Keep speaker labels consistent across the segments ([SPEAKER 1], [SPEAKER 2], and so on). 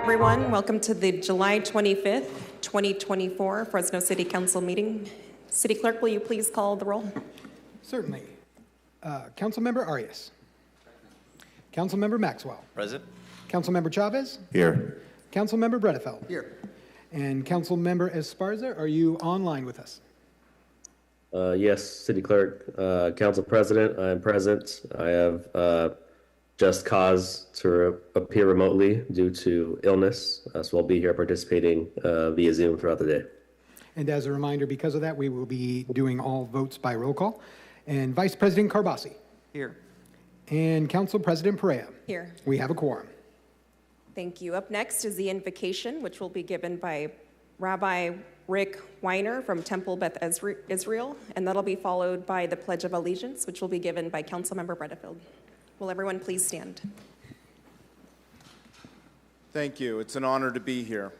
[SPEAKER 1] Everyone, welcome to the July 25th, 2024 Fresno City Council meeting. City Clerk, will you please call the roll?
[SPEAKER 2] Certainly. Councilmember Arias. Councilmember Maxwell.
[SPEAKER 3] Present.
[SPEAKER 2] Councilmember Chavez.
[SPEAKER 4] Here.
[SPEAKER 2] Councilmember Bredefeld.
[SPEAKER 3] Here.
[SPEAKER 2] And Councilmember Esparza, are you online with us?
[SPEAKER 5] Yes, City Clerk. Council President, I am present. I have just cause to appear remotely due to illness, so I'll be here participating via Zoom throughout the day.
[SPEAKER 2] And as a reminder, because of that, we will be doing all votes by roll call. And Vice President Carbasi.
[SPEAKER 3] Here.
[SPEAKER 2] And Council President Perea.
[SPEAKER 1] Here.
[SPEAKER 2] We have a quorum.
[SPEAKER 1] Thank you. Up next is the invocation, which will be given by Rabbi Rick Weiner from Temple Beth Israel, and that'll be followed by the Pledge of Allegiance, which will be given by Councilmember Bredefeld. Will everyone please stand?
[SPEAKER 6] Thank you. It's an honor to be here.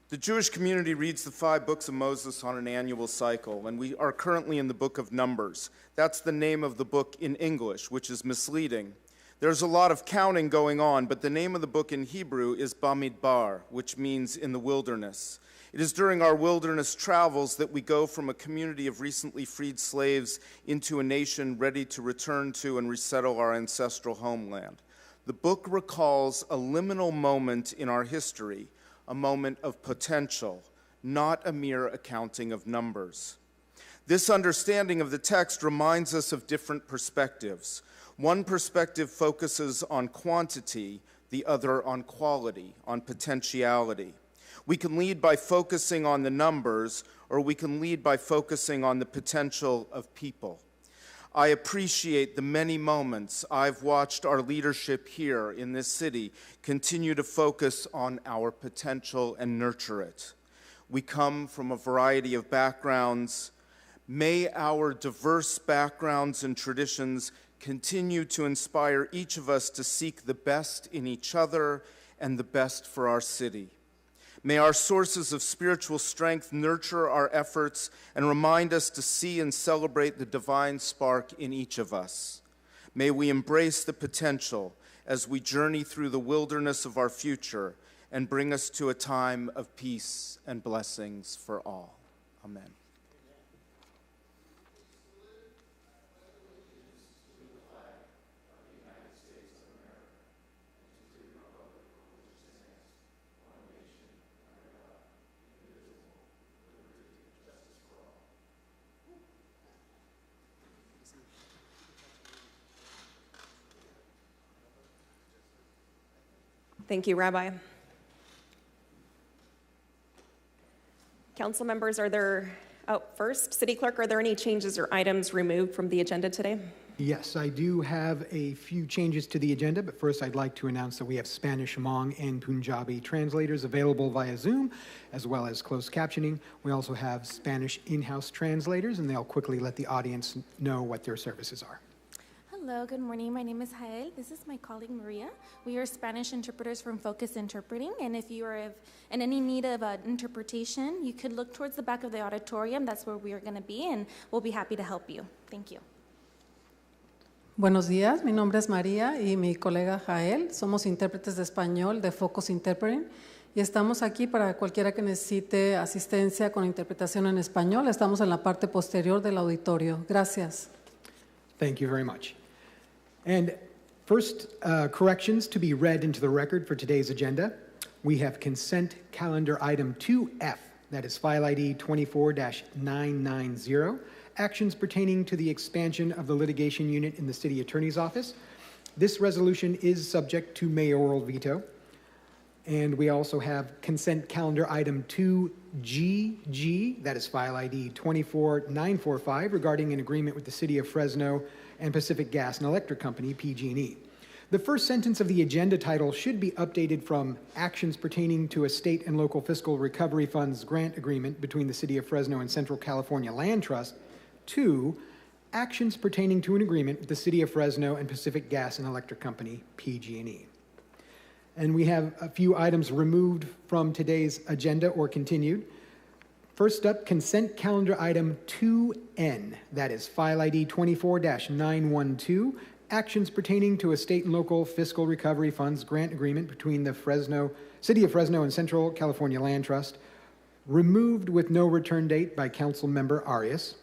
[SPEAKER 6] The Jewish community reads the 5 books of Moses on an annual cycle, and we are currently in the book of Numbers. That's the name of the book in English, which is misleading. There's a lot of counting going on, but the name of the book in Hebrew is Bamidbar, which means in the wilderness. It is during our wilderness travels that we go from a community of recently freed slaves into a nation ready to return to and resettle our ancestral homeland. The book recalls a liminal moment in our history, a moment of potential, not a mere accounting of numbers. This understanding of the text reminds us of different perspectives. One perspective focuses on quantity, the other on quality, on potentiality. We can lead by focusing on the numbers, or we can lead by focusing on the potential of people. I appreciate the many moments I've watched our leadership here in this city continue to focus on our potential and nurture it. We come from a variety of backgrounds. May our diverse backgrounds and traditions continue to inspire each of us to seek the best in each other and the best for our city. May our sources of spiritual strength nurture our efforts and remind us to see and celebrate the divine spark in each of us. May we embrace the potential as we journey through the wilderness of our future and bring us to a time of peace and blessings for all. Amen.
[SPEAKER 1] Thank you, Rabbi. Council members, first, City Clerk, are there any changes or items removed from the agenda today?
[SPEAKER 2] Yes, I do have a few changes to the agenda, but first I'd like to announce that we have Spanish, Hmong, and Punjabi translators available via Zoom, as well as closed captioning. We also have Spanish in-house translators, and they'll quickly let the audience know what their services are.
[SPEAKER 7] Hello, good morning. My name is Jael. This is my colleague Maria. We are Spanish interpreters from Focus Interpreting, and if you are in any need of interpretation, you could look towards the back of the auditorium. That's where we are going to be, and we'll be happy to help you. Thank you.
[SPEAKER 8] Buenos días, mi nombre es María y mi colega Jael. Somos intérpretes de español de Focus Interpreting y estamos aquí para cualquiera que necesite asistencia con interpretación en español. Estamos en la parte posterior del auditorio. Gracias.
[SPEAKER 2] Thank you very much. And first, corrections to be read into the record for today's agenda. We have consent calendar item 2F, that is file ID 24-990, actions pertaining to the expansion of the litigation unit in the City Attorney's Office. This resolution is subject to mayoral veto. And we also have consent calendar item 2GG, that is file ID 24945, regarding an agreement with the City of Fresno and Pacific Gas and Electric Company, PG&E. The first sentence of the agenda title should be updated from actions pertaining to a state and local fiscal recovery funds grant agreement between the City of Fresno and Central California Land Trust to actions pertaining to an agreement with the City of Fresno and Pacific Gas and Electric Company, PG&E. And we have a few items removed from today's agenda or continued. First up, consent calendar item 2N, that is file ID 24-912, actions pertaining to a state and local fiscal recovery funds grant agreement between the City of Fresno and Central California Land Trust, removed with no return date by Council Member Arias.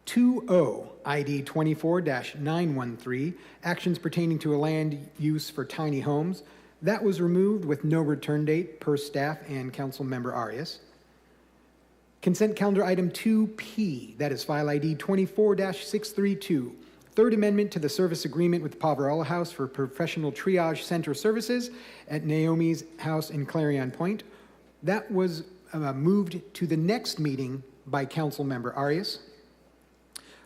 [SPEAKER 2] 2O, ID 24-913, actions pertaining to a land use for tiny homes. That was removed with no return date per staff and Council Member Arias. Consent calendar item 2P, that is file ID 24-632, Third Amendment to the service agreement with Poverello House for professional triage center services at Naomi's house in Clarion Point. That was moved to the next meeting by Council Member Arias.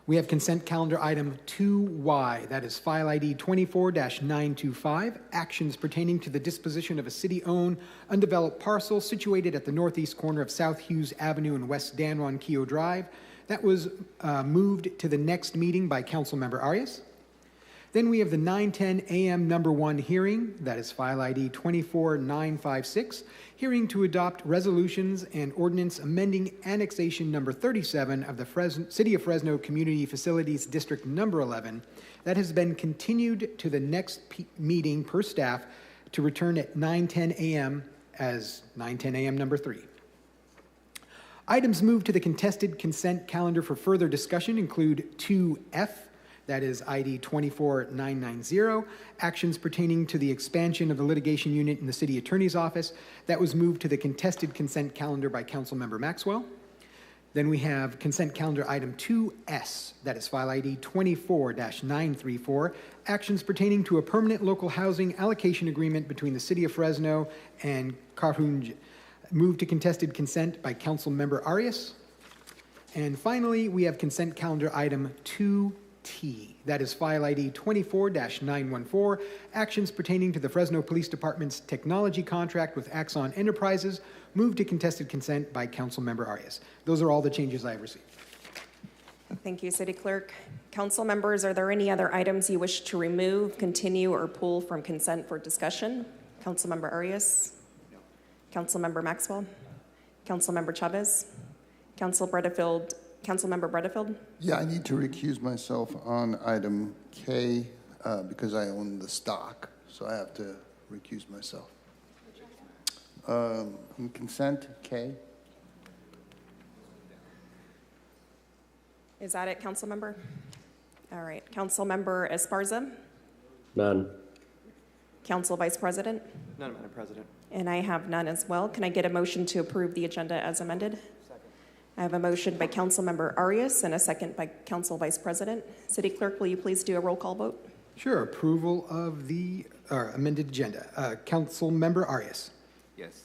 [SPEAKER 2] We have consent calendar item 2Y, that is file ID 24-925, actions pertaining to the disposition of a city-owned, undeveloped parcel situated at the northeast corner of South Hughes Avenue and West Dan Juan Keogh Drive. That was moved to the next meeting by Councilmember Arias. Then we have the 9:10 a.m. number 1 hearing, that is file ID 24956, hearing to adopt resolutions and ordinance amending annexation number 37 of the City of Fresno Community Facilities District number 11. That has been continued to the next meeting per staff to return at 9:10 a.m. as 9:10 a.m. number 3. Items moved to the contested consent calendar for further discussion include 2F, that is ID 24990, actions pertaining to the expansion of the litigation unit in the city attorney's office. That was moved to the contested consent calendar by Councilmember Maxwell. Then we have consent calendar item 2S, that is file ID 24-934, actions pertaining to a permanent local housing allocation agreement between the city of Fresno and Carhunj. Moved to contested consent by Councilmember Arias. And finally, we have consent calendar item 2T, that is file ID 24-914, actions pertaining to the Fresno Police Department's technology contract with Axon Enterprises, moved to contested consent by Councilmember Arias. Those are all the changes I have received.
[SPEAKER 1] Thank you, City Clerk. Council members, are there any other items you wish to remove, continue, or pull from consent for discussion? Councilmember Arias? No. Councilmember Maxwell? Councilmember Chavez? Councilmember Bredefield?
[SPEAKER 3] Yeah, I need to recuse myself on item K because I own the stock, so I have to recuse myself. On consent, K.
[SPEAKER 1] Is that it, Councilmember? All right. Councilmember Esparza?
[SPEAKER 5] None.
[SPEAKER 1] Council Vice President?
[SPEAKER 4] None, Madam President.
[SPEAKER 1] And I have none as well. Can I get a motion to approve the agenda as amended? Second. I have a motion by Councilmember Arias and a second by Council Vice President. City Clerk, will you please do a roll call vote?
[SPEAKER 2] Sure. Approval of the amended agenda. Councilmember Arias.
[SPEAKER 4] Yes.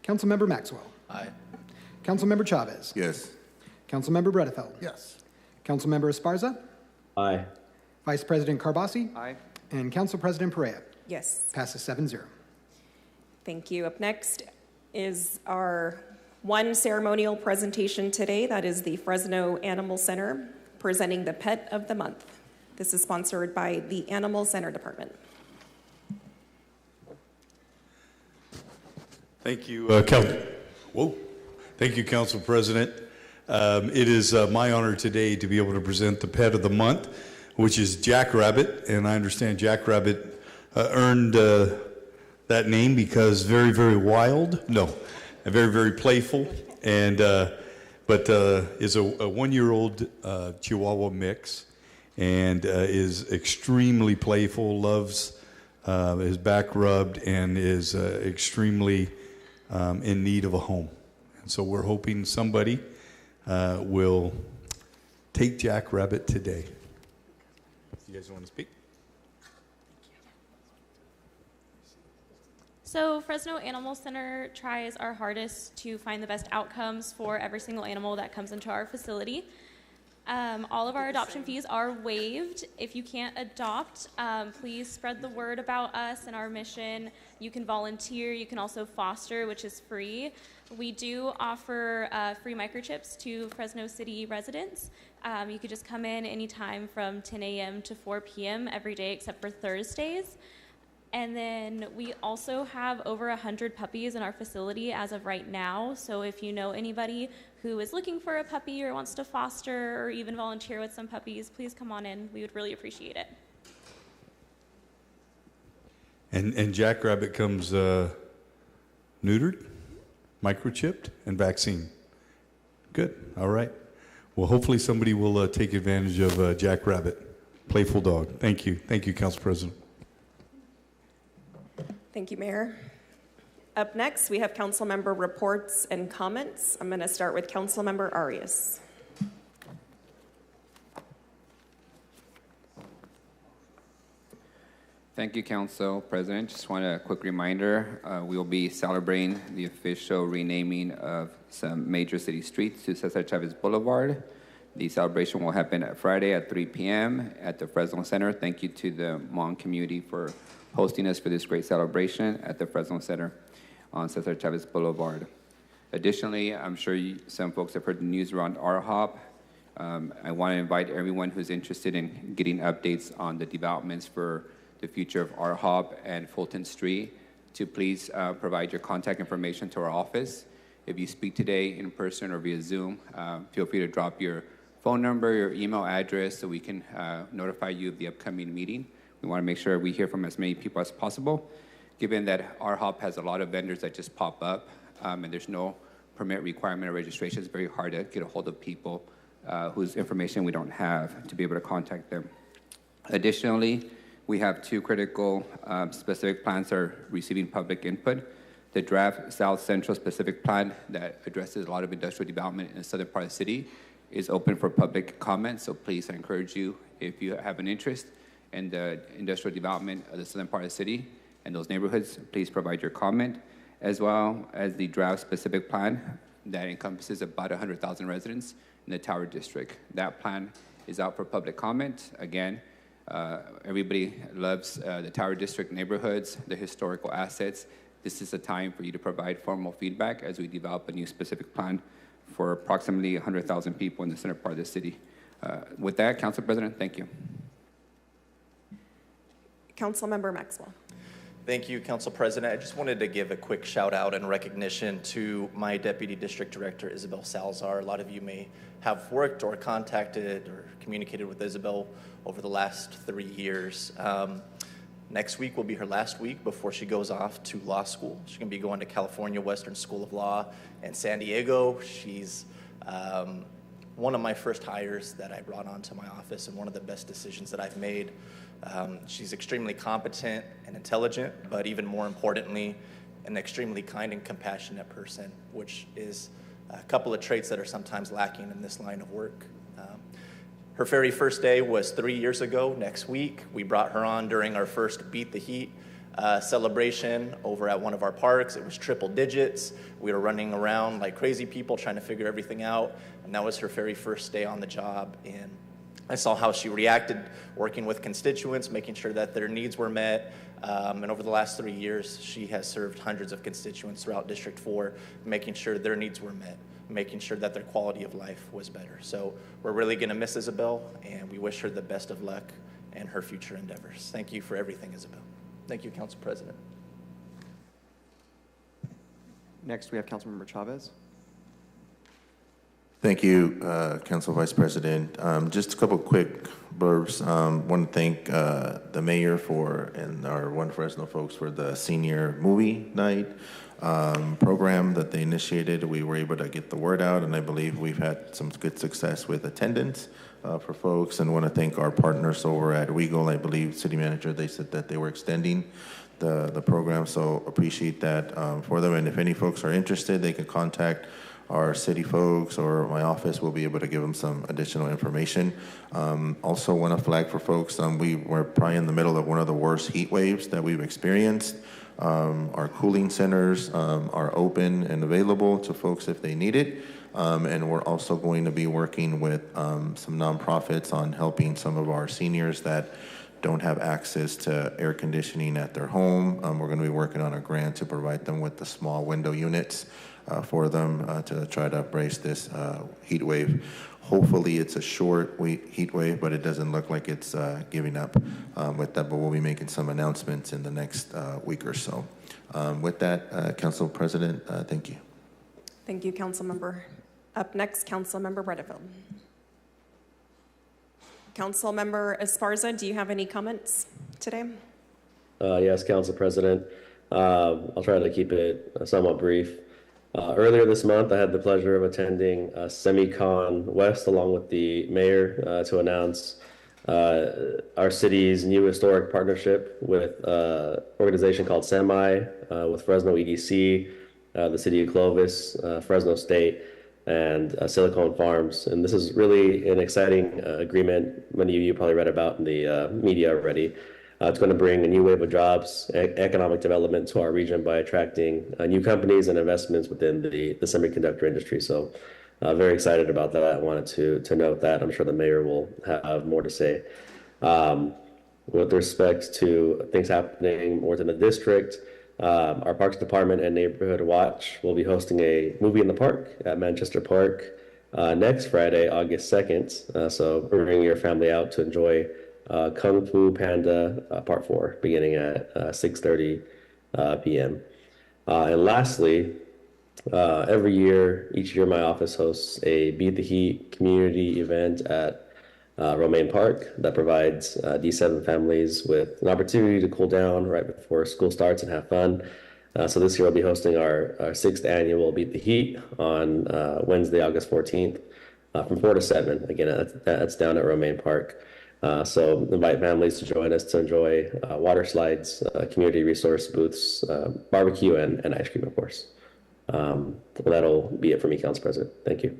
[SPEAKER 2] Councilmember Maxwell.
[SPEAKER 3] Aye.
[SPEAKER 2] Councilmember Chavez.
[SPEAKER 3] Yes.
[SPEAKER 2] Councilmember Bredefield.
[SPEAKER 3] Yes.
[SPEAKER 2] Councilmember Esparza.
[SPEAKER 5] Aye.
[SPEAKER 2] Vice President Carbasi.
[SPEAKER 4] Aye.
[SPEAKER 2] And Council President Perea.
[SPEAKER 1] Yes.
[SPEAKER 2] Passes 7-0.
[SPEAKER 1] Thank you. Up next is our one ceremonial presentation today. That is the Fresno Animal Center presenting the Pet of the Month. This is sponsored by the Animal Center Department.
[SPEAKER 9] Thank you, Thank you, Council President. It is my honor today to be able to present the Pet of the Month, which is Jackrabbit, and I understand Jackrabbit earned that name because very, very wild. No, very, very playful, and but is a 1-year-old Chihuahua mix, and is extremely playful. Loves his back rubbed, and is extremely in need of a home. And so we're hoping somebody will take Jackrabbit today. You guys want to speak?
[SPEAKER 10] So Fresno Animal Center tries our hardest to find the best outcomes for every single animal that comes into our facility. All of our adoption fees are waived. If you can't adopt, please spread the word about us and our mission. You can volunteer. You can also foster, which is free. We do offer free microchips to Fresno City residents. You could just come in anytime from 10 a.m. to 4 p.m. every day except for Thursdays. And then we also have over 100 puppies in our facility as of right now. So if you know anybody who is looking for a puppy or wants to foster or even volunteer with some puppies, please come on in. We would really appreciate it.
[SPEAKER 9] And Jackrabbit comes neutered, microchipped, and vaccine. Good. All right. Well, hopefully somebody will take advantage of Jackrabbit. Playful dog. Thank you. Thank you, Council President.
[SPEAKER 1] Thank you, Mayor. Up next, we have council member reports and comments. I'm going to start with Council Member Arias.
[SPEAKER 4] Thank you, Council President. Just want a quick reminder, we will be celebrating the official renaming of some major city streets to Cesar Chavez Boulevard. The celebration will happen at Friday at 3 p.m. at the Fresno Center. Thank you to the Hmong community for hosting us for this great celebration at the Fresno Center on Cesar Chavez Boulevard. Additionally, I'm sure some folks have heard the news around RHOP. I want to invite everyone who's interested in getting updates on the developments for the future of RHOP and Fulton Street to please provide your contact information to our office. If you speak today in person or via Zoom, feel free to drop your phone number, your email address, so we can notify you of the upcoming meeting. We want to make sure we hear from as many people as possible. Given that RHOP has a lot of vendors that just pop up and there's no permit requirement or registration, it's very hard to get a hold of people whose information we don't have to be able to contact them. Additionally, we have two critical specific plans that are receiving public input. The draft South Central specific plan that addresses a lot of industrial development in the southern part of the city is open for public comment, so please, I encourage you, if you have an interest in the industrial development of the southern part of the city and those neighborhoods, please provide your comment, as well as the draft specific plan that encompasses about 100,000 residents in the Tower District. That plan is out for public comment. Again, everybody loves the Tower District neighborhoods, the historical assets. This is a time for you to provide formal feedback as we develop a new specific plan for approximately 100,000 people in the center part of the city. With that, Council President, thank you.
[SPEAKER 1] Councilmember Maxwell.
[SPEAKER 11] Thank you, Council President. I just wanted to give a quick shout out and recognition to my Deputy District Director, Isabel Salazar. A lot of you may have worked or contacted or communicated with Isabel over the last 3 years. Next week will be her last week before she goes off to law school. She's going to be going to California Western School of Law in San Diego. She's one of my first hires that I brought onto my office and one of the best decisions that I've made. She's extremely competent and intelligent, but even more importantly, an extremely kind and compassionate person, which is a couple of traits that are sometimes lacking in this line of work. Her very first day was 3 years ago next week. We brought her on during our first Beat the Heat celebration over at one of our parks. It was triple digits. We were running around like crazy people trying to figure everything out, and that was her very first day on the job. And I saw how she reacted working with constituents, making sure that their needs were met. And over the last 3 years, she has served hundreds of constituents throughout District 4, making sure their needs were met, making sure that their quality of life was better. So we're really going to miss Isabel, and we wish her the best of luck in her future endeavors. Thank you for everything, Isabel. Thank you, Council President.
[SPEAKER 12] Next, we have Councilmember Chavez.
[SPEAKER 13] Thank you, Council Vice President. Just a couple quick blurbs. Want to thank the mayor and our One Fresno folks for the senior movie night program that they initiated. We were able to get the word out, and I believe we've had some good success with attendance for folks. And want to thank our partners over at Weagle. I believe City Manager, they said that they were extending the program, so appreciate that for them. And if any folks are interested, they can contact our city folks or my office. Will be able to give them some additional information. Also want to flag for folks, we were probably in the middle of one of the worst heat waves that we've experienced. Our cooling centers are open and available to folks if they need it. And we're also going to be working with some nonprofits on helping some of our seniors that don't have access to air conditioning at their home. We're going to be working on a grant to provide them with the small window units for them to try to brace this heat wave. Hopefully it's a short heat wave, but it doesn't look like it's giving up with that, but we'll be making some announcements in the next week or so. With that, Council President, thank you.
[SPEAKER 1] Thank you, Council Member. Up next, Council Member Bredefield. Council Member Esparza, do you have any comments today?
[SPEAKER 5] Yes, Council President. I'll try to keep it somewhat brief. Earlier this month, I had the pleasure of attending SemiCon West along with the mayor to announce our city's new historic partnership with an organization called SEMI, with Fresno EDC, the city of Clovis, Fresno State, and Silicon Farms. And this is really an exciting agreement. Many of you probably read about in the media already. It's going to bring a new wave of jobs, economic development to our region by attracting new companies and investments within the semiconductor industry. So very excited about that. I wanted to note that. I'm sure the mayor will have more to say. With respect to things happening within the district, our Parks Department and Neighborhood Watch will be hosting a movie in the park at Manchester Park next Friday, August 2nd. So bring your family out to enjoy Kung Fu Panda Part 4, beginning at 6:30 p.m. And lastly, each year my office hosts a Beat the Heat community event at Romaine Park that provides D7 families with an opportunity to cool down right before school starts and have fun. So this year we'll be hosting our 6th annual Beat the Heat on Wednesday, August 14th from 4 to 7. Again, that's down at Romaine Park. So invite families to join us to enjoy water slides, community resource booths, barbecue, and ice cream, of course. That'll be it for me, Council President. Thank you.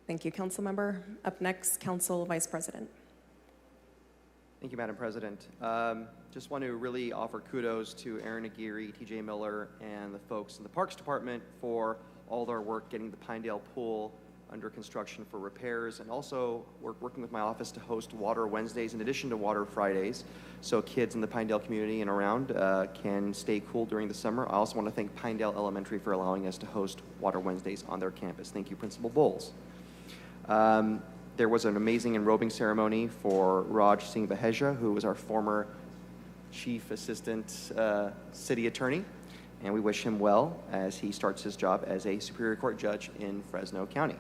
[SPEAKER 1] Thank you, Council Member. Up next, Council Vice President.
[SPEAKER 12] Thank you, Madam President. Just want to really offer kudos to Aaron Aguirre, TJ Miller, and the folks in the Parks Department for all their work getting the Pinedale Pool under construction for repairs, and also working with my office to host Water Wednesdays in addition to Water Fridays, so kids in the Pinedale community and around can stay cool during the summer. I also want to thank Pinedale Elementary for allowing us to host Water Wednesdays on their campus. Thank you, Principal Bowles. There was an amazing enrobing ceremony for Raj Singh Baheja, who was our former Chief Assistant City Attorney, and we wish him well as he starts his job as a Superior Court Judge in Fresno County.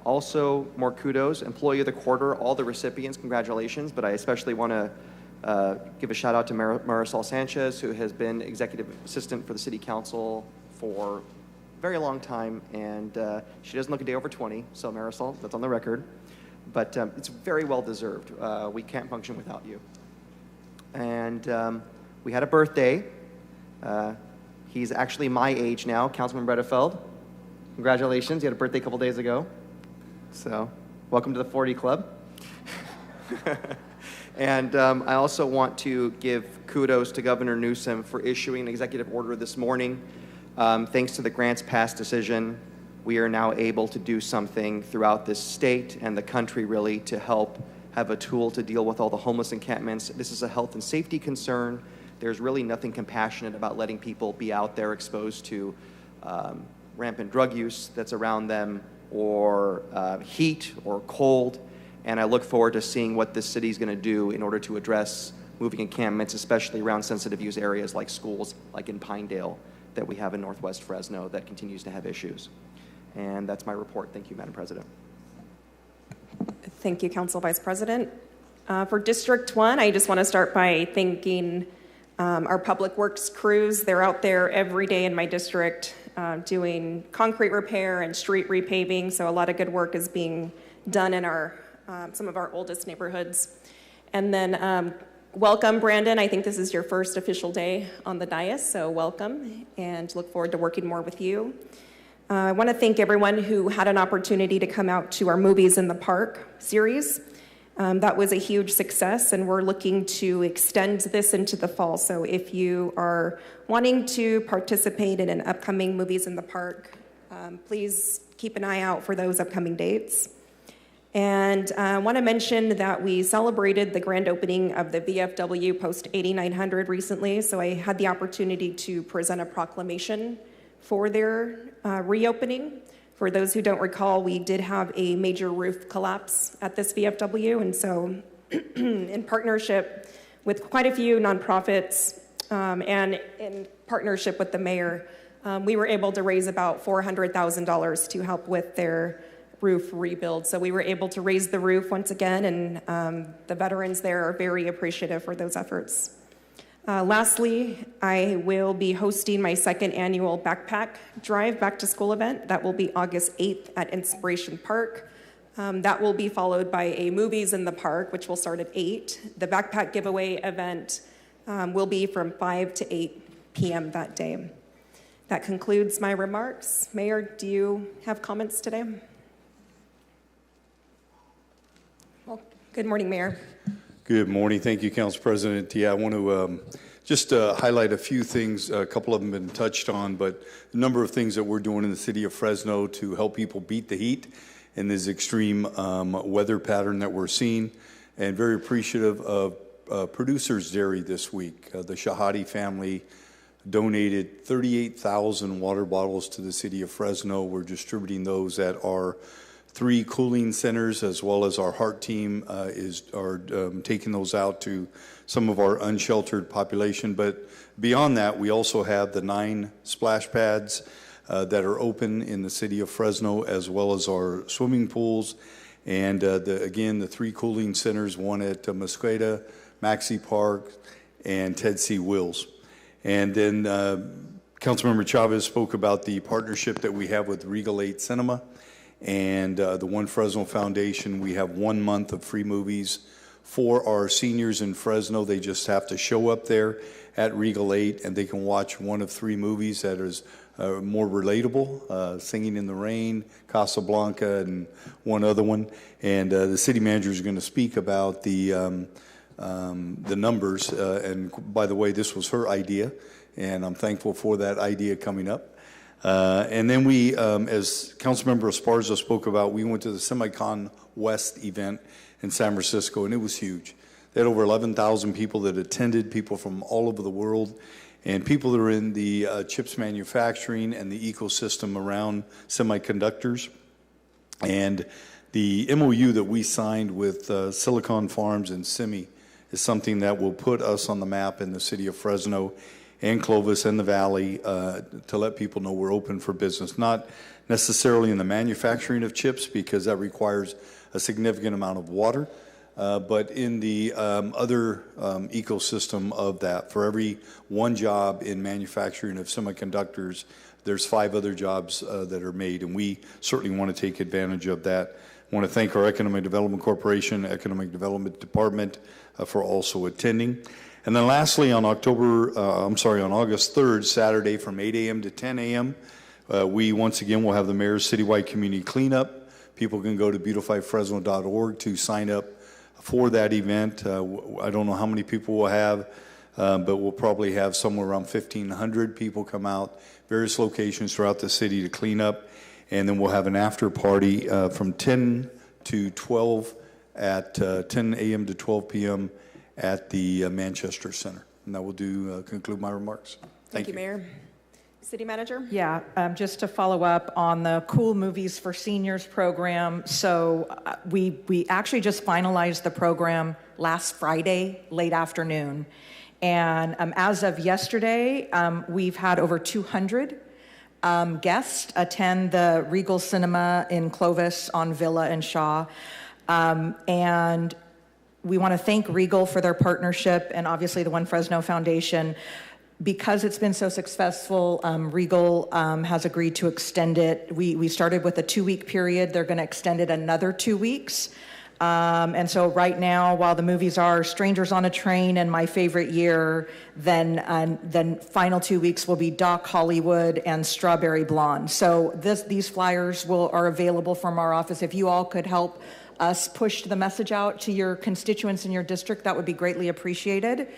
[SPEAKER 12] Also, more kudos, Employee of the Quarter, all the recipients, congratulations, but I especially want to give a shout out to Marisol Sanchez, who has been Executive Assistant for the City Council for a very long time, and she doesn't look a day over 20, so Marisol, that's on the record, but it's very well deserved. We can't function without you. And we had a birthday. He's actually my age now, Councilman Bredefeld. Congratulations, you had a birthday a couple days ago. So, welcome to the 40 Club. And I also want to give kudos to Governor Newsom for issuing an executive order this morning. Thanks to the grants pass decision, we are now able to do something throughout this state and the country really to help have a tool to deal with all the homeless encampments. This is a health and safety concern. There's really nothing compassionate about letting people be out there exposed to rampant drug use that's around them, or heat or cold. And I look forward to seeing what this city is going to do in order to address moving encampments, especially around sensitive use areas like schools, like in Pinedale, that we have in Northwest Fresno that continues to have issues. And that's my report. Thank you, Madam President.
[SPEAKER 1] Thank you, Council Vice President. For District 1, I just want to start by thanking our public works crews. They're out there every day in my district doing concrete repair and street repaving, so a lot of good work is being done in our some of our oldest neighborhoods. And then welcome, Brandon. I think this is your first official day on the dais, so welcome, and look forward to working more with you. I want to thank everyone who had an opportunity to come out to our Movies in the Park series. That was a huge success, and we're looking to extend this into the fall. So if you are wanting to participate in an upcoming Movies in the Park, please keep an eye out for those upcoming dates. And I want to mention that we celebrated the grand opening of the VFW Post 8900 recently, so I had the opportunity to present a proclamation for their reopening. For those who don't recall, we did have a major roof collapse at this VFW, and so in partnership with quite a few nonprofits and in partnership with the mayor, we were able to raise about $400,000 to help with their roof rebuild. So we were able to raise the roof once again, and the veterans there are very appreciative for those efforts. Lastly, I will be hosting my second annual backpack drive back to school event. That will be August 8th at Inspiration Park. That will be followed by a movies in the park, which will start at 8. The backpack giveaway event will be from 5 to 8 p.m. that day. That concludes my remarks. Mayor, do you have comments today? Well, good morning, Mayor.
[SPEAKER 9] Good morning. Thank you, Council President. Yeah, I want to just highlight a few things. A couple of them have been touched on, but a number of things that we're doing in the city of Fresno to help people beat the heat in this extreme weather pattern that we're seeing, and very appreciative of Producers Dairy this week. The Shahadi family donated 38,000 water bottles to the city of Fresno. We're distributing those at our 3 cooling centers, as well as our heart team are taking those out to some of our unsheltered population. But beyond that, we also have the 9 splash pads that are open in the city of Fresno, as well as our swimming pools. And again, the 3 cooling centers, one at Mosqueda, Maxey Park, and Ted C. Wills. And then Councilmember Chavez spoke about the partnership that we have with Regal 8 Cinema and the One Fresno Foundation. We have 1 month of free movies for our seniors in Fresno. They just have to show up there at Regal 8, and they can watch one of 3 movies that is more relatable, Singing in the Rain, Casablanca, and one other one. And the city manager is going to speak about the numbers. And by the way, this was her idea, and I'm thankful for that idea coming up. And then we, as Councilmember Esparza spoke about, we went to the Semicon West event in San Francisco, and it was huge. They had over 11,000 people that attended, people from all over the world, and people that are in the chips manufacturing and the ecosystem around semiconductors. And the MOU that we signed with Silicon Farms and Semi is something that will put us on the map in the city of Fresno and Clovis and the Valley to let people know we're open for business. Not necessarily in the manufacturing of chips, because that requires a significant amount of water, but in the other ecosystem of that. For every 1 job in manufacturing of semiconductors, there's 5 other jobs that are made, and we certainly want to take advantage of that. I want to thank our Economic Development Corporation, Economic Development Department for also attending. And then lastly, on August 3rd, Saturday, from 8 a.m. to 10 a.m., we once again will have the Mayor's Citywide Community Cleanup. People can go to beautifyfresno.org to sign up for that event. I don't know how many people we'll have, but we'll probably have somewhere around 1,500 people come out, various locations throughout the city to clean up. And then we'll have an after party from 10 to 12 at 10 a.m. to 12 p.m. at the Manchester Center. And that will conclude my remarks. Thank you,
[SPEAKER 1] Mayor. City Manager?
[SPEAKER 14] Yeah, just to follow up on the Cool Movies for Seniors program. So we actually just finalized the program last Friday, late afternoon. And as of yesterday, we've had over 200 guests attend the Regal Cinema in Clovis on Villa and Shaw. And we want to thank Regal for their partnership, and obviously the One Fresno Foundation. Because it's been so successful, Regal has agreed to extend it. We started with a 2-week period. They're going to extend it another 2 weeks. And so right now, while the movies are Strangers on a Train and My Favorite Year, then final 2 weeks will be Doc Hollywood and Strawberry Blonde. So these flyers are available from our office. If you all could help us push the message out to your constituents in your district, that would be greatly appreciated.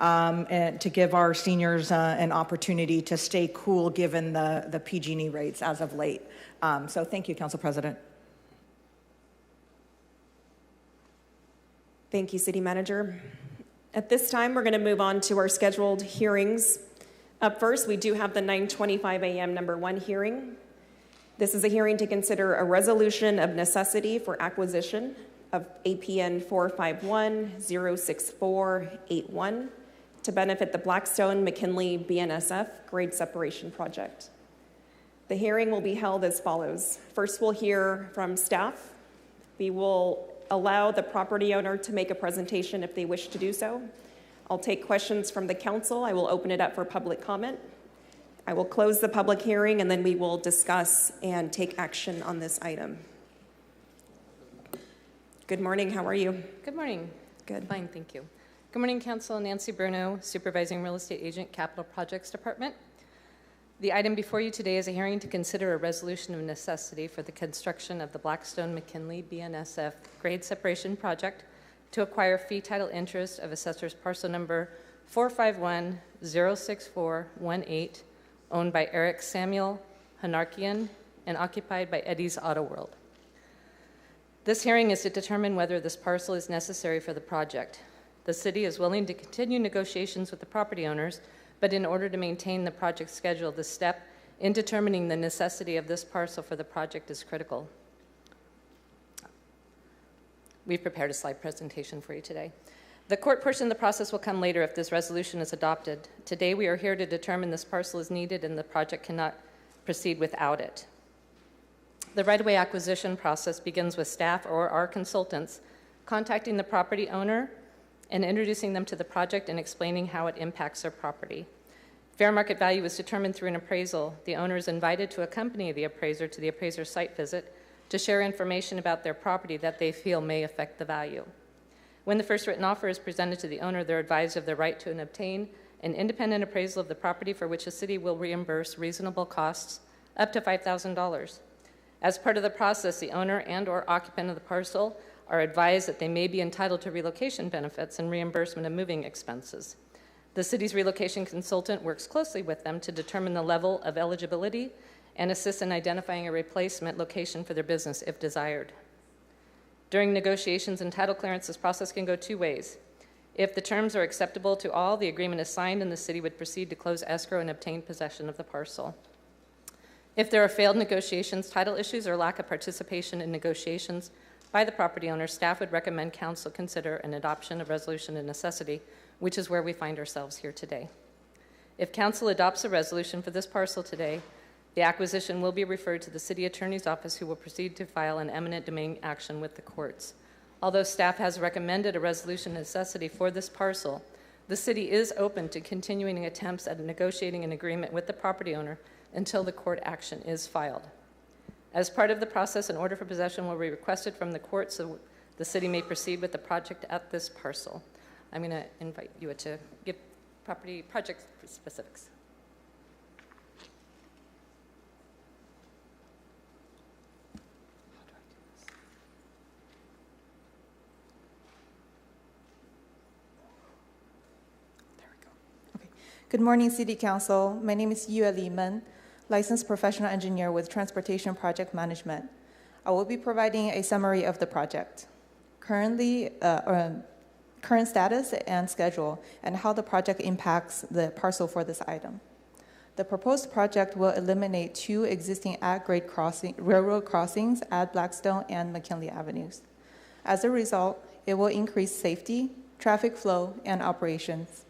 [SPEAKER 14] And to give our seniors an opportunity to stay cool given the PG&E rates as of late. So thank you, Council President.
[SPEAKER 1] Thank you, City Manager. At this time, we're going to move on to our scheduled hearings. Up first, we do have the 9:25 a.m. number 1 hearing. This is a hearing to consider a resolution of necessity for acquisition of APN 451-06481 to benefit the Blackstone McKinley BNSF grade separation project. The hearing will be held as follows. First, we'll hear from staff. We will allow the property owner to make a presentation if they wish to do so. I'll take questions from the council. I will open it up for public comment. I will close the public hearing, and then we will discuss and take action on this item. Good morning. How are you?
[SPEAKER 15] Good morning.
[SPEAKER 1] Good.
[SPEAKER 15] Fine, thank you. Good morning, Council. Nancy Bruno, Supervising Real Estate Agent, Capital Projects Department. The item before you today is a hearing to consider a resolution of necessity for the construction of the Blackstone McKinley BNSF grade separation project to acquire fee title interest of assessor's parcel number 451-06418, owned by Eric Samuel Hanarkian and occupied by Eddie's Auto World. This hearing is to determine whether this parcel is necessary for the project. The city is willing to continue negotiations with the property owners, but in order to maintain the project schedule, the step in determining the necessity of this parcel for the project is critical. We've prepared a slide presentation for you today. The court portion of the process will come later if this resolution is adopted. Today, we are here to determine this parcel is needed and the project cannot proceed without it. The right-of-way acquisition process begins with staff or our consultants contacting the property owner and introducing them to the project and explaining how it impacts their property. Fair market value is determined through an appraisal. The owner is invited to accompany the appraiser to the appraiser's site visit to share information about their property that they feel may affect the value. When the first written offer is presented to the owner, they're advised of their right to obtain an independent appraisal of the property for which the city will reimburse reasonable costs up to $5,000. As part of the process, the owner and/or occupant of the parcel are advised that they may be entitled to relocation benefits and reimbursement of moving expenses. The city's relocation consultant works closely with them to determine the level of eligibility and assists in identifying a replacement location for their business if desired. During negotiations and title clearance, this process can go two ways. If the terms are acceptable to all, the agreement is signed and the city would proceed to close escrow and obtain possession of the parcel. If there are failed negotiations, title issues, or lack of participation in negotiations by the property owner, staff would recommend council consider an adoption of resolution of necessity, which is where we find ourselves here today. If council adopts a resolution for this parcel today, the acquisition will be referred to the city attorney's office, who will proceed to file an eminent domain action with the courts. Although staff has recommended a resolution of necessity for this parcel, the city is open to continuing attempts at negotiating an agreement with the property owner until the court action is filed. As part of the process, an order for possession will be requested from the court so the city may proceed with the project at this parcel. I'm going to invite you to give project specifics.
[SPEAKER 16] Good morning, City Council. My name is Yue Liman, licensed professional engineer with Transportation Project Management. I will be providing a summary of the project, current status and schedule, and how the project impacts the parcel for this item. The proposed project will eliminate two existing at-grade railroad crossings at Blackstone and McKinley Avenues. As a result, it will increase safety, traffic flow, and operations.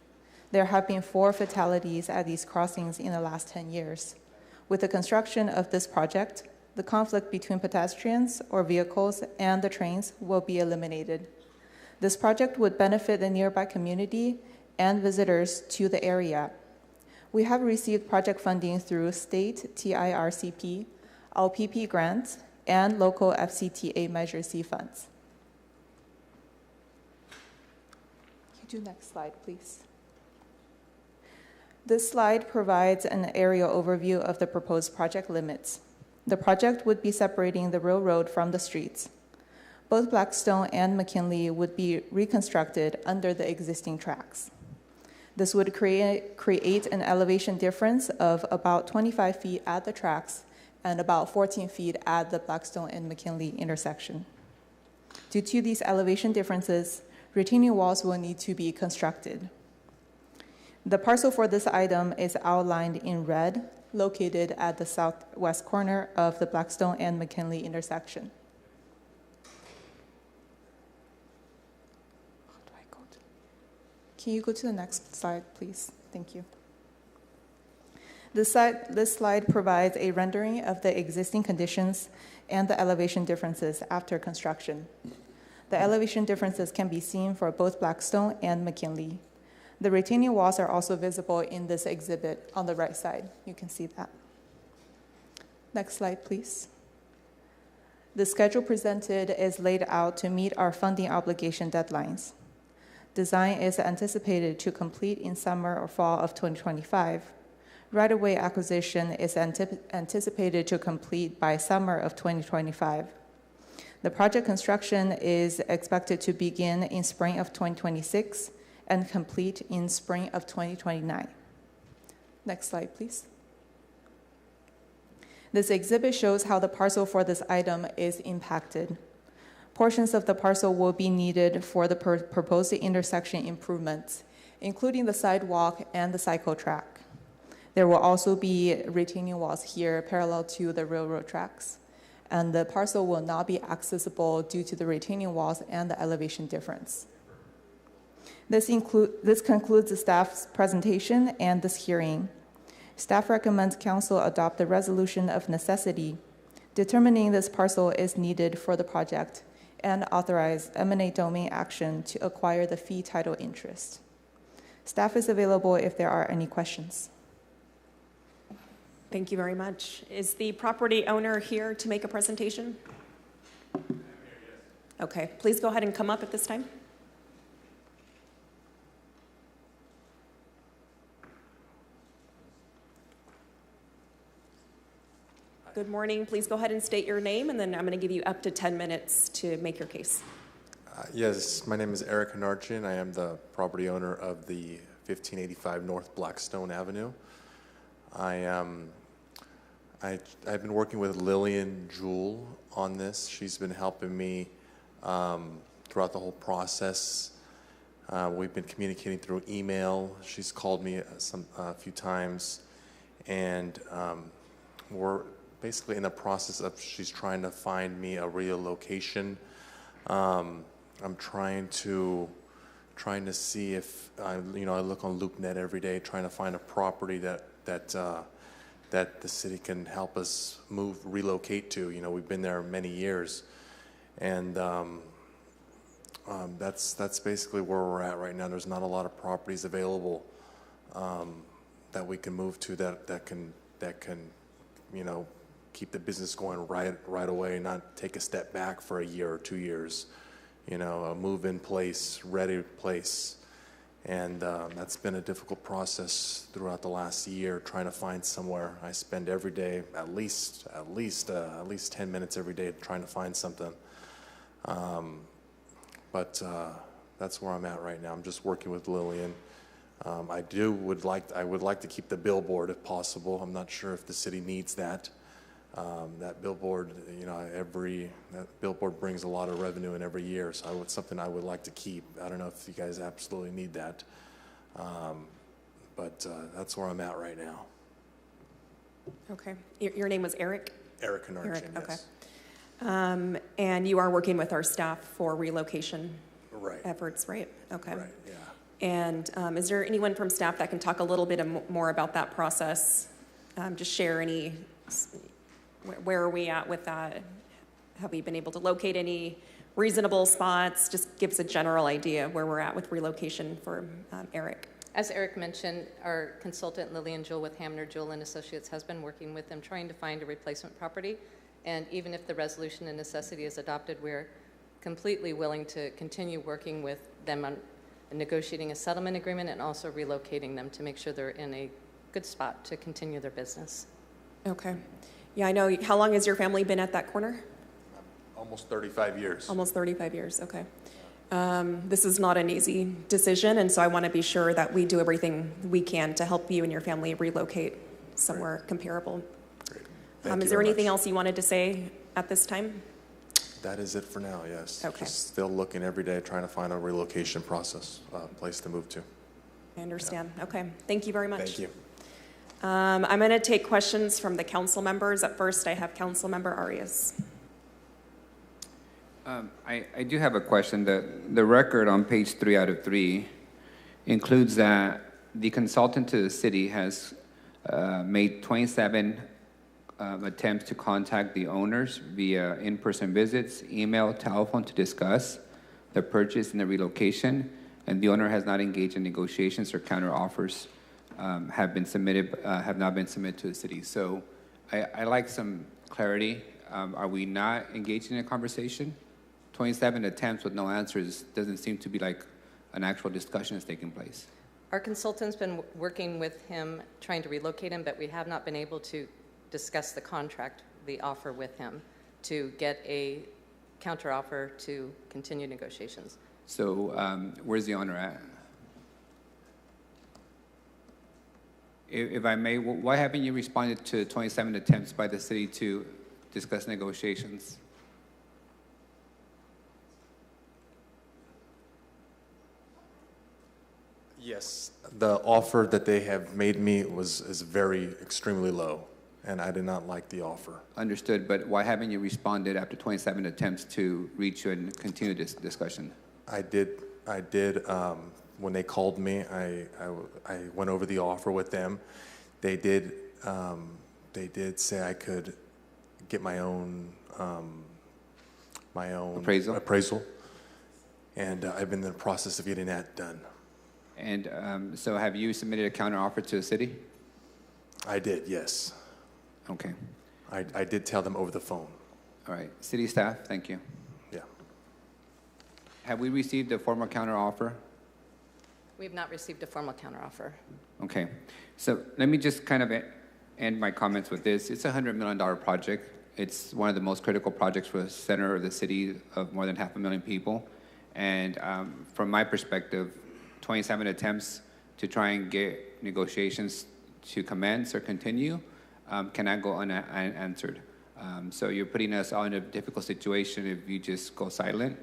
[SPEAKER 16] There have been 4 fatalities at these crossings in the last 10 years. With the construction of this project, the conflict between pedestrians or vehicles and the trains will be eliminated. This project would benefit the nearby community and visitors to the area. We have received project funding through state TIRCP, LPP grants, and local FCTA Measure C funds. Can you do next slide, please? This slide provides an aerial overview of the proposed project limits. The project would be separating the railroad from the streets. Both Blackstone and McKinley would be reconstructed under the existing tracks. This would create an elevation difference of about 25 feet at the tracks and about 14 feet at the Blackstone and McKinley intersection. Due to these elevation differences, retaining walls will need to be constructed. The parcel for this item is outlined in red, located at the southwest corner of the Blackstone and McKinley intersection. Can you go to the next slide, please? Thank you. This slide provides a rendering of the existing conditions and the elevation differences after construction. The elevation differences can be seen for both Blackstone and McKinley. The retaining walls are also visible in this exhibit on the right side. You can see that. Next slide, please. The schedule presented is laid out to meet our funding obligation deadlines. Design is anticipated to complete in summer or fall of 2025. Right-of-way acquisition is anticipated to complete by summer of 2025. The project construction is expected to begin in spring of 2026 and complete in spring of 2029. Next slide, please. This exhibit shows how the parcel for this item is impacted. Portions of the parcel will be needed for the proposed intersection improvements, including the sidewalk and the cycle track. There will also be retaining walls here parallel to the railroad tracks, and the parcel will not be accessible due to the retaining walls and the elevation difference. This concludes the staff's presentation and this hearing. Staff recommends council adopt the resolution of necessity, determining this parcel is needed for the project, and authorize eminent domain action to acquire the fee title interest. Staff is available if there are any questions.
[SPEAKER 1] Thank you very much. Is the property owner here to make a presentation? Okay, please go ahead and come up at this time. Good morning. Please go ahead and state your name, and then I'm going to give you up to 10 minutes to make your case.
[SPEAKER 17] Yes, my name is Eric Hanarchin. I am the property owner of the 1585 North Blackstone Avenue. I've been working with Lillian Jewell on this. She's been helping me throughout the whole process. We've been communicating through email. She's called me a few times, and we're basically in the process of she's trying to find me a real location. I'm trying to see if I look on LoopNet every day, trying to find a property that the city can help us relocate to. We've been there many years, and that's basically where we're at right now. There's not a lot of properties available that we can move to that can keep the business going right away, not take a step back for a year or 2 years. A move-in place, ready place. And that's been a difficult process throughout the last year, trying to find somewhere. I spend every day at least 10 minutes every day trying to find something. But that's where I'm at right now. I'm just working with Lillian. I would like to keep the billboard if possible. I'm not sure if the city needs that. That billboard, that billboard brings a lot of revenue in every year, so it's something I would like to keep. I don't know if you guys absolutely need that, but that's where I'm at right now.
[SPEAKER 1] Okay. Your name was Eric?
[SPEAKER 17] Eric Hanarchin, yes.
[SPEAKER 1] Okay. And you are working with our staff for relocation efforts, right? Okay.
[SPEAKER 17] Right, yeah.
[SPEAKER 1] And is there anyone from staff that can talk a little bit more about that process? Just share where are we at with that? Have we been able to locate any reasonable spots? Just give us a general idea of where we're at with relocation for Eric.
[SPEAKER 15] As Eric mentioned, our consultant Lillian Jewell with Hamner Jewell and Associates has been working with them trying to find a replacement property. And even if the resolution of necessity is adopted, we're completely willing to continue working with them on negotiating a settlement agreement and also relocating them to make sure they're in a good spot to continue their business.
[SPEAKER 1] Okay. Yeah, I know. How long has your family been at that corner?
[SPEAKER 17] Almost 35 years.
[SPEAKER 1] Almost 35 years, okay. This is not an easy decision, and so I want to be sure that we do everything we can to help you and your family relocate somewhere comparable.
[SPEAKER 17] Great. Thank you
[SPEAKER 1] Is there
[SPEAKER 17] very
[SPEAKER 1] anything
[SPEAKER 17] much.
[SPEAKER 1] else you wanted to say at this time?
[SPEAKER 17] That is it for now, yes.
[SPEAKER 1] Okay.
[SPEAKER 17] Just still looking every day, trying to find a relocation process, place to move to.
[SPEAKER 1] I understand. Okay, thank you very much.
[SPEAKER 17] Thank you.
[SPEAKER 1] I'm going to take questions from the council members. At first, I have Council Member Arias.
[SPEAKER 4] I do have a question. The record on page 3 out of 3 includes that the consultant to the city has made 27 attempts to contact the owners via in-person visits, email, telephone to discuss the purchase and the relocation, and the owner has not engaged in negotiations or counter offers have not been submitted to the city. So I like some clarity. Are we not engaged in a conversation? 27 attempts with no answers doesn't seem to be like an actual discussion is taking place.
[SPEAKER 15] Our consultant's been working with him, trying to relocate him, but we have not been able to discuss the contract, the offer with him, to get a counteroffer to continue negotiations.
[SPEAKER 4] So where's the owner at? If I may, why haven't you responded to 27 attempts by the city to discuss negotiations?
[SPEAKER 17] Yes, the offer that they have made me is very extremely low, and I did not like the offer.
[SPEAKER 4] Understood, but why haven't you responded after 27 attempts to reach you and continue this discussion?
[SPEAKER 17] I did. When they called me, I went over the offer with them. They did say I could get my own appraisal, and I've been in the process of getting that done.
[SPEAKER 4] And so have you submitted a counter offer to the city?
[SPEAKER 17] I did, yes.
[SPEAKER 4] Okay.
[SPEAKER 17] I did tell them over the phone.
[SPEAKER 4] All right. City staff, thank you.
[SPEAKER 17] Yeah.
[SPEAKER 4] Have we received a formal counter offer?
[SPEAKER 15] We have not received a formal counteroffer.
[SPEAKER 4] Okay. So let me just kind of end my comments with this. It's a $100 million project. It's one of the most critical projects for the center of the city of more than 500,000 people. And from my perspective, 27 attempts to try and get negotiations to commence or continue cannot go unanswered. So you're putting us all in a difficult situation if you just go silent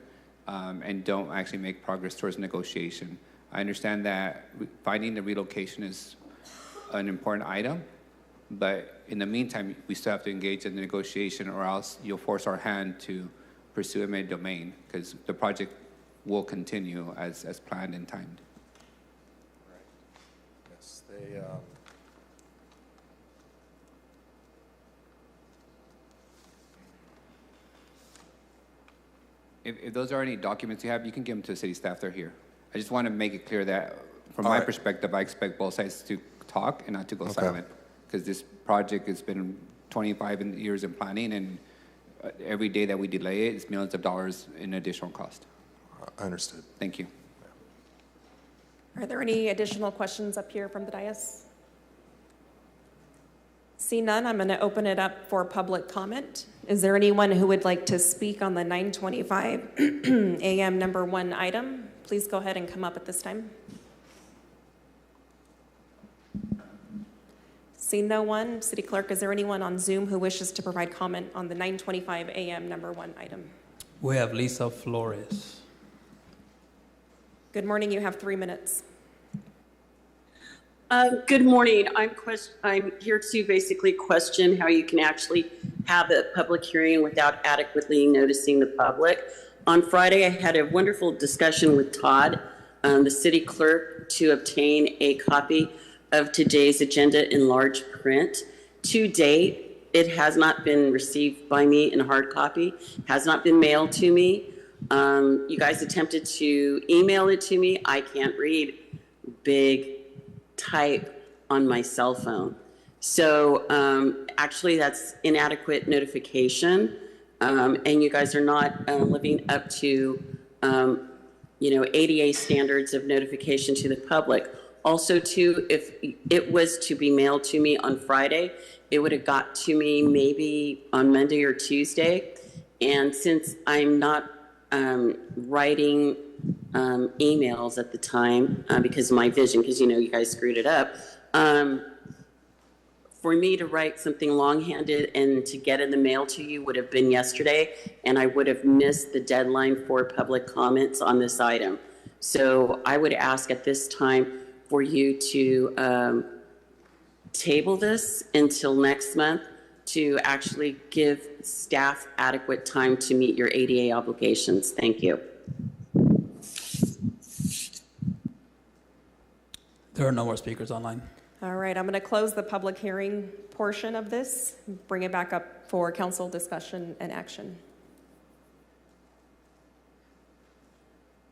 [SPEAKER 4] and don't actually make progress towards negotiation. I understand that finding the relocation is an important item, but in the meantime, we still have to engage in the negotiation, or else you'll force our hand to pursue eminent domain, because the project will continue as planned and timed.
[SPEAKER 17] Right. Yes, they.
[SPEAKER 4] If those are any documents you have, you can give them to the city staff. They're here. I just want to make it clear that from my perspective, I expect both sides to talk and not to go silent, because this project has been 25 years in planning, and every day that we delay it, it's millions of dollars in additional cost.
[SPEAKER 17] I understood.
[SPEAKER 4] Thank you.
[SPEAKER 1] Are there any additional questions up here from the dais? See none, I'm going to open it up for public comment. Is there anyone who would like to speak on the 9:25 a.m. number 1 item? Please go ahead and come up at this time. Seeing no one, City Clerk, is there anyone on Zoom who wishes to provide comment on the 9:25 a.m. number 1 item?
[SPEAKER 18] We have Lisa Flores.
[SPEAKER 1] Good morning, you have 3 minutes.
[SPEAKER 19] Good morning. I'm here to basically question how you can actually have a public hearing without adequately noticing the public. On Friday, I had a wonderful discussion with Todd, the city clerk, to obtain a copy of today's agenda in large print. To date, it has not been received by me in hard copy, has not been mailed to me. You guys attempted to email it to me. I can't read big type on my cell phone. So actually that's inadequate notification. And you guys are not living up to, ADA standards of notification to the public. Also, too, if it was to be mailed to me on Friday, it would have got to me maybe on Monday or Tuesday. And since I'm not writing emails at the time because of my vision, because you guys screwed it up, for me to write something longhanded and to get in the mail to you would have been yesterday, and I would have missed the deadline for public comments on this item. So I would ask at this time for you to table this until next month to actually give staff adequate time to meet your ADA obligations. Thank you.
[SPEAKER 18] There are no more speakers online.
[SPEAKER 1] All right, I'm going to close the public hearing portion of this, bring it back up for council discussion and action.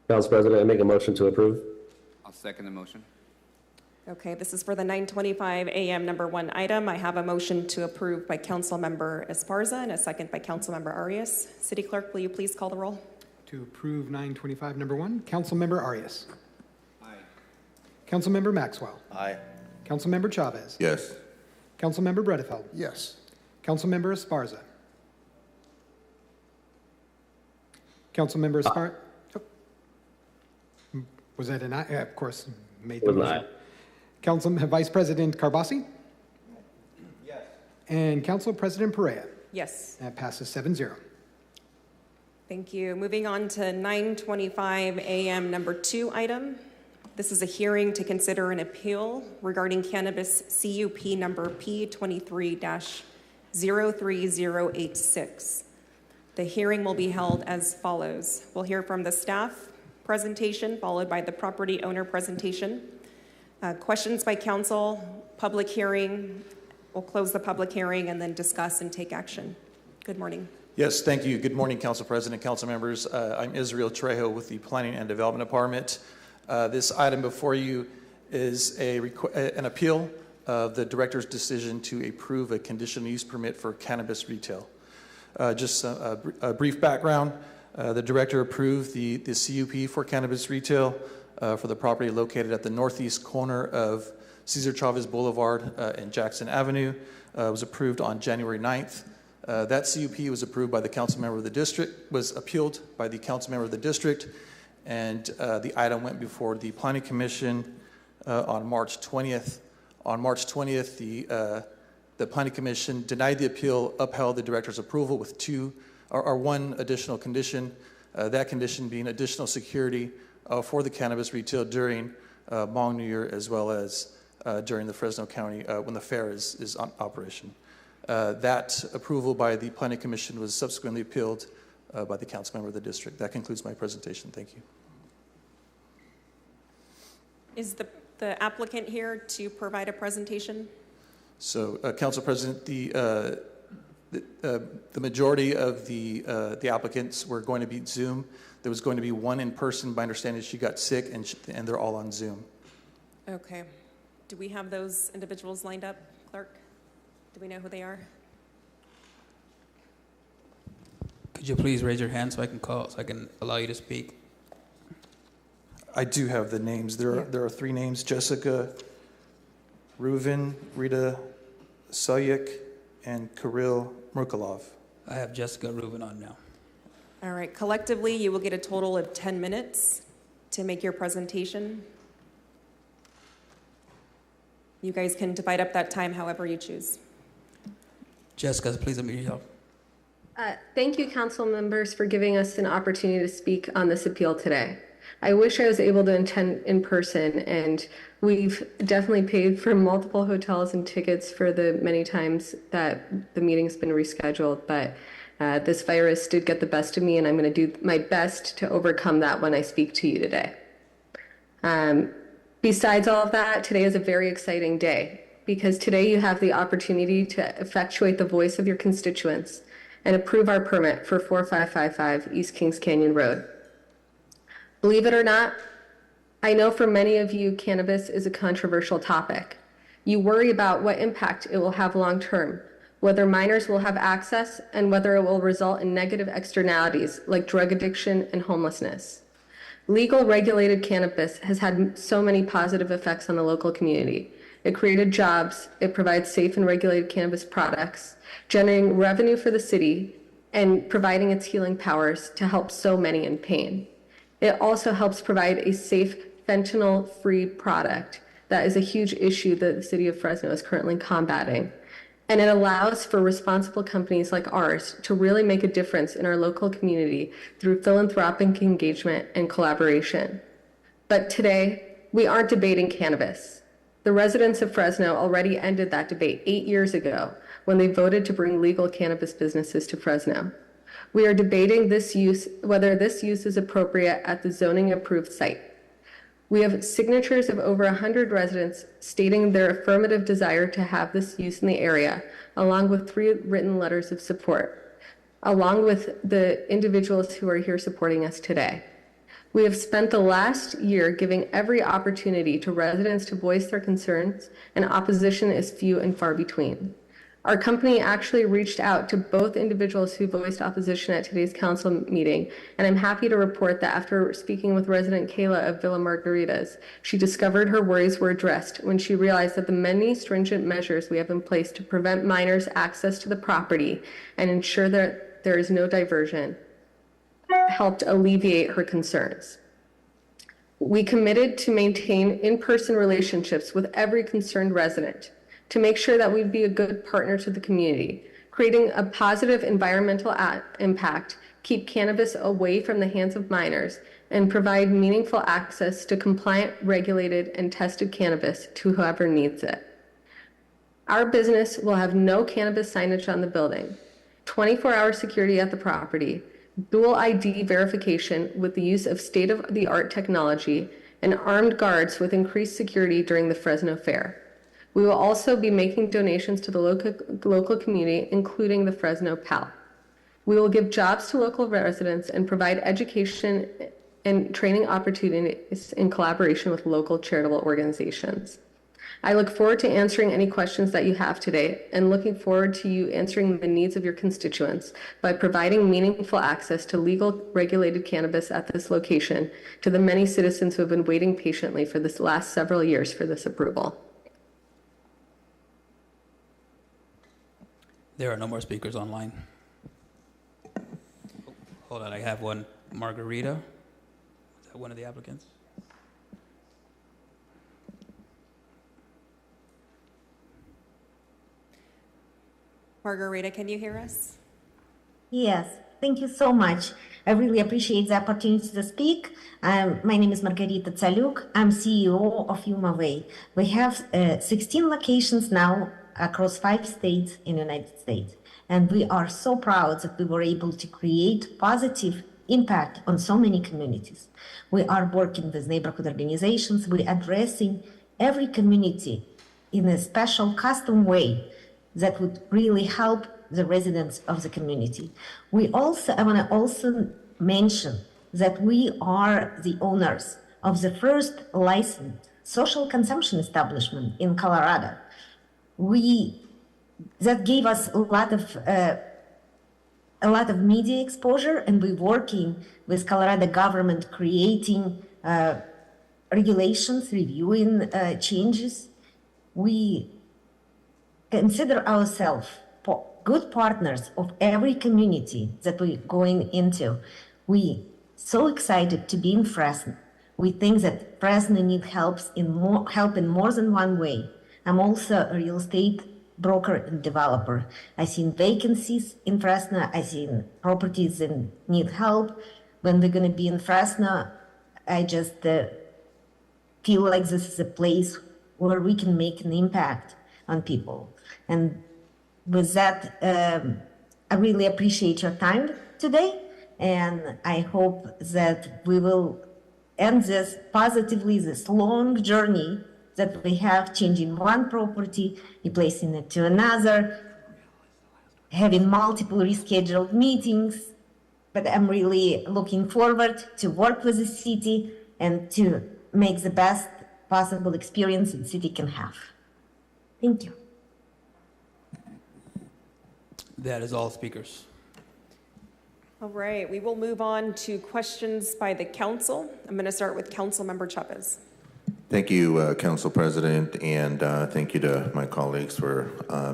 [SPEAKER 5] Council President, I make a motion to approve.
[SPEAKER 4] I'll second the motion.
[SPEAKER 1] Okay, this is for the 9:25 a.m. number 1 item. I have a motion to approve by Council Member Esparza and a second by Council Member Arias. City Clerk, will you please call the roll?
[SPEAKER 2] To approve 925 number 1, Councilmember Arias. Aye. Councilmember Maxwell.
[SPEAKER 11] Aye.
[SPEAKER 2] Councilmember Chavez.
[SPEAKER 13] Yes.
[SPEAKER 2] Councilmember Bredefeld.
[SPEAKER 3] Yes.
[SPEAKER 2] Councilmember Esparza. Councilmember Esparza. Oh. Was that an aye? Yeah, of course, made the motion. Vice President Carbasi.
[SPEAKER 12] Yes.
[SPEAKER 2] And Council President Perea.
[SPEAKER 1] Yes.
[SPEAKER 2] That passes 7-0.
[SPEAKER 1] Thank you. Moving on to 9:25 a.m. number 2 item. This is a hearing to consider an appeal regarding cannabis CUP number P23-03086. The hearing will be held as follows. We'll hear from the staff presentation, followed by the property owner presentation. Questions by council, public hearing. We'll close the public hearing and then discuss and take action. Good morning.
[SPEAKER 20] Yes, thank you. Good morning, Council President, Council members. I'm Israel Trejo with the Planning and Development Department. This item before you is an appeal of the director's decision to approve a conditional use permit for cannabis retail. Just a brief background. The director approved the CUP for cannabis retail for the property located at the northeast corner of Cesar Chavez Boulevard and Jackson Avenue. It was approved on January 9th. That CUP was approved by the council member of the district, was appealed by the council member of the district, and the item went before the Planning Commission on March 20th. On March 20th, the Planning Commission denied the appeal, upheld the director's approval with one additional condition, that condition being additional security for the cannabis retail during Hmong New Year, as well as during the Fresno County when the fair is on operation. That approval by the Planning Commission was subsequently appealed by the council member of the district. That concludes my presentation. Thank you.
[SPEAKER 1] Is the applicant here to provide a presentation?
[SPEAKER 20] So, Council President, the majority of the applicants were going to be Zoom. There was going to be one in person. My understanding is she got sick, and they're all on Zoom.
[SPEAKER 1] Okay. Do we have those individuals lined up, Clerk? Do we know who they are?
[SPEAKER 18] Could you please raise your hand so I can allow you to speak?
[SPEAKER 20] I do have the names. There are 3 names: Jessica Ruvin, Rita Sayek, and Kirill Merkalov.
[SPEAKER 18] I have Jessica Rubin on now.
[SPEAKER 1] All right. Collectively, you will get a total of 10 minutes to make your presentation. You guys can divide up that time however you choose.
[SPEAKER 18] Jessica, please unmute yourself.
[SPEAKER 21] Thank you, council members, for giving us an opportunity to speak on this appeal today. I wish I was able to attend in person, and we've definitely paid for multiple hotels and tickets for the many times that the meeting's been rescheduled, but this virus did get the best of me, and I'm going to do my best to overcome that when I speak to you today. Besides all of that, today is a very exciting day, because today you have the opportunity to effectuate the voice of your constituents and approve our permit for 4555 East Kings Canyon Road. Believe it or not, I know for many of you, cannabis is a controversial topic. You worry about what impact it will have long term, whether minors will have access, and whether it will result in negative externalities like drug addiction and homelessness. Legal regulated cannabis has had so many positive effects on the local community. It created jobs, it provides safe and regulated cannabis products, generating revenue for the city, and providing its healing powers to help so many in pain. It also helps provide a safe, fentanyl-free product that is a huge issue that the city of Fresno is currently combating. And it allows for responsible companies like ours to really make a difference in our local community through philanthropic engagement and collaboration. But today, We aren't debating cannabis. The residents of Fresno already ended that debate 8 years ago when they voted to bring legal cannabis businesses to Fresno. We are debating whether this use is appropriate at the zoning approved site. We have signatures of over 100 residents stating their affirmative desire to have this use in the area, along with 3 written letters of support, along with the individuals who are here supporting us today. We have spent the last year giving every opportunity to residents to voice their concerns, and opposition is few and far between. Our company actually reached out to both individuals who voiced opposition at today's council meeting, and I'm happy to report that after speaking with resident Kayla of Villa Margaritas, she discovered her worries were addressed when she realized that the many stringent measures we have in place to prevent minors' access to the property and ensure that there is no diversion helped alleviate her concerns. We committed to maintain in-person relationships with every concerned resident to make sure that we'd be a good partner to the community, creating a positive environmental impact, keep cannabis away from the hands of minors, and provide meaningful access to compliant, regulated, and tested cannabis to whoever needs it. Our business will have no cannabis signage on the building, 24-hour security at the property, dual ID verification with the use of state-of-the-art technology, and armed guards with increased security during the Fresno Fair. We will also be making donations to the local community, including the Fresno PAL. We will give jobs to local residents and provide education and training opportunities in collaboration with local charitable organizations. I look forward to answering any questions that you have today and looking forward to you answering the needs of your constituents by providing meaningful access to legal regulated cannabis at this location to the many citizens who have been waiting patiently for this last several years for this approval.
[SPEAKER 18] There are no more speakers online. Hold on, I have one. Margarita. Is that one of the applicants?
[SPEAKER 1] Margarita, can you hear us?
[SPEAKER 6] Yes, thank you so much. I really appreciate the opportunity to speak. My name is Margarita Tsaluk. I'm CEO of Yuma Way. We have 16 locations now across 5 states in the United States. And we are so proud that we were able to create positive impact on so many communities. We are working with neighborhood organizations. We're addressing every community in a special custom way that would really help the residents of the community. I want to also mention that we are the owners of the first licensed social consumption establishment in Colorado. That gave us a lot of media exposure, and we're working with Colorado government creating regulations, reviewing changes. We consider ourselves good partners of every community that we're going into. We so excited to be in Fresno. We think that Fresno needs help in more than one way. I'm also a real estate broker and developer. I've seen vacancies in Fresno. I've seen properties that need help. When we're going to be in Fresno, I just feel like this is a place where we can make an impact on people. And with that, I really appreciate your time today. And I hope that we will end this positively, this long journey that we have, changing one property, replacing it to another, having multiple rescheduled meetings. But I'm really looking forward to work with the city and to make the best possible experience the city can have. Thank you.
[SPEAKER 18] That is all speakers.
[SPEAKER 1] All right, we will move on to questions by the council. I'm going to start with Councilmember Chavez.
[SPEAKER 13] Thank you, Council President, and thank you to my colleagues for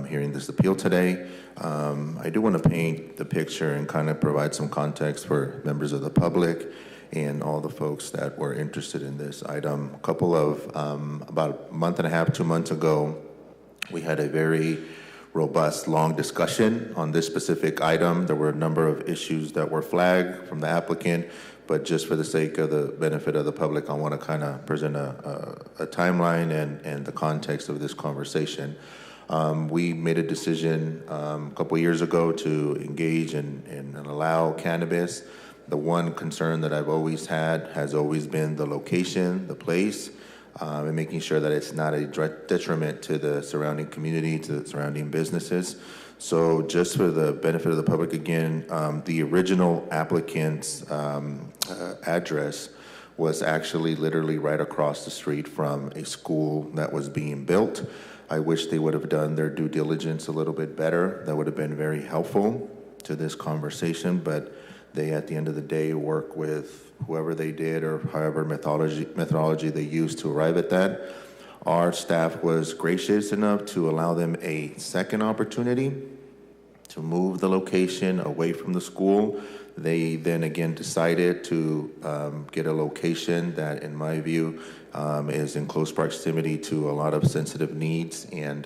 [SPEAKER 13] hearing this appeal today. I do want to paint the picture and kind of provide some context for members of the public and all the folks that were interested in this item. About a month and a half, 2 months ago, we had a very robust, long discussion on this specific item. There were a number of issues that were flagged from the applicant, but just for the sake of the benefit of the public, I want to kind of present a timeline and the context of this conversation. We made a decision a couple years ago to engage and allow cannabis. The one concern that I've always had has always been the location, the place, and making sure that it's not a detriment to the surrounding community, to the surrounding businesses. So just for the benefit of the public again, the original applicant's address was actually literally right across the street from a school that was being built. I wish they would have done their due diligence a little bit better. That would have been very helpful to this conversation, but they, at the end of the day, work with whoever they did or however methodology they used to arrive at that. Our staff was gracious enough to allow them a second opportunity to move the location away from the school. They then again decided to get a location that, in my view, is in close proximity to a lot of sensitive needs and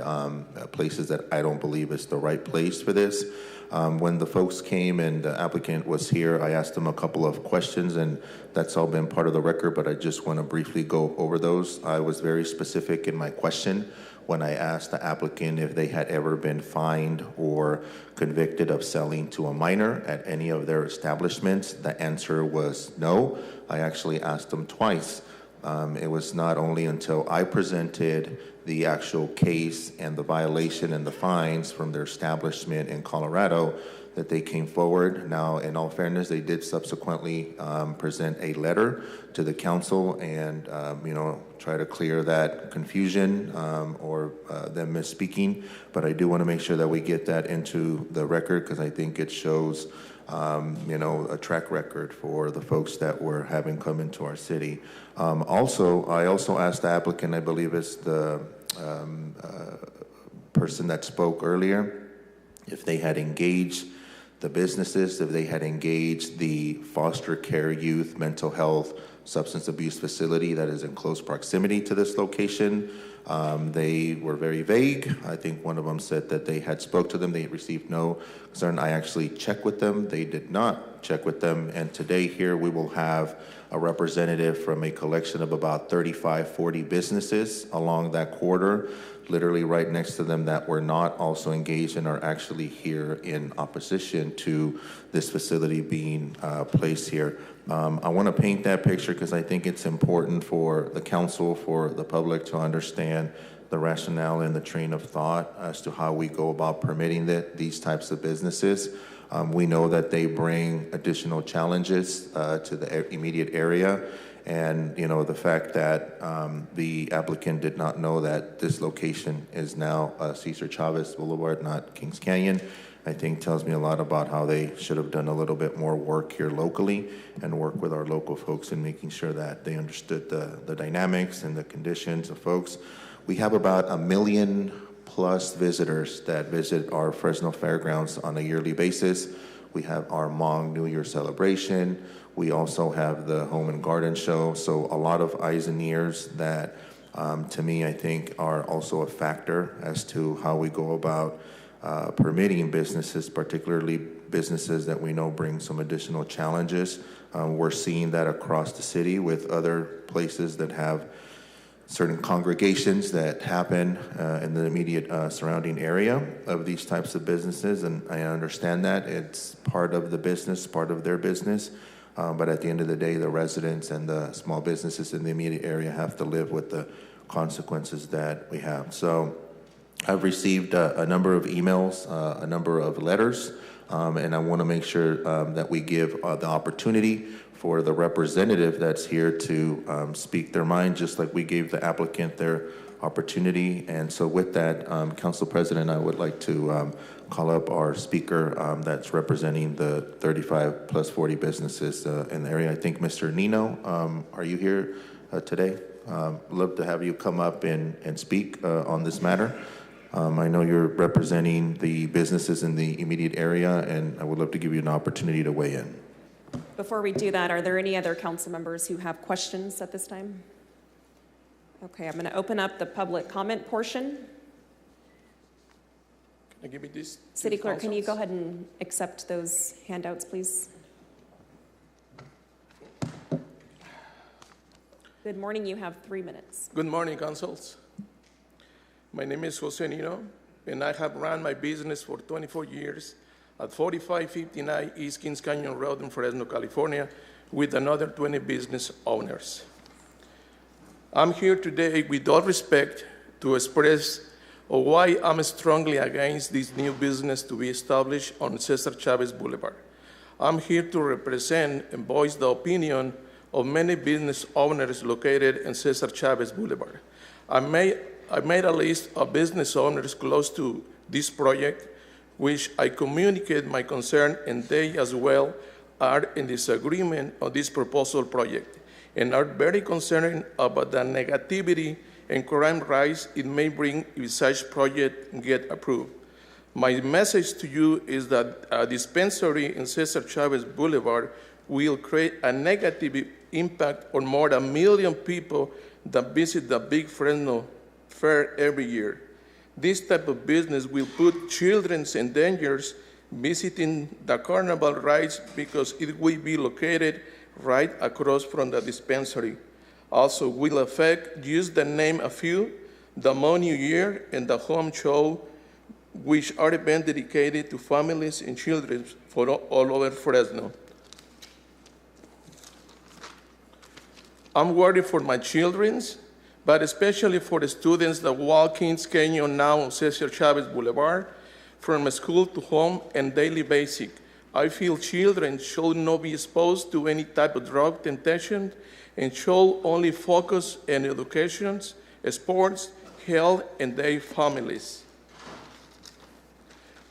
[SPEAKER 13] places that I don't believe is the right place for this. When the folks came and the applicant was here, I asked them a couple of questions, and that's all been part of the record, but I just want to briefly go over those. I was very specific in my question when I asked the applicant if they had ever been fined or convicted of selling to a minor at any of their establishments. The answer was no. I actually asked them twice. It was not only until I presented the actual case and the violation and the fines from their establishment in Colorado that they came forward. Now, in all fairness, they did subsequently present a letter to the council and, try to clear that confusion or them misspeaking. But I do want to make sure that we get that into the record because I think it shows, a track record for the folks that were having come into our city. I also asked the applicant, I believe it's the person that spoke earlier, if they had engaged the businesses, if they had engaged the foster care youth mental health substance abuse facility that is in close proximity to this location. They were very vague. I think one of them said that they had spoke to them, they received no concern. I actually checked with them. They did not check with them. And today here we will have a representative from a collection of about 35, 40 businesses along that corridor, literally right next to them, that were not also engaged and are actually here in opposition to this facility being placed here. I want to paint that picture because I think it's important for the council, for the public to understand the rationale and the train of thought as to how we go about permitting these types of businesses. We know that they bring additional challenges to the immediate area. And, the fact that the applicant did not know that this location is now Cesar Chavez Boulevard, not Kings Canyon, I think tells me a lot about how they should have done a little bit more work here locally and work with our local folks in making sure that they understood the dynamics and the conditions of folks. We have about 1 million plus visitors that visit our Fresno Fairgrounds on a yearly basis. We have our Hmong New Year celebration. We also have the Home and Garden Show. So a lot of eyes and ears that, to me, I think are also a factor as to how we go about permitting businesses, particularly businesses that we know bring some additional challenges. We're seeing that across the city with other places that have certain congregations that happen in the immediate surrounding area of these types of businesses, and I understand that. It's part of the business, part of their business, but at the end of the day, the residents and the small businesses in the immediate area have to live with the consequences that we have. So I've received a number of emails, a number of letters, and I want to make sure that we give the opportunity for the representative that's here to speak their mind, just like we gave the applicant their opportunity. And so with that, Council President, I would like to call up our speaker that's representing the 35 plus 40 businesses in the area. I think Mr. Nino, are you here today? Love to have you come up and speak on this matter. I know you're representing the businesses in the immediate area, and I would love to give you an opportunity to weigh in.
[SPEAKER 1] Before we do that, are there any other council members who have questions at this time? Okay, I'm going to open up the public comment portion.
[SPEAKER 7] And give me this.
[SPEAKER 1] City Clerk, can you go ahead and accept those handouts, please? Good morning. You have 3 minutes.
[SPEAKER 7] Good morning, councils. My name is Jose Nino, and I have run my business for 24 years at 4559 East Kings Canyon Road in Fresno, California, with another 20 business owners. I'm here today with all respect to express why I'm strongly against this new business to be established on Cesar Chavez Boulevard. I'm here to represent and voice the opinion of many business owners located in Cesar Chavez Boulevard. I made a list of business owners close to this project, which I communicate my concern, and they as well are in disagreement on this proposal project and are very concerned about the negativity and crime rise it may bring if such project get approved. My message to you is that a dispensary in Cesar Chavez Boulevard will create a negative impact on more than 1 million people that visit the big Fresno Fair every year. This type of business will put children in danger visiting the carnival rides because it will be located right across from the dispensary. Also will affect, just to name a few, the Mo New Year and the Home Show, which are events dedicated to families and children for all over Fresno. I'm worried for my children, but especially for the students that walk Kings Canyon now on Cesar Chavez Boulevard, from school to home and daily basic. I feel children should not be exposed to any type of drug temptation and should only focus on education, sports, health, and their families.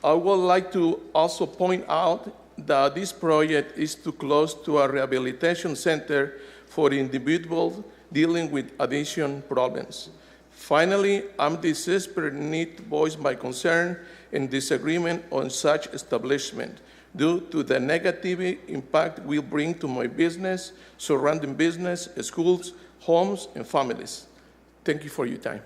[SPEAKER 7] I would like to also point out that this project is too close to a rehabilitation center for individuals dealing with addiction problems. Finally, I'm desperate need to voice my concern and disagreement on such establishment due to the negative impact will bring to my business, surrounding business, schools, homes, and families. Thank you for your time.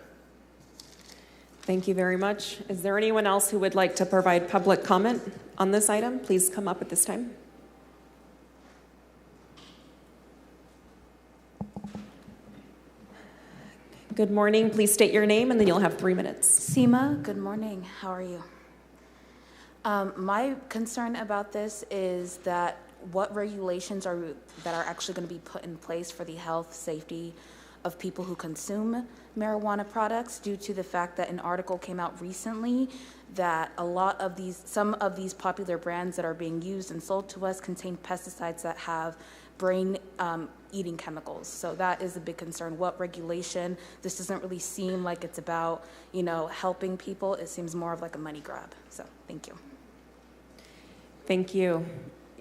[SPEAKER 1] Thank you very much. Is there anyone else who would like to provide public comment on this item? Please come up at this time. Good morning. Please state your name, and then you'll have 3 minutes.
[SPEAKER 22] Seema, good morning. How are you? My concern about this is that what regulations that are actually going to be put in place for the health, safety of people who consume marijuana products, due to the fact that an article came out recently that some of these popular brands that are being used and sold to us contain pesticides that have brain eating chemicals. So that is a big concern. What regulation? This doesn't really seem like it's about, helping people. It seems more of like a money grab. So thank you.
[SPEAKER 1] Thank you.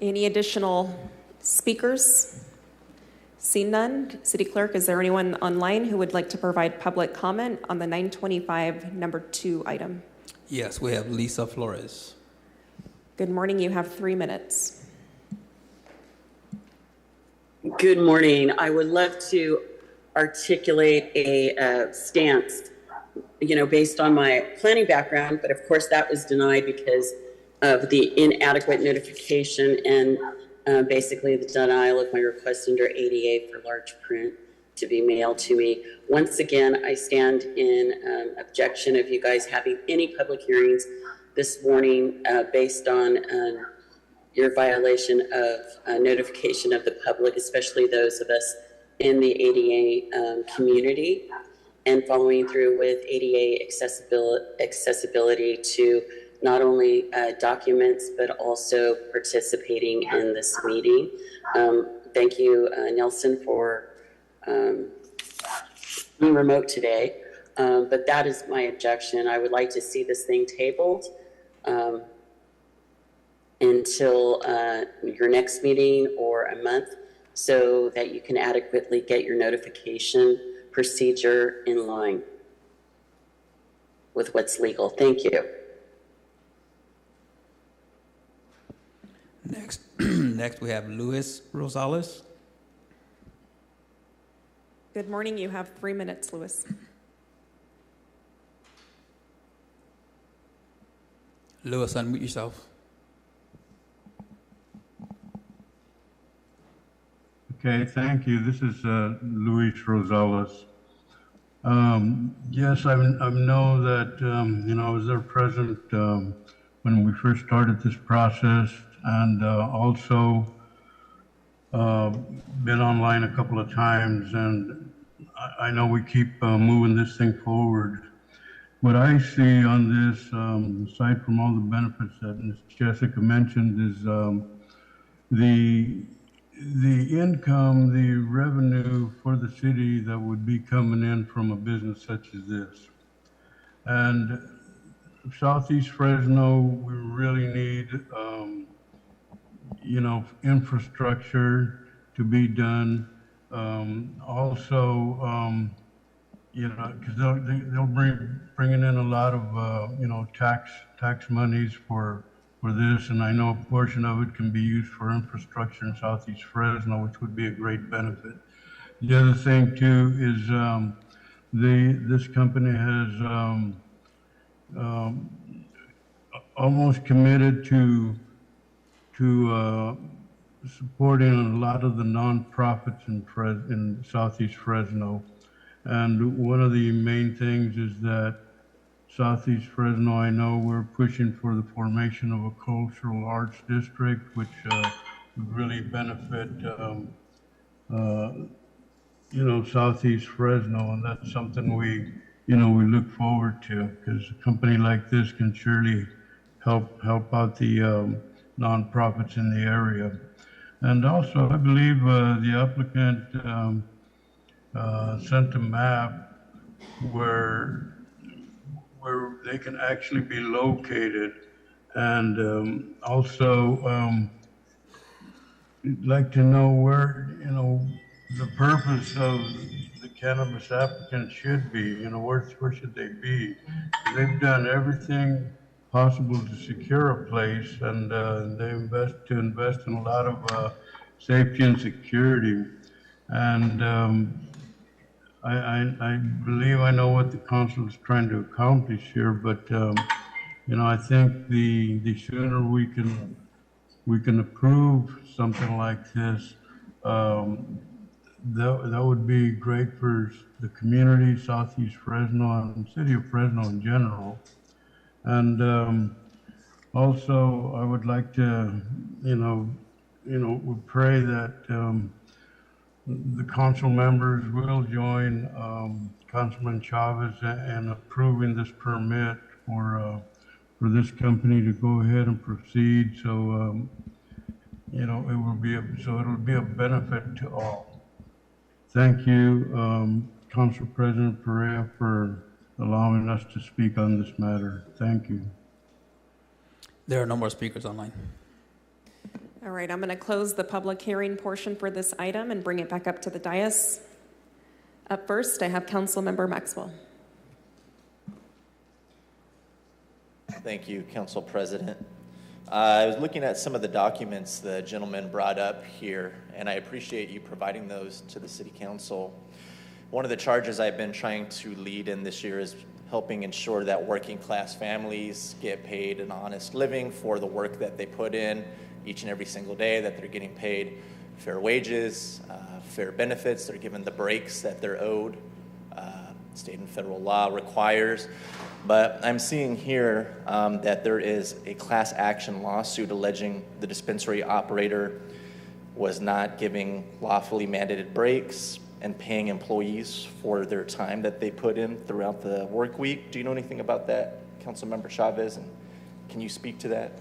[SPEAKER 1] Any additional speakers? Seeing none, City Clerk, is there anyone online who would like to provide public comment on the 925 number 2 item?
[SPEAKER 18] Yes, we have Lisa Flores.
[SPEAKER 1] Good morning. You have 3 minutes.
[SPEAKER 19] Good morning. I would love to articulate a stance, based on my planning background, but of course that was denied because of the inadequate notification and basically the denial of my request under ADA for large print to be mailed to me. Once again, I stand in objection of you guys having any public hearings this morning based on your violation of notification of the public, especially those of us in the ADA community, and following through with ADA accessibility to not only documents, but also participating in this meeting. Thank you, Nelson, for being remote today. But that is my objection. I would like to see this thing tabled until your next meeting or a month, so that you can adequately get your notification procedure in line with what's legal. Thank you.
[SPEAKER 18] Next we have Luis Rosales.
[SPEAKER 1] Good morning. You have 3 minutes, Luis.
[SPEAKER 18] Lewis, unmute yourself.
[SPEAKER 8] Okay, thank you. This is Luis Rosales. Yes, I know that, I was there present when we first started this process, and also been online a couple of times, and I know we keep moving this thing forward. What I see on this, aside from all the benefits that Ms. Jessica mentioned, is the income, the revenue for the city that would be coming in from a business such as this. And Southeast Fresno, we really need, infrastructure to be done. Also, because they'll bringing in a lot of, tax monies for this, and I know a portion of it can be used for infrastructure in Southeast Fresno, which would be a great benefit. The other thing too is this company has almost committed to supporting a lot of the nonprofits in Southeast Fresno. And one of the main things is that Southeast Fresno, I know we're pushing for the formation of a cultural arts district, which would really benefit, Southeast Fresno, and that's something we look forward to, because a company like this can surely help out the nonprofits in the area. And also, I believe the applicant sent a map where they can actually be located, and also I'd like to know where the purpose of the cannabis applicant should be. Where should they be? They've done everything possible to secure a place, and they invest in a lot of safety and security. And I believe I know what the council is trying to accomplish here, but I think the sooner we can approve something like this, that would be great for the community, Southeast Fresno, and the city of Fresno in general. And also, I would like to, we pray that the council members will join Councilman Chavez in approving this permit for this company to go ahead and proceed. So it'll be a benefit to all. Thank you, Council President Perea, for allowing us to speak on this matter. Thank you.
[SPEAKER 18] There are no more speakers online.
[SPEAKER 1] All right, I'm going to close the public hearing portion for this item and bring it back up to the dais. Up first, I have Councilmember Maxwell.
[SPEAKER 11] Thank you, Council President. I was looking at some of the documents the gentleman brought up here, and I appreciate you providing those to the City Council. One of the charges I've been trying to lead in this year is helping ensure that working class families get paid an honest living for the work that they put in each and every single day, that they're getting paid fair wages, fair benefits, they're given the breaks that they're owed, state and federal law requires. But I'm seeing here that there is a class action lawsuit alleging the dispensary operator was not giving lawfully mandated breaks and paying employees for their time that they put in throughout the work week. Do you know anything about that, Councilmember Chavez? And can you speak to that?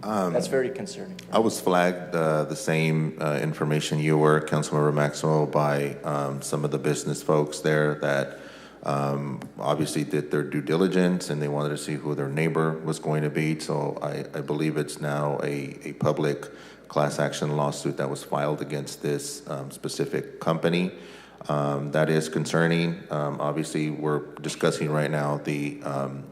[SPEAKER 11] That's very concerning.
[SPEAKER 13] I was flagged the same information you were, Councilmember Maxwell, by some of the business folks there that obviously did their due diligence, and they wanted to see who their neighbor was going to be. So I believe it's now a public class action lawsuit that was filed against this specific company. That is concerning. Obviously, we're discussing right now the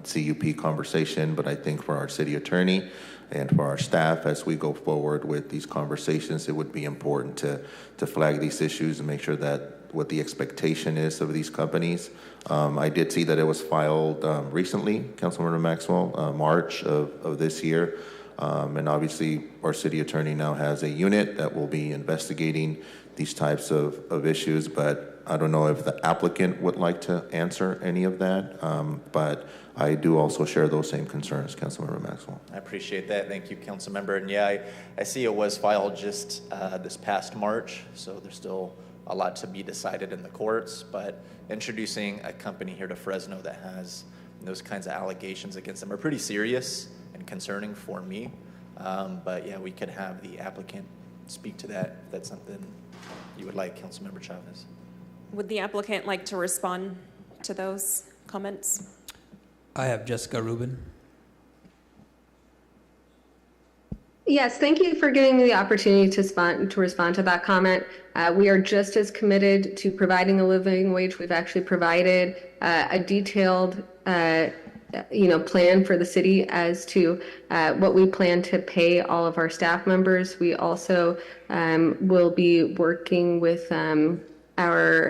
[SPEAKER 13] CUP conversation, but I think for our city attorney and for our staff, as we go forward with these conversations, it would be important to flag these issues and make sure that what the expectation is of these companies. I did see that it was filed recently, Councilmember Maxwell, March of this year. And obviously, our city attorney now has a unit that will be investigating these types of issues, but I don't know if the applicant would like to answer any of that. But I do also share those same concerns, Councilmember Maxwell.
[SPEAKER 11] I appreciate that. Thank you, Councilmember. And yeah, I see it was filed just this past March, so there's still a lot to be decided in the courts, but introducing a company here to Fresno that has those kinds of allegations against them are pretty serious and concerning for me. But yeah, we could have the applicant speak to that if that's something you would like, Councilmember Chavez.
[SPEAKER 1] Would the applicant like to respond to those comments?
[SPEAKER 18] I have Jessica Rubin.
[SPEAKER 21] Yes, thank you for giving me the opportunity to respond to that comment. We are just as committed to providing a living wage. We've actually provided a detailed plan for the city as to what we plan to pay all of our staff members. We also will be working with our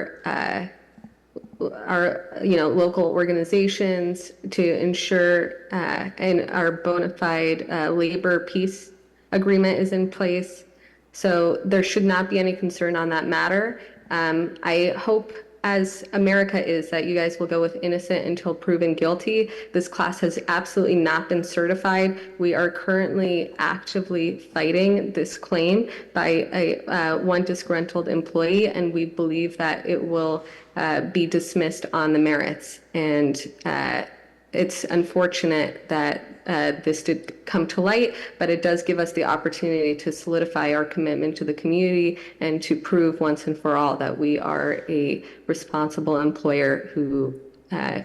[SPEAKER 21] local organizations to ensure and our bona fide labor peace agreement is in place. So there should not be any concern on that matter. I hope, as America is, that you guys will go with innocent until proven guilty. This class has absolutely not been certified. We are currently actively fighting this claim by one disgruntled employee, and we believe that it will be dismissed on the merits. And it's unfortunate that this did come to light, but it does give us the opportunity to solidify our commitment to the community and to prove once and for all that we are a responsible employer who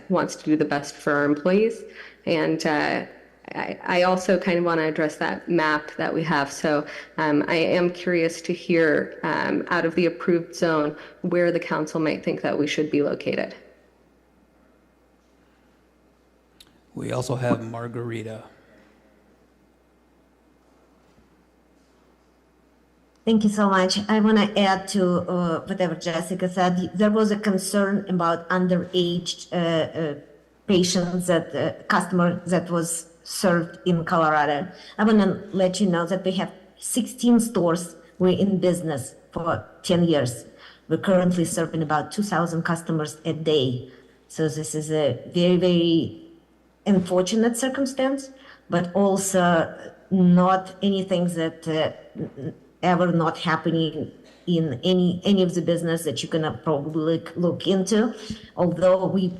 [SPEAKER 21] wants to do the best for our employees. And I also kind of want to address that map that we have. So I am curious to hear out of the approved zone where the council might think that we should be located.
[SPEAKER 18] We also have Margarita.
[SPEAKER 6] Thank you so much. I want to add to whatever Jessica said. There was a concern about underage patients, customer that was served in Colorado. I want to let you know that we have 16 stores. We're in business for 10 years. We're currently serving about 2,000 customers a day. So this is a very, very unfortunate circumstance, but also not anything that ever not happening in any of the business that you're gonna probably look into. Although we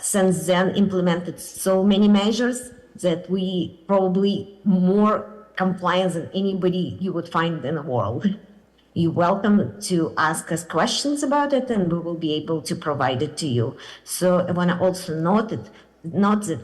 [SPEAKER 6] since then implemented so many measures that we probably more compliant than anybody you would find in the world. You're welcome to ask us questions about it, and we will be able to provide it to you. So I want to also note that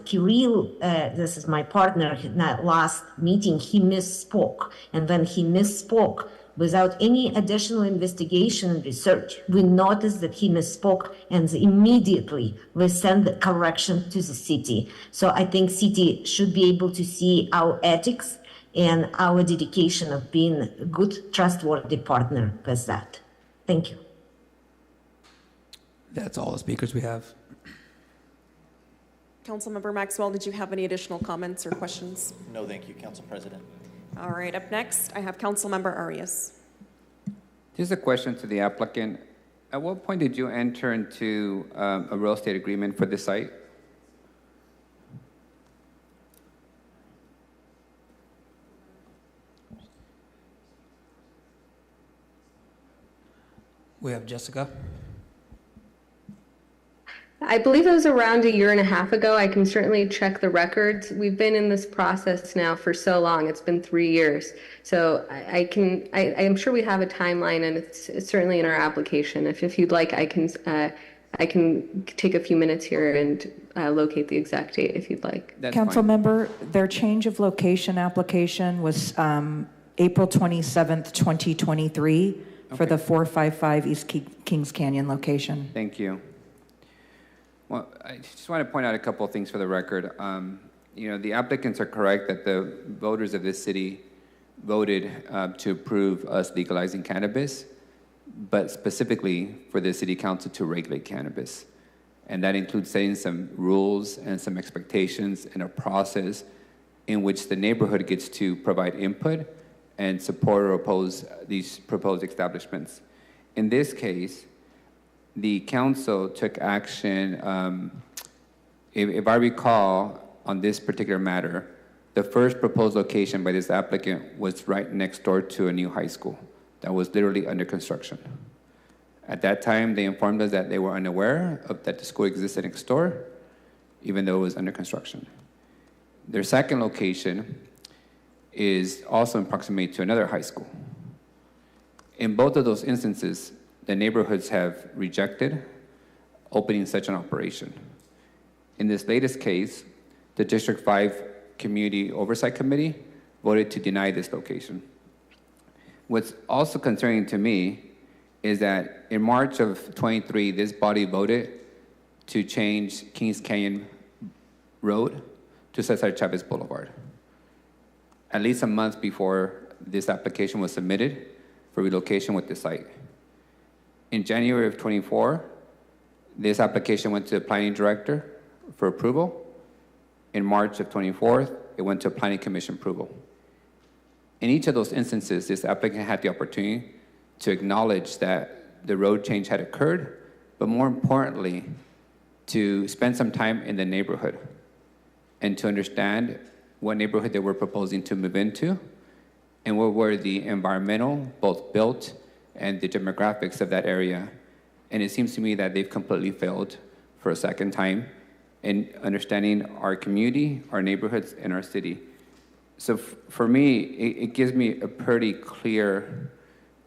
[SPEAKER 6] Kirill, this is my partner, in that last meeting, he misspoke. And when he misspoke, without any additional investigation and research, we noticed that he misspoke, and immediately we sent the correction to the city. So I think city should be able to see our ethics and our dedication of being a good, trustworthy partner with that. Thank you.
[SPEAKER 18] That's all the speakers we have.
[SPEAKER 1] Councilmember Maxwell, did you have any additional comments or questions?
[SPEAKER 11] No, thank you, Council President.
[SPEAKER 1] All right, up next, I have Councilmember Arias.
[SPEAKER 4] Just a question to the applicant. At what point did you enter into a real estate agreement for this site?
[SPEAKER 18] We have Jessica.
[SPEAKER 21] I believe it was around a year and a half ago. I can certainly check the records. We've been in this process now for so long. It's been 3 years. So I'm sure we have a timeline, and it's certainly in our application. If you'd like, I can take a few minutes here and locate the exact date if you'd like.
[SPEAKER 14] Council member, their change of location application was April 27th, 2023 for the 455 East Kings Canyon location.
[SPEAKER 4] Thank you. Well, I just want to point out a couple of things for the record. The applicants are correct that the voters of this city voted to approve us legalizing cannabis. but specifically for the city council to regulate cannabis. And that includes setting some rules and some expectations and a process in which the neighborhood gets to provide input and support or oppose these proposed establishments. In this case, the council took action, if I recall, on this particular matter, the first proposed location by this applicant was right next door to a new high school that was literally under construction. At that time, they informed us that they were unaware of that the school existed next door, even though it was under construction. Their second location is also in proximity to another high school. In both of those instances, the neighborhoods have rejected opening such an operation. In this latest case, the District 5 Community Oversight Committee voted to deny this location. What's also concerning to me is that in March of 23, this body voted to change Kings Canyon Road to Cesar Chavez Boulevard. At least a month before this application was submitted for relocation with the site. In January of 24, this application went to the planning director for approval. In March of 24, it went to planning commission approval. In each of those instances, this applicant had the opportunity to acknowledge that the road change had occurred, but more importantly, to spend some time in the neighborhood and to understand what neighborhood they were proposing to move into and what were the environmental, both built, and the demographics of that area. And it seems to me that they've completely failed for a second time in understanding our community, our neighborhoods, and our city. So for me, it gives me a pretty clear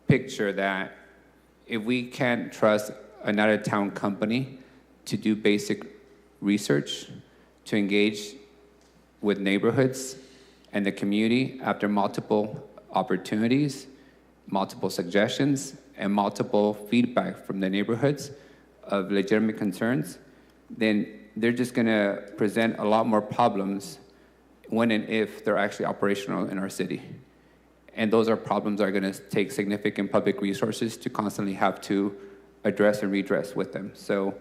[SPEAKER 4] picture that if we can't trust an out-of-town company to do basic research, to engage with neighborhoods and the community after multiple opportunities, multiple suggestions, and multiple feedback from the neighborhoods of legitimate concerns, then they're just gonna present a lot more problems when and if they're actually operational in our city. And those are problems that are gonna take significant public resources to constantly have to address and redress with them. So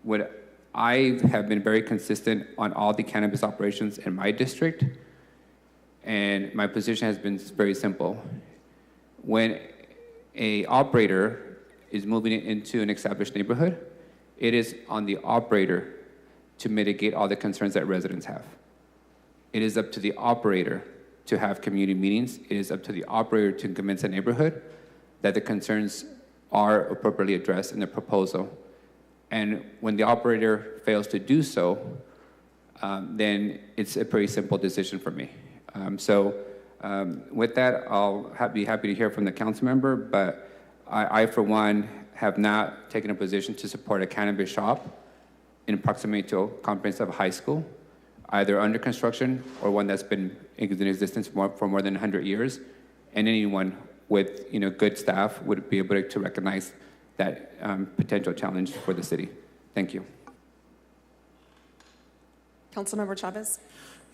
[SPEAKER 4] what I have been very consistent on all the cannabis operations in my district, and my position has been very simple. When an operator is moving into an established neighborhood, it is on the operator to mitigate all the concerns that residents have. It is up to the operator to have community meetings. It is up to the operator to convince the neighborhood that the concerns are appropriately addressed in the proposal. And when the operator fails to do so, then it's a pretty simple decision for me. With that, I'll be happy to hear from the council member, but I, for one, have not taken a position to support a cannabis shop in proximity to a comprehensive high school, either under construction or one that's been in existence for more than 100 years. And anyone with good staff would be able to recognize that potential challenge for the city. Thank you.
[SPEAKER 1] Councilmember Chavez.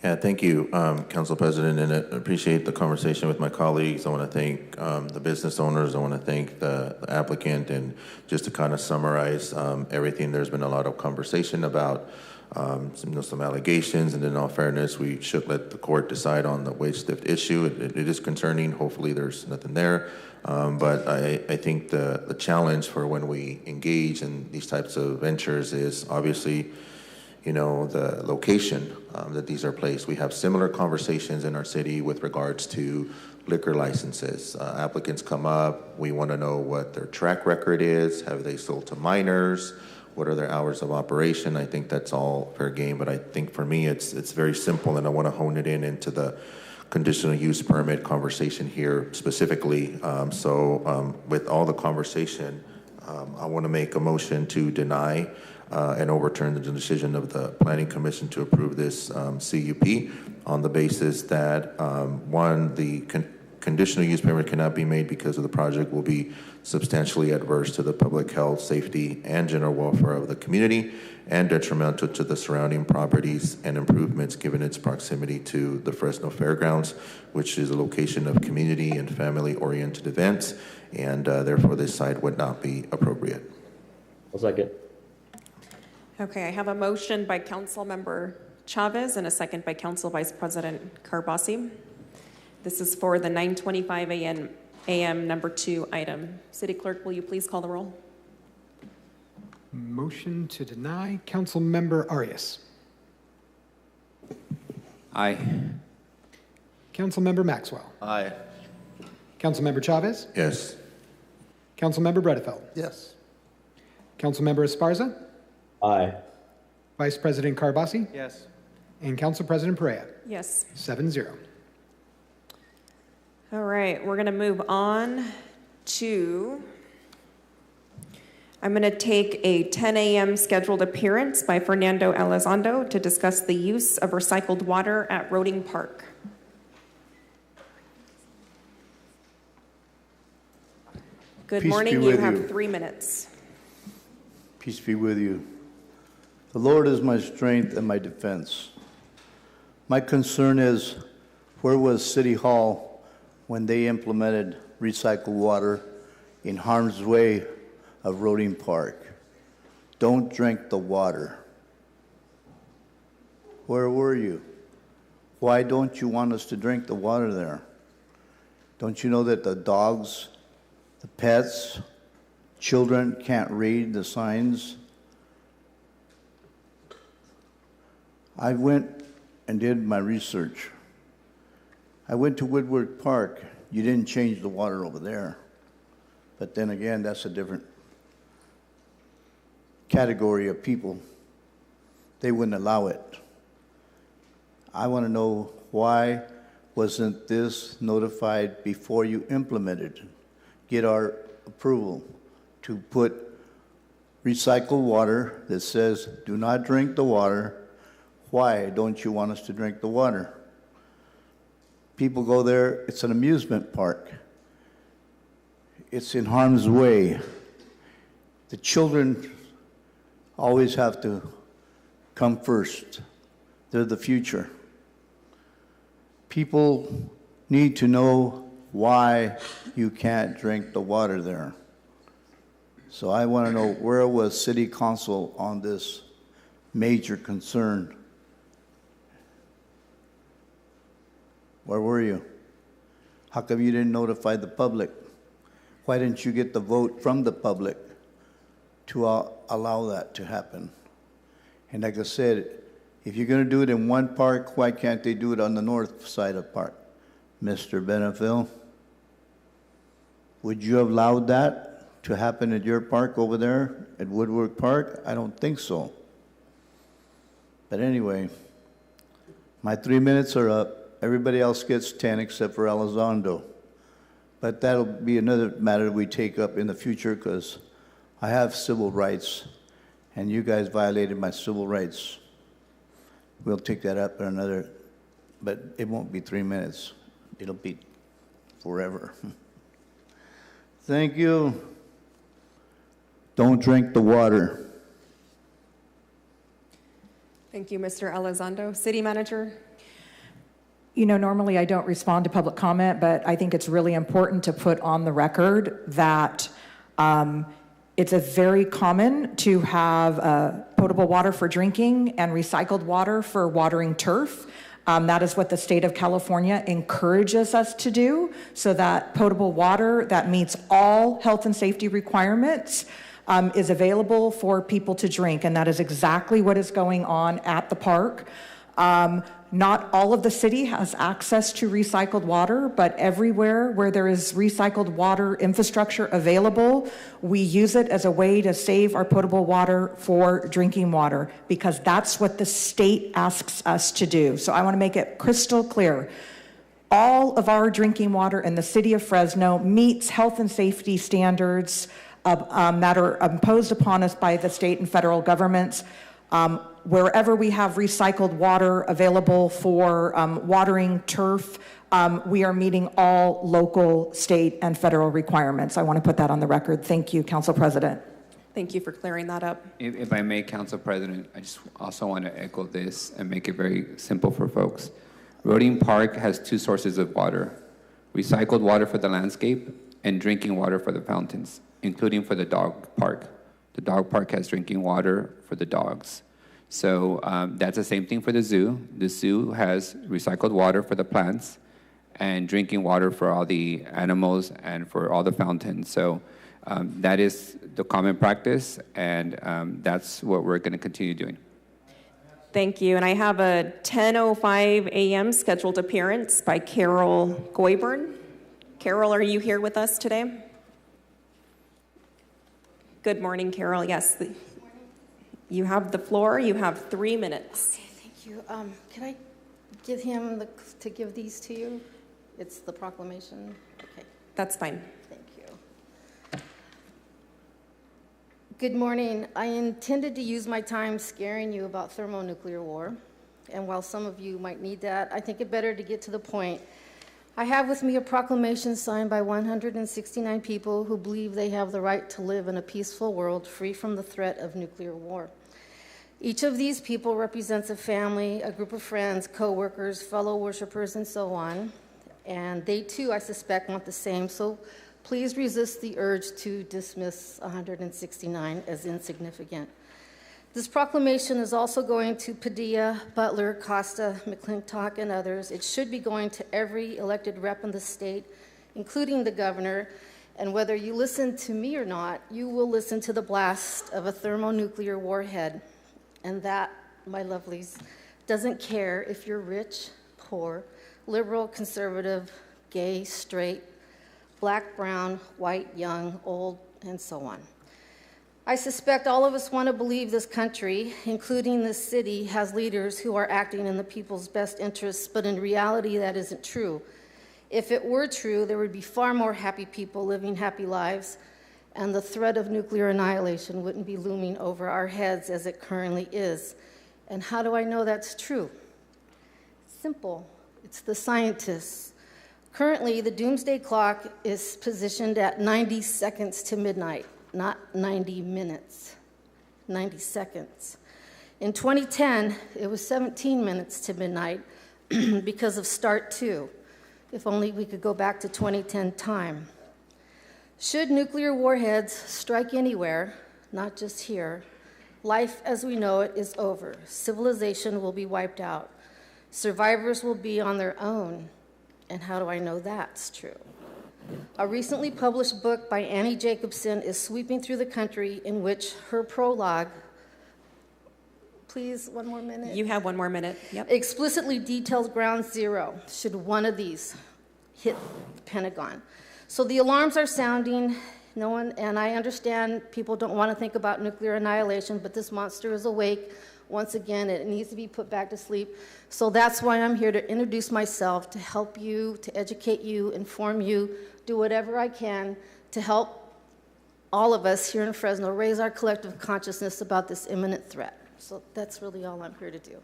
[SPEAKER 13] Yeah, thank you, Council President, and I appreciate the conversation with my colleagues. I want to thank the business owners. I want to thank the applicant, and just to kind of summarize everything, there's been a lot of conversation about some allegations, and in all fairness, we should let the court decide on the wage theft issue. It is concerning. Hopefully there's nothing there. But I think the challenge for when we engage in these types of ventures is obviously, the location that these are placed. We have similar conversations in our city with regards to liquor licenses. Applicants come up, we want to know what their track record is, have they sold to minors, what are their hours of operation. I think that's all fair game, but I think for me it's very simple, and I want to hone it into the conditional use permit conversation here specifically. With all the conversation, I want to make a motion to deny and overturn the decision of the Planning Commission to approve this CUP on the basis that, one, the conditional use permit cannot be made because of the project will be substantially adverse to the public health, safety, and general welfare of the community and detrimental to the surrounding properties and improvements given its proximity to the Fresno Fairgrounds, which is a location of community and family-oriented events, and therefore this site would not be appropriate.
[SPEAKER 5] I'll second.
[SPEAKER 1] Okay, I have a motion by Council Member Chavez and a second by Council Vice President Carbasi. This is for the 9:25 a.m. number 2 item. City Clerk, will you please call the roll?
[SPEAKER 2] Motion to deny. Council Member Arias.
[SPEAKER 4] Aye.
[SPEAKER 2] Council Member Maxwell.
[SPEAKER 11] Aye.
[SPEAKER 2] Council Member Chavez.
[SPEAKER 13] Yes.
[SPEAKER 2] Council Member Bredefeld.
[SPEAKER 3] Yes.
[SPEAKER 2] Council Member Esparza.
[SPEAKER 5] Aye.
[SPEAKER 2] Vice President Carbasi.
[SPEAKER 12] Yes.
[SPEAKER 2] And Council President Perea.
[SPEAKER 1] Yes.
[SPEAKER 2] 7-0.
[SPEAKER 1] All right, we're going to move on to, I'm going to take a 10 a.m. scheduled appearance by Fernando Elizondo to discuss the use of recycled water at Roding Park. Good
[SPEAKER 9] Peace
[SPEAKER 1] morning,
[SPEAKER 9] be
[SPEAKER 1] you
[SPEAKER 9] with
[SPEAKER 1] have
[SPEAKER 9] you.
[SPEAKER 1] 3 minutes.
[SPEAKER 9] Peace be with you. The Lord is my strength and my defense. My concern is, where was City Hall when they implemented recycled water in harm's way of Roding Park? Don't drink the water. Where were you? Why don't you want us to drink the water there? Don't you know that the dogs, the pets, children can't read the signs? I went and did my research. I went to Woodward Park. You didn't change the water over there. But then again, that's a different category of people. They wouldn't allow it. I want to know, why wasn't this notified before you implemented? Get our approval to put recycled water that says, do not drink the water. Why don't you want us to drink the water? People go there, it's an amusement park. It's in harm's way. The children always have to come first. They're the future. People need to know why you can't drink the water there. So I want to know, where was City Council on this major concern? Where were you? How come you didn't notify the public? Why didn't you get the vote from the public to allow that to happen? And like I said, if you're going to do it in one park, why can't they do it on the north side of the park? Mr. Benefil, would you have allowed that to happen at your park over there at Woodward Park? I don't think so. But anyway, my 3 minutes are up. Everybody else gets 10 except for Elizondo. But that'll be another matter we take up in the future, because I have civil rights, and you guys violated my civil rights. We'll take that up in another, but it won't be 3 minutes. It'll be forever. Thank you. Don't drink the water.
[SPEAKER 1] Thank you, Mr. Elizondo. City Manager?
[SPEAKER 14] You know, normally I don't respond to public comment, but I think it's really important to put on the record that it's a very common to have potable water for drinking and recycled water for watering turf. That is what the state of California encourages us to do, so that potable water that meets all health and safety requirements is available for people to drink, and that is exactly what is going on at the park. Not all of the city has access to recycled water, but everywhere where there is recycled water infrastructure available, we use it as a way to save our potable water for drinking water, because that's what the state asks us to do. So I want to make it crystal clear. All of our drinking water in the city of Fresno meets health and safety standards that are imposed upon us by the state and federal governments. Wherever we have recycled water available for watering turf, we are meeting all local, state, and federal requirements. I want to put that on the record. Thank you, Council President.
[SPEAKER 1] Thank you for clearing that up.
[SPEAKER 4] If I may, Council President, I just also want to echo this and make it very simple for folks. Roding Park has two sources of water: recycled water for the landscape and drinking water for the fountains, including for the dog park. The dog park has drinking water for the dogs. So that's the same thing for the zoo. The zoo has recycled water for the plants and drinking water for all the animals and for all the fountains. So that is the common practice, and that's what we're going to continue doing.
[SPEAKER 1] Thank you. And I have a 10:05 a.m. scheduled appearance by Carol Goyburn. Carol, are you here with us today? Good morning, Carol. Yes, you have the floor. You have 3 minutes.
[SPEAKER 10] Okay, thank you. Can I give him to give these to you? It's the proclamation. Okay.
[SPEAKER 1] That's fine.
[SPEAKER 10] Thank you. Good morning. I intended to use my time scaring you about thermonuclear war. And while some of you might need that, I think it better to get to the point. I have with me a proclamation signed by 169 people who believe they have the right to live in a peaceful world free from the threat of nuclear war. Each of these people represents a family, a group of friends, co-workers, fellow worshipers, and so on. And they too, I suspect, want the same. So please resist the urge to dismiss 169 as insignificant. This proclamation is also going to Padilla, Butler, Costa, McClintock, and others. It should be going to every elected rep in the state, including the governor. And whether you listen to me or not, you will listen to the blast of a thermonuclear warhead. And that, my lovelies, doesn't care if you're rich, poor, liberal, conservative, gay, straight, black, brown, white, young, old, and so on. I suspect all of us want to believe this country, including this city, has leaders who are acting in the people's best interests, but in reality that isn't true. If it were true, there would be far more happy people living happy lives, and the threat of nuclear annihilation wouldn't be looming over our heads as it currently is. And how do I know that's true? Simple. It's the scientists. Currently, the doomsday clock is positioned at 90 seconds to midnight, not 90 minutes, 90 seconds. In 2010, it was 17 minutes to midnight because of START 2. If only we could go back to 2010 time. Should nuclear warheads strike anywhere, not just here, life as we know it is over. Civilization will be wiped out. Survivors will be on their own. And how do I know that's true? A recently published book by Annie Jacobson is sweeping through the country, in which her prologue, please, 1 more minute.
[SPEAKER 1] You have 1 more minute. Yep.
[SPEAKER 10] Explicitly details ground zero should one of these hit the Pentagon. So the alarms are sounding. No one, and I understand people don't want to think about nuclear annihilation, but this monster is awake. Once again, it needs to be put back to sleep. So that's why I'm here to introduce myself, to help you, to educate you, inform you, do whatever I can to help all of us here in Fresno raise our collective consciousness about this imminent threat. So that's really all I'm here to do.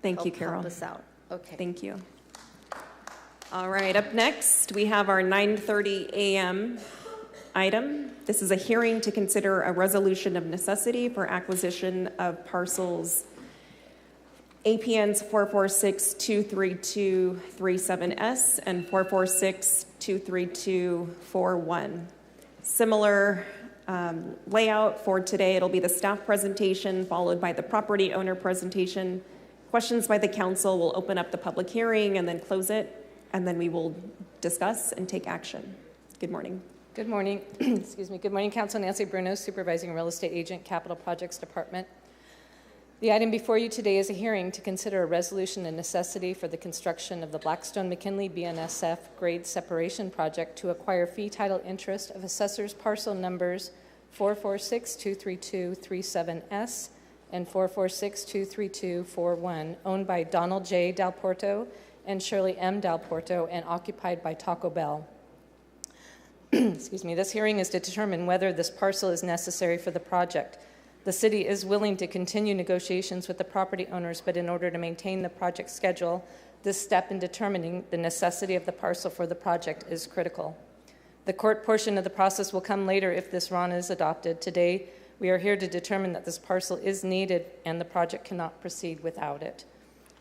[SPEAKER 1] Thank you, Carol.
[SPEAKER 10] Help us out. Okay.
[SPEAKER 1] Thank you. All right, up next, we have our 9:30 a.m. item. This is a hearing to consider a resolution of necessity for acquisition of parcels APNs 446-23237S and 446-23241. Similar layout for today. It'll be the staff presentation followed by the property owner presentation. Questions by the council will open up the public hearing and then close it, and then we will discuss and take action. Good morning.
[SPEAKER 15] Good morning. Excuse me. Good morning, Council. Nancy Bruno, Supervising Real Estate Agent, Capital Projects Department. The item before you today is a hearing to consider a resolution of necessity for the construction of the Blackstone-McKinley BNSF grade separation project to acquire fee title interest of assessors parcel numbers 446-23237S and 446-23241, owned by Donald J. Dalporto and Shirley M. Dalporto and occupied by Taco Bell. Excuse me. This hearing is to determine whether this parcel is necessary for the project. The city is willing to continue negotiations with the property owners, but in order to maintain the project schedule, This step in determining the necessity of the parcel for the project is critical. The court portion of the process will come later if this RON is adopted. Today, we are here to determine that this parcel is needed and the project cannot proceed without it.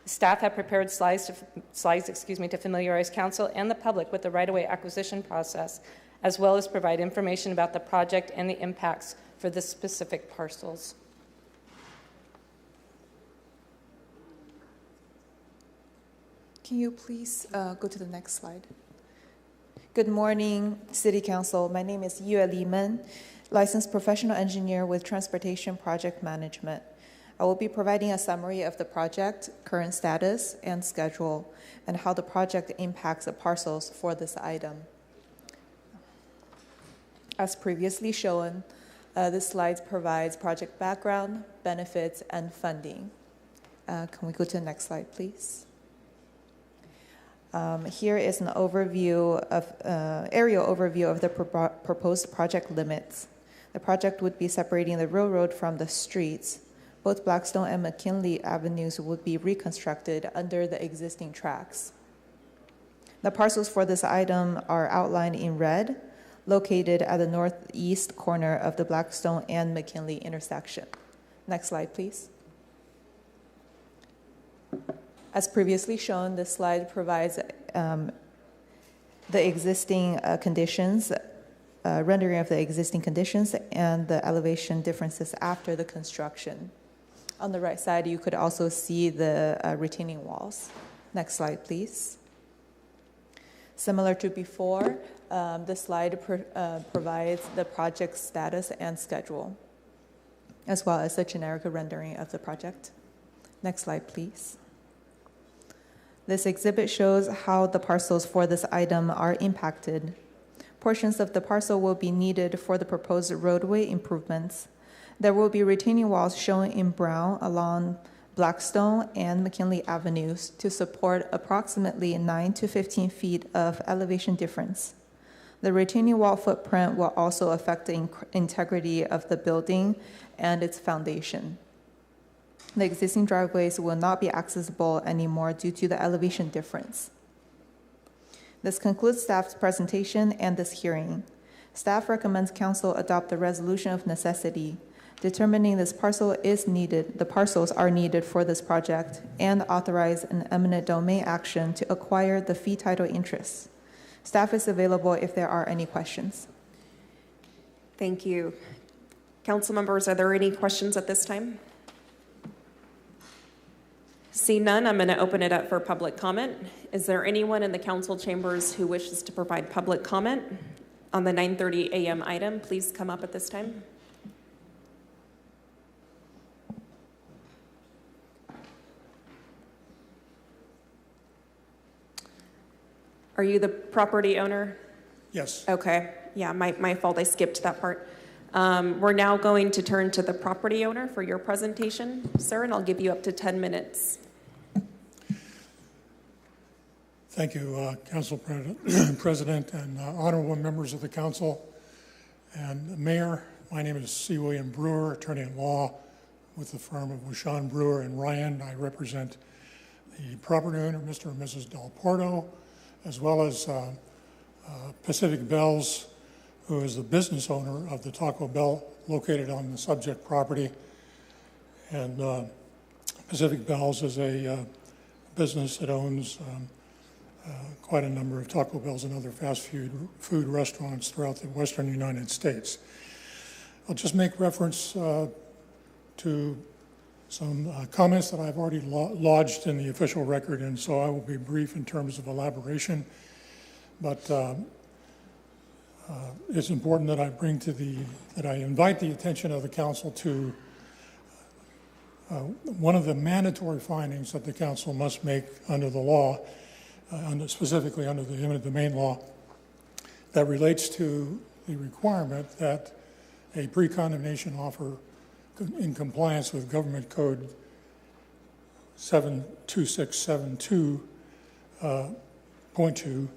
[SPEAKER 15] Staff have prepared slides to familiarize council and the public with the right-of-way acquisition process, as well as provide information about the project and the impacts for the specific parcels.
[SPEAKER 16] Can you please go to the next slide? Good morning, City Council. My name is Yue Limen, licensed professional engineer with Transportation Project Management. I will be providing a summary of the project, current status, and schedule, and how the project impacts the parcels for this item. As previously shown, this slide provides project background, benefits, and funding. Can we go to the next slide, please? Here is an overview of aerial overview of the proposed project limits. The project would be separating the railroad from the streets. Both Blackstone and McKinley Avenues would be reconstructed under the existing tracks. The parcels for this item are outlined in red, located at the northeast corner of the Blackstone and McKinley intersection. Next slide, please. As previously shown, this slide provides the existing conditions, rendering of the existing conditions and the elevation differences after the construction. On the right side, you could also see the retaining walls. Next slide, please. Similar to before, this slide provides the project status and schedule, as well as a generic rendering of the project. Next slide, please. This exhibit shows how the parcels for this item are impacted. Portions of the parcel will be needed for the proposed roadway improvements. There will be retaining walls shown in brown along Blackstone and McKinley Avenues to support approximately 9 to 15 feet of elevation difference. The retaining wall footprint will also affect the integrity of the building and its foundation. The existing driveways will not be accessible anymore due to the elevation difference. This concludes staff's presentation and this hearing. Staff recommends council adopt the resolution of necessity, determining this parcel is needed, the parcels are needed for this project, and authorize an eminent domain action to acquire the fee title interests. Staff is available if there are any questions.
[SPEAKER 1] Thank you. Council members, are there any questions at this time? See none, I'm going to open it up for public comment. Is there anyone in the council chambers who wishes to provide public comment on the 9:30 a.m. item? Please come up at this time. Are you the property owner?
[SPEAKER 17] Yes.
[SPEAKER 1] Okay. Yeah, my fault. I skipped that part. We're now going to turn to the property owner for your presentation, sir, and I'll give you up to 10 minutes.
[SPEAKER 17] Thank you, Council President and honorable members of the council and the mayor. My name is C. William Brewer, attorney at law with the firm of Wishon Brewer and Ryan. I represent the property owner, Mr. and Mrs. Del Porto, as well as Pacific Bells, who is the business owner of the Taco Bell located on the subject property. And Pacific Bells is a business that owns quite a number of Taco Bells and other fast food restaurants throughout the western United States. I'll just make reference to some comments that I've already lodged in the official record, and so I will be brief in terms of elaboration. But it's important that I invite the attention of the council to one of the mandatory findings that the council must make under the law, specifically under the eminent domain law, that relates to the requirement that a pre-condemnation offer in compliance with Government Code 72672.2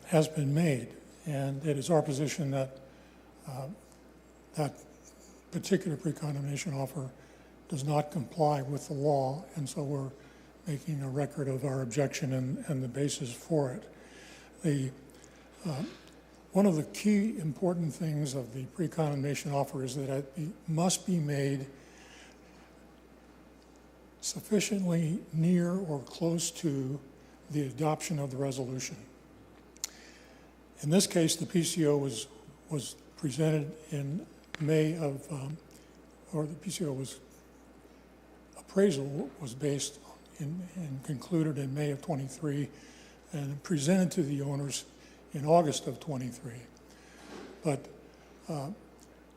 [SPEAKER 17] has been made. And it is our position that that particular pre-condemnation offer does not comply with the law, and so we're making a record of our objection and the basis for it. One of the key important things of the pre-condemnation offer is that it must be made sufficiently near or close to the adoption of the resolution. In this case, the PCO was presented in May of, or the PCO appraisal was based and concluded in May of 23 and presented to the owners in August of 23. But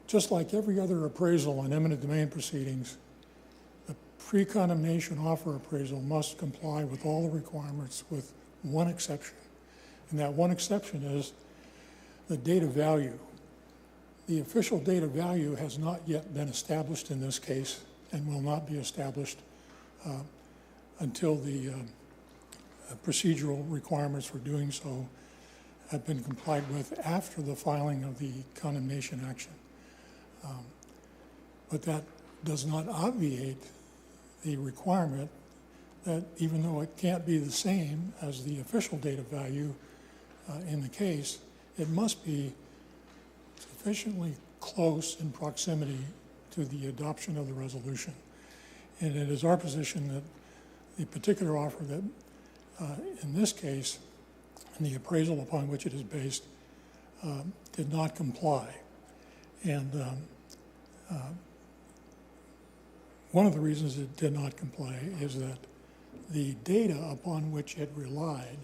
[SPEAKER 17] just like every other appraisal in eminent domain proceedings, the pre-condemnation offer appraisal must comply with all the requirements with one exception. And that one exception is the date of value. The official date of value has not yet been established in this case and will not be established until the procedural requirements for doing so have been complied with after the filing of the condemnation action. But that does not obviate the requirement that even though it can't be the same as the official date of value in the case, it must be sufficiently close in proximity to the adoption of the resolution. And it is our position that the particular offer that in this case, and the appraisal upon which it is based, did not comply. And one of the reasons it did not comply is that the data upon which it relied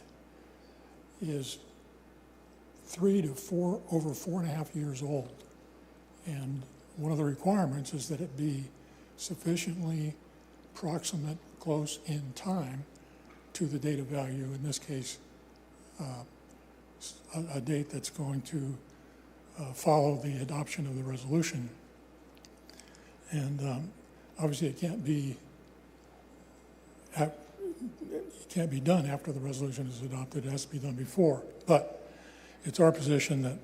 [SPEAKER 17] is over 4.5 years old. And one of the requirements is that it be sufficiently proximate, close in time to the date of value, in this case, a date that's going to follow the adoption of the resolution. And obviously it can't be done after the resolution is adopted. It has to be done before. But it's our position that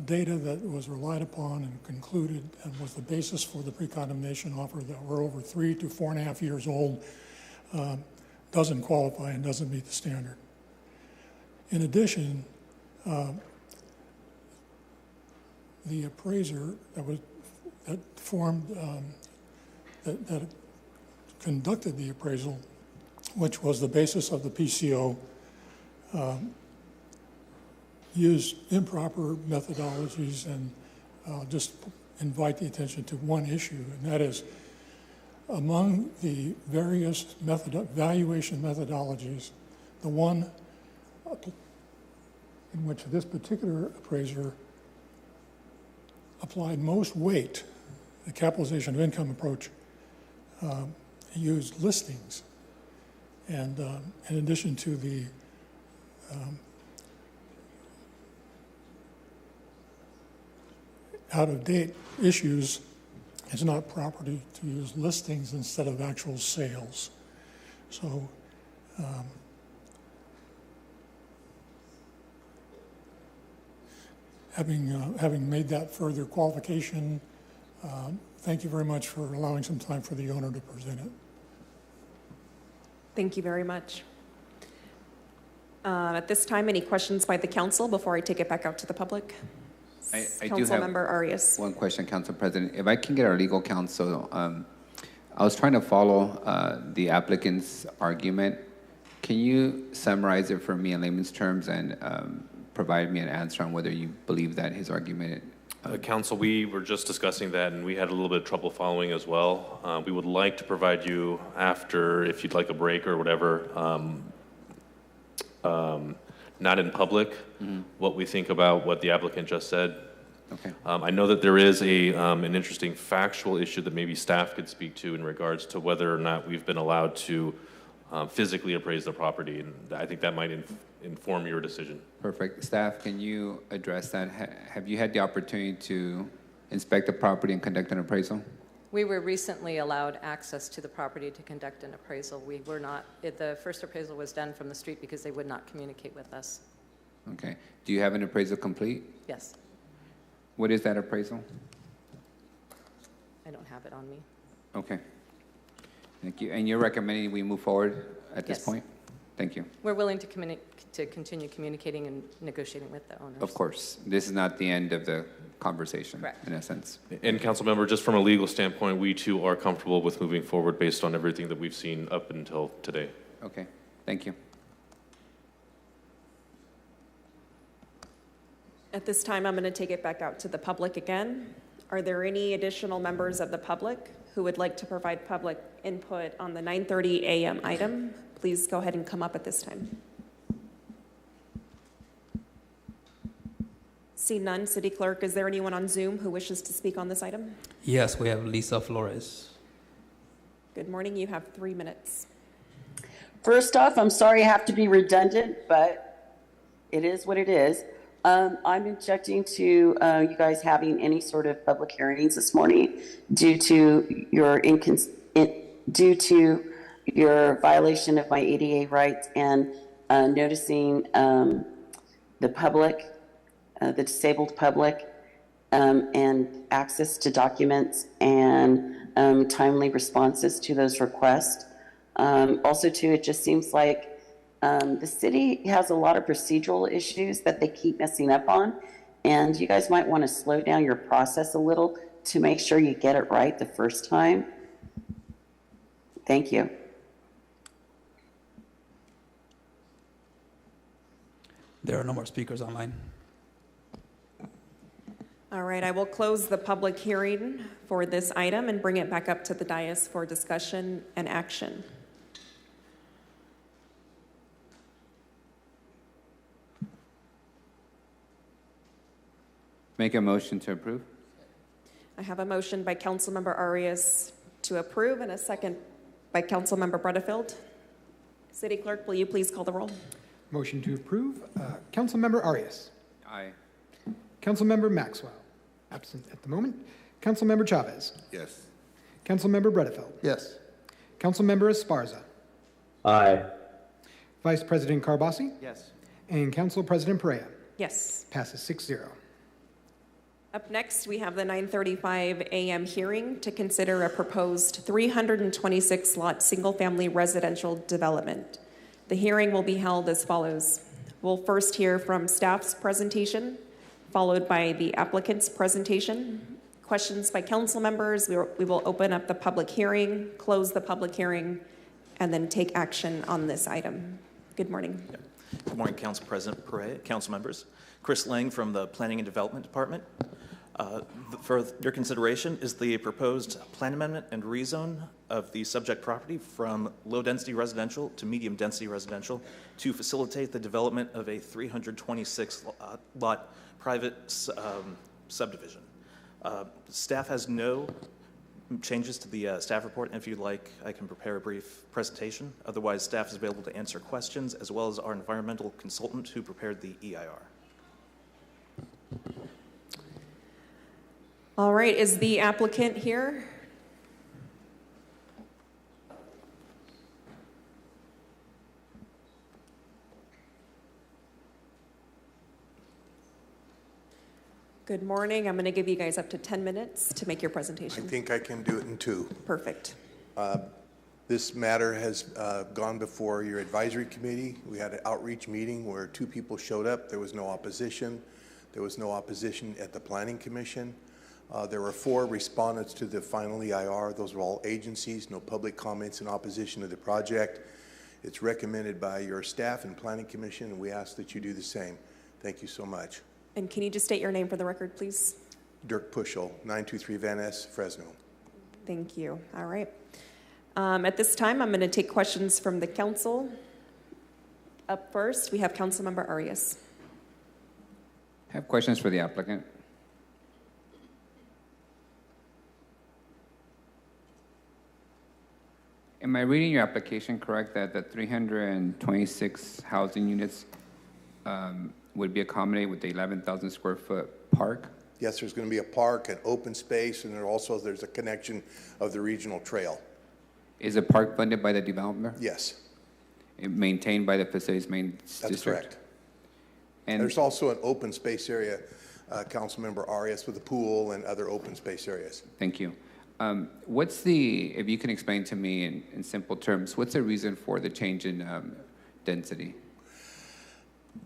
[SPEAKER 17] data that was relied upon and concluded and was the basis for the pre-condemnation offer that were over 3 to 4.5 years old doesn't qualify and doesn't meet the standard. In addition, the appraiser that conducted the appraisal, which was the basis of the PCO, used improper methodologies, and just invite the attention to one issue, and that is among the various valuation methodologies, the one in which this particular appraiser applied most weight, the capitalization of income approach, used listings. And in addition to the out-of-date issues, it's not proper to use listings instead of actual sales. So having made that further qualification, thank you very much for allowing some time for the owner to present it.
[SPEAKER 1] Thank you very much. At this time, any questions by the council before I take it back out to the public?
[SPEAKER 4] I do have
[SPEAKER 1] Councilmember Arias.
[SPEAKER 4] one question, Council President. If I can get our legal counsel, I was trying to follow the applicant's argument. Can you summarize it for me in layman's terms and provide me an answer on whether you believe that his argument?
[SPEAKER 7] Council, we were just discussing that, and we had a little bit of trouble following as well. We would like to provide you after, if you'd like a break or whatever, not in public, what we think about what the applicant just said.
[SPEAKER 4] Okay.
[SPEAKER 7] I know that there is an interesting factual issue that maybe staff could speak to in regards to whether or not we've been allowed to physically appraise the property, and I think that might inform your decision.
[SPEAKER 4] Perfect. Staff, can you address that? Have you had the opportunity to inspect the property and conduct an appraisal?
[SPEAKER 15] We were recently allowed access to the property to conduct an appraisal. We were not, the first appraisal was done from the street because they would not communicate with us.
[SPEAKER 4] Okay. Do you have an appraisal complete?
[SPEAKER 15] Yes.
[SPEAKER 4] What is that appraisal?
[SPEAKER 15] I don't have it on me.
[SPEAKER 4] Okay. Thank you. And you're recommending we move forward at this
[SPEAKER 15] Yes.
[SPEAKER 4] point? Thank you.
[SPEAKER 15] We're willing to continue communicating and negotiating with the owners.
[SPEAKER 4] Of course. This is not the end of the conversation,
[SPEAKER 15] Correct.
[SPEAKER 4] in a sense.
[SPEAKER 7] And council member, just from a legal standpoint, we too are comfortable with moving forward based on everything that we've seen up until today.
[SPEAKER 4] Okay. Thank you.
[SPEAKER 1] At this time, I'm going to take it back out to the public again. Are there any additional members of the public who would like to provide public input on the 9:30 a.m. item? Please go ahead and come up at this time. See none. City Clerk, is there anyone on Zoom who wishes to speak on this item?
[SPEAKER 18] Yes, we have Lisa Flores.
[SPEAKER 1] Good morning. You have 3 minutes.
[SPEAKER 19] First off, I'm sorry I have to be redundant, but it is what it is. I'm objecting to you guys having any sort of public hearings this morning due to your violation of my ADA rights and noticing the public, the disabled public, and access to documents and timely responses to those requests. Also, too, it just seems like the city has a lot of procedural issues that they keep messing up on, and you guys might want to slow down your process a little to make sure you get it right the first time. Thank you.
[SPEAKER 18] There are no more speakers online.
[SPEAKER 1] All right, I will close the public hearing for this item and bring it back up to the dais for discussion and action.
[SPEAKER 4] Make a motion to approve.
[SPEAKER 1] I have a motion by Councilmember Arias to approve and a second by Councilmember Butterfield. City Clerk, will you please call the roll?
[SPEAKER 2] Motion to approve. Councilmember Arias.
[SPEAKER 4] Aye.
[SPEAKER 2] Councilmember Maxwell. Absent at the moment. Councilmember Chavez.
[SPEAKER 3] Yes.
[SPEAKER 2] Councilmember Bredefeld.
[SPEAKER 3] Yes.
[SPEAKER 2] Councilmember Esparza.
[SPEAKER 5] Aye.
[SPEAKER 2] Vice President Carbasi.
[SPEAKER 12] Yes.
[SPEAKER 2] And Council President Perea.
[SPEAKER 1] Yes.
[SPEAKER 2] Passes 6-0.
[SPEAKER 1] Up next, we have the 9:35 a.m. hearing to consider a proposed 326-lot single-family residential development. The hearing will be held as follows. We'll first hear from staff's presentation, followed by the applicant's presentation. Questions by council members. We will open up the public hearing, close the public hearing, and then take action on this item. Good morning.
[SPEAKER 20] Good morning, Council President Perea, council members. Chris Lang from the Planning and Development Department. For your consideration is the proposed plan amendment and rezone of the subject property from low-density residential to medium-density residential to facilitate the development of a 326-lot private subdivision. Staff has no changes to the staff report, and if you'd like, I can prepare a brief presentation. Otherwise, staff is available to answer questions, as well as our environmental consultant who prepared the EIR.
[SPEAKER 1] All right, is the applicant here? Good morning. I'm going to give you guys up to 10 minutes to make your presentation.
[SPEAKER 22] I think I can do it in 2.
[SPEAKER 1] Perfect.
[SPEAKER 22] This matter has gone before your advisory committee. We had an outreach meeting where 2 people showed up. There was no opposition. There was no opposition at the Planning Commission. There were 4 respondents to the final EIR. Those were all agencies, no public comments in opposition to the project. It's recommended by your staff and Planning Commission, and we ask that you do the same. Thank you so much.
[SPEAKER 1] And can you just state your name for the record, please?
[SPEAKER 22] Dirk Puschel, 923 Van Ness, Fresno.
[SPEAKER 1] Thank you. All right. At this time, I'm going to take questions from the council. Up first, we have Councilmember Arias.
[SPEAKER 4] I have questions for the applicant. Am I reading your application correct that the 326 housing units would be accommodated with the 11,000 square foot park?
[SPEAKER 22] Yes, there's going to be a park, an open space, and there's a connection of the regional trail.
[SPEAKER 4] Is the park funded by the developer?
[SPEAKER 22] Yes.
[SPEAKER 4] Maintained by the facilities maintenance
[SPEAKER 22] That's
[SPEAKER 4] district?
[SPEAKER 22] correct.
[SPEAKER 4] And
[SPEAKER 22] there's also an open space area, Councilmember Arias, with a pool and other open space areas.
[SPEAKER 4] Thank you. What's the, if you can explain to me in simple terms, what's the reason for the change in density?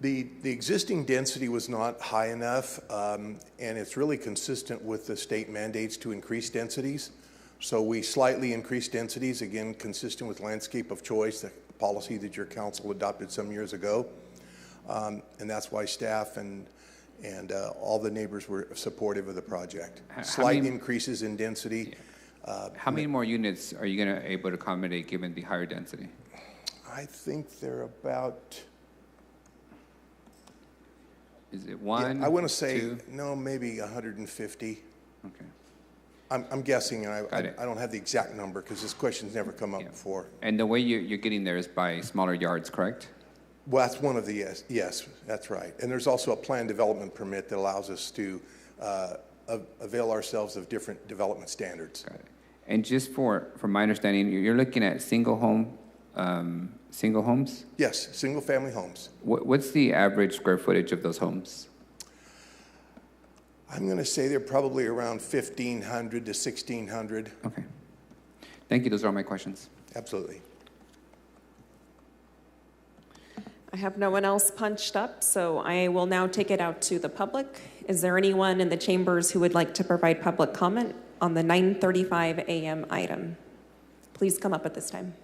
[SPEAKER 22] The existing density was not high enough, and it's really consistent with the state mandates to increase densities. So we slightly increased densities, again, consistent with landscape of choice, the policy that your council adopted some years ago. And that's why staff and all the neighbors were supportive of the project. Slight increases in density.
[SPEAKER 4] How many more units are you going to able to accommodate given the higher density?
[SPEAKER 22] I think they're about...
[SPEAKER 4] Is it one?
[SPEAKER 22] Yeah, I want to say,
[SPEAKER 4] two?
[SPEAKER 22] no, maybe 150.
[SPEAKER 4] Okay.
[SPEAKER 22] I'm guessing, and I don't have the exact number because this question's never come up before.
[SPEAKER 4] And the way you're getting there is by smaller yards, correct?
[SPEAKER 22] Well, that's one of the yes, that's right. And there's also a planned development permit that allows us to avail ourselves of different development standards.
[SPEAKER 4] Got it. And just from my understanding, you're looking at single homes?
[SPEAKER 22] Yes, single-family homes.
[SPEAKER 4] What's the average square footage of those homes?
[SPEAKER 22] I'm going to say they're probably around 1,500 to 1,600.
[SPEAKER 4] Okay. Thank you. Those are all my questions.
[SPEAKER 22] Absolutely.
[SPEAKER 1] I have no one else punched up, so I will now take it out to the public. Is there anyone in the chambers who would like to provide public comment on the 9:35 a.m. item? Please come up at this time.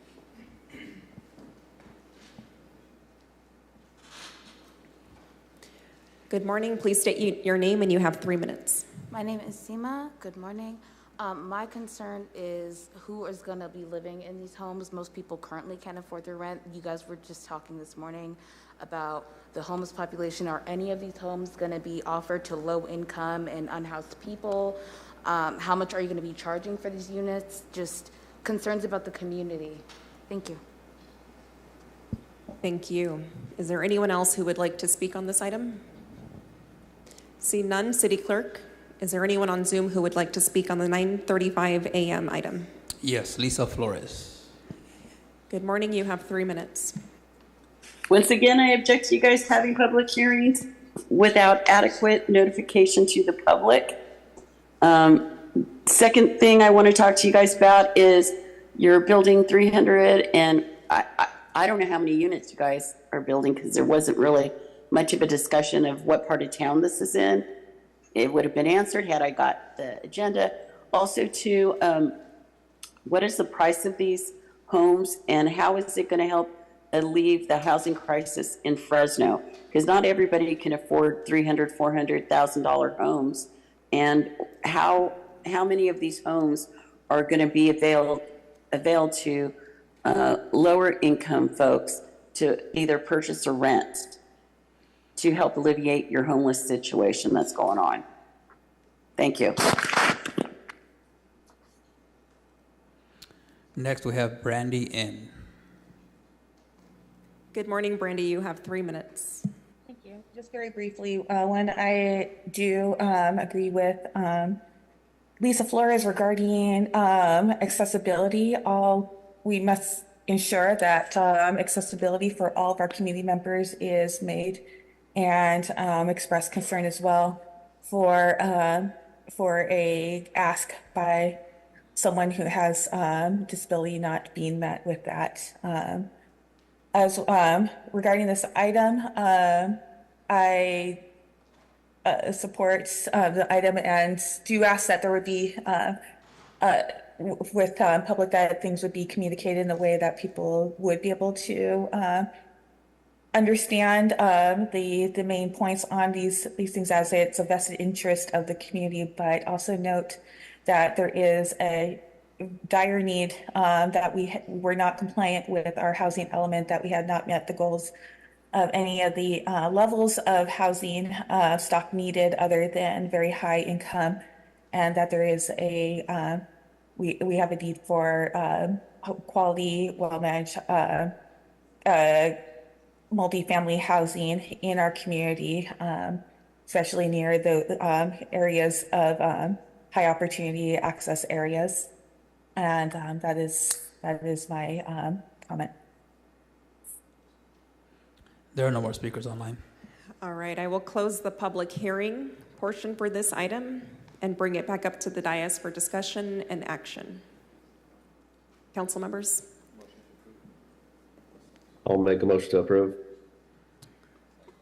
[SPEAKER 1] Good morning. Please state your name, and you have 3 minutes.
[SPEAKER 6] My name is Seema. Good morning. My concern is who is going to be living in these homes. Most people currently can't afford their rent. You guys were just talking this morning about the homeless population. Are any of these homes going to be offered to low-income and unhoused people? How much are you going to be charging for these units? Just concerns about the community. Thank you.
[SPEAKER 1] Thank you. Is there anyone else who would like to speak on this item? See none. City Clerk, is there anyone on Zoom who would like to speak on the 9:35 a.m. item?
[SPEAKER 18] Yes, Lisa Flores.
[SPEAKER 1] Good morning. You have 3 minutes.
[SPEAKER 19] Once again, I object to you guys having public hearings without adequate notification to the public. Second thing I want to talk to you guys about is you're building 300, and I don't know how many units you guys are building because there wasn't really much of a discussion of what part of town this is in. It would have been answered had I got the agenda. Also, too, what is the price of these homes, and how is it going to help alleviate the housing crisis in Fresno? Because not everybody can afford $300,000, $400,000 homes, and how many of these homes are going to be availed to lower income folks to either purchase or rent to help alleviate your homeless situation that's going on? Thank you.
[SPEAKER 18] Next, we have Brandy N.
[SPEAKER 1] Good morning, Brandy. You have 3 minutes.
[SPEAKER 8] Thank you. Just very briefly, one, I do agree with Lisa Flores regarding accessibility. We must ensure that accessibility for all of our community members is made, and express concern as well for a ask by someone who has disability not being met with that. As regarding this item, I support the item and do ask that there would be with public, that things would be communicated in a way that people would be able to understand the main points on these things, as it's a vested interest of the community. But also note that there is a dire need, that we were not compliant with our housing element, that we had not met the goals of any of the levels of housing stock needed other than very high income, and that there is a we have a need for quality, well-managed multifamily housing in our community, especially near the areas of high opportunity access areas. And that is my comment.
[SPEAKER 18] There are no more speakers online.
[SPEAKER 1] All right, I will close the public hearing portion for this item. and bring it back up to the dais for discussion and action. Council members?
[SPEAKER 5] I'll make a motion to approve.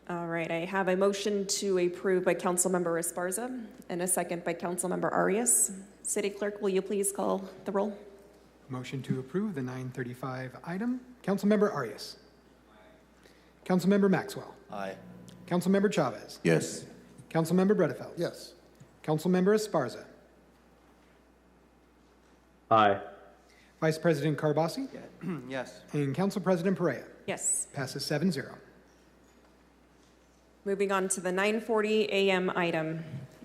[SPEAKER 1] All right, I have a motion to approve by Councilmember Esparza and a second by Councilmember Arias. City Clerk, will you please call the roll?
[SPEAKER 2] Motion to approve the 9:35 item. Councilmember Arias. Councilmember Maxwell.
[SPEAKER 9] Aye.
[SPEAKER 2] Councilmember Chavez.
[SPEAKER 13] Yes.
[SPEAKER 2] Councilmember Bredefeld.
[SPEAKER 3] Yes.
[SPEAKER 2] Councilmember Esparza.
[SPEAKER 5] Aye.
[SPEAKER 2] Vice President Carbasi.
[SPEAKER 12] Yes.
[SPEAKER 2] And Council President Perea.
[SPEAKER 1] Yes.
[SPEAKER 2] Passes 7-0.
[SPEAKER 1] Moving on to the 9:40 a.m. item.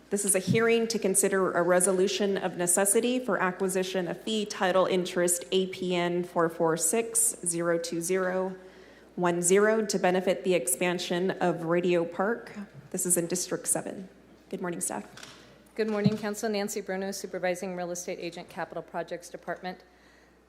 [SPEAKER 1] This is a hearing to consider a resolution of necessity for acquisition of fee title interest APN 446-02010 to benefit the expansion of Radio Park. This is in District 7. Good morning, staff.
[SPEAKER 15] Good morning, Council. Nancy Bruno, Supervising Real Estate Agent, Capital Projects Department.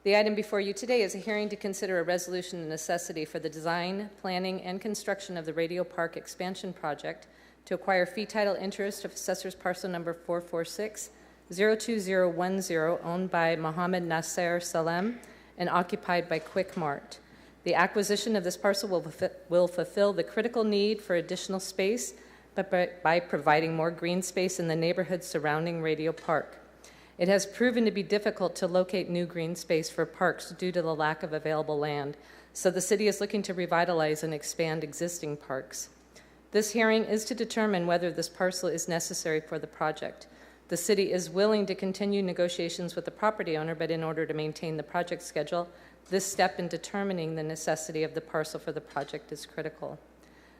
[SPEAKER 15] The item before you today is a hearing to consider a resolution of necessity for the design, planning, and construction of the Radio Park expansion project to acquire fee title interest of assessor's parcel number 446-02010 owned by Mohammed Nasser Salem and occupied by Quick Mart. The acquisition of this parcel will fulfill the critical need for additional space by providing more green space in the neighborhood surrounding Radio Park. It has proven to be difficult to locate new green space for parks due to the lack of available land, so the city is looking to revitalize and expand existing parks. This hearing is to determine whether this parcel is necessary for the project. The city is willing to continue negotiations with the property owner, but in order to maintain the project schedule, this step in determining the necessity of the parcel for the project is critical.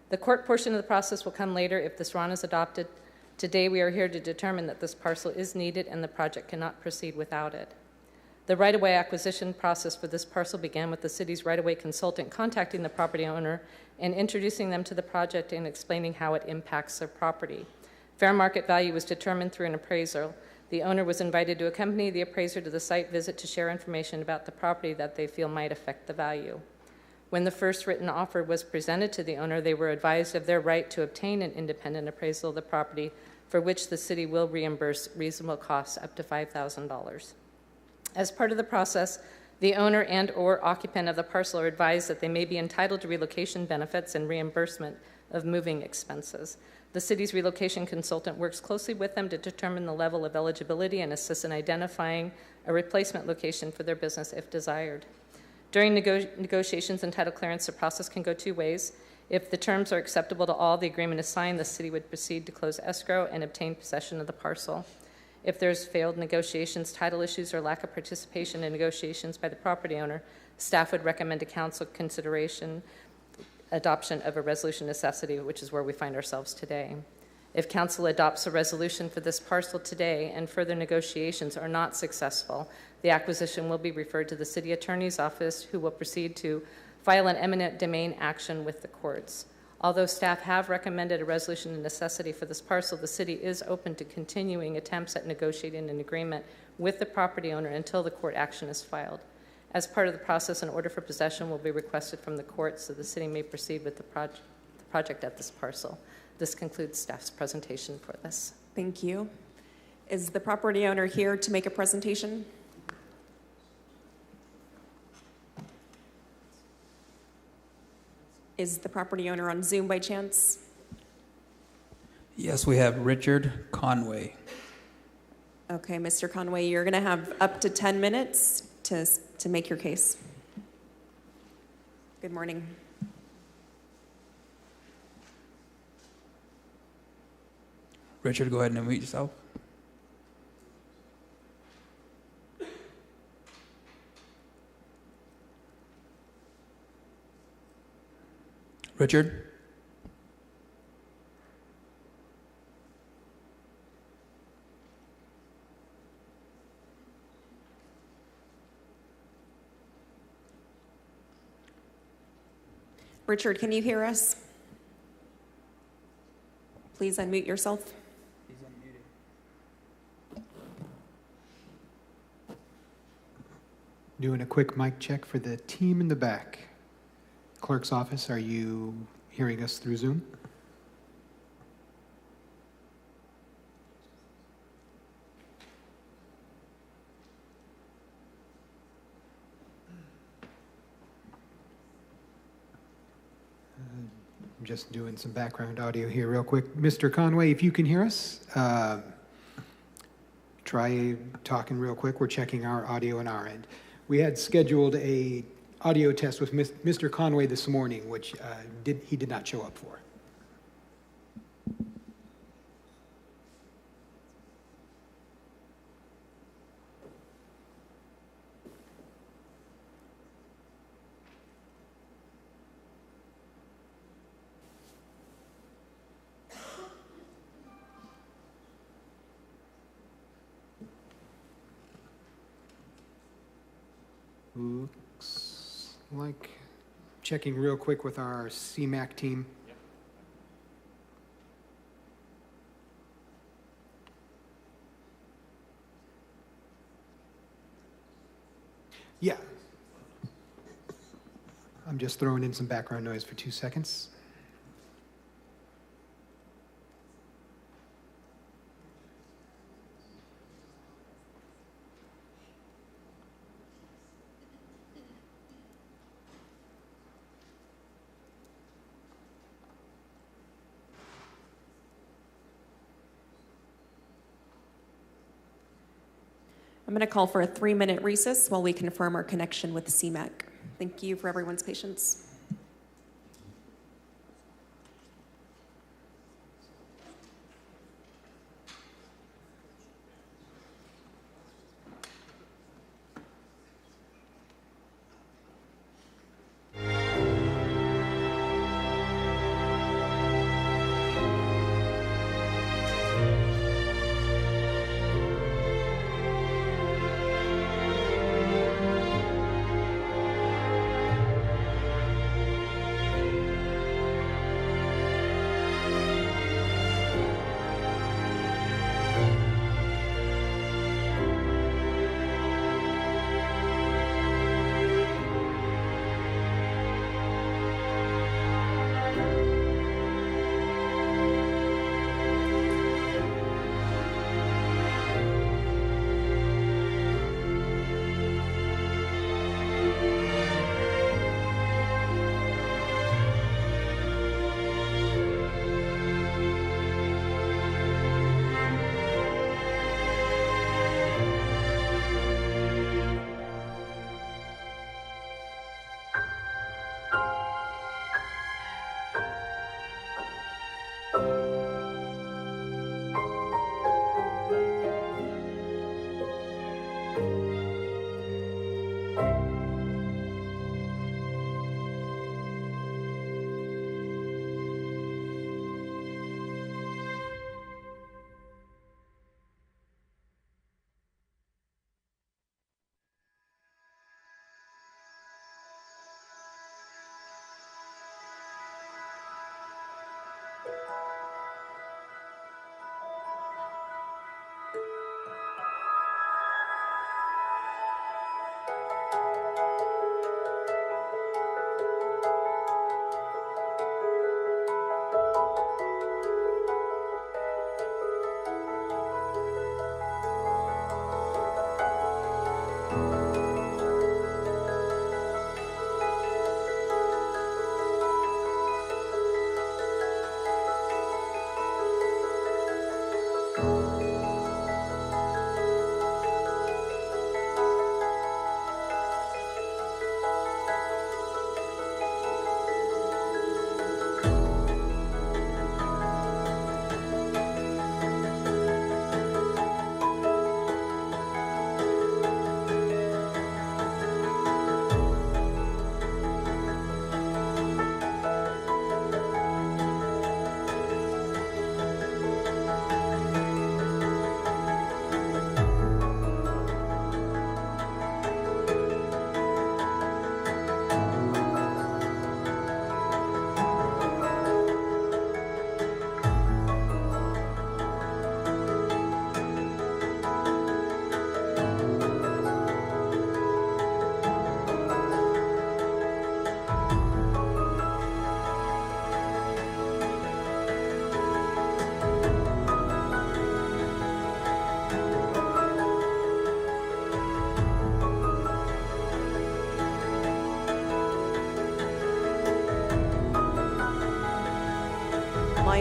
[SPEAKER 15] The court portion of the process will come later if this RON is adopted. Today, we are here to determine that this parcel is needed and the project cannot proceed without it. The right-of-way acquisition process for this parcel began with the city's right-of-way consultant contacting the property owner and introducing them to the project and explaining how it impacts their property. Fair market value was determined through an appraisal. The owner was invited to accompany the appraiser to the site visit to share information about the property that they feel might affect the value. When the first written offer was presented to the owner, they were advised of their right to obtain an independent appraisal of the property, for which the city will reimburse reasonable costs up to $5,000. As part of the process, the owner and/or occupant of the parcel are advised that they may be entitled to relocation benefits and reimbursement of moving expenses. The city's relocation consultant works closely with them to determine the level of eligibility and assists in identifying a replacement location for their business if desired. During negotiations and title clearance, the process can go two ways. If the terms are acceptable to all, the agreement is signed, the city would proceed to close escrow and obtain possession of the parcel. If there's failed negotiations, title issues, or lack of participation in negotiations by the property owner, staff would recommend to council consideration adoption of a resolution necessity, which is where we find ourselves today. If council adopts a resolution for this parcel today and further negotiations are not successful, the acquisition will be referred to the city attorney's office, who will proceed to file an eminent domain action with the courts. Although staff have recommended a resolution of necessity for this parcel, the city is open to continuing attempts at negotiating an agreement with the property owner until the court action is filed. As part of the process, an order for possession will be requested from the court so the city may proceed with the project at this parcel. This concludes staff's presentation for this.
[SPEAKER 1] Thank you. Is the property owner here to make a presentation? Is the property owner on Zoom by chance?
[SPEAKER 18] Yes, we have Richard Conway.
[SPEAKER 1] Okay, Mr. Conway, you're going to have up to 10 minutes to make your case. Good morning.
[SPEAKER 18] Richard, go ahead and unmute yourself. Richard?
[SPEAKER 1] Richard, can you hear us? Please unmute yourself.
[SPEAKER 2] Doing a quick mic check for the team in the back. Clerk's office, are you hearing us through Zoom? I'm just doing some background audio here real quick. Mr. Conway, if you can hear us, try talking real quick. We're checking our audio on our end. We had scheduled a audio test with Mr. Conway this morning, which he did not show up for. Looks like checking real quick with our CMAC team. Yeah. I'm just throwing in some background noise for 2 seconds.
[SPEAKER 1] I'm going to call for a 3-minute recess while we confirm our connection with CMAC. Thank you for everyone's patience.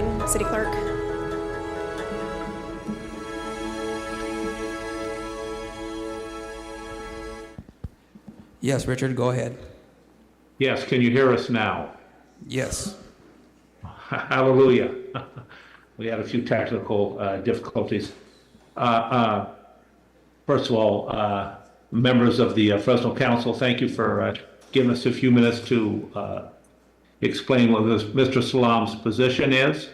[SPEAKER 1] 9, City Clerk.
[SPEAKER 18] Yes, Richard, go ahead.
[SPEAKER 11] Yes, can you hear us now?
[SPEAKER 18] Yes.
[SPEAKER 11] Hallelujah. We had a few technical difficulties. First of all, members of the Fresno Council, thank you for giving us a few minutes to explain what Mr. Salam's position is.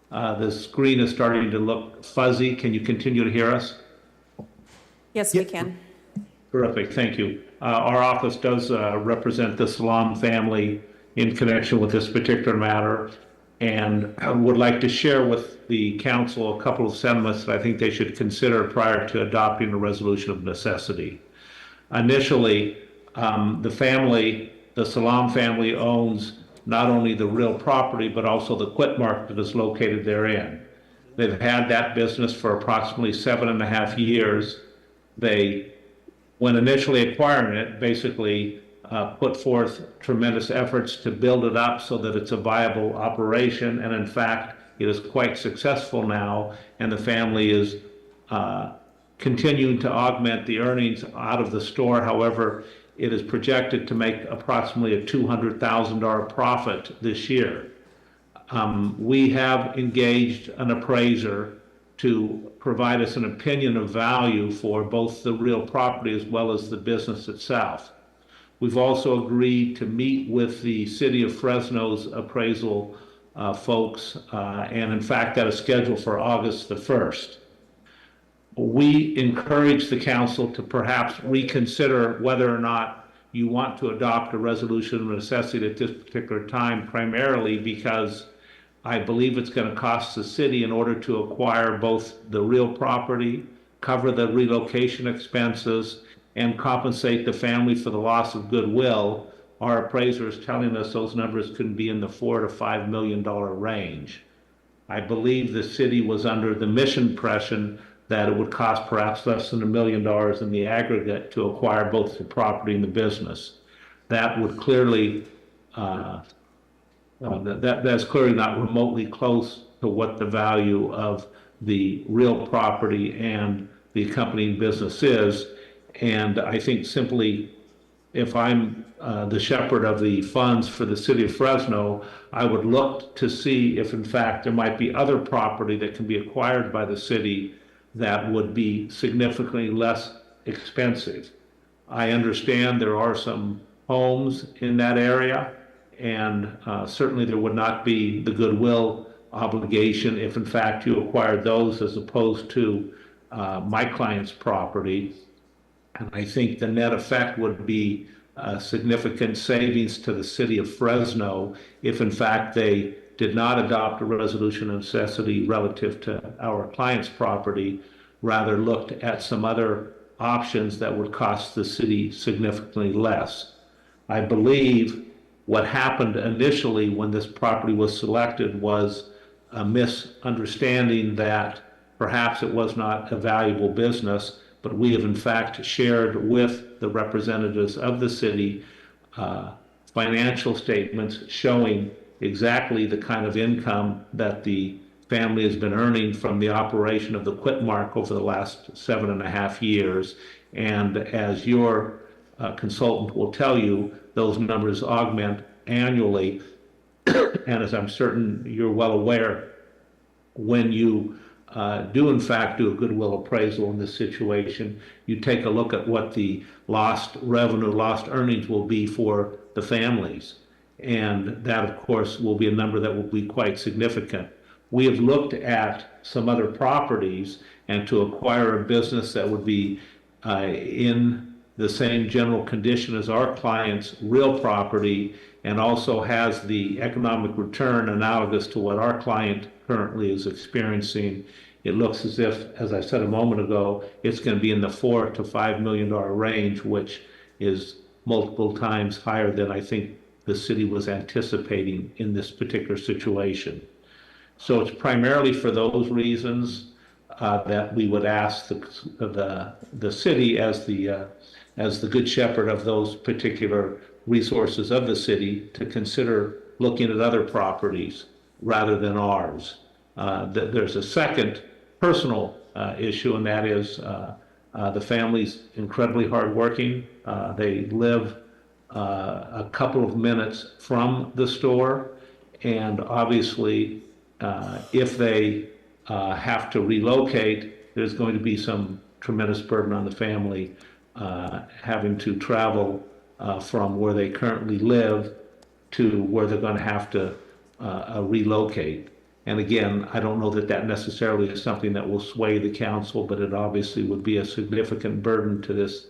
[SPEAKER 11] The screen is starting to look fuzzy. Can you continue to hear us?
[SPEAKER 1] Yes, we can.
[SPEAKER 11] Terrific, thank you. Our office does represent the Salam family in connection with this particular matter, and I would like to share with the council a couple of sentiments that I think they should consider prior to adopting a resolution of necessity. Initially, the Salam family owns not only the real property, but also the quit mark that is located therein. They've had that business for approximately 7.5 years. They, when initially acquiring it, basically put forth tremendous efforts to build it up so that it's a viable operation, and in fact, it is quite successful now, and the family is continuing to augment the earnings out of the store. However, it is projected to make approximately a $200,000 profit this year. We have engaged an appraiser to provide us an opinion of value for both the real property as well as the business itself. We've also agreed to meet with the City of Fresno's appraisal folks, and in fact, that is scheduled for August the 1st. We encourage the council to perhaps reconsider whether or not you want to adopt a resolution of necessity at this particular time, primarily because I believe it's going to cost the city, in order to acquire both the real property, cover the relocation expenses, and compensate the family for the loss of goodwill. Our appraiser is telling us those numbers could be in the $4 to $5 million range. I believe the city was under the misimpression that it would cost perhaps less than $1 million in the aggregate to acquire both the property and the business. That would clearly, that's clearly not remotely close to what the value of the real property and the accompanying business is. And I think simply, if I'm the shepherd of the funds for the city of Fresno, I would look to see if in fact there might be other property that can be acquired by the city that would be significantly less expensive. I understand there are some homes in that area, and certainly there would not be the goodwill obligation if in fact you acquired those as opposed to my client's property. And I think the net effect would be significant savings to the city of Fresno if in fact they did not adopt a resolution of necessity relative to our client's property, rather looked at some other options that would cost the city significantly less. I believe what happened initially when this property was selected was a misunderstanding that perhaps it was not a valuable business, but we have in fact shared with the representatives of the city financial statements showing exactly the kind of income that the family has been earning from the operation of the quit mark over the last 7.5 years. And as your consultant will tell you, those numbers augment annually. And as I'm certain you're well aware, when you do in fact do a goodwill appraisal in this situation, you take a look at what the lost revenue, lost earnings will be for the families. And that, of course, will be a number that will be quite significant. We have looked at some other properties, and to acquire a business that would be in the same general condition as our client's real property and also has the economic return analogous to what our client currently is experiencing, it looks as if, as I said a moment ago, it's going to be in the $4 to $5 million range, which is multiple times higher than I think the city was anticipating in this particular situation. So it's primarily for those reasons that we would ask the city as the good shepherd of those particular resources of the city to consider looking at other properties. rather than ours. There's a second personal issue, and that is the family's incredibly hardworking. They live a couple of minutes from the store, and obviously, if they have to relocate, there's going to be some tremendous burden on the family having to travel from where they currently live to where they're going to have to relocate. And again, I don't know that that necessarily is something that will sway the council, but it obviously would be a significant burden to this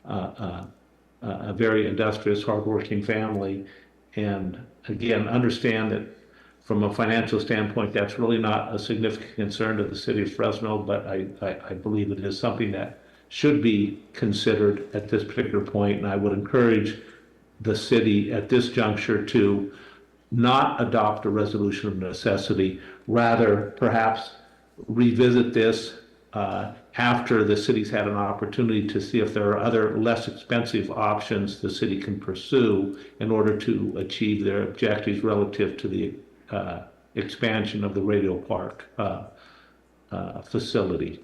[SPEAKER 11] a very industrious, hardworking family. And again, understand that from a financial standpoint, that's really not a significant concern to the city of Fresno, but I believe it is something that should be considered at this particular point. And I would encourage the city at this juncture to not adopt a resolution of necessity, rather perhaps revisit this after the city's had an opportunity to see if there are other less expensive options the city can pursue in order to achieve their objectives relative to the expansion of the Radio Park facility.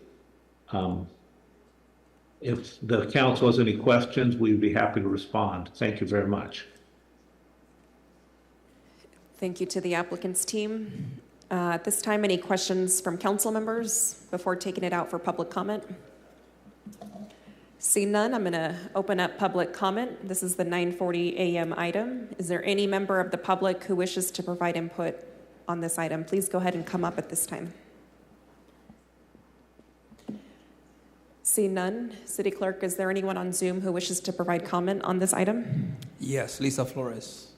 [SPEAKER 11] If the council has any questions, we'd be happy to respond. Thank you very much.
[SPEAKER 1] Thank you to the applicant's team. At this time, any questions from council members before taking it out for public comment? See none, I'm going to open up public comment. This is the 9:40 a.m. item. Is there any member of the public who wishes to provide input on this item? Please go ahead and come up at this time. See none. City Clerk, is there anyone on Zoom who wishes to provide comment on this item?
[SPEAKER 18] Yes, Lisa Flores.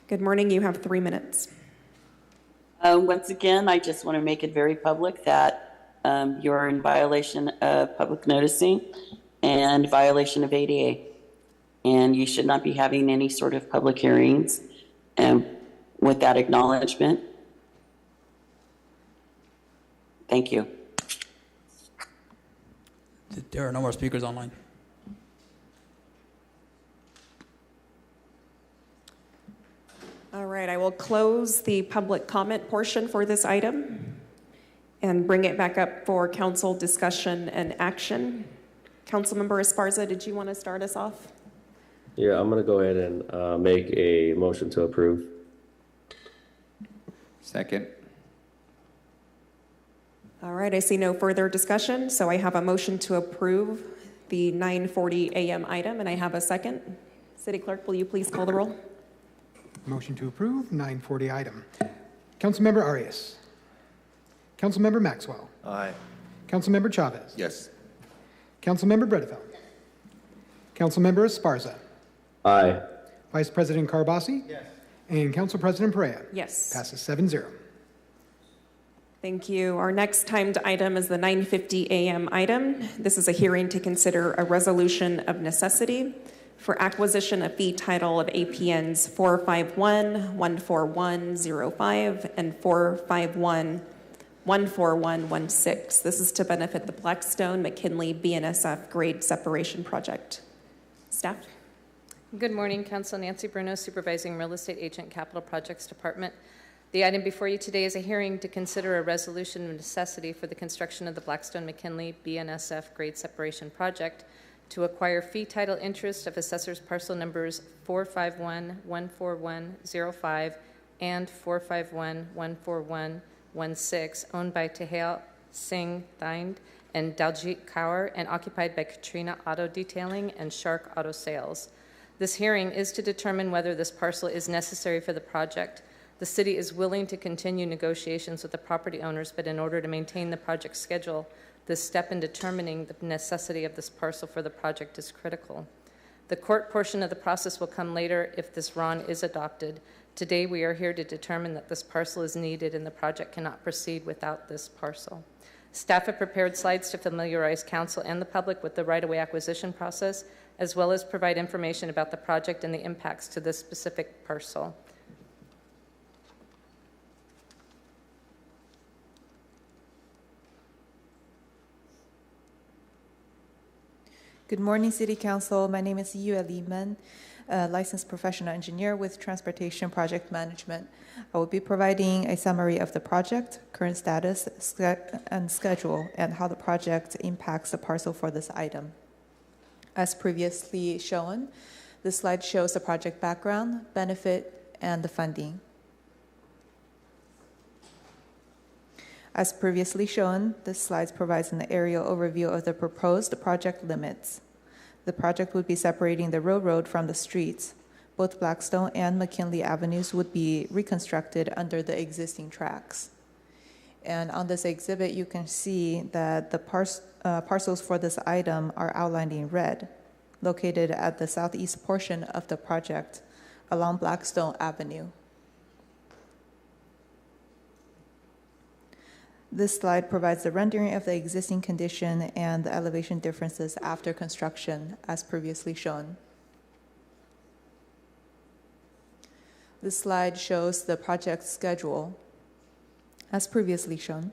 [SPEAKER 1] Good morning. You have 3 minutes.
[SPEAKER 19] Once again, I just want to make it very public that you're in violation of public noticing and violation of ADA. And you should not be having any sort of public hearings. And with that acknowledgement, thank you.
[SPEAKER 18] There are no more speakers online.
[SPEAKER 1] All right, I will close the public comment portion for this item and bring it back up for council discussion and action. Councilmember Esparza, did you want to start us off?
[SPEAKER 5] Yeah, I'm going to go ahead and make a motion to approve.
[SPEAKER 4] Second.
[SPEAKER 1] All right, I see no further discussion, so I have a motion to approve the 9:40 a.m. item, and I have a second. City Clerk, will you please call the roll?
[SPEAKER 2] Motion to approve, 9:40 item. Councilmember Arias. Councilmember Maxwell.
[SPEAKER 13] Aye.
[SPEAKER 2] Councilmember Chavez.
[SPEAKER 13] Yes.
[SPEAKER 2] Councilmember Bredefeld. Councilmember Esparza.
[SPEAKER 5] Aye.
[SPEAKER 2] Vice President Carbasi.
[SPEAKER 22] Yes.
[SPEAKER 2] And Council President Perea.
[SPEAKER 1] Yes.
[SPEAKER 2] Passes 7-0.
[SPEAKER 1] Thank you. Our next timed item is the 9:50 a.m. item. This is a hearing to consider a resolution of necessity for acquisition of fee title of APNs 451-14105 and 451-14116. This is to benefit the Blackstone McKinley BNSF grade separation project. Staff?
[SPEAKER 15] Good morning, Council. Nancy Bruno, Supervising Real Estate Agent, Capital Projects Department. The item before you today is a hearing to consider a resolution of necessity for the construction of the Blackstone McKinley BNSF grade separation project to acquire fee title interest of assessors parcel numbers 451-14105 and 451-14116, owned by Tehal Singh Thind and Daljit Kaur and occupied by Katrina Auto Detailing and Shark Auto Sales. This hearing is to determine whether this parcel is necessary for the project. The city is willing to continue negotiations with the property owners, but in order to maintain the project schedule, this step in determining the necessity of this parcel for the project is critical. The court portion of the process will come later if this RON is adopted. Today, we are here to determine that this parcel is needed and the project cannot proceed without this parcel. Staff have prepared slides to familiarize council and the public with the right-of-way acquisition process, as well as provide information about the project and the impacts to this specific parcel.
[SPEAKER 16] Good morning, City Council. My name is Yue Liman. a licensed professional engineer with transportation project management. I will be providing a summary of the project, current status, and schedule, and how the project impacts the parcel for this item. As previously shown, this slide shows the project background, benefit, and the funding. As previously shown, this slide provides an aerial overview of the proposed project limits. The project would be separating the railroad from the streets. Both Blackstone and McKinley Avenues would be reconstructed under the existing tracks. And on this exhibit, you can see that the parcels for this item are outlined in red, located at the southeast portion of the project along Blackstone Avenue. This slide provides the rendering of the existing condition and the elevation differences after construction, as previously shown. This slide shows the project schedule, as previously shown.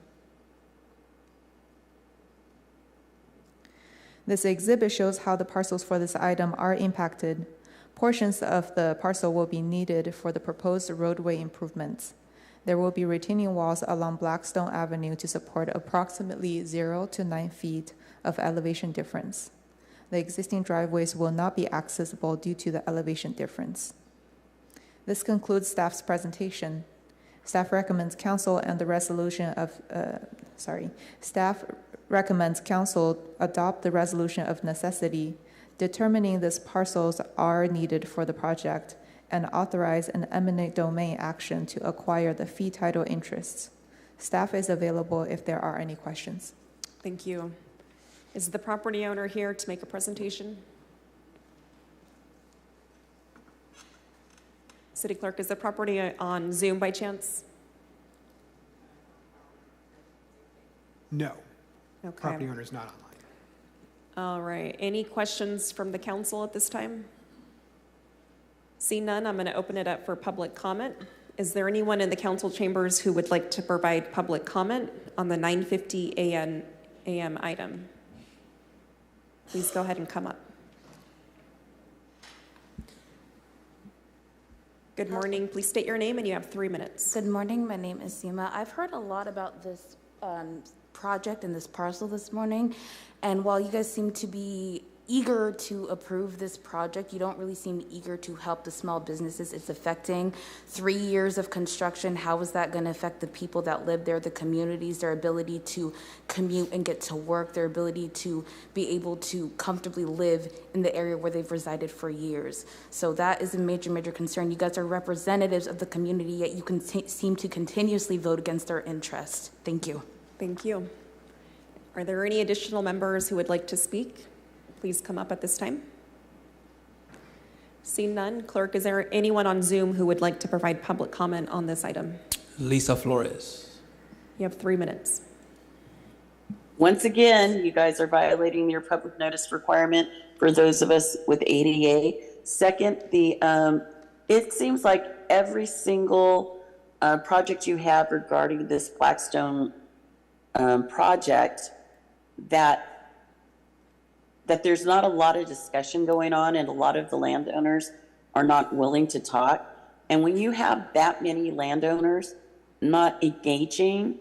[SPEAKER 16] This exhibit shows how the parcels for this item are impacted. Portions of the parcel will be needed for the proposed roadway improvements. There will be retaining walls along Blackstone Avenue to support approximately 0 to 9 feet of elevation difference. The existing driveways will not be accessible due to the elevation difference. This concludes staff's presentation. Staff recommends council adopt the resolution of necessity, determining these parcels are needed for the project, and authorize an eminent domain action to acquire the fee title interests. Staff is available if there are any questions.
[SPEAKER 1] Thank you. Is the property owner here to make a presentation? City Clerk, is the property on Zoom by chance?
[SPEAKER 2] No.
[SPEAKER 1] Okay.
[SPEAKER 2] Property owner is not online.
[SPEAKER 1] All right. Any questions from the council at this time? See none, I'm going to open it up for public comment. Is there anyone in the council chambers who would like to provide public comment on the 9:50 a.m. item? Please go ahead and come up. Good morning. Please state your name and you have 3 minutes.
[SPEAKER 6] Good morning. My name is Seema. I've heard a lot about this project and this parcel this morning. And while you guys seem to be eager to approve this project, you don't really seem eager to help the small businesses it's affecting. 3 years of construction, how is that going to affect the people that live there, the communities, their ability to commute and get to work, their ability to be able to comfortably live in the area where they've resided for years? So that is a major, major concern. You guys are representatives of the community, yet you can seem to continuously vote against their interests. Thank you.
[SPEAKER 1] Thank you. Are there any additional members who would like to speak? Please come up at this time. Seeing none, Clerk, is there anyone on Zoom who would like to provide public comment on this item?
[SPEAKER 18] Lisa Flores.
[SPEAKER 1] You have 3 minutes.
[SPEAKER 19] Once again, you guys are violating your public notice requirement for those of us with ADA. Second, it seems like every single project you have regarding this Blackstone project that there's not a lot of discussion going on and a lot of the landowners are not willing to talk. And when you have that many landowners not engaging,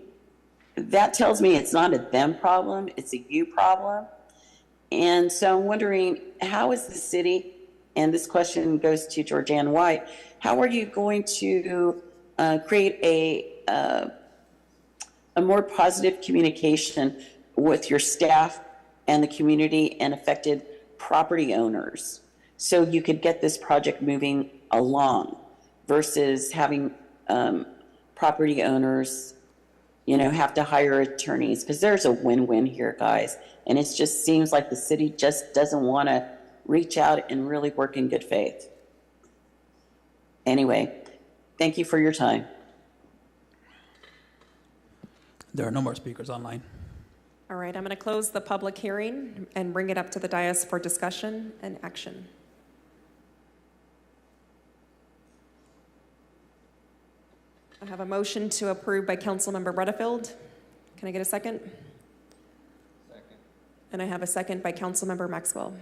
[SPEAKER 19] that tells me it's not a them problem, it's a you problem. And so I'm wondering, how is the city, and this question goes to Georgianne White, how are you going to create a more positive communication with your staff and the community and affected property owners so you could get this project moving along versus having property owners, have to hire attorneys? Because there's a win-win here, guys. And it just seems like the city just doesn't want to reach out and really work in good faith. Anyway, thank you for your time.
[SPEAKER 18] There are no more speakers online.
[SPEAKER 1] All right, I'm going to close the public hearing and bring it up to the dais for discussion and action. I have a motion to approve by Councilmember Rutherford. Can I get a second? Second. And I have a second by Councilmember Maxwell.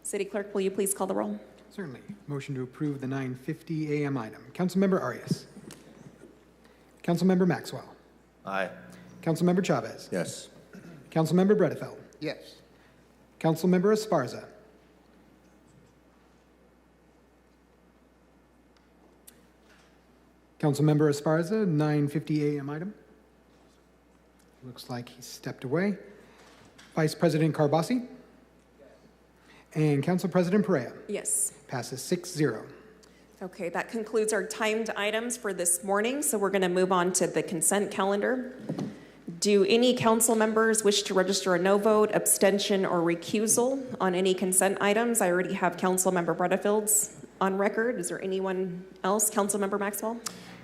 [SPEAKER 1] City Clerk, will you please call the roll?
[SPEAKER 2] Certainly. Motion to approve the 9:50 a.m. item. Councilmember Arias. Councilmember Maxwell.
[SPEAKER 20] Aye.
[SPEAKER 2] Councilmember Chavez.
[SPEAKER 9] Yes.
[SPEAKER 2] Councilmember Bredefeld.
[SPEAKER 3] Yes.
[SPEAKER 2] Councilmember Esparza. Councilmember Esparza, 9:50 a.m. item. Looks like he stepped away. Vice President Carbasi. And Council President Perea.
[SPEAKER 1] Yes.
[SPEAKER 2] Passes 6-0.
[SPEAKER 1] Okay, that concludes our timed items for this morning, so we're going to move on to the consent calendar. Do any council members wish to register a no vote, abstention, or recusal on any consent items? I already have Councilmember Bredefield's on record. Is there anyone else? Councilmember Maxwell?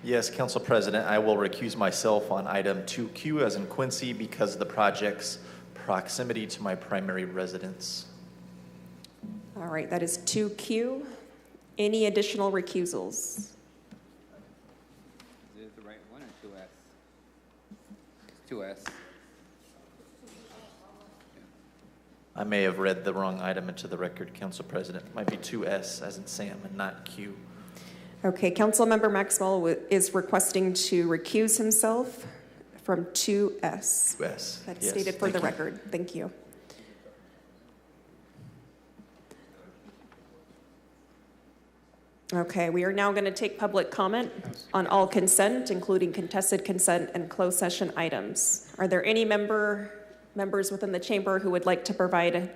[SPEAKER 20] Yes, Council President, I will recuse myself on item 2Q as in Quincy because of the project's proximity to my primary residence.
[SPEAKER 1] All right, that is 2Q. Any additional recusals?
[SPEAKER 4] Is it the right one or 2S? It's 2S.
[SPEAKER 20] I may have read the wrong item into the record, Council President. It might be 2S as in Sam and not Q.
[SPEAKER 1] Okay, Councilmember Maxwell is requesting to recuse himself from 2S.
[SPEAKER 20] 2S.
[SPEAKER 1] That's
[SPEAKER 20] yes,
[SPEAKER 1] stated for the
[SPEAKER 20] you.
[SPEAKER 1] record. Thank you. Okay, we are now going to take public comment on all consent, including contested consent and closed session items. Are there any members within the chamber who would like to provide a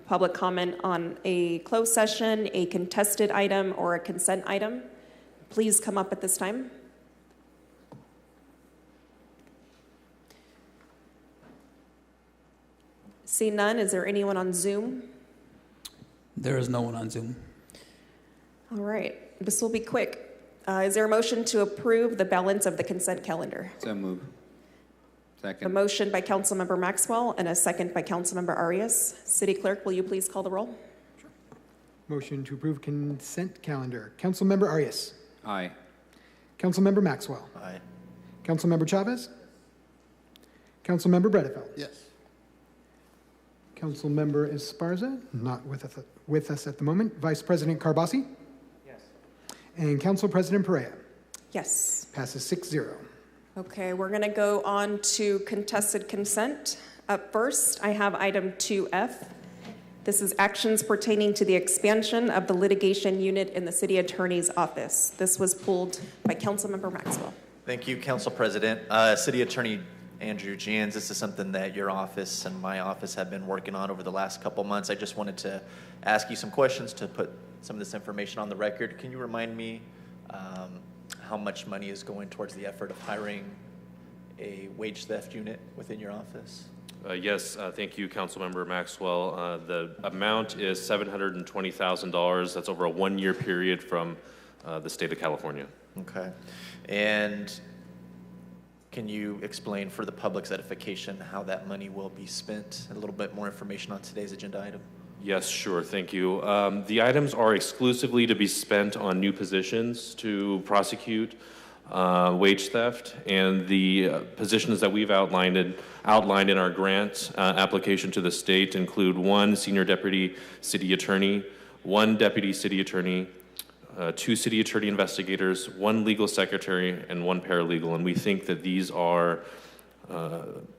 [SPEAKER 1] public comment on a closed session, a contested item, or a consent item? Please come up at this time. See none. Is there anyone on Zoom?
[SPEAKER 18] There is no one on Zoom.
[SPEAKER 1] All right, this will be quick. Is there a motion to approve the balance of the consent calendar?
[SPEAKER 4] So move.
[SPEAKER 1] A
[SPEAKER 4] Second.
[SPEAKER 1] motion by Councilmember Maxwell and a second by Councilmember Arias. City Clerk, will you please call the roll?
[SPEAKER 2] Motion to approve consent calendar. Councilmember Arias.
[SPEAKER 4] Aye.
[SPEAKER 2] Councilmember Maxwell.
[SPEAKER 20] Aye.
[SPEAKER 2] Councilmember Chavez. Councilmember Bredefeld.
[SPEAKER 3] Yes.
[SPEAKER 2] Councilmember Esparza, not with us at the moment. Vice President Carbasi.
[SPEAKER 20] Yes.
[SPEAKER 2] And Council President Perea.
[SPEAKER 1] Yes.
[SPEAKER 2] Passes 6-0.
[SPEAKER 1] Okay, we're going to go on to contested consent. Up first, I have item 2F. This is actions pertaining to the expansion of the litigation unit in the City Attorney's Office. This was pulled by Councilmember Maxwell.
[SPEAKER 20] Thank you, Council President. City Attorney Andrew Jans, this is something that your office and my office have been working on over the last couple months. I just wanted to ask you some questions to put some of this information on the record. Can you remind me how much money is going towards the effort of hiring a wage theft unit within your office?
[SPEAKER 7] Yes, thank you, Councilmember Maxwell. The amount is $720,000. That's over a one-year period from the state of California.
[SPEAKER 20] Okay. And can you explain for the public's edification how that money will be spent? A little bit more information on today's agenda item.
[SPEAKER 7] Yes, sure. Thank you. The items are exclusively to be spent on new positions to prosecute wage theft, and the positions that we've outlined in our grant application to the state include 1 senior deputy city attorney, 1 deputy city attorney, 2 city attorney investigators, 1 legal secretary, and 1 paralegal. And we think that these are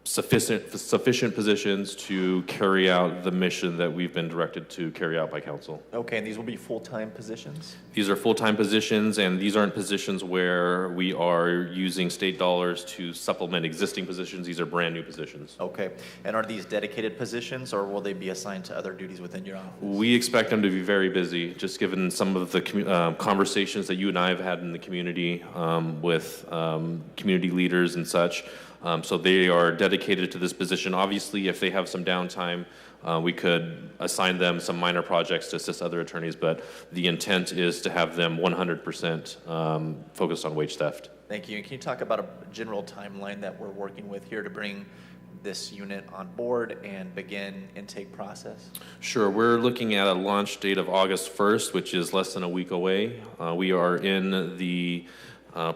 [SPEAKER 7] sufficient positions to carry out the mission that we've been directed to carry out by council.
[SPEAKER 20] Okay, and these will be full-time positions?
[SPEAKER 7] These are full-time positions, and these aren't positions where we are using state dollars to supplement existing positions. These are brand new positions.
[SPEAKER 20] Okay, and are these dedicated positions, or will they be assigned to other duties within your office?
[SPEAKER 7] We expect them to be very busy, just given some of the conversations that you and I have had in the community with community leaders and such. So they are dedicated to this position. Obviously, if they have some downtime, we could assign them some minor projects to assist other attorneys, but the intent is to have them 100% focused on wage theft.
[SPEAKER 20] Thank you. And can you talk about a general timeline that we're working with here to bring this unit on board and begin intake process?
[SPEAKER 7] Sure. We're looking at a launch date of August 1st, which is less than a week away. We are in the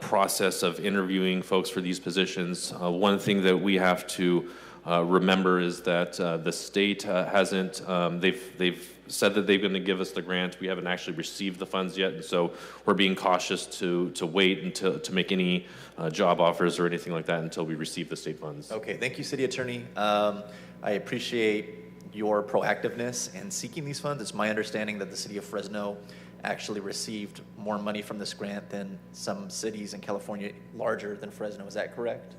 [SPEAKER 7] process of interviewing folks for these positions. One thing that we have to remember is that the state hasn't, they've said that they're going to give us the grant. We haven't actually received the funds yet, and so we're being cautious to wait until to make any job offers or anything like that until we receive the state funds.
[SPEAKER 20] Okay, thank you, City Attorney. I appreciate your proactiveness in seeking these funds. It's my understanding that the City of Fresno actually received more money from this grant than some cities in California larger than Fresno. Is that correct?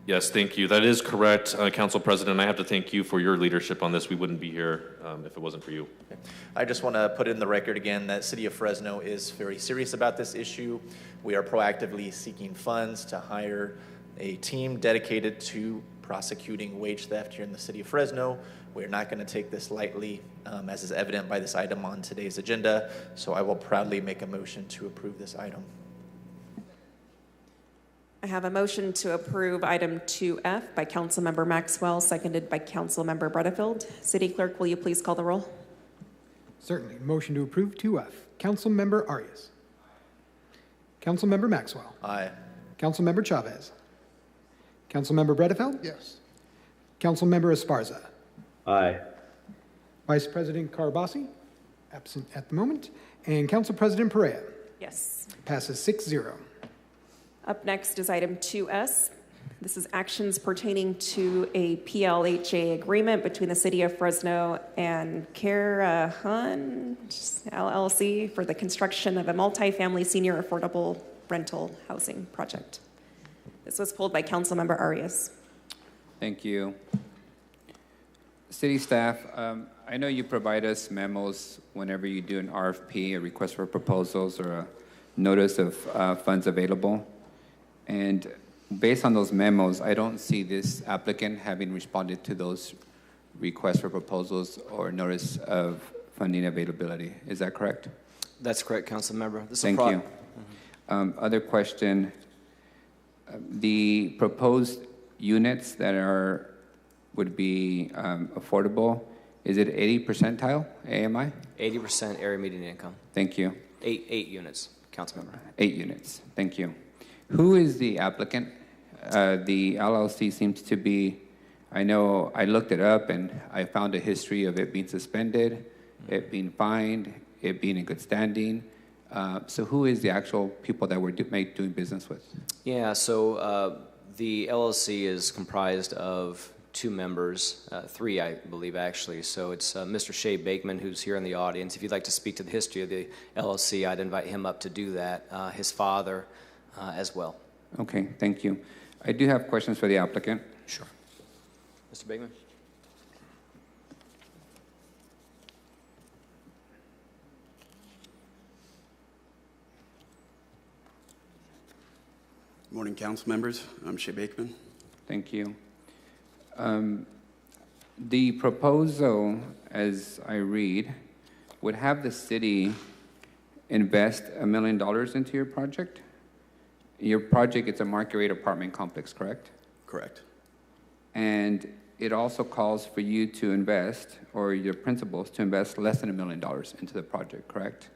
[SPEAKER 7] Yes, thank you. That is correct, Council President. I have to thank you for your leadership on this. We wouldn't be here if it wasn't for you.
[SPEAKER 20] Okay. I just want to put in the record again that City of Fresno is very serious about this issue. We are proactively seeking funds to hire a team dedicated to prosecuting wage theft here in the City of Fresno. We're not going to take this lightly, as is evident by this item on today's agenda, so I will proudly make a motion to approve this item.
[SPEAKER 1] I have a motion to approve item 2F by Councilmember Maxwell, seconded by Councilmember Butterfield. City Clerk, will you please call the roll?
[SPEAKER 2] Certainly. Motion to approve 2F. Councilmember Arias. Councilmember Maxwell.
[SPEAKER 20] Aye.
[SPEAKER 2] Councilmember Chavez. Councilmember Bredefeld.
[SPEAKER 3] Yes.
[SPEAKER 2] Councilmember Esparza.
[SPEAKER 5] Aye.
[SPEAKER 2] Vice President Carbasi, absent at the moment, and Council President Perea.
[SPEAKER 1] Yes.
[SPEAKER 2] Passes 6-0.
[SPEAKER 1] Up next is item 2S. This is actions pertaining to a PLHA agreement between the City of Fresno and Carahan LLC for the construction of a multifamily senior affordable rental housing project. This was pulled by Councilmember Arias.
[SPEAKER 4] Thank you. City staff, I know you provide us memos whenever you do an RFP, a request for proposals, or a notice of funds available. And based on those memos, I don't see this applicant having responded to those requests for proposals or notice of funding availability. Is that correct?
[SPEAKER 14] That's correct, Council Member.
[SPEAKER 4] Thank you. Other question, the proposed units that would be affordable, is it 80 percentile AMI?
[SPEAKER 14] 80% area median income.
[SPEAKER 4] Thank you.
[SPEAKER 14] Eight units, Council Member.
[SPEAKER 4] 8 units, thank you. Who is the applicant? The LLC seems to be, I know I looked it up and I found a history of it being suspended, it being fined, it being in good standing. So who is the actual people that we're doing business with?
[SPEAKER 14] Yeah, so the LLC is comprised of 2 members, 3 I believe actually. So it's Mr. Shea Bakeman, who's here in the audience. If you'd like to speak to the history of the LLC, I'd invite him up to do that. His father as well.
[SPEAKER 4] Okay, thank you. I do have questions for the applicant.
[SPEAKER 14] Sure. Mr. Bakeman?
[SPEAKER 21] Good morning, council members. I'm Shea Bakeman.
[SPEAKER 4] Thank you. The proposal, as I read, would have the city invest $1 million into your project. Your project, it's a market rate apartment complex, correct?
[SPEAKER 21] Correct.
[SPEAKER 4] And it also calls for you to invest, or your principals to invest less than $1 million into the project, correct?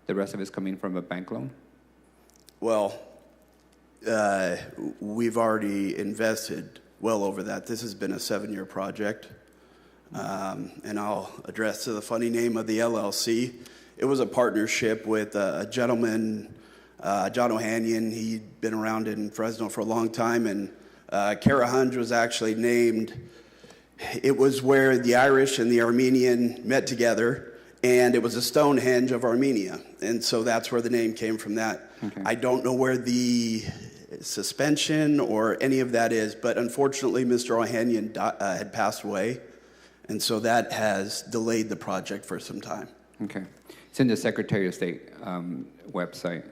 [SPEAKER 4] The rest of it's coming from a bank loan?
[SPEAKER 21] Well, we've already invested well over that. This has been a 7-year project. And I'll address to the funny name of the LLC. It was a partnership with a gentleman, John Ohanian. He'd been around in Fresno for a long time, and Carahan was actually named. It was where the Irish and the Armenian met together, and it was a Stonehenge of Armenia. And so that's where the name came from that. Okay. I don't know where the suspension or any of that is, but unfortunately, Mr. Ohanian had passed away, and so that has delayed the project for some time.
[SPEAKER 4] Okay. It's in the Secretary of State website.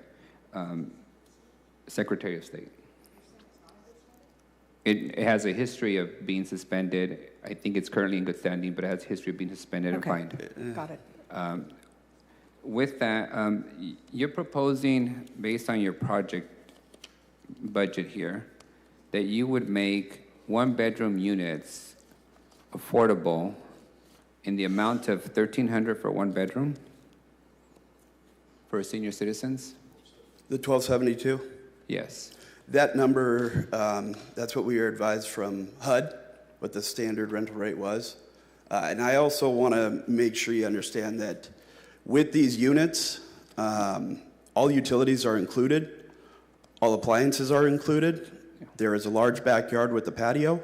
[SPEAKER 4] Secretary of State. It has a history of being suspended. I think it's currently in good standing, but it has a history of being suspended and fined.
[SPEAKER 1] Got it.
[SPEAKER 4] With that, you're proposing, based on your project budget here, that you would make 1-bedroom units affordable in the amount of $1,300 for 1 bedroom for senior citizens?
[SPEAKER 21] The 1272?
[SPEAKER 4] Yes.
[SPEAKER 21] That number, that's what we were advised from HUD, what the standard rental rate was. And I also want to make sure you understand that with these units, all utilities are included, all appliances are included. There is a large backyard with a patio,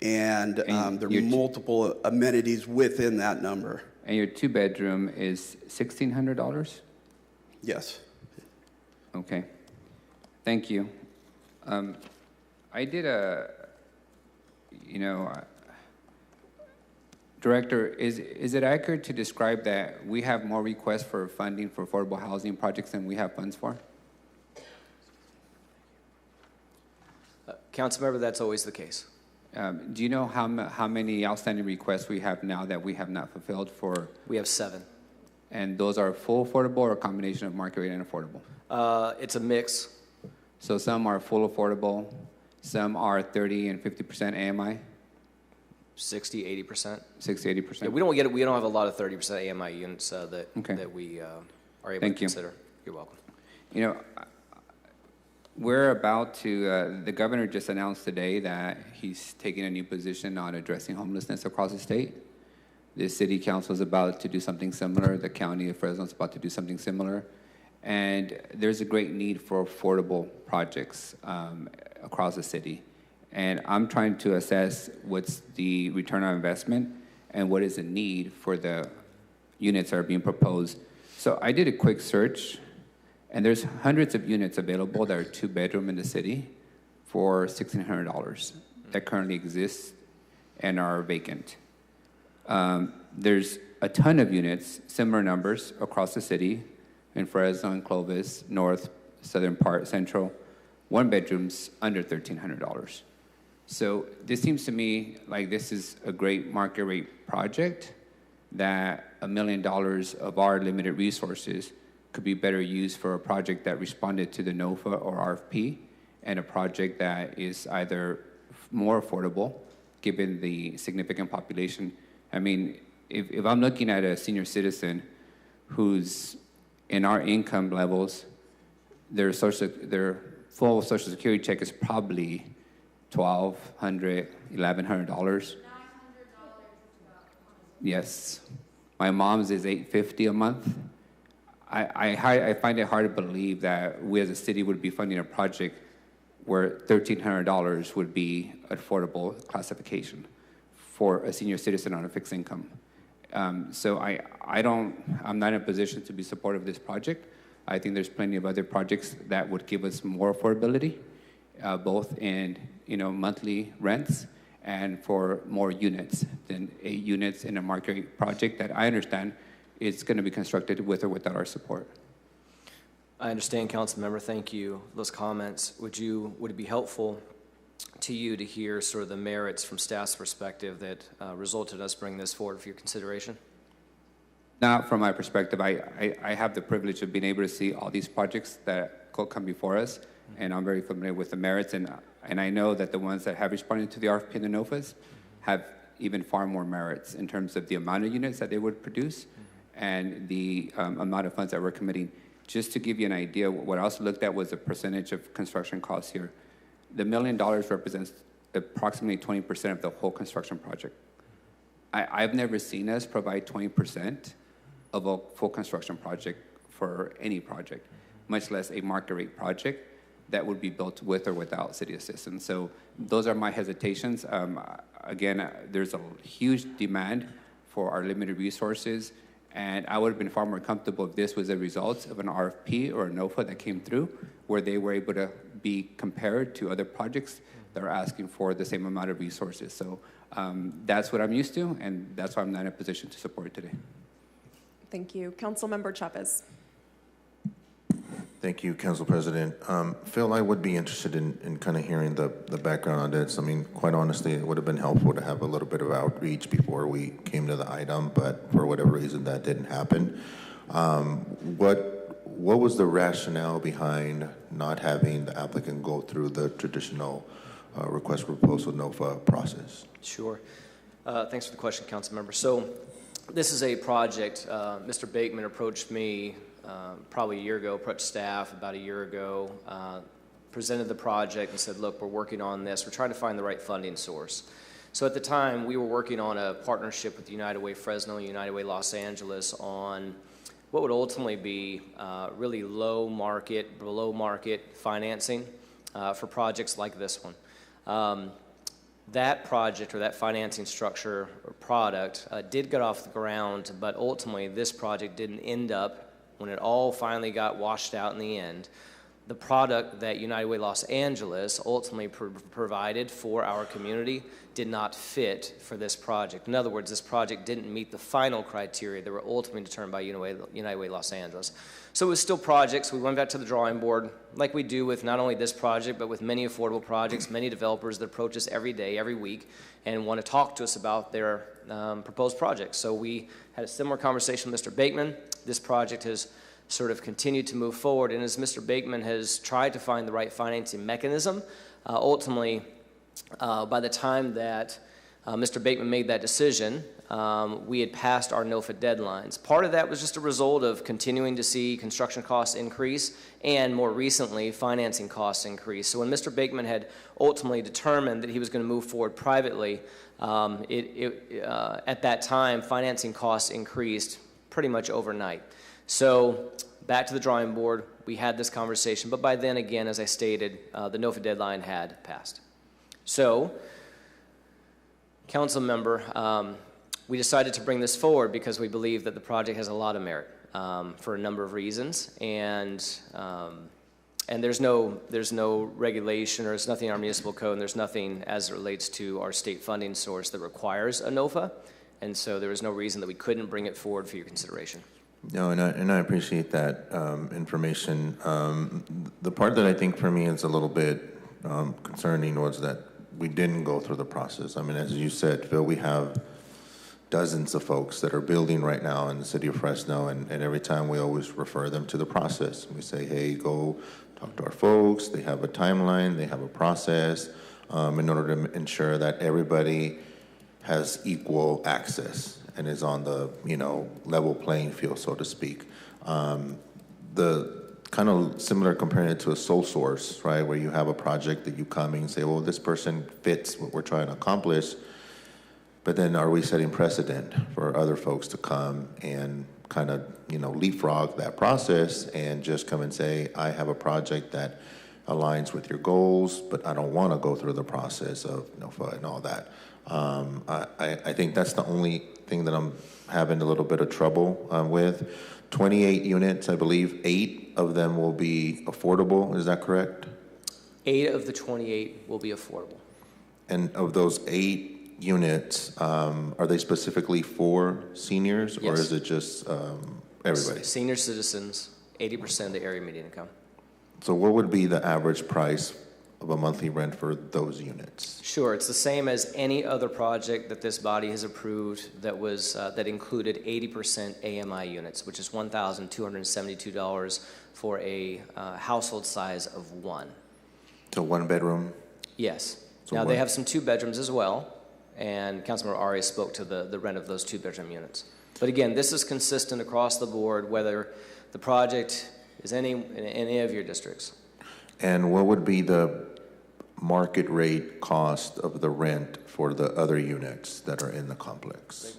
[SPEAKER 21] and there are multiple amenities within that number.
[SPEAKER 4] And your two-bedroom is $1,600?
[SPEAKER 21] Yes.
[SPEAKER 4] Okay. Thank you. I did Director, is it accurate to describe that we have more requests for funding for affordable housing projects than we have funds for?
[SPEAKER 14] Councilmember, that's always the case.
[SPEAKER 4] Do you know how many outstanding requests we have now that we have not fulfilled for?
[SPEAKER 14] We have 7.
[SPEAKER 4] And those are full affordable or a combination of market rate and affordable?
[SPEAKER 14] It's a mix.
[SPEAKER 4] So some are full affordable, some are 30 and 50% AMI?
[SPEAKER 14] 60, 80%.
[SPEAKER 4] 60, 80%.
[SPEAKER 14] Yeah, we don't have a lot of 30% AMI units that we are able to consider. You're welcome.
[SPEAKER 4] You know, we're about to, the governor just announced today that he's taking a new position on addressing homelessness across the state. The city council is about to do something similar. The county of Fresno is about to do something similar. And there's a great need for affordable projects across the city. And I'm trying to assess what's the return on investment and what is the need for the units that are being proposed. So I did a quick search, and there's hundreds of units available that are two-bedroom in the city for $1,600 that currently exist and are vacant. There's a ton of units, similar numbers, across the city, in Fresno and Clovis, north, southern part, central, one-bedrooms under $1,300. So this seems to me like this is a great market rate project that $1 million of our limited resources could be better used for a project that responded to the NOFA or RFP and a project that is either more affordable given the significant population. I mean, if I'm looking at a senior citizen who's in our income levels, their full Social Security check is probably $1,200, $1,100. Yes, my mom's is $850 a month. I find it hard to believe that we as a city would be funding a project where $1,300 would be affordable classification for a senior citizen on a fixed income. So I'm not in a position to be supportive of this project. I think there's plenty of other projects that would give us more affordability, both in monthly rents and for more units than 8 units in a market rate project that I understand is going to be constructed with or without our support.
[SPEAKER 14] I understand, Councilmember. Thank you for those comments. Would it be helpful to you to hear sort of the merits from staff's perspective that resulted in us bringing this forward for your consideration?
[SPEAKER 4] Now, from my perspective, I have the privilege of being able to see all these projects that could come before us, and I'm very familiar with the merits, and I know that the ones that have responded to the RFP and the NOFAs have even far more merits in terms of the amount of units that they would produce and the amount of funds that we're committing. Just to give you an idea, what I also looked at was the percentage of construction costs here. The $1 million represents approximately 20% of the whole construction project. I've never seen us provide 20% of a full construction project for any project, much less a market rate project that would be built with or without city assistance. So those are my hesitations. Again, there's a huge demand for our limited resources, and I would have been far more comfortable if this was a result of an RFP or a NOFA that came through, where they were able to be compared to other projects that are asking for the same amount of resources. So that's what I'm used to, and that's why I'm not in a position to support it today.
[SPEAKER 1] Thank you. Councilmember Chavez.
[SPEAKER 13] Thank you, Council President. Phil, I would be interested in kind of hearing the background on this. I mean, quite honestly, it would have been helpful to have a little bit of outreach before we came to the item, but for whatever reason, that didn't happen. What was the rationale behind not having the applicant go through the traditional request for proposal NOFA process?
[SPEAKER 14] Sure. Thanks for the question, Councilmember. So this is a project. Mr. Bakeman approached me probably a year ago, approached staff about a year ago, presented the project and said, look, we're working on this. We're trying to find the right funding source. So at the time, we were working on a partnership with United Way Fresno and United Way Los Angeles on what would ultimately be really below market financing for projects like this one. That project or that financing structure or product did get off the ground, but ultimately this project didn't end up, when it all finally got washed out in the end, the product that United Way Los Angeles ultimately provided for our community did not fit for this project. In other words, this project didn't meet the final criteria that were ultimately determined by United Way Los Angeles. So it was still projects. We went back to the drawing board, like we do with not only this project, but with many affordable projects, many developers that approach us every day, every week, and want to talk to us about their proposed projects. So we had a similar conversation with Mr. Bakeman. This project has sort of continued to move forward, and as Mr. Bakeman has tried to find the right financing mechanism, ultimately, by the time that Mr. Bakeman made that decision, we had passed our NOFA deadlines. Part of that was just a result of continuing to see construction costs increase and, more recently, financing costs increase. So when Mr. Bakeman had ultimately determined that he was going to move forward privately, at that time, financing costs increased pretty much overnight. So back to the drawing board, we had this conversation, but by then, again, as I stated, the NOFA deadline had passed. So, council member, we decided to bring this forward because we believe that the project has a lot of merit for a number of reasons, and there's no regulation, or there's nothing in our municipal code, and there's nothing as it relates to our state funding source that requires a NOFA, and so there was no reason that we couldn't bring it forward for your consideration.
[SPEAKER 13] No, and I appreciate that information. The part that I think for me is a little bit concerning was that we didn't go through the process. I mean, as you said, Phil, we have dozens of folks that are building right now in the city of Fresno, and every time we always refer them to the process. We say, hey, go talk to our folks. They have a timeline, they have a process in order to ensure that everybody has equal access and is on the, level playing field, so to speak. The kind of similar comparing it to a sole source, right, where you have a project that you come and say, well, this person fits what we're trying to accomplish, but then are we setting precedent for other folks to come and kind of, leapfrog that process and just come and say, I have a project that aligns with your goals, but I don't want to go through the process of NOFA and all that. I think that's the only thing that I'm having a little bit of trouble with. 28 units, I believe, 8 of them will be affordable. Is that correct?
[SPEAKER 14] 8 of the 28 will be affordable.
[SPEAKER 13] And of those 8 units, are they specifically for seniors, or
[SPEAKER 14] Yes.
[SPEAKER 13] is it just everybody?
[SPEAKER 14] Senior citizens, 80% of the area median income.
[SPEAKER 13] So what would be the average price of a monthly rent for those units?
[SPEAKER 14] Sure, it's the same as any other project that this body has approved that was that included 80% AMI units, which is $1,272 for a household size of 1.
[SPEAKER 13] So 1 bedroom?
[SPEAKER 14] Yes.
[SPEAKER 13] So
[SPEAKER 14] now
[SPEAKER 13] what?
[SPEAKER 14] they have some 2 bedrooms as well, and Councilmember Ari spoke to the rent of those 2 bedroom units. But again, this is consistent across the board, whether the project is in any of your districts.
[SPEAKER 13] And what would be the market rate cost of the rent for the other units that are in the complex?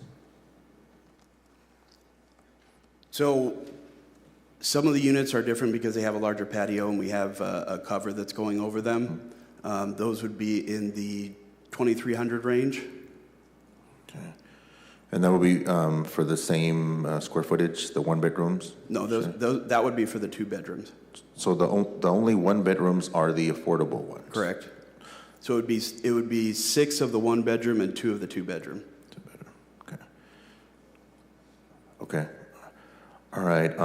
[SPEAKER 21] So some of the units are different because they have a larger patio and we have a cover that's going over them. Those would be in the 2,300 range.
[SPEAKER 13] Okay. And that would be for the same square footage, the 1 bedrooms?
[SPEAKER 21] No, that would be for the 2 bedrooms.
[SPEAKER 13] So the only 1 bedrooms are the affordable ones?
[SPEAKER 21] Correct. So it would be 6 of the 1 bedroom and 2 of the 2 bedroom.
[SPEAKER 13] 2 bedroom. Okay. Okay. All right.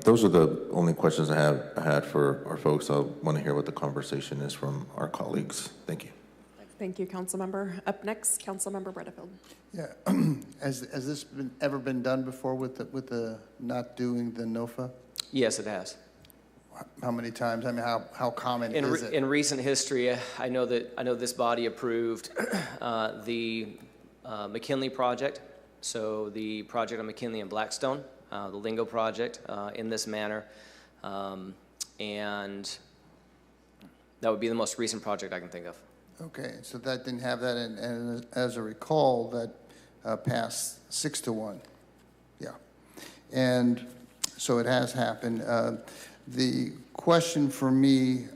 [SPEAKER 13] Those are the only questions I had for our folks. I want to hear what the conversation is from our colleagues. Thank you.
[SPEAKER 1] Thank you, Councilmember. Up next, Councilmember Bredefield.
[SPEAKER 3] Yeah, has this ever been done before with the not doing the NOFA?
[SPEAKER 14] Yes, it has.
[SPEAKER 3] How many times? I mean, how common is it?
[SPEAKER 14] In recent history, I know this body approved the McKinley project, so the project on McKinley and Blackstone, the Lingo project in this manner, and that would be the most recent project I can think of.
[SPEAKER 3] Okay, so that didn't have that, and as I recall, that passed 6-1. Yeah. And so it has happened. The question for me,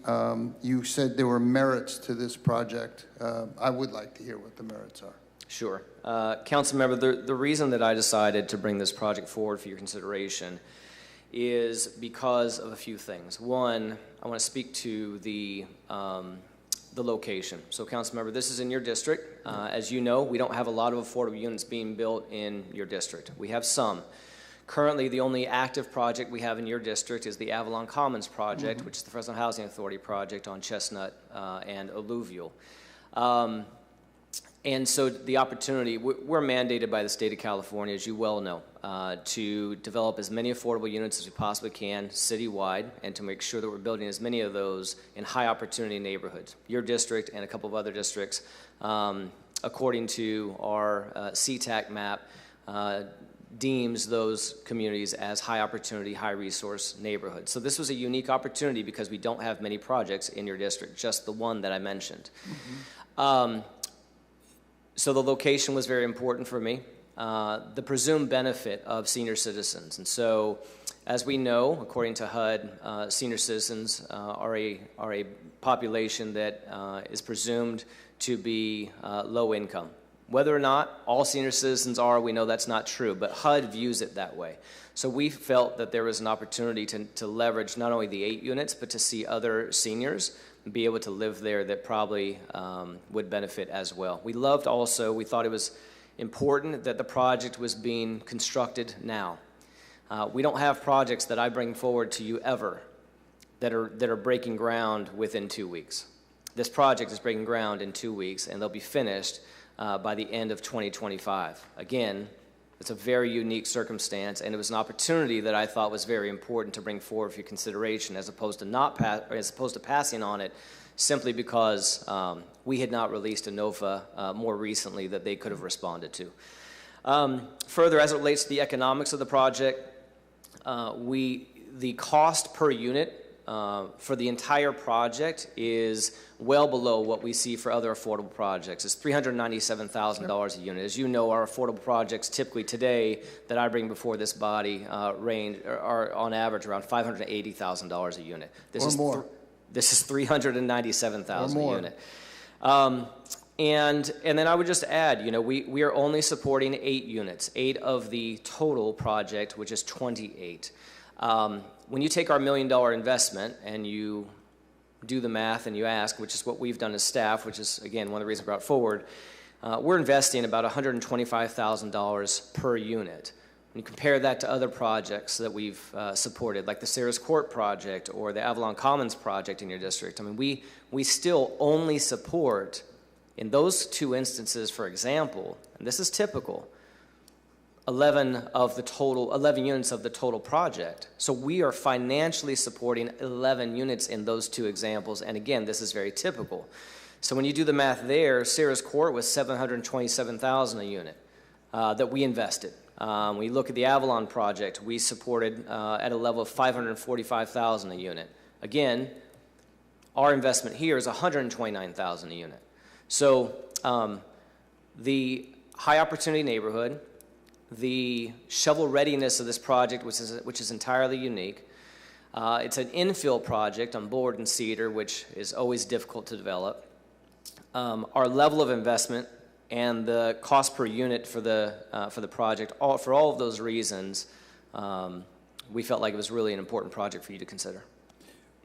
[SPEAKER 3] you said there were merits to this project. I would like to hear what the merits are.
[SPEAKER 14] Sure. Council member, the reason that I decided to bring this project forward for your consideration is because of a few things. One, I want to speak to the location. So, council member, this is in your district. As you know, we don't have a lot of affordable units being built in your district. We have some. Currently, the only active project we have in your district is the Avalon Commons project, which is the Fresno Housing Authority project on Chestnut and Alluvial. And so the opportunity, we're mandated by the state of California, as you well know, to develop as many affordable units as we possibly can citywide and to make sure that we're building as many of those in high opportunity neighborhoods. Your district and a couple of other districts, according to our CTAC map, deems those communities as high opportunity, high resource neighborhoods. So this was a unique opportunity because we don't have many projects in your district, just the one that I mentioned. So the location was very important for me. The presumed benefit of senior citizens. And so, as we know, according to HUD, senior citizens are a population that is presumed to be low income. Whether or not all senior citizens are, we know that's not true, but HUD views it that way. So we felt that there was an opportunity to leverage not only the 8 units, but to see other seniors be able to live there that probably would benefit as well. We thought it was important that the project was being constructed now. We don't have projects that I bring forward to you ever that are breaking ground within 2 weeks. This project is breaking ground in 2 weeks, and they'll be finished by the end of 2025. Again, it's a very unique circumstance, and it was an opportunity that I thought was very important to bring forward for your consideration, as opposed to passing on it, simply because we had not released a NOFA more recently that they could have responded to. Further, as it relates to the economics of the project, the cost per unit for the entire project is well below what we see for other affordable projects. It's $397,000 a unit. As you know, our affordable projects typically today that I bring before this body are on average around $580,000 a unit. This is $397,000 a unit. And then I would just add, we are only supporting 8 units, 8 of the total project, which is 28. When you take our $1 million investment and you do the math and you ask, which is what we've done as staff, which is, again, one of the reasons I brought forward, we're investing about $125,000 per unit. When you compare that to other projects that we've supported, like the Sarah's Court project or the Avalon Commons project in your district, I mean, we still only support, in those 2 instances, for example, and this is typical, 11 units of the total project. So we are financially supporting 11 units in those 2 examples. And again, this is very typical. So when you do the math there, Sarah's Court was $727,000 a unit that we invested. We look at the Avalon project, we supported at a level of $545,000 a unit. Again, our investment here is $129,000 a unit. So the high opportunity neighborhood, the shovel readiness of this project, which is entirely unique. It's an infill project on board and cedar, which is always difficult to develop. Our level of investment and the cost per unit for the project, for all of those reasons, we felt like it was really an important project for you to consider.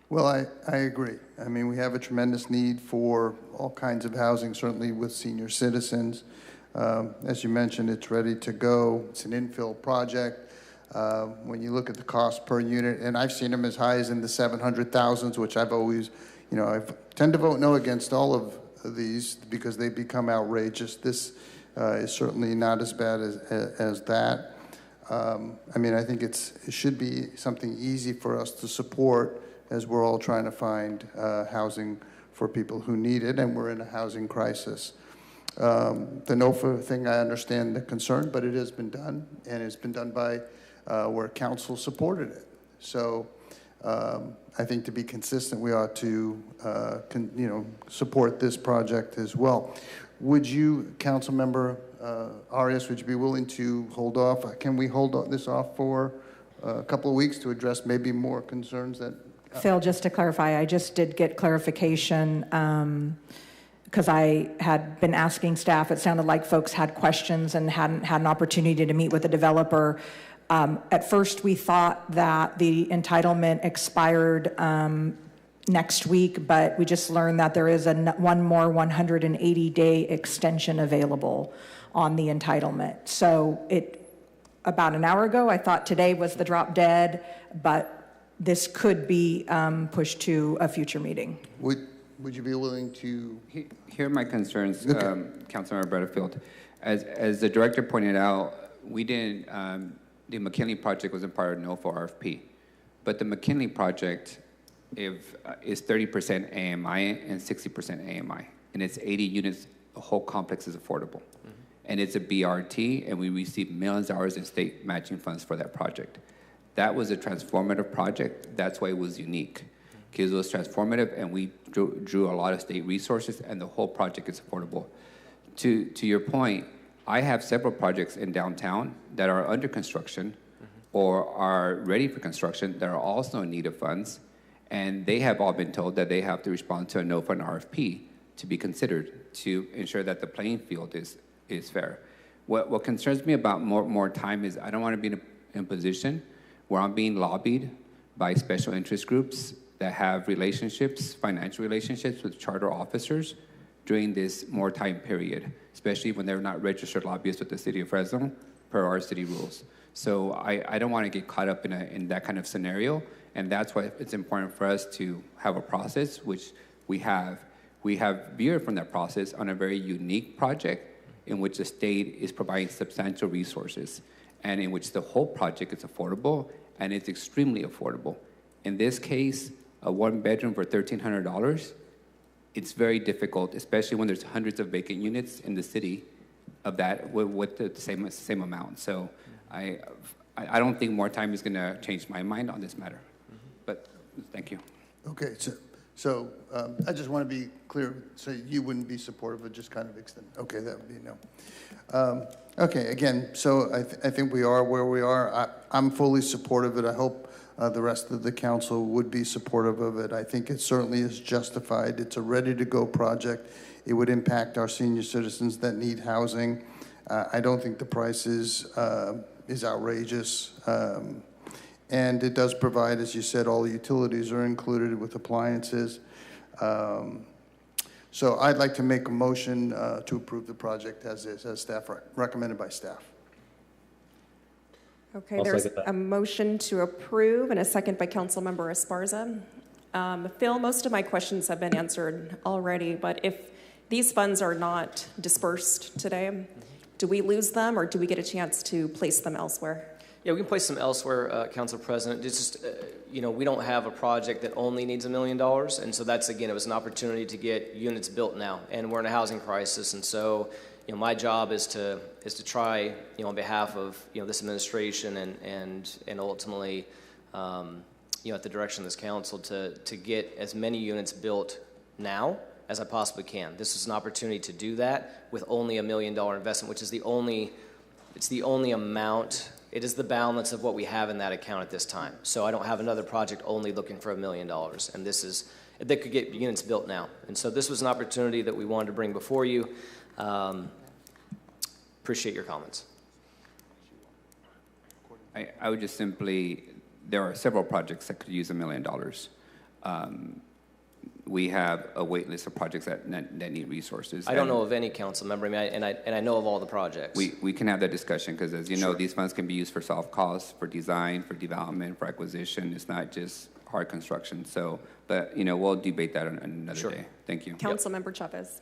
[SPEAKER 3] Well, I agree. I mean, we have a tremendous need for all kinds of housing, certainly with senior citizens. As you mentioned, it's ready to go. It's an infill project. When you look at the cost per unit, and I've seen them as high as in the 700,000s, which I've always, I tend to vote no against all of these because they become outrageous. This is certainly not as bad as that. I mean, I think it should be something easy for us to support as we're all trying to find housing for people who need it, and we're in a housing crisis. The NOFA thing, I understand the concern, but it has been done, and it's been done by where council supported it. So I think to be consistent, we ought to, support this project as well. Would you, Councilmember Arias, would you be willing to hold off? Can we hold this off for a couple of weeks to address maybe more concerns that?
[SPEAKER 10] Phil, just to clarify, I just did get clarification because I had been asking staff. It sounded like folks had questions and hadn't had an opportunity to meet with the developer. At first, we thought that the entitlement expired next week, but we just learned that there is one more 180-day extension available on the entitlement. So about an hour ago, I thought today was the drop dead, but this could be pushed to a future meeting.
[SPEAKER 3] Would you be willing to?
[SPEAKER 4] Here are my concerns,
[SPEAKER 3] Okay.
[SPEAKER 4] Councilmember Butterfield. As the director pointed out, we didn't, the McKinley project wasn't part of NOFA RFP, but the McKinley project is 30% AMI and 60% AMI, and it's 80 units. The whole complex is affordable, and it's a BRT, and we received millions of dollars in state matching funds for that project. That was a transformative project. That's why it was unique, because it was transformative, and we drew a lot of state resources, and the whole project is affordable. To your point, I have several projects in downtown that are under construction or are ready for construction that are also in need of funds, and they have all been told that they have to respond to a NOFA and RFP to be considered to ensure that the playing field is fair. What concerns me about more time is I don't want to be in a position where I'm being lobbied by special interest groups that have relationships, financial relationships with charter officers during this more time period, especially when they're not registered lobbyists with the city of Fresno per our city rules. So I don't want to get caught up in that kind of scenario, and that's why it's important for us to have a process, which we have. We have veered from that process on a very unique project in which the state is providing substantial resources and in which the whole project is affordable, and it's extremely affordable. In this case, a one-bedroom for $1,300, it's very difficult, especially when there's hundreds of vacant units in the city of that with the same amount. So I don't think more time is going to change my mind on this matter. But thank you.
[SPEAKER 3] Okay, so I just want to be clear. So you wouldn't be supportive of just kind of extend? Okay, that would be no. Okay, again, so I think we are where we are. I'm fully supportive of it. I hope the rest of the council would be supportive of it. I think it certainly is justified. It's a ready-to-go project. It would impact our senior citizens that need housing. I don't think the price is outrageous. And it does provide, as you said, all the utilities are included with appliances. So I'd like to make a motion to approve the project as is, as staff recommended by staff.
[SPEAKER 1] Okay, there's a motion to approve and a second by Councilmember Esparza. Phil, most of my questions have been answered already, but if these funds are not dispersed today, do we lose them or do we get a chance to place them elsewhere?
[SPEAKER 14] Yeah, we can place them elsewhere, Council President. It's just, we don't have a project that only needs $1 million, and so that's, again, it was an opportunity to get units built now, and we're in a housing crisis, and so, my job is to try, on behalf of, this administration and ultimately, at the direction of this council to get as many units built now as I possibly can. This is an opportunity to do that with only $1 million investment, which is the only amount. It is the balance of what we have in that account at this time. So I don't have another project only looking for $1 million, and they could get units built now. And so this was an opportunity that we wanted to bring before you. Appreciate your comments.
[SPEAKER 4] I would just simply, there are several projects that could use $1 million. We have a wait list of projects that need resources.
[SPEAKER 14] I don't know of any council member, and I know of all the projects.
[SPEAKER 4] We can have that discussion because, as you know, these funds can be used for soft costs, for design, for development, for acquisition. It's not just hard construction. So, but we'll debate that on another day. Thank you.
[SPEAKER 1] Councilmember Chavez.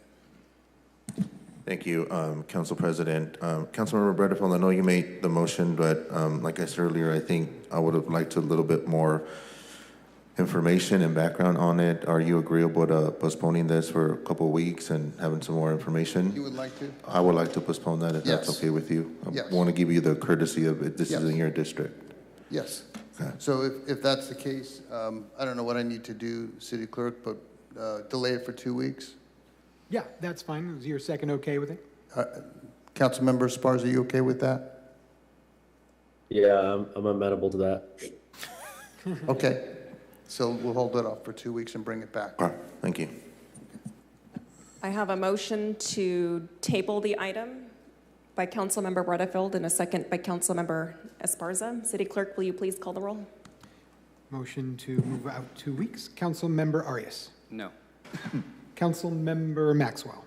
[SPEAKER 13] Thank you, Council President. Councilmember Butterfield, I know you made the motion, but like I said earlier, I think I would have liked a little bit more information and background on it. Are you agreeable to postponing this for a couple of weeks and having some more information?
[SPEAKER 3] You would like to?
[SPEAKER 13] I would like to postpone that if that's okay with you. I want to give you the courtesy of it. This is in your district.
[SPEAKER 3] Yes. So if that's the case, I don't know what I need to do, City Clerk, but delay it for 2 weeks?
[SPEAKER 2] Yeah, that's fine. Is your second okay with it?
[SPEAKER 3] Councilmember Esparza, are you okay with that?
[SPEAKER 5] Yeah, I'm amenable to that.
[SPEAKER 3] Okay. So we'll hold it off for 2 weeks and bring it back.
[SPEAKER 13] All right, thank you.
[SPEAKER 1] I have a motion to table the item by Councilmember Rutherford and a second by Councilmember Esparza. City Clerk, will you please call the roll?
[SPEAKER 2] Motion to move out 2 weeks. Councilmember Arias.
[SPEAKER 4] No.
[SPEAKER 2] Councilmember Maxwell.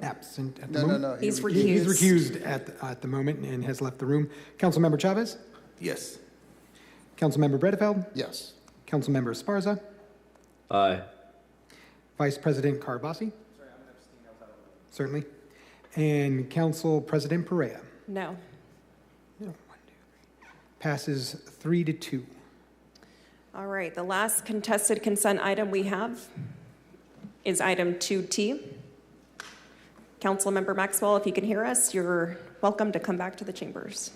[SPEAKER 2] Absent at the moment.
[SPEAKER 3] No.
[SPEAKER 1] He's
[SPEAKER 2] He's
[SPEAKER 1] recused.
[SPEAKER 2] recused at the moment and has left the room. Councilmember Chavez.
[SPEAKER 13] Yes.
[SPEAKER 2] Councilmember Bredefeld.
[SPEAKER 3] Yes.
[SPEAKER 2] Councilmember Esparza.
[SPEAKER 5] Aye.
[SPEAKER 2] Vice President Carabasi. Certainly. And Council President Perea.
[SPEAKER 1] No.
[SPEAKER 2] Passes 3-2.
[SPEAKER 1] All right, the last contested consent item we have is item 2T. Councilmember Maxwell, if you can hear us, you're welcome to come back to the chambers.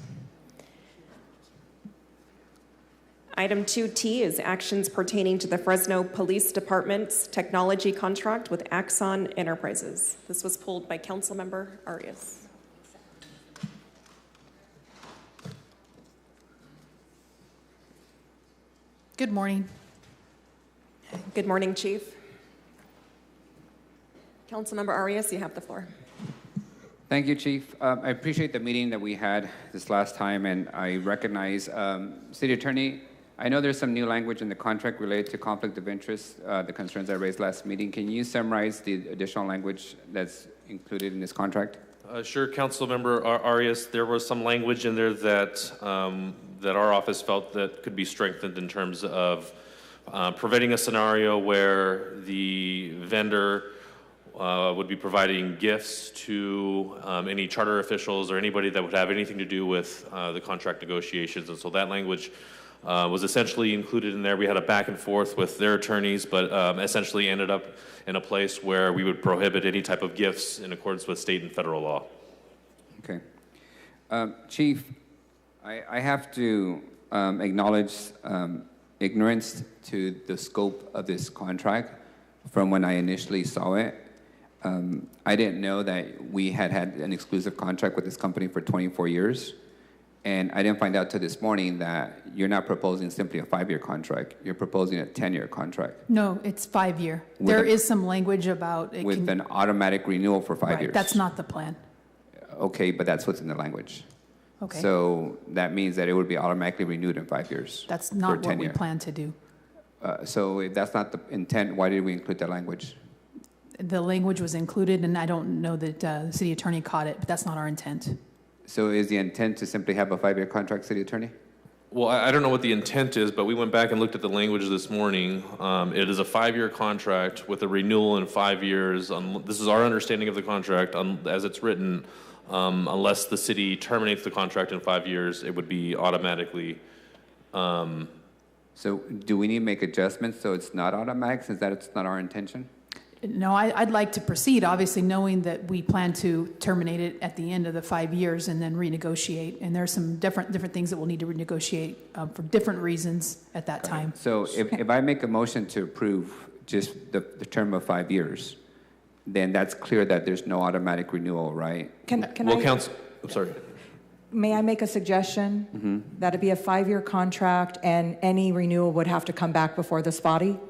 [SPEAKER 1] Item 2T is actions pertaining to the Fresno Police Department's technology contract with Axon Enterprises. This was pulled by Councilmember Arias.
[SPEAKER 8] Good morning.
[SPEAKER 1] Good morning, Chief. Councilmember Arias, you have the floor.
[SPEAKER 4] Thank you, Chief. I appreciate the meeting that we had this last time, and I recognize, City Attorney, I know there's some new language in the contract related to conflict of interest, the concerns I raised last meeting. Can you summarize the additional language that's included in this contract?
[SPEAKER 7] Sure, Councilmember Arias. There was some language in there that that our office felt that could be strengthened in terms of preventing a scenario where the vendor would be providing gifts to any charter officials or anybody that would have anything to do with the contract negotiations. And so that language was essentially included in there. We had a back and forth with their attorneys, but essentially ended up in a place where we would prohibit any type of gifts in accordance with state and federal law.
[SPEAKER 4] Okay. Chief, I have to acknowledge ignorance to the scope of this contract from when I initially saw it. I didn't know that we had an exclusive contract with this company for 24 years. And I didn't find out till this morning that you're not proposing simply a 5-year contract. You're proposing a 10-year contract.
[SPEAKER 8] No, it's 5-year. There is some language about it
[SPEAKER 4] with an automatic renewal for 5 years.
[SPEAKER 8] That's not the plan.
[SPEAKER 4] Okay, but that's what's in the language.
[SPEAKER 8] Okay.
[SPEAKER 4] So that means that it would be automatically renewed in 5 years.
[SPEAKER 8] That's not what we plan to do.
[SPEAKER 4] So if that's not the intent, why did we include that language?
[SPEAKER 8] The language was included, and I don't know that the city attorney caught it, but that's not our intent.
[SPEAKER 4] So is the intent to simply have a 5-year contract, City Attorney?
[SPEAKER 7] Well, I don't know what the intent is, but we went back and looked at the language this morning. It is a 5-year contract with a renewal in 5 years. This is our understanding of the contract as it's written. Unless the city terminates the contract in 5 years, it would be automatically.
[SPEAKER 4] So do we need to make adjustments so it's not automatic, since that it's not our intention?
[SPEAKER 8] No, I'd like to proceed, obviously knowing that we plan to terminate it at the end of the 5 years and then renegotiate. And there's some different things that we'll need to renegotiate for different reasons at that time.
[SPEAKER 4] So if I make a motion to approve just the term of 5 years, then that's clear that there's no automatic renewal, right?
[SPEAKER 7] I'm sorry.
[SPEAKER 10] May I make a suggestion?
[SPEAKER 4] Mm-hmm.
[SPEAKER 10] That it be a 5-year contract and any renewal would have to come back before this body?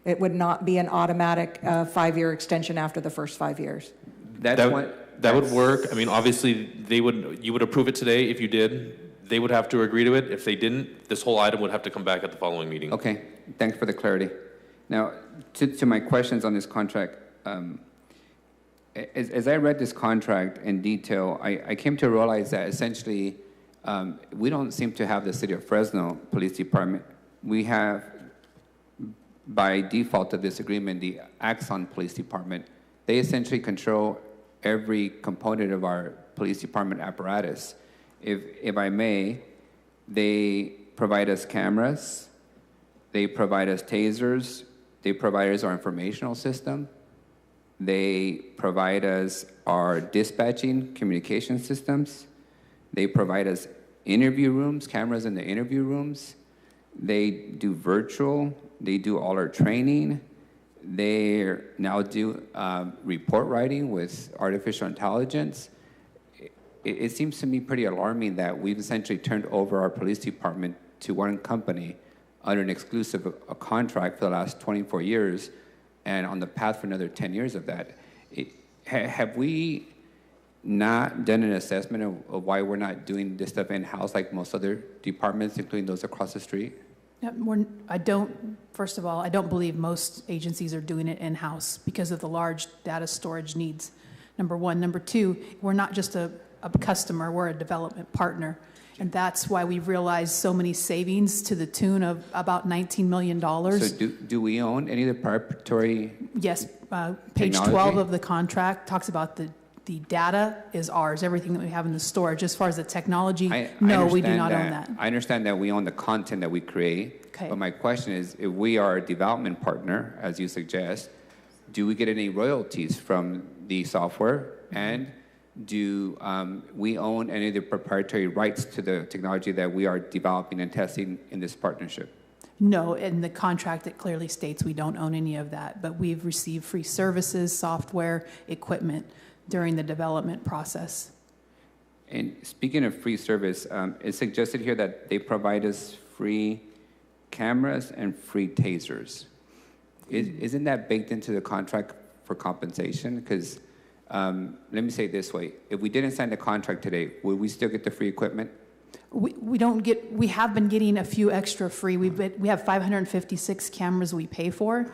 [SPEAKER 10] It would not be an automatic 5-year extension after the first 5 years.
[SPEAKER 7] That would work. I mean, obviously, you would approve it today. If you did, they would have to agree to it. If they didn't, this whole item would have to come back at the following meeting.
[SPEAKER 4] Okay, thanks for the clarity. Now, to my questions on this contract, as I read this contract in detail, I came to realize that essentially we don't seem to have the City of Fresno Police Department. We have, by default of this agreement, the Axon Police Department. They essentially control every component of our police department apparatus. If I may, they provide us cameras, they provide us tasers, they provide us our informational system, they provide us our dispatching communication systems, they provide us interview rooms, cameras in the interview rooms. They do virtual. They do all our training. They now do report writing with artificial intelligence. It seems to me pretty alarming that we've essentially turned over our police department to one company under an exclusive contract for the last 24 years and on the path for another 10 years of that. Have we not done an assessment of why we're not doing this stuff in-house like most other departments, including those across the street?
[SPEAKER 8] Yeah, first of all, I don't believe most agencies are doing it in-house because of the large data storage needs, number one. Number two, we're not just a customer, we're a development partner. And that's why we've realized so many savings to the tune of about $19 million.
[SPEAKER 4] So do we own any of the proprietary?
[SPEAKER 8] Yes, page
[SPEAKER 4] technology?
[SPEAKER 8] 12 of the contract talks about the data is ours, everything that we have in the storage. As far as the technology, no, we do not own that.
[SPEAKER 4] I understand that we own the content that we create,
[SPEAKER 8] Okay.
[SPEAKER 4] but my question is, if we are a development partner, as you suggest, do we get any royalties from the software? And do we own any of the proprietary rights to the technology that we are developing and testing in this partnership?
[SPEAKER 8] No, in the contract it clearly states we don't own any of that, but we've received free services, software, equipment during the development process.
[SPEAKER 4] And speaking of free service, it's suggested here that they provide us free cameras and free tasers. Isn't that baked into the contract for compensation? Because let me say it this way. If we didn't sign the contract today, would we still get the free equipment?
[SPEAKER 8] We have been getting a few extra free. We have 556 cameras we pay for.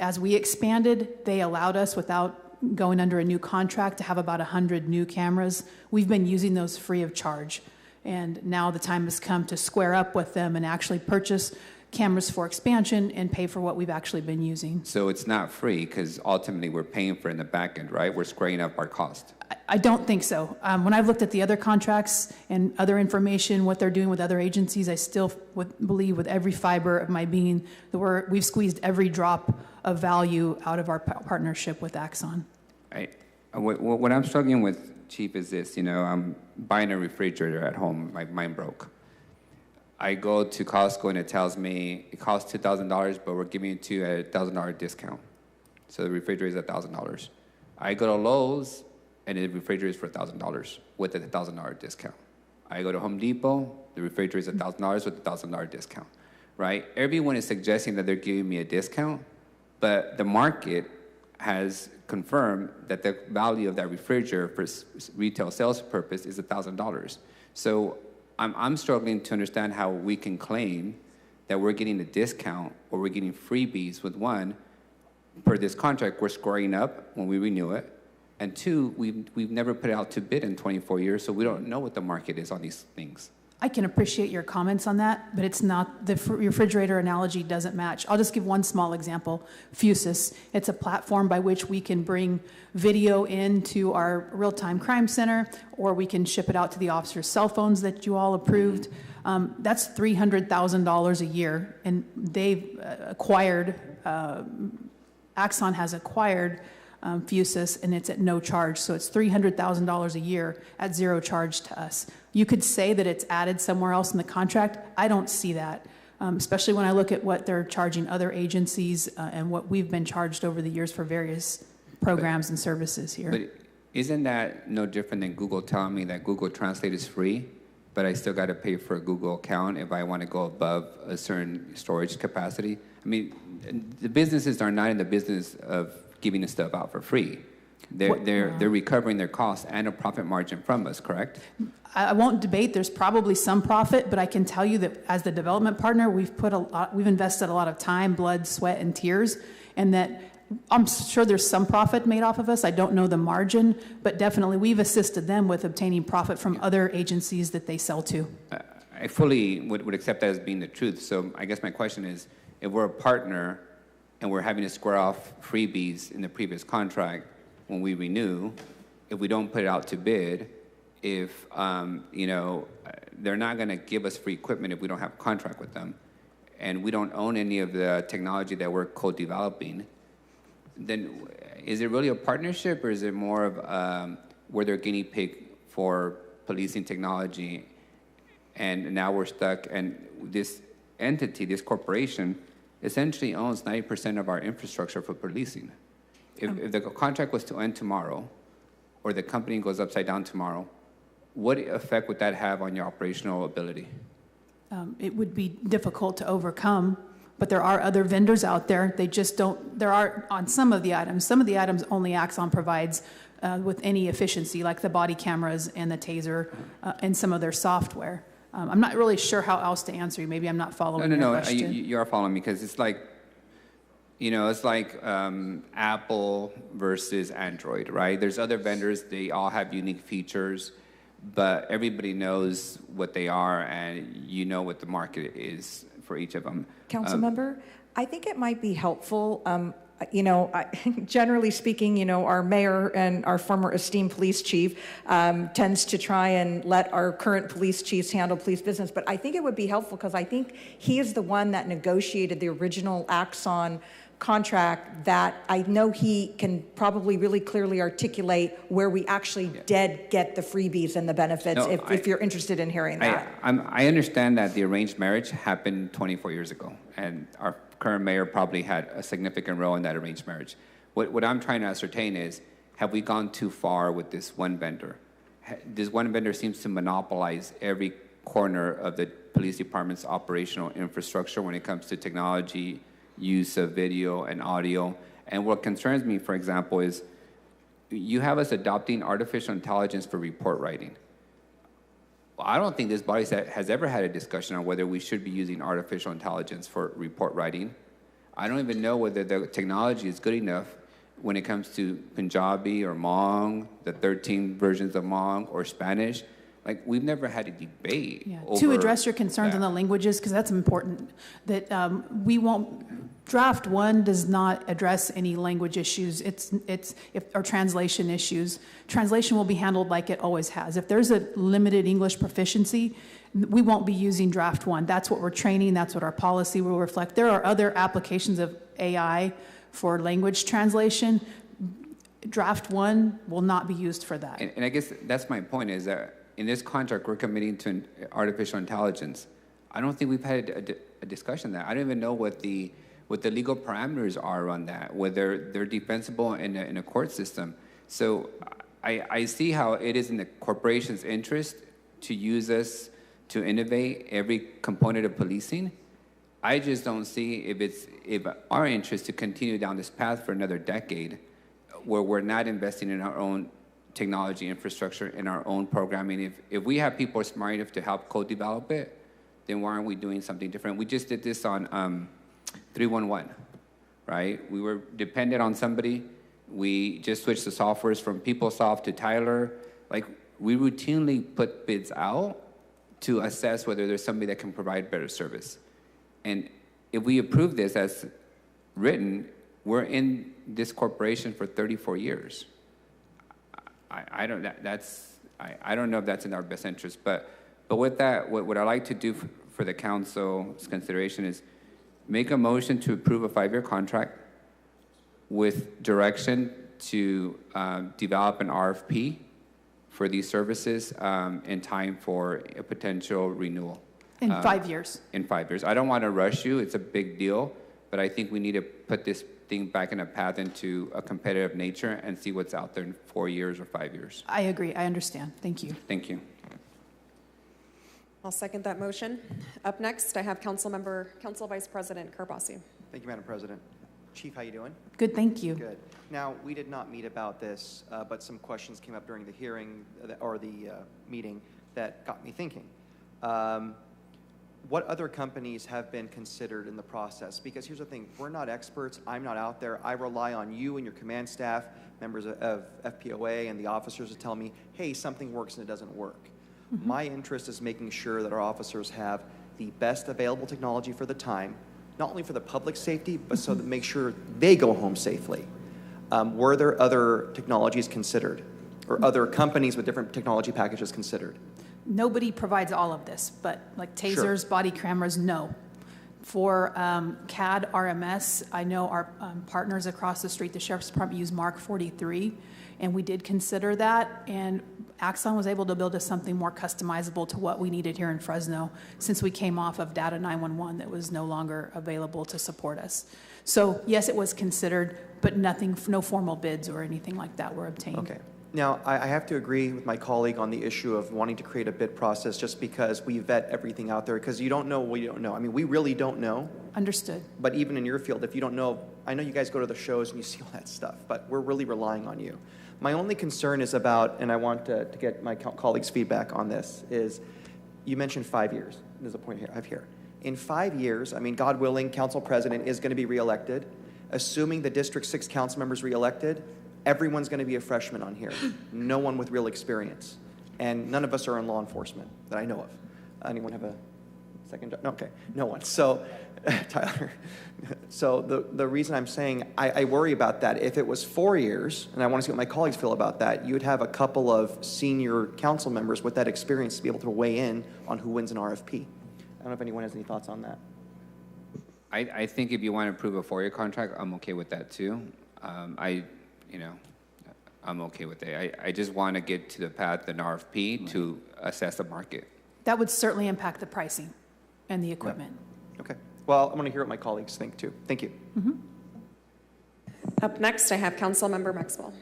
[SPEAKER 8] As we expanded, they allowed us, without going under a new contract, to have about 100 new cameras. We've been using those free of charge. And now the time has come to square up with them and actually purchase cameras for expansion and pay for what we've actually been using.
[SPEAKER 4] So it's not free because ultimately we're paying for it in the back end, right? We're squaring up our cost.
[SPEAKER 8] I don't think so. When I've looked at the other contracts and other information, what they're doing with other agencies, I still believe with every fiber of my being that we've squeezed every drop of value out of our partnership with Axon.
[SPEAKER 4] What I'm struggling with, Chief, is this. I'm buying a refrigerator at home. Mine broke. I go to Costco and it tells me it costs $2,000, but we're giving it to you at a $1,000 discount. So the refrigerator is $1,000. I go to Lowe's and the refrigerator is for $1,000 with a $1,000 discount. I go to Home Depot, the refrigerator is $1,000 with a $1,000 discount, right? Everyone is suggesting that they're giving me a discount, but the market has confirmed that the value of that refrigerator for retail sales purpose is $1,000. So I'm struggling to understand how we can claim that we're getting a discount or we're getting freebies with one, per this contract, we're squaring up when we renew it. And two, we've never put it out to bid in 24 years, so we don't know what the market is on these things.
[SPEAKER 8] I can appreciate your comments on that, but it's not, the refrigerator analogy doesn't match. I'll just give one small example. Fusus, it's a platform by which we can bring video into our real-time crime center, or we can ship it out to the officers' cell phones that you all approved. That's $300,000 a year, and they've acquired, Axon has acquired Fusus, and it's at no charge. So it's $300,000 a year at zero charge to us. You could say that it's added somewhere else in the contract. I don't see that, especially when I look at what they're charging other agencies and what we've been charged over the years for various programs and services here.
[SPEAKER 4] But isn't that no different than Google telling me that Google Translate is free, but I still got to pay for a Google account if I want to go above a certain storage capacity? I mean, the businesses are not in the business of giving the stuff out for free. They're recovering their costs and a profit margin from us, correct?
[SPEAKER 8] I won't debate. There's probably some profit, but I can tell you that as the development partner, we've invested a lot of time, blood, sweat, and tears, and that I'm sure there's some profit made off of us. I don't know the margin, but definitely we've assisted them with obtaining profit from other agencies that they sell to.
[SPEAKER 4] I fully would accept that as being the truth. So I guess my question is, if we're a partner and we're having to square off freebies in the previous contract when we renew, if we don't put it out to bid, if they're not going to give us free equipment if we don't have a contract with them, and we don't own any of the technology that we're co-developing, then is it really a partnership, or is it more of where they're guinea pig for policing technology and now we're stuck. And this entity, this corporation, essentially owns 90% of our infrastructure for policing. If the contract was to end tomorrow, or the company goes upside down tomorrow, what effect would that have on your operational ability?
[SPEAKER 8] It would be difficult to overcome, but there are other vendors out there. They just don't, there are on some of the items only Axon provides with any efficiency, like the body cameras and the taser and some of their software. I'm not really sure how else to answer you. Maybe I'm not following your question.
[SPEAKER 4] You are following me, because it's like, it's like Apple versus Android, right? There's other vendors, they all have unique features, but everybody knows what they are, and you know what the market is for each of them.
[SPEAKER 10] Council member, I think it might be helpful, generally speaking, our mayor and our former esteemed police chief tends to try and let our current police chiefs handle police business, but I think it would be helpful because I think he is the one that negotiated the original Axon contract that I know he can probably really clearly articulate where we actually did get the freebies and the benefits, if you're interested in hearing that.
[SPEAKER 4] I understand that the arranged marriage happened 24 years ago, and our current mayor probably had a significant role in that arranged marriage. What I'm trying to ascertain is, have we gone too far with this one vendor? This one vendor seems to monopolize every corner of the police department's operational infrastructure when it comes to technology, use of video and audio. And what concerns me, for example, is you have us adopting artificial intelligence for report writing. Well, I don't think this body has ever had a discussion on whether we should be using artificial intelligence for report writing. I don't even know whether the technology is good enough when it comes to Punjabi or Hmong, the 13 versions of Hmong, or Spanish. Like, we've never had a debate over
[SPEAKER 8] to address your concerns
[SPEAKER 4] that.
[SPEAKER 8] on the languages, because that's important, that we won't, draft one does not address any language issues, or translation issues. Translation will be handled like it always has. If there's a limited English proficiency, we won't be using draft one. That's what we're training, that's what our policy will reflect. There are other applications of AI for language translation. Draft one will not be used for that.
[SPEAKER 4] And I guess that's my point, is that in this contract, we're committing to artificial intelligence. I don't think we've had a discussion on that. I don't even know what the legal parameters are on that, whether they're defensible in a court system. So I see how it is in the corporation's interest to use us to innovate every component of policing. I just don't see if our interest to continue down this path for another decade, where we're not investing in our own technology infrastructure, in our own programming. If we have people smart enough to help co-develop it, then why aren't we doing something different? We just did this on 311, right? We were dependent on somebody. We just switched the softwares from PeopleSoft to Tyler. Like, we routinely put bids out to assess whether there's somebody that can provide better service. And if we approve this as written, we're in this corporation for 34 years. I don't know if that's in our best interest, but with that, what I'd like to do for the council's consideration is make a motion to approve a 5-year contract with direction to develop an RFP for these services in time for a potential renewal.
[SPEAKER 8] In 5 years.
[SPEAKER 4] In 5 years. I don't want to rush you. It's a big deal, but I think we need to put this thing back in a path into a competitive nature and see what's out there in 4 years or 5 years.
[SPEAKER 8] I agree. I understand. Thank you.
[SPEAKER 4] Thank you.
[SPEAKER 1] I'll second that motion. Up next, I have Council Vice President Karbasi.
[SPEAKER 12] Thank you, Madam President. Chief, how you doing?
[SPEAKER 8] Good, thank you.
[SPEAKER 12] Good. Now, we did not meet about this, but some questions came up during the hearing or the meeting that got me thinking. What other companies have been considered in the process? Because here's the thing, we're not experts, I'm not out there, I rely on you and your command staff, members of FPOA and the officers to tell me, hey, something works and it doesn't work. Mm-hmm. My interest is making sure that our officers have the best available technology for the time, not only for the public safety, but so that make sure they go home safely. Were there other technologies considered, or other companies with different technology packages considered?
[SPEAKER 8] Nobody provides all of this, but like tasers,
[SPEAKER 12] Sure.
[SPEAKER 8] body cameras, no. For CAD RMS, I know our partners across the street, the Sheriff's Department, use Mark 43. And we did consider that, and Axon was able to build us something more customizable to what we needed here in Fresno since we came off of Data 911 that was no longer available to support us. So yes, it was considered, but no formal bids or anything like that were obtained.
[SPEAKER 12] Okay. Now, I have to agree with my colleague on the issue of wanting to create a bid process just because we vet everything out there, because you don't know what you don't know. I mean, we really don't know.
[SPEAKER 8] Understood.
[SPEAKER 12] But even in your field, if you don't know, I know you guys go to the shows and you see all that stuff, but we're really relying on you. My only concern is about, and I want to get my colleagues' feedback on this, is you mentioned 5 years. There's a point here I have here. In 5 years, I mean, God willing, council president is going to be reelected. Assuming the District 6 council members reelected, everyone's going to be a freshman on here. No one with real experience. And none of us are in law enforcement that I know of. Anyone have a second job? No, okay, no one. So, Tyler, so the reason I'm saying I worry about that, if it was 4 years, and I want to see what my colleagues feel about that, you would have a couple of senior council members with that experience to be able to weigh in on who wins an RFP. I don't know if anyone has any thoughts on that.
[SPEAKER 4] I think if you want to approve a 4-year contract, I'm okay with that too. I'm okay with it. I just want to get to the path an RFP to assess the market.
[SPEAKER 8] That would certainly impact the pricing and the equipment.
[SPEAKER 12] Yeah. Okay. Well, I'm going to hear what my colleagues think too. Thank you.
[SPEAKER 8] Mm-hmm.
[SPEAKER 1] Up next, I have Councilmember Maxwell.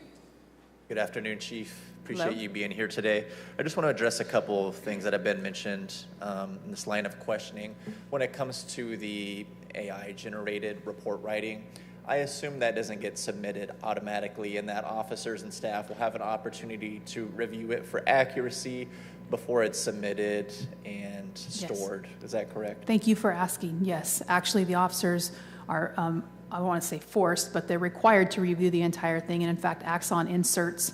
[SPEAKER 11] Good afternoon, Chief. Appreciate
[SPEAKER 1] Hello.
[SPEAKER 11] you being here today. I just want to address a couple of things that have been mentioned in this line of questioning. When it comes to the AI-generated report writing, I assume that doesn't get submitted automatically and that officers and staff will have an opportunity to review it for accuracy before it's submitted and stored. Is that correct?
[SPEAKER 8] Thank you for asking. Yes, actually the officers are, I want to say forced, but they're required to review the entire thing. And in fact, Axon inserts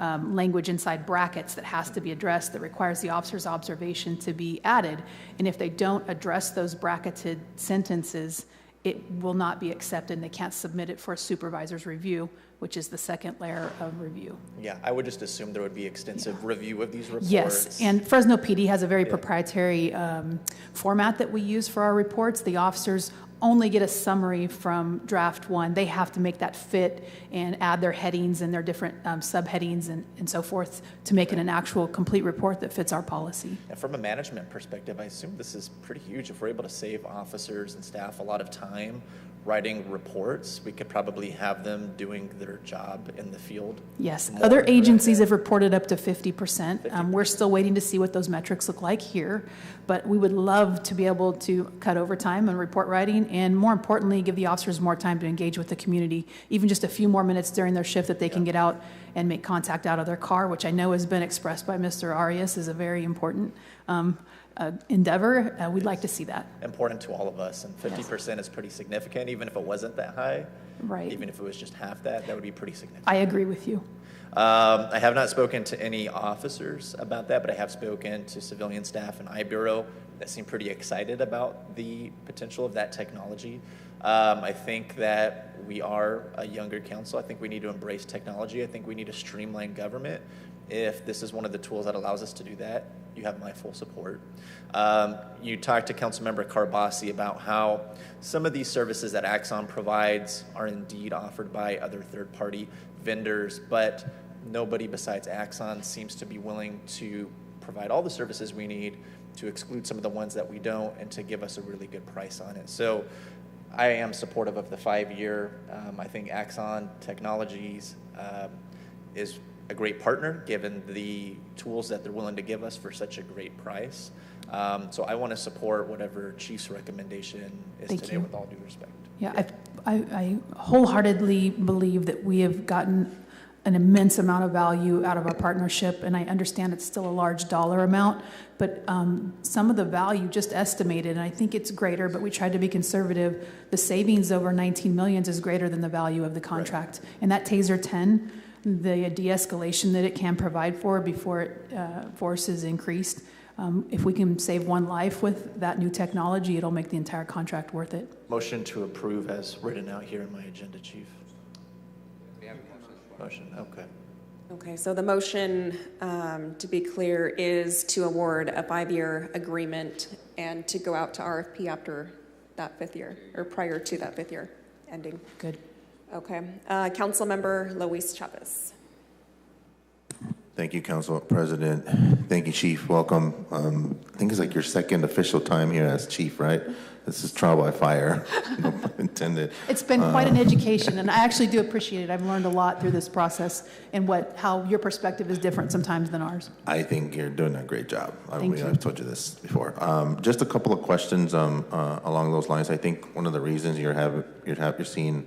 [SPEAKER 8] language inside brackets that has to be addressed that requires the officer's observation to be added. And if they don't address those bracketed sentences, it will not be accepted and they can't submit it for a supervisor's review, which is the second layer of review.
[SPEAKER 11] Yeah, I would just assume there would be extensive review of these reports.
[SPEAKER 8] Yes, and Fresno PD has a very proprietary format that we use for our reports. The officers only get a summary from draft one. They have to make that fit and add their headings and their different subheadings and so forth to make it an actual complete report that fits our policy.
[SPEAKER 11] And from a management perspective, I assume this is pretty huge. If we're able to save officers and staff a lot of time writing reports, we could probably have them doing their job in the field.
[SPEAKER 8] Yes, other agencies have reported up to 50%. We're still waiting to see what those metrics look like here, but we would love to be able to cut overtime on report writing and more importantly, give the officers more time to engage with the community, even just a few more minutes during their shift that they can get out and make contact out of their car, which I know has been expressed by Mr. Arias is a very important endeavor. We'd like to see that.
[SPEAKER 11] Important to all of us, and 50% is pretty significant, even if it wasn't that high.
[SPEAKER 8] Right.
[SPEAKER 11] Even if it was just half that, that would be pretty significant.
[SPEAKER 8] I agree with you.
[SPEAKER 11] I have not spoken to any officers about that, but I have spoken to civilian staff and I-Bureau that seem pretty excited about the potential of that technology. I think that we are a younger council. I think we need to embrace technology. I think we need to streamline government. If this is one of the tools that allows us to do that, you have my full support. You talked to Councilmember Carbasi about how some of these services that Axon provides are indeed offered by other third-party vendors, but nobody besides Axon seems to be willing to provide all the services we need, to exclude some of the ones that we don't, and to give us a really good price on it. So I am supportive of the 5-year. I think Axon Technologies is a great partner given the tools that they're willing to give us for such a great price. So I want to support whatever Chief's recommendation is today with all due respect.
[SPEAKER 8] Yeah, I wholeheartedly believe that we have gotten an immense amount of value out of our partnership, and I understand it's still a large dollar amount, but some of the value just estimated, and I think it's greater, but we tried to be conservative. The savings over 19 million is greater than the value of the contract. Right. And that Taser 10, the de-escalation that it can provide for before force is increased, if we can save one life with that new technology, it'll make the entire contract worth it.
[SPEAKER 11] Motion to approve as written out here in my agenda, Chief. Motion, okay.
[SPEAKER 1] Okay, so the motion, to be clear, is to award a 5-year agreement and to go out to RFP after that 5th year, or prior to that 5th year ending.
[SPEAKER 8] Good.
[SPEAKER 1] Okay. Councilmember Luis Chavez.
[SPEAKER 13] Thank you, Council President. Thank you, Chief. Welcome. I think it's like your second official time here as Chief, right? This is trial by fire, no pun intended.
[SPEAKER 8] It's been quite an education, and I actually do appreciate it. I've learned a lot through this process and how your perspective is different sometimes than ours.
[SPEAKER 13] I think you're doing a great job.
[SPEAKER 8] Thank you.
[SPEAKER 13] I've told you this before. Just a couple of questions along those lines. I think one of the reasons you're seeing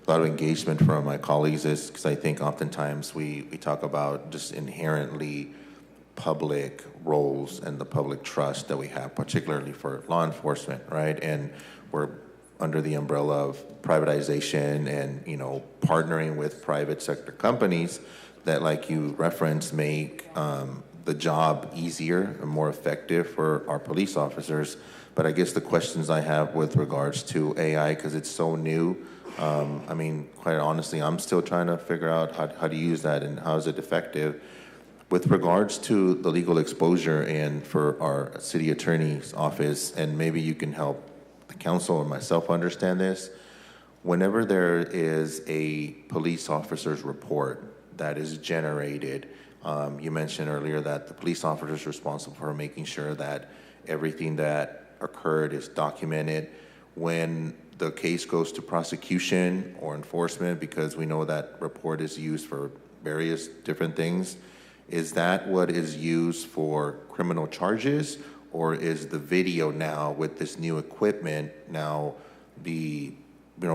[SPEAKER 13] a lot of engagement from my colleagues is because I think oftentimes we talk about just inherently public roles and the public trust that we have, particularly for law enforcement, right? And we're under the umbrella of privatization and, partnering with private sector companies that, like you referenced, make the job easier and more effective for our police officers. But I guess the questions I have with regards to AI, because it's so new, quite honestly, I'm still trying to figure out how to use that and how is it effective. With regards to the legal exposure and for our city attorney's office, and maybe you can help the council or myself understand this, whenever there is a police officer's report that is generated, you mentioned earlier that the police officer is responsible for making sure that everything that occurred is documented. When the case goes to prosecution or enforcement, because we know that report is used for various different things, is that what is used for criminal charges, or is the video now with this new equipment now the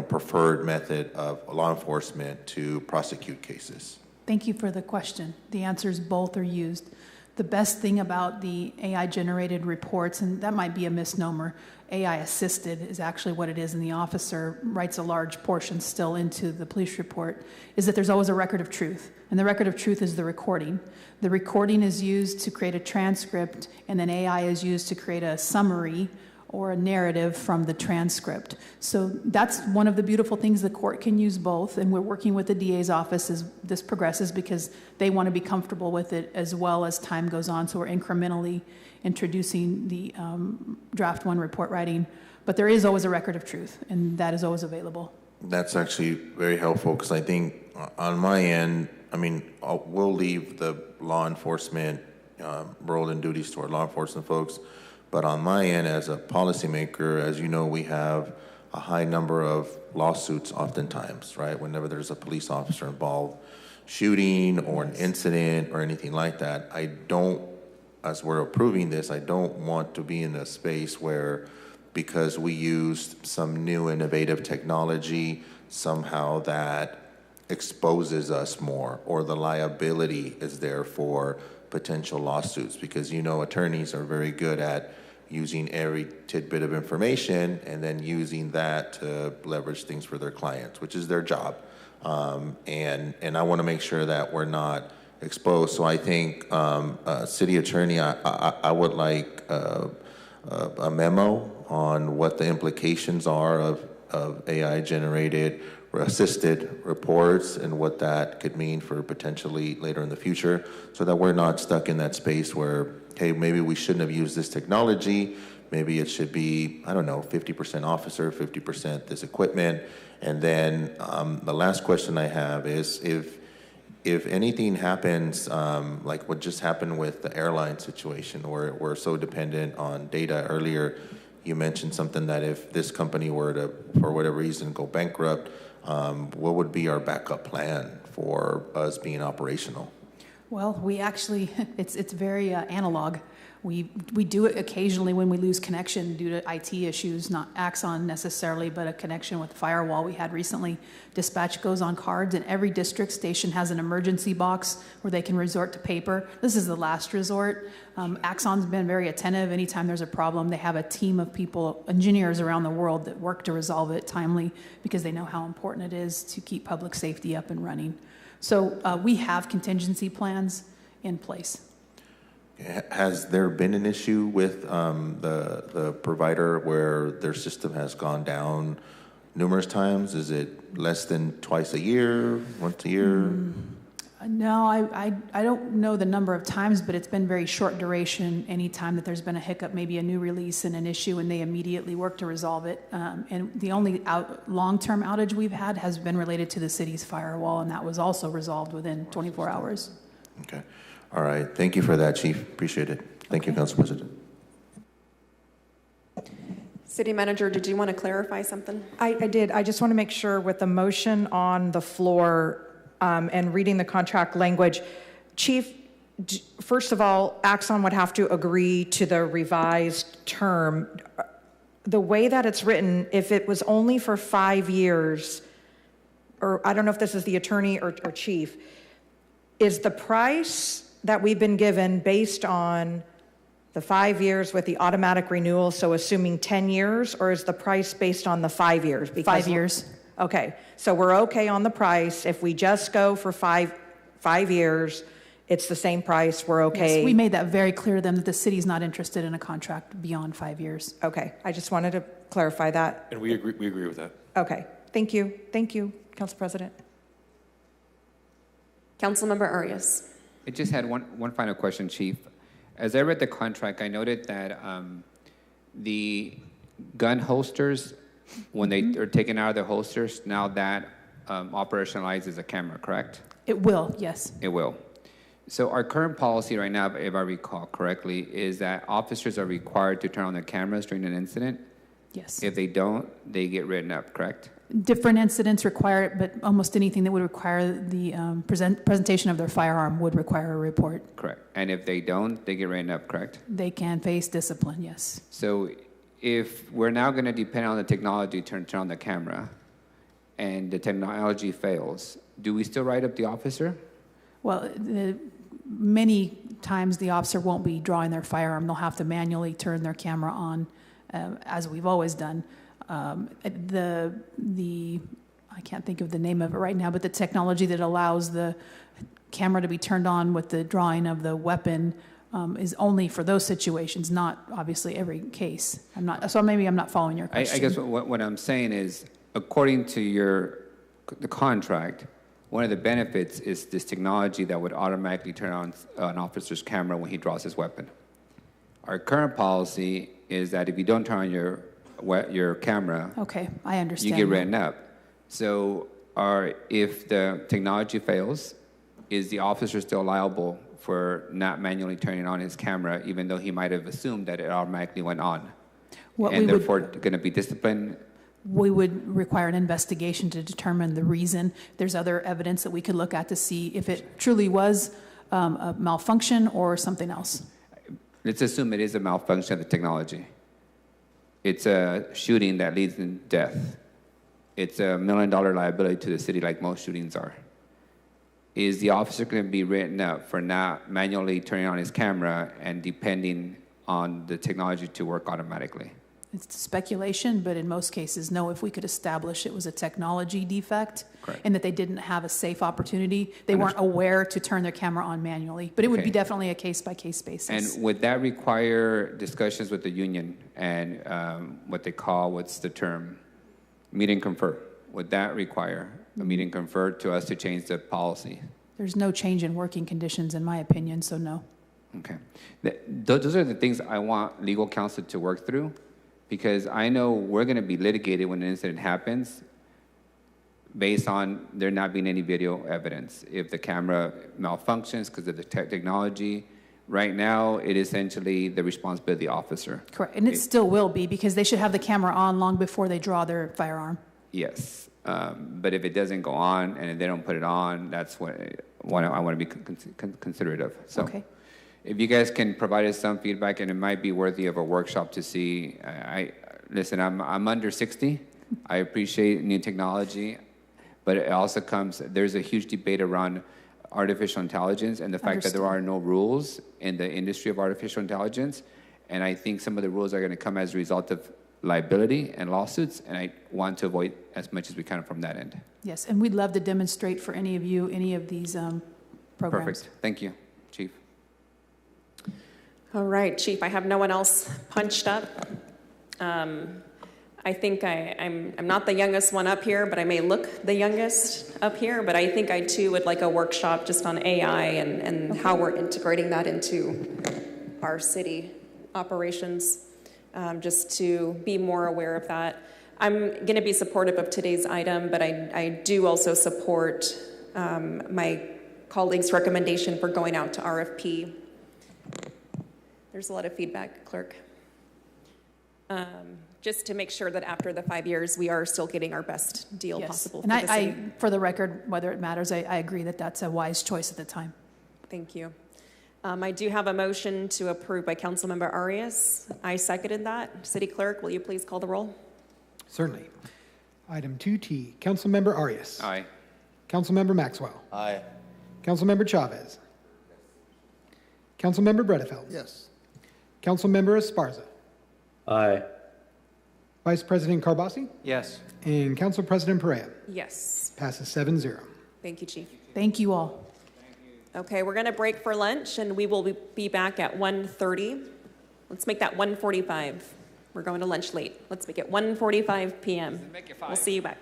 [SPEAKER 13] preferred method of law enforcement to prosecute cases?
[SPEAKER 8] Thank you for the question. The answer is both are used. The best thing about the AI-generated reports, and that might be a misnomer, AI-assisted is actually what it is, and the officer writes a large portion still into the police report, is that there's always a record of truth. And the record of truth is the recording. The recording is used to create a transcript, and then AI is used to create a summary or a narrative from the transcript. So that's one of the beautiful things. The court can use both, and we're working with the DA's office as this progresses because they want to be comfortable with it as well as time goes on. So we're incrementally introducing the draft one report writing, but there is always a record of truth, and that is always available.
[SPEAKER 13] That's actually very helpful, because I think on my end, we'll leave the law enforcement role and duties to our law enforcement folks. But on my end, as a policymaker, as you know, we have a high number of lawsuits oftentimes, right? Whenever there's a police officer involved, shooting or an incident or anything like that, as we're approving this, I don't want to be in a space where, because we used some new innovative technology, somehow that exposes us more, or the liability is there for potential lawsuits, because attorneys are very good at using every tidbit of information and then using that to leverage things for their clients, which is their job. And I want to make sure that we're not exposed. So I think, City Attorney, I would like a memo on what the implications are of AI-generated or assisted reports and what that could mean for potentially later in the future, so that we're not stuck in that space where, hey, maybe we shouldn't have used this technology. Maybe it should be, 50% officer, 50% this equipment. And then the last question I have is, if anything happens, like what just happened with the airline situation, where we're so dependent on data. Earlier, you mentioned something that if this company were to, for whatever reason, go bankrupt, what would be our backup plan for us being operational?
[SPEAKER 8] Well, we actually, it's very analog. We do it occasionally when we lose connection due to IT issues, not Axon necessarily, but a connection with the firewall we had recently. Dispatch goes on cards, and every district station has an emergency box where they can resort to paper. This is the last resort. Axon's been very attentive. Anytime there's a problem, they have a team of people, engineers around the world, that work to resolve it timely, because they know how important it is to keep public safety up and running. So we have contingency plans in place.
[SPEAKER 13] Has there been an issue with the provider where their system has gone down numerous times? Is it less than twice a year, once a year?
[SPEAKER 8] No, I don't know the number of times, but it's been very short duration. Any time that there's been a hiccup, maybe a new release and an issue, and they immediately work to resolve it. And the only long-term outage we've had has been related to the city's firewall, and that was also resolved within 24 hours.
[SPEAKER 13] Okay. All right. Thank you for that, Chief. Appreciate it. Thank you, Council President.
[SPEAKER 1] City Manager, did you want to clarify something?
[SPEAKER 10] I did. I just want to make sure with the motion on the floor and reading the contract language, Chief, first of all, Axon would have to agree to the revised term. The way that it's written, if it was only for 5 years, or I don't know if this is the attorney or chief, is the price that we've been given based on the 5 years with the automatic renewal, so assuming 10 years, or is the price based on the 5 years? Because
[SPEAKER 8] 5 years.
[SPEAKER 10] Okay, so we're okay on the price. If we just go for five years, it's the same price, we're okay?
[SPEAKER 8] Yes, we made that very clear to them that the city's not interested in a contract beyond 5 years.
[SPEAKER 10] Okay, I just wanted to clarify that.
[SPEAKER 7] And we agree with that.
[SPEAKER 10] Okay, thank you. Thank you, Council President.
[SPEAKER 1] Councilmember Arias.
[SPEAKER 4] I just had one final question, Chief. As I read the contract, I noted that the gun holsters, when they are taken out of the holsters, now that operationalizes a camera, correct?
[SPEAKER 8] It will, yes.
[SPEAKER 4] It will. So our current policy right now, if I recall correctly, is that officers are required to turn on their cameras during an incident.
[SPEAKER 8] Yes.
[SPEAKER 4] If they don't, they get written up, correct?
[SPEAKER 8] Different incidents require it, but almost anything that would require the presentation of their firearm would require a report.
[SPEAKER 4] Correct. And if they don't, they get written up, correct?
[SPEAKER 8] They can face discipline, yes.
[SPEAKER 4] So if we're now going to depend on the technology to turn on the camera and the technology fails, do we still write up the officer?
[SPEAKER 8] Well, many times the officer won't be drawing their firearm. They'll have to manually turn their camera on, as we've always done. I can't think of the name of it right now, but the technology that allows the camera to be turned on with the drawing of the weapon is only for those situations, not obviously every case. Maybe I'm not following your question.
[SPEAKER 4] I guess what I'm saying is, according to the contract, one of the benefits is this technology that would automatically turn on an officer's camera when he draws his weapon. Our current policy is that if you don't turn on your camera,
[SPEAKER 8] okay, I understand.
[SPEAKER 4] you get written up. So if the technology fails, is the officer still liable for not manually turning on his camera, even though he might have assumed that it automatically went on? And therefore going to be disciplined?
[SPEAKER 8] We would require an investigation to determine the reason. There's other evidence that we could look at to see if it truly was a malfunction or something else.
[SPEAKER 4] Let's assume it is a malfunction of the technology. It's a shooting that leads to death. It's $1 million liability to the city like most shootings are. Is the officer going to be written up for not manually turning on his camera and depending on the technology to work automatically?
[SPEAKER 8] It's speculation, but in most cases, no. If we could establish it was a technology defect,
[SPEAKER 4] correct,
[SPEAKER 8] and that they didn't have a safe opportunity, they weren't aware to turn their camera on manually. But it would be definitely a case-by-case basis.
[SPEAKER 4] And would that require discussions with the union and what they call, what's the term, meet and confer? Would that require a meet and confer to us to change the policy?
[SPEAKER 8] There's no change in working conditions, in my opinion, so no.
[SPEAKER 4] Okay. Those are the things I want legal counsel to work through, because I know we're going to be litigated when an incident happens based on there not being any video evidence. If the camera malfunctions because of the technology, right now it is essentially the responsibility of the officer.
[SPEAKER 8] Correct, and it still will be, because they should have the camera on long before they draw their firearm.
[SPEAKER 4] Yes, but if it doesn't go on and if they don't put it on, that's what I want to be considerate of. So. Okay. If you guys can provide us some feedback, and it might be worthy of a workshop to see. Listen, I'm under 60. I appreciate new technology, but it also there's a huge debate around artificial intelligence and the fact that there are no rules in the industry of artificial intelligence. And I think some of the rules are going to come as a result of liability and lawsuits, and I want to avoid as much as we can from that end.
[SPEAKER 8] Yes, and we'd love to demonstrate for any of you any of these programs.
[SPEAKER 4] Perfect. Thank you, Chief.
[SPEAKER 1] All right, Chief, I have no one else punched up. I think I'm not the youngest one up here, but I may look the youngest up here, but I think I too would like a workshop just on AI and how we're integrating that into our city operations, just to be more aware of that. I'm going to be supportive of today's item, but I do also support my colleagues' recommendation for going out to RFP. There's a lot of feedback, Clerk. Just to make sure that after the 5 years, we are still getting our best deal possible for
[SPEAKER 8] And
[SPEAKER 1] the city.
[SPEAKER 8] for the record, whether it matters, I agree that that's a wise choice at the time.
[SPEAKER 1] Thank you. I do have a motion to approve by Councilmember Arias. I seconded that. City Clerk, will you please call the roll?
[SPEAKER 2] Certainly. Item 2T, Councilmember Arias.
[SPEAKER 4] Aye.
[SPEAKER 2] Councilmember Maxwell.
[SPEAKER 11] Aye.
[SPEAKER 2] Councilmember Chavez. Councilmember Bredefeld.
[SPEAKER 3] Yes.
[SPEAKER 2] Councilmember Esparza.
[SPEAKER 5] Aye.
[SPEAKER 2] Vice President Carbasi.
[SPEAKER 12] Yes.
[SPEAKER 2] And Council President Perea.
[SPEAKER 1] Yes.
[SPEAKER 2] Passes 7-0.
[SPEAKER 1] Thank you, Chief.
[SPEAKER 8] Thank you all.
[SPEAKER 1] Okay, we're going to break for lunch, and we will be back at 1:30. Let's make that 1:45. We're going to lunch late. Let's make it 1:45 p.m. We'll see you back.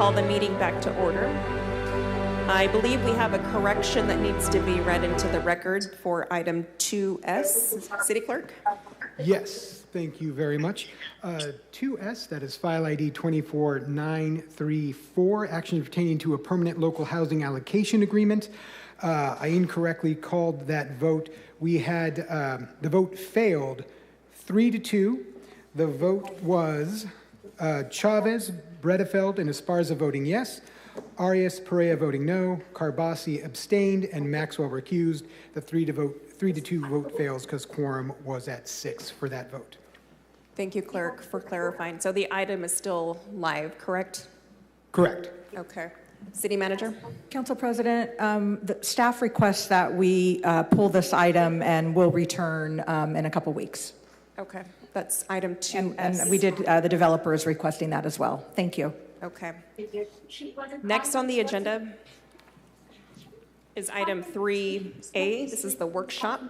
[SPEAKER 1] call the meeting back to order. I believe we have a correction that needs to be read into the record for item 2S. City Clerk?
[SPEAKER 2] Yes, thank you very much. 2S, that is file ID 24934, action pertaining to a permanent local housing allocation agreement. I incorrectly called that vote. We had, the vote failed 3-2. The vote was Chavez, Bredefeld, and Esparza voting yes, Arias Perea voting no, Carbasi abstained, and Maxwell recused. The 3-2 vote fails because quorum was at 6 for that vote.
[SPEAKER 1] Thank you, Clerk, for clarifying. So the item is still live, correct?
[SPEAKER 2] Correct.
[SPEAKER 1] Okay. City Manager?
[SPEAKER 10] Council President, the staff requests that we pull this item and will return in a couple weeks.
[SPEAKER 1] Okay, that's item 2S.
[SPEAKER 10] And we did, the developer is requesting that as well. Thank you.
[SPEAKER 1] Okay. Next on the agenda is item 3A. This is the workshop,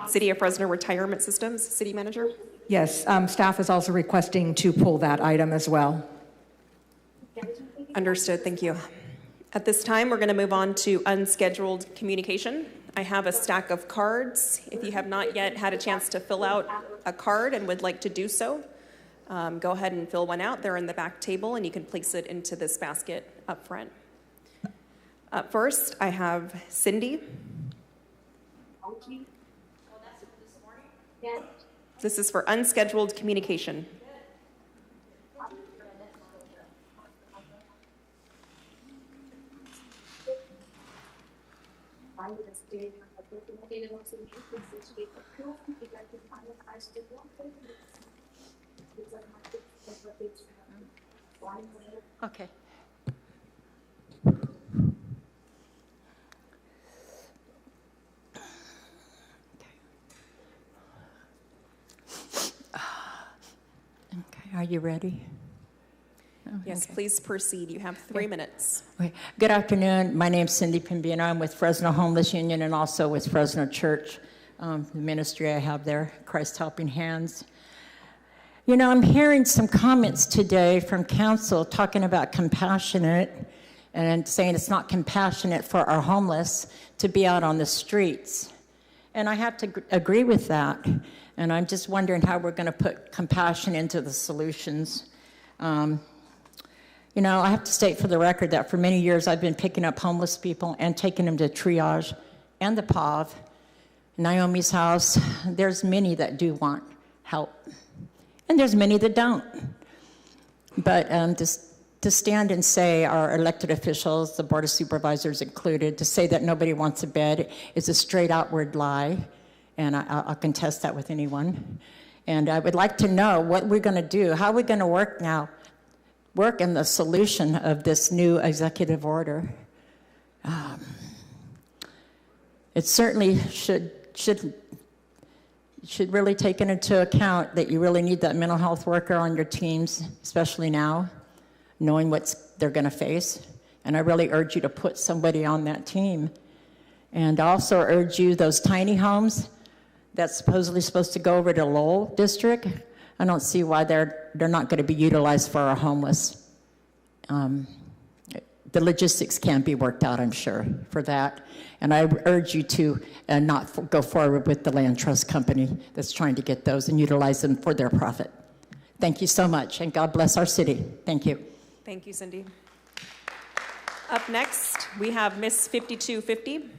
[SPEAKER 1] City of Fresno Retirement Systems. City Manager?
[SPEAKER 10] Yes, staff is also requesting to pull that item as well.
[SPEAKER 1] Understood, thank you. At this time, we're going to move on to unscheduled communication. I have a stack of cards. If you have not yet had a chance to fill out a card and would like to do so, go ahead and fill one out. They're in the back table, and you can place it into this basket up front. Up first, I have Cindy. This is for unscheduled communication.
[SPEAKER 17] Okay. Are you ready?
[SPEAKER 1] Yes, please proceed. You have 3 minutes.
[SPEAKER 17] Okay. Good afternoon. My name's Cindy Pimbiano. I'm with Fresno Homeless Union and also with Fresno Church, the ministry I have there, Christ Helping Hands. You know, I'm hearing some comments today from council talking about compassionate and saying it's not compassionate for our homeless to be out on the streets. And I have to agree with that. And I'm just wondering how we're going to put compassion into the solutions. You know, I have to state for the record that for many years I've been picking up homeless people and taking them to triage and the POV, Naomi's house. There's many that do want help, and there's many that don't. But to stand and say, our elected officials, the Board of Supervisors included, to say that nobody wants a bed is a straight outward lie, and I'll contest that with anyone. And I would like to know what we're going to do, how we're going to work in the solution of this new executive order. It certainly should really take into account that you really need that mental health worker on your teams, especially now, knowing what they're going to face. And I really urge you to put somebody on that team. And I also urge you, those tiny homes that's supposedly supposed to go over to Lowell District, I don't see why they're not going to be utilized for our homeless. The logistics can be worked out, I'm sure, for that. And I urge you to not go forward with the land trust company that's trying to get those and utilize them for their profit. Thank you so much, and God bless our city. Thank you.
[SPEAKER 1] Thank you, Cindy. Up next, we have Miss 5250.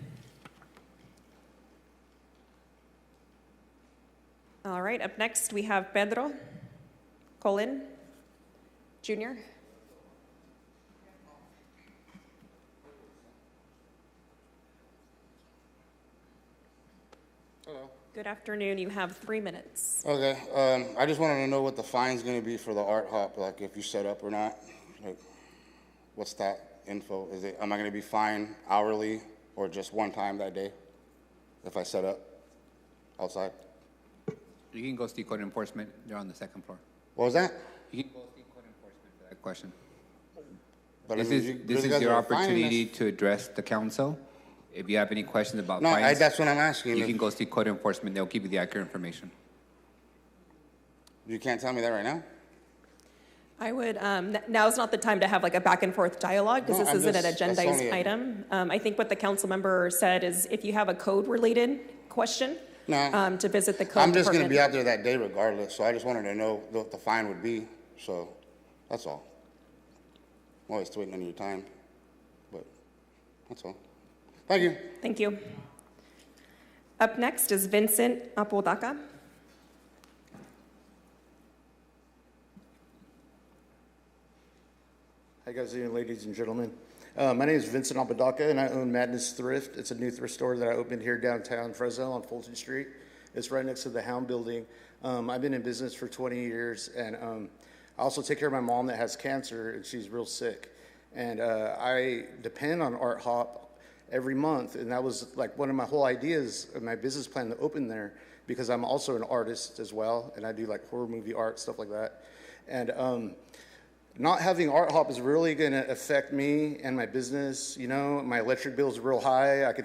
[SPEAKER 1] All right, up next we have Pedro Colin Jr.
[SPEAKER 22] Hello.
[SPEAKER 1] Good afternoon. You have 3 minutes.
[SPEAKER 22] Okay. I just wanted to know what the fine's going to be for the art hop, like if you set up or not. Like, what's that info? Am I going to be fined hourly or just one time that day if I set up outside?
[SPEAKER 4] You can go see code enforcement. They're on the second floor.
[SPEAKER 22] What was that?
[SPEAKER 4] You can go see code enforcement for that question.
[SPEAKER 22] But
[SPEAKER 4] This
[SPEAKER 22] I mean,
[SPEAKER 4] is your opportunity to address the council. If you have any questions about
[SPEAKER 22] No,
[SPEAKER 4] fines,
[SPEAKER 22] that's what I'm asking.
[SPEAKER 4] you can go see code enforcement. They'll give you the accurate information.
[SPEAKER 22] You can't tell me that right now?
[SPEAKER 1] I would, now's not the time to have like a back and forth dialogue because
[SPEAKER 22] No,
[SPEAKER 1] this
[SPEAKER 22] I'm
[SPEAKER 1] isn't an
[SPEAKER 22] just- that's
[SPEAKER 1] agendized
[SPEAKER 22] only a-
[SPEAKER 1] item. I think what the council member said is if you have a code related question,
[SPEAKER 22] No.
[SPEAKER 1] to visit the code
[SPEAKER 22] I'm just going to
[SPEAKER 1] department.
[SPEAKER 22] be out there that day regardless, so I just wanted to know what the fine would be, so that's all. I'm always waiting on your time, but that's all. Thank you.
[SPEAKER 1] Thank you. Up next is Vincent Apodaca.
[SPEAKER 15] Hi guys, ladies and gentlemen. My name is Vincent Apodaca and I own Madness Thrift. It's a new thrift store that I opened here downtown Fresno on Fulton Street. It's right next to the Hound Building. I've been in business for 20 years and I also take care of my mom that has cancer and she's real sick. And I depend on Art Hop every month, and that was like one of my whole ideas of my business plan to open there because I'm also an artist as well and I do like horror movie art, stuff like that. And not having Art Hop is really going to affect me and my business. You know, my electric bill is real high. I've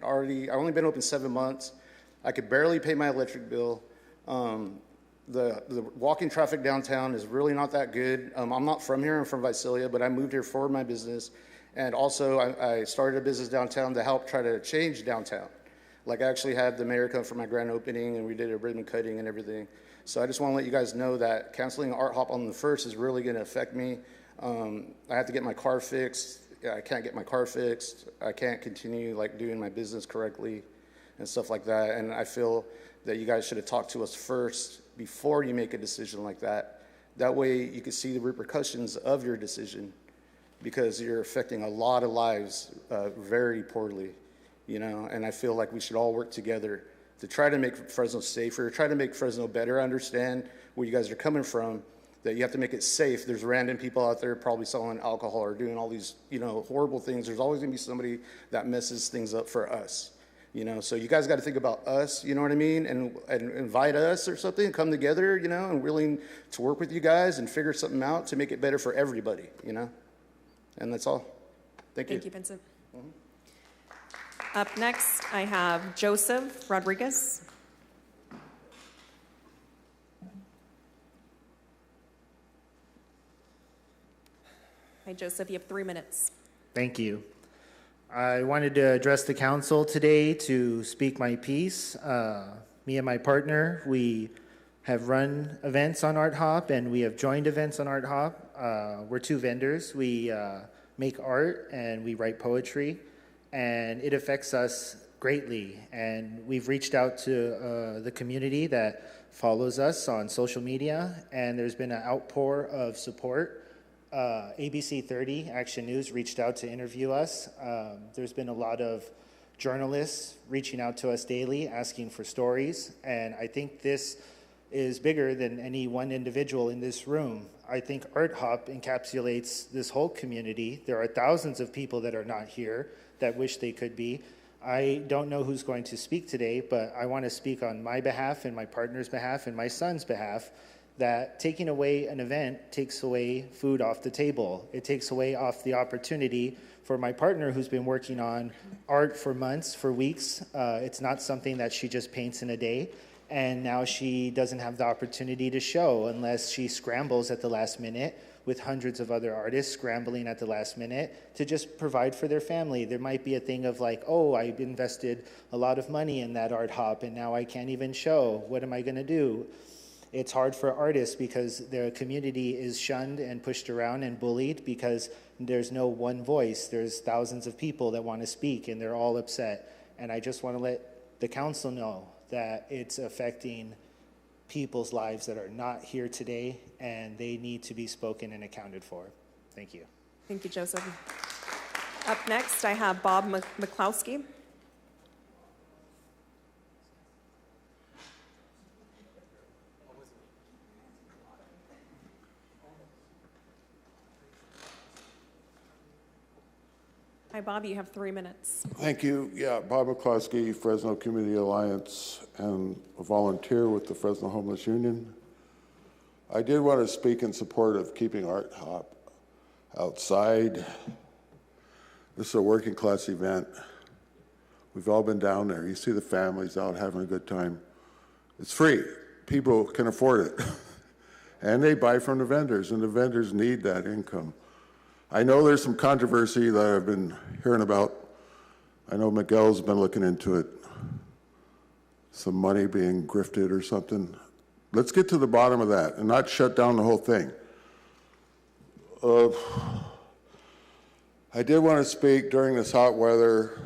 [SPEAKER 15] only been open 7 months. I could barely pay my electric bill. The walking traffic downtown is really not that good. I'm not from here, I'm from Visalia, but I moved here for my business. And also I started a business downtown to help try to change downtown. Like I actually had the mayor come for my grand opening and we did a ribbon cutting and everything. So I just want to let you guys know that canceling Art Hop on the 1st is really going to affect me. I have to get my car fixed. I can't get my car fixed. I can't continue like doing my business correctly and stuff like that. And I feel that you guys should have talked to us first before you make a decision like that. That way you can see the repercussions of your decision because you're affecting a lot of lives very poorly, you know, and I feel like we should all work together to try to make Fresno safer, try to make Fresno better, understand where you guys are coming from, that you have to make it safe. There's random people out there probably selling alcohol or doing all these, you know, horrible things. There's always gonna be somebody that messes things up for us, you know? So you guys gotta think about us, you know what I mean? And invite us or something, come together, you know, and willing to work with you guys and figure something out to make it better for everybody, you know? And that's all. Thank you.
[SPEAKER 1] Thank you, Vincent. Up next, I have Joseph Rodriguez. Hi, Joseph, you have 3 minutes.
[SPEAKER 16] Thank you. I wanted to address the council today to speak my piece. Me and my partner, we have run events on Art Hop and we have joined events on Art Hop. We're two vendors. We make art and we write poetry, and it affects us greatly. And we've reached out to the community that follows us on social media, and there's been an outpour of support. ABC 30 Action News reached out to interview us. There's been a lot of journalists reaching out to us daily asking for stories, and I think this is bigger than any one individual in this room. I think Art Hop encapsulates this whole community. There are thousands of people that are not here that wish they could be. I don't know who's going to speak today, but I want to speak on my behalf and my partner's behalf and my son's behalf, that taking away an event takes away food off the table. It takes away off the opportunity for my partner who's been working on art for months, for weeks. It's not something that she just paints in a day. And now she doesn't have the opportunity to show unless she scrambles at the last minute with hundreds of other artists scrambling at the last minute to just provide for their family. There might be a thing of like, oh, I invested a lot of money in that Art Hop and now I can't even show. What am I gonna do? It's hard for artists because their community is shunned and pushed around and bullied because there's no one voice. There's thousands of people that want to speak and they're all upset. And I just want to let the council know that it's affecting people's lives that are not here today, and they need to be spoken and accounted for. Thank you.
[SPEAKER 1] Thank you, Joseph. Up next, I have Bob McClowski. Hi, Bob, you have 3 minutes.
[SPEAKER 23] Thank you. Yeah, Bob McCloskey, Fresno Community Alliance, and a volunteer with the Fresno Homeless Union. I did want to speak in support of keeping Art Hop outside. This is a working class event. We've all been down there. You see the families out having a good time. It's free. People can afford it. and they buy from the vendors, and the vendors need that income. I know there's some controversy that I've been hearing about. I know Miguel's been looking into it. Some money being grifted or something. Let's get to the bottom of that and not shut down the whole thing. I did want to speak during this hot weather,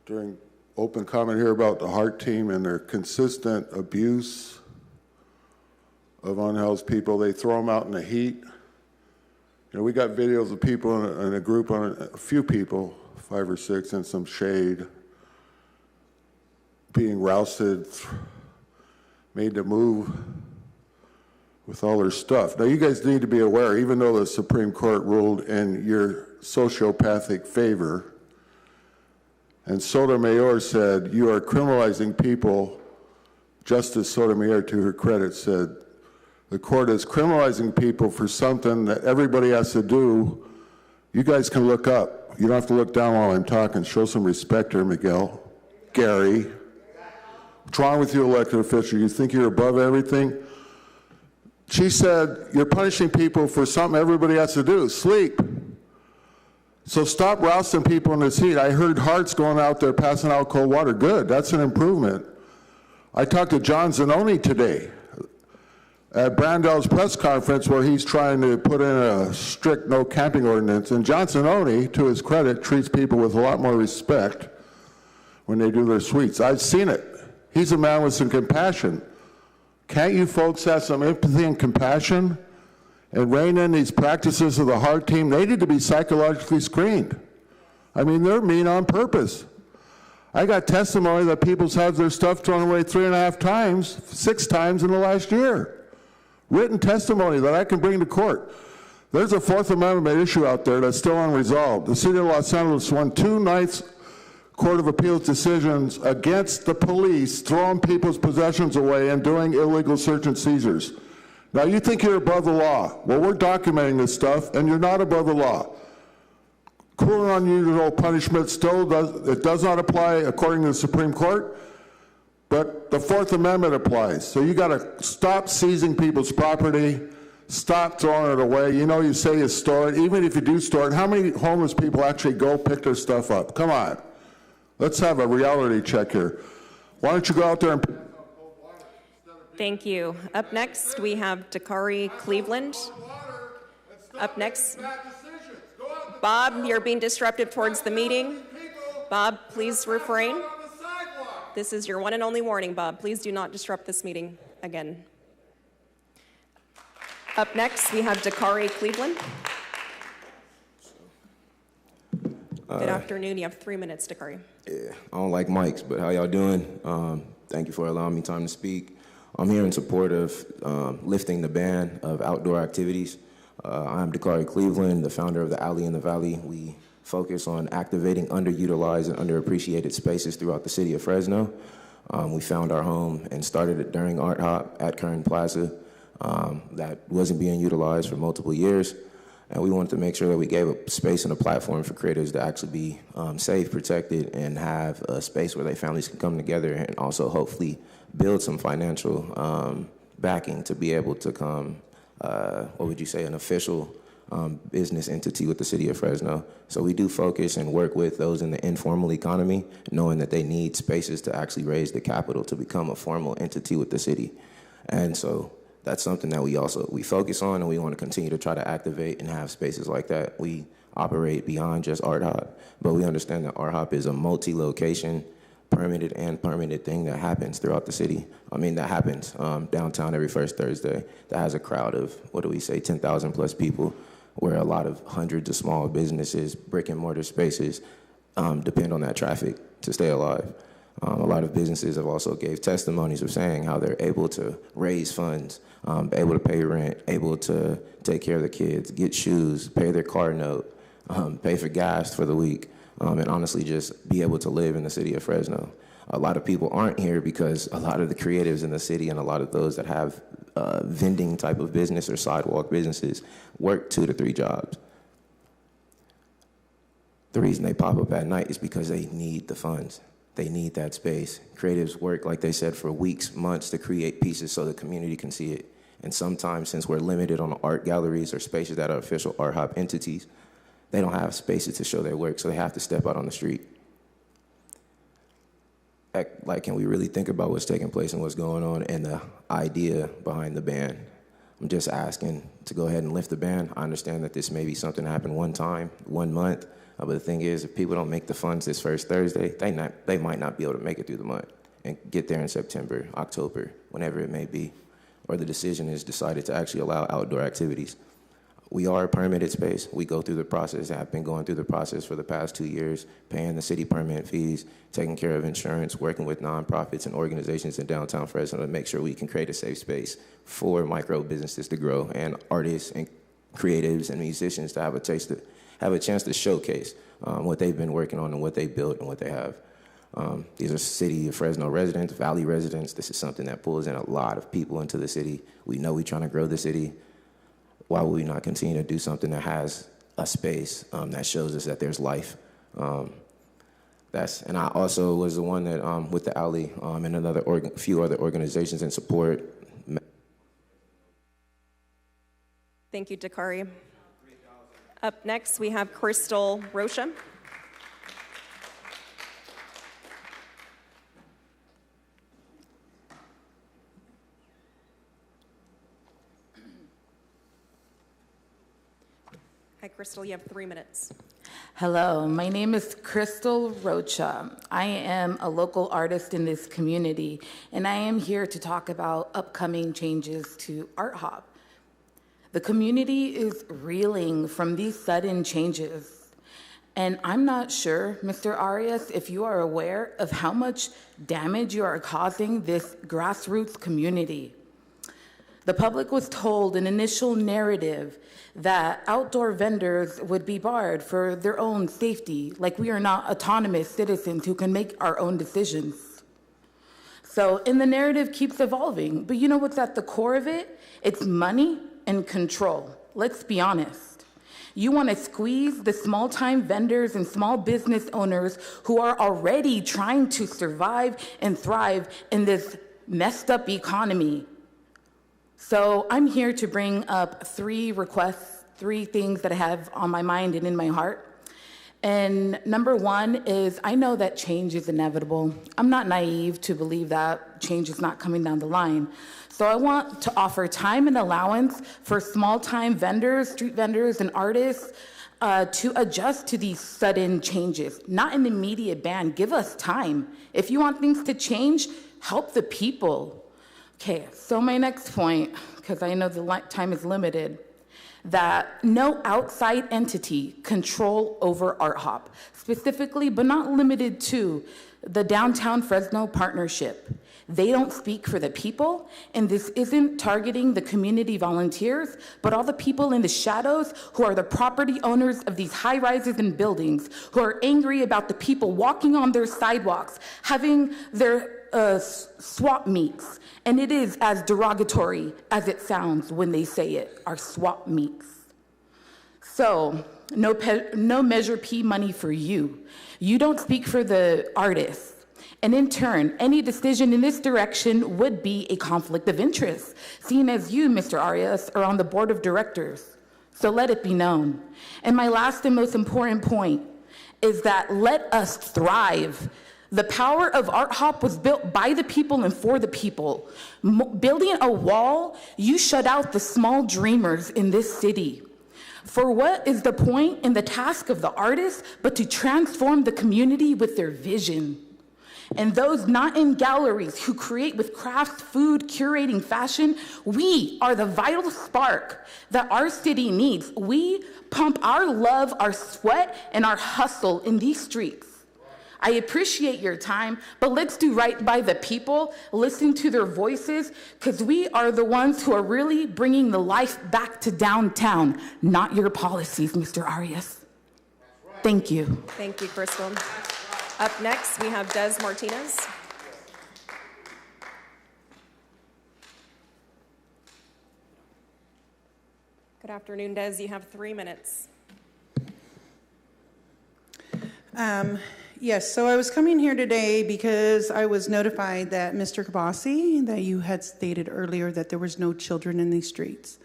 [SPEAKER 23] during open comment here about the Heart Team and their consistent abuse of unhoused people. They throw them out in the heat. You know, we got videos of people in a group, a few people, 5 or 6, in some shade, being rousted, made to move with all their stuff. Now, you guys need to be aware, even though the Supreme Court ruled in your sociopathic favor, and Sotomayor said, you are criminalizing people. Justice Sotomayor, to her credit, said, the court is criminalizing people for something that everybody has to do. You guys can look up. You don't have to look down while I'm talking. Show some respect here, Miguel. Gary. What's wrong with you, elected official? You think you're above everything? She said, you're punishing people for something everybody has to do, sleep. So stop rousting people in this heat. I heard Hart's going out there passing out cold water. Good, that's an improvement. I talked to John Zanoni today at Brandel's press conference where he's trying to put in a strict no camping ordinance. And John Zanoni, to his credit, treats people with a lot more respect when they do their suites. I've seen it. He's a man with some compassion. Can't you folks have some empathy and compassion and rein in these practices of the Heart Team? They need to be psychologically screened. I mean, they're mean on purpose. I got testimony that people's had their stuff thrown away 3.5 times, 6 times in the last year. Written testimony that I can bring to court. There's a Fourth Amendment issue out there that's still unresolved. The city of Los Angeles won 2 nights Court of Appeals decisions against the police throwing people's possessions away and doing illegal search and seizures. Now, you think you're above the law. Well, we're documenting this stuff, and you're not above the law. Cruel and unusual punishment still does not apply according to the Supreme Court, but the Fourth Amendment applies. So you got to stop seizing people's property, stop throwing it away. You know, you say you store it. Even if you do store it, how many homeless people actually go pick their stuff up? Come on. Let's have a reality check here. Why don't you go out there and...
[SPEAKER 1] Thank you. Up next, we have Dakari Cleveland. Up next, Bob, you're being disruptive towards the meeting. Bob, please refrain. This is your one and only warning, Bob. Please do not disrupt this meeting again. Up next, we have Dakari Cleveland. Good afternoon. You have 3 minutes, Dakari.
[SPEAKER 6] Yeah, I don't like mics, but how y'all doing? Thank you for allowing me time to speak. I'm here in support of lifting the ban of outdoor activities. I'm Dakari Cleveland, the founder of the Alley in the Valley. We focus on activating underutilized and underappreciated spaces throughout the city of Fresno. We found our home and started it during Art Hop at Kern Plaza. That wasn't being utilized for multiple years. And we wanted to make sure that we gave a space and a platform for creators to actually be safe, protected, and have a space where their families can come together and also hopefully build some financial backing to be able to come, what would you say, an official business entity with the city of Fresno. So we do focus and work with those in the informal economy, knowing that they need spaces to actually raise the capital to become a formal entity with the city. And so that's something that we focus on, and we want to continue to try to activate and have spaces like that. We operate beyond just Art Hop, but we understand that Art Hop is a multi-location, permitted and permitted thing that happens throughout the city. I mean, that happens downtown every first Thursday. That has a crowd of, 10,000 plus people, where a lot of hundreds of small businesses, brick and mortar spaces, depend on that traffic to stay alive. A lot of businesses have also gave testimonies of saying how they're able to raise funds, able to pay rent, able to take care of the kids, get shoes, pay their car note, pay for gas for the week, and honestly just be able to live in the city of Fresno. A lot of people aren't here because a lot of the creatives in the city and a lot of those that have vending type of business or sidewalk businesses work 2 to 3 jobs. The reason they pop up at night is because they need the funds. They need that space. Creatives work, like they said, for weeks, months to create pieces so the community can see it. And sometimes, since we're limited on art galleries or spaces that are official art hop entities, they don't have spaces to show their work, so they have to step out on the street. Like, can we really think about what's taking place and what's going on and the idea behind the ban? I'm just asking to go ahead and lift the ban. I understand that this may be something that happened one time, 1 month, but the thing is, if people don't make the funds this first Thursday, they might not be able to make it through the month and get there in September, October, whenever it may be, or the decision is decided to actually allow outdoor activities. We are a permitted space. We go through the process, have been going through the process for the past 2 years, paying the city permit fees, taking care of insurance, working with nonprofits and organizations in downtown Fresno to make sure we can create a safe space for micro businesses to grow and artists and creatives and musicians to have a chance to showcase what they've been working on and what they built and what they have. These are city of Fresno residents, Valley residents. This is something that pulls in a lot of people into the city. We know we're trying to grow the city. Why would we not continue to do something that has a space that shows us that there's life? And I also was the one that, with the alley and few other organizations in support.
[SPEAKER 1] Thank you, Dakari. Up next, we have Crystal Rocha. Hi, Crystal, you have 3 minutes.
[SPEAKER 9] Hello, my name is Crystal Rocha. I am a local artist in this community, and I am here to talk about upcoming changes to Art Hop. The community is reeling from these sudden changes, and I'm not sure, Mr. Arias, if you are aware of how much damage you are causing this grassroots community. The public was told an initial narrative that outdoor vendors would be barred for their own safety, like we are not autonomous citizens who can make our own decisions. And the narrative keeps evolving, but you know what's at the core of it? It's money and control. Let's be honest. You want to squeeze the small-time vendors and small business owners who are already trying to survive and thrive in this messed up economy. So I'm here to bring up 3 requests, 3 things that I have on my mind and in my heart. And number 1 is I know that change is inevitable. I'm not naive to believe that change is not coming down the line. So I want to offer time and allowance for small-time vendors, street vendors, and artists to adjust to these sudden changes. Not an immediate ban. Give us time. If you want things to change, help the people. Okay, so my next point, because I know the time is limited, that no outside entity control over Art Hop, specifically, but not limited to, the Downtown Fresno Partnership. They don't speak for the people, and this isn't targeting the community volunteers, but all the people in the shadows who are the property owners of these high rises and buildings, who are angry about the people walking on their sidewalks, having their swap meets. And it is as derogatory as it sounds when they say it, our swap meets. So, no Measure P money for you. You don't speak for the artists. And in turn, any decision in this direction would be a conflict of interest, seeing as you, Mr. Arias, are on the board of directors. So let it be known. And my last and most important point is that let us thrive. The power of Art Hop was built by the people and for the people. Building a wall, you shut out the small dreamers in this city. For what is the point in the task of the artist but to transform the community with their vision? And those not in galleries who create with craft, food, curating fashion, we are the vital spark that our city needs. We pump our love, our sweat, and our hustle in these streets. I appreciate your time, but let's do right by the people, listen to their voices, because we are the ones who are really bringing the life back to downtown, not your policies, Mr. Arias. Thank you.
[SPEAKER 1] Thank you, Crystal. Up next, we have Des Martinez. Good afternoon, Des. You have 3 minutes.
[SPEAKER 18] Yes, so I was coming here today because I was notified that Mr. Kabasi, that you had stated earlier that there was no children in these streets.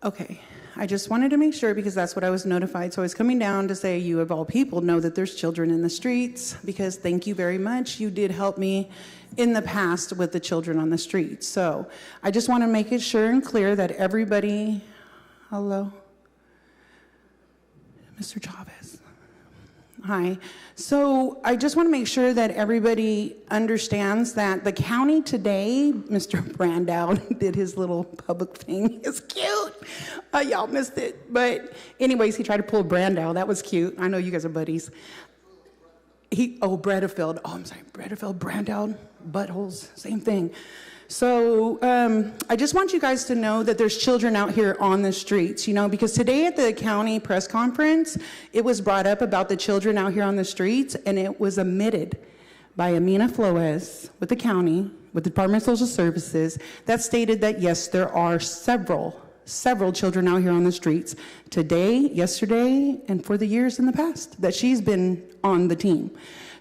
[SPEAKER 18] Okay, I just wanted to make sure because that's what I was notified. So I was coming down to say you of all people know that there's children in the streets because thank you very much. You did help me in the past with the children on the streets. So I just want to make it sure and clear that everybody, hello, Mr. Chavez. Hi. So I just want to make sure that everybody understands that the county today, Mr. Brandow did his little public thing. It's cute. Y'all missed it. But anyways, he tried to pull Brandow. That was cute. I know you guys are buddies. Bredefeld. Oh, I'm sorry. Bredefeld, Brandow, buttholes, same thing. So I just want you guys to know that there's children out here on the streets, because today at the county press conference, it was brought up about the children out here on the streets, and it was admitted by Amina Flores with the county, with the Department of Social Services, that stated that, yes, there are several children out here on the streets today, yesterday, and for the years in the past that she's been on the team.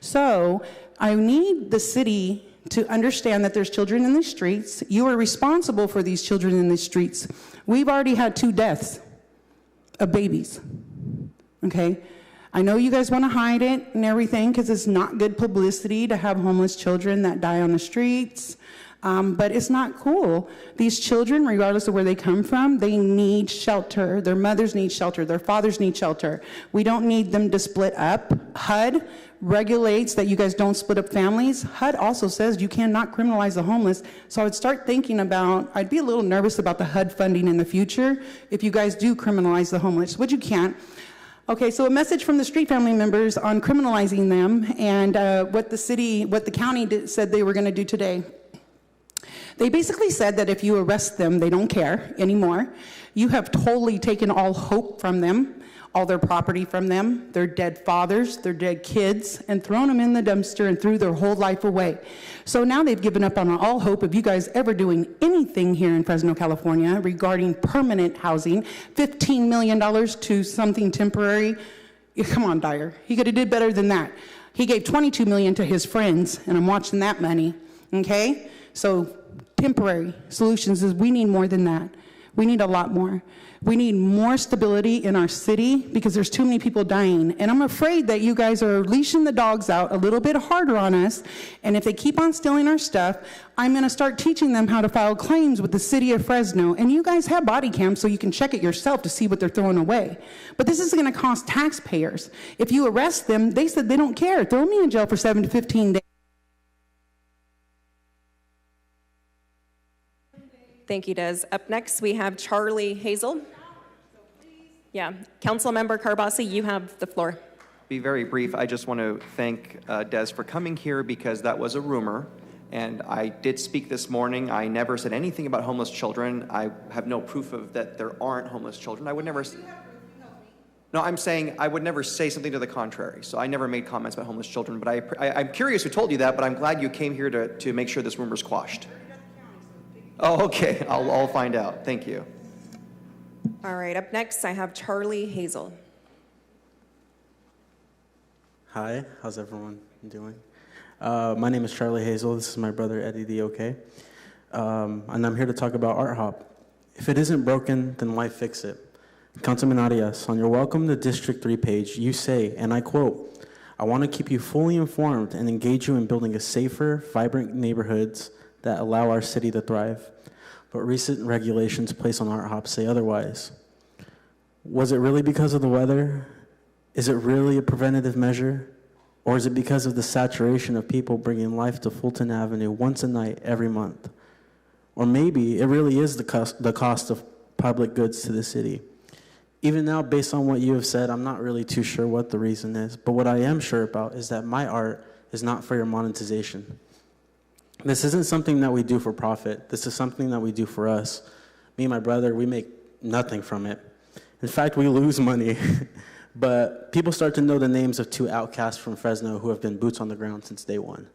[SPEAKER 18] So I need the city to understand that there's children in the streets. You are responsible for these children in the streets. We've already had 2 deaths of babies, okay? I know you guys want to hide it and everything because it's not good publicity to have homeless children that die on the streets, but it's not cool. These children, regardless of where they come from, they need shelter. Their mothers need shelter. Their fathers need shelter. We don't need them to split up. HUD regulates that you guys don't split up families. HUD also says you cannot criminalize the homeless. So I would start thinking about, I'd be a little nervous about the HUD funding in the future if you guys do criminalize the homeless, which you can't. Okay, so a message from the street family members on criminalizing them and what the county said they were going to do today. They basically said that if you arrest them, they don't care anymore. You have totally taken all hope from them, all their property from them, their dead fathers, their dead kids, and thrown them in the dumpster and threw their whole life away. So now they've given up on all hope of you guys ever doing anything here in Fresno, California regarding permanent housing, $15 million to something temporary. Come on, Dyer. He could have did better than that. He gave $22 million to his friends, and I'm watching that money, okay? So temporary solutions is we need more than that. We need a lot more. We need more stability in our city because there's too many people dying. And I'm afraid that you guys are leashing the dogs out a little bit harder on us. And if they keep on stealing our stuff, I'm going to start teaching them how to file claims with the city of Fresno. And you guys have body cams so you can check it yourself to see what they're throwing away. But this is going to cost taxpayers. If you arrest them, they said they don't care. Throw me in jail for 7 to 15 days.
[SPEAKER 1] Thank you, Des. Up next, we have Charlie Hazel. Yeah, Councilmember Carbasi, you have the floor.
[SPEAKER 12] Be very brief. I just want to thank Des for coming here because that was a rumor. And I did speak this morning. I never said anything about homeless children. I have no proof of that there aren't homeless children. I would never. No, I'm saying I would never say something to the contrary. So I never made comments about homeless children. But I'm curious who told you that, but I'm glad you came here to make sure this rumor's quashed. Oh, okay. I'll find out. Thank you.
[SPEAKER 1] All right, up next, I have Charlie Hazel.
[SPEAKER 19] Hi, how's everyone doing? My name is Charlie Hazel. This is my brother, Eddie D.O.K. And I'm here to talk about Art Hop. If it isn't broken, then why fix it? Councilman Arias, on your Welcome to District 3 page, you say, and I quote, "I want to keep you fully informed and engage you in building a safer, vibrant neighborhoods that allow our city to thrive. But recent regulations placed on Art Hop say otherwise. Was it really because of the weather? Is it really a preventative measure? Or is it because of the saturation of people bringing life to Fulton Avenue once a night every month? Or maybe it really is the cost of public goods to the city. Even now, based on what you have said, I'm not really too sure what the reason is. But what I am sure about is that my art is not for your monetization. This isn't something that we do for profit. This is something that we do for us. Me and my brother, we make nothing from it. In fact, we lose money. But people start to know the names of 2 outcasts from Fresno who have been boots on the ground since day one.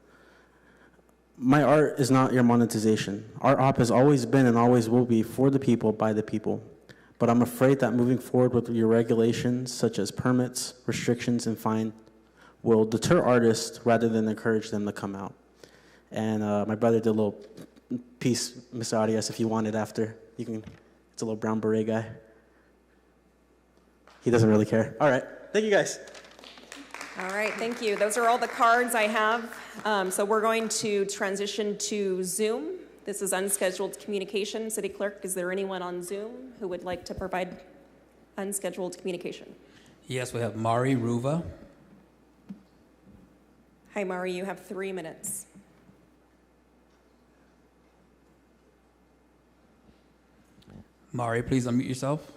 [SPEAKER 19] My art is not your monetization. Art Hop has always been and always will be for the people, by the people. But I'm afraid that moving forward with your regulations, such as permits, restrictions, and fine, will deter artists rather than encourage them to come out. And my brother did a little piece, Mr. Arias, if you want it after. You can. It's a little brown beret guy. He doesn't really care. All right. Thank you, guys.
[SPEAKER 1] All right, thank you. Those are all the cards I have. So we're going to transition to Zoom. This is unscheduled communication. City Clerk, is there anyone on Zoom who would like to provide unscheduled communication?
[SPEAKER 14] Yes, we have Mari Ruva.
[SPEAKER 1] Hi, Mari, you have 3 minutes.
[SPEAKER 14] Mari, please unmute yourself.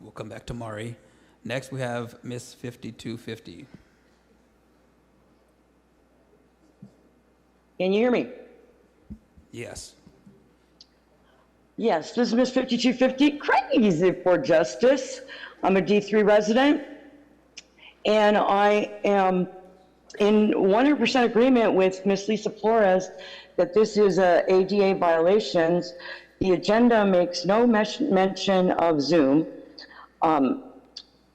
[SPEAKER 14] We'll come back to Mari. Next, we have Miss 5250.
[SPEAKER 20] Can you hear me?
[SPEAKER 14] Yes.
[SPEAKER 20] Yes, this is Miss 5250, crazy for justice. I'm a D3 resident, and I am in 100% agreement with Miss Lisa Flores that this is a ADA violations. The agenda makes no mention of Zoom.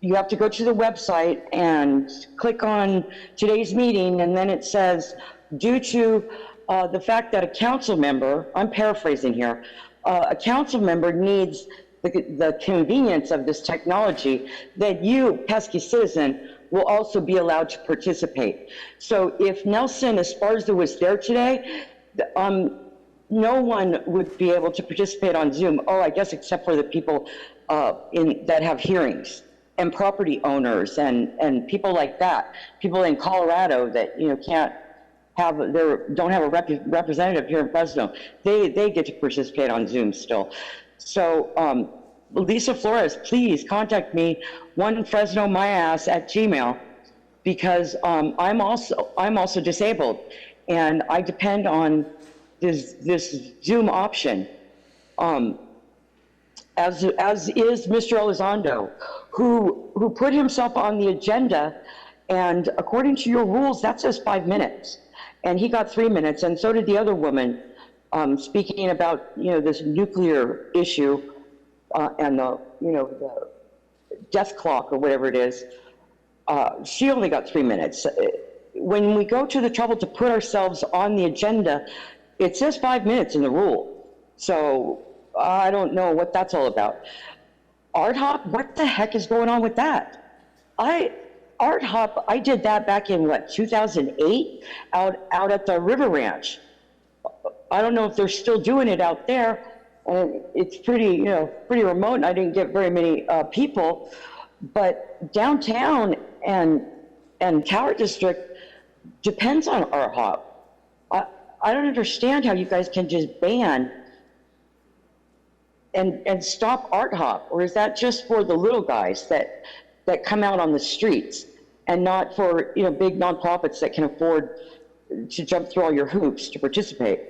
[SPEAKER 20] You have to go to the website and click on today's meeting, and then it says, due to the fact that a council member, I'm paraphrasing here, a council member needs the convenience of this technology, that you, pesky citizen, will also be allowed to participate. So if Nelson Esparza was there today, no one would be able to participate on Zoom. Oh, I guess except for the people that have hearings and property owners and people like that. People in Colorado that can't have don't have a representative here in Fresno. They get to participate on Zoom still. So Lisa Flores, please contact me, onefresnomyass@gmail.com, because I'm also disabled and I depend on this Zoom option. As is Mr. Elizondo, who put himself on the agenda, and according to your rules, that says 5 minutes, and he got 3 minutes, and so did the other woman, speaking about this nuclear issue and the death clock or whatever it is. She only got 3 minutes. When we go to the trouble to put ourselves on the agenda, it says 5 minutes in the rule. So I don't know what that's all about. Art Hop, what the heck is going on with that? Art Hop, I did that back in 2008 out at the River Ranch. I don't know if they're still doing it out there. It's pretty remote, and I didn't get very many people. But downtown and Tower District depends on Art Hop. I don't understand how you guys can just ban and stop Art Hop, or is that just for the little guys that come out on the streets, and not for big nonprofits that can afford to jump through all your hoops to participate?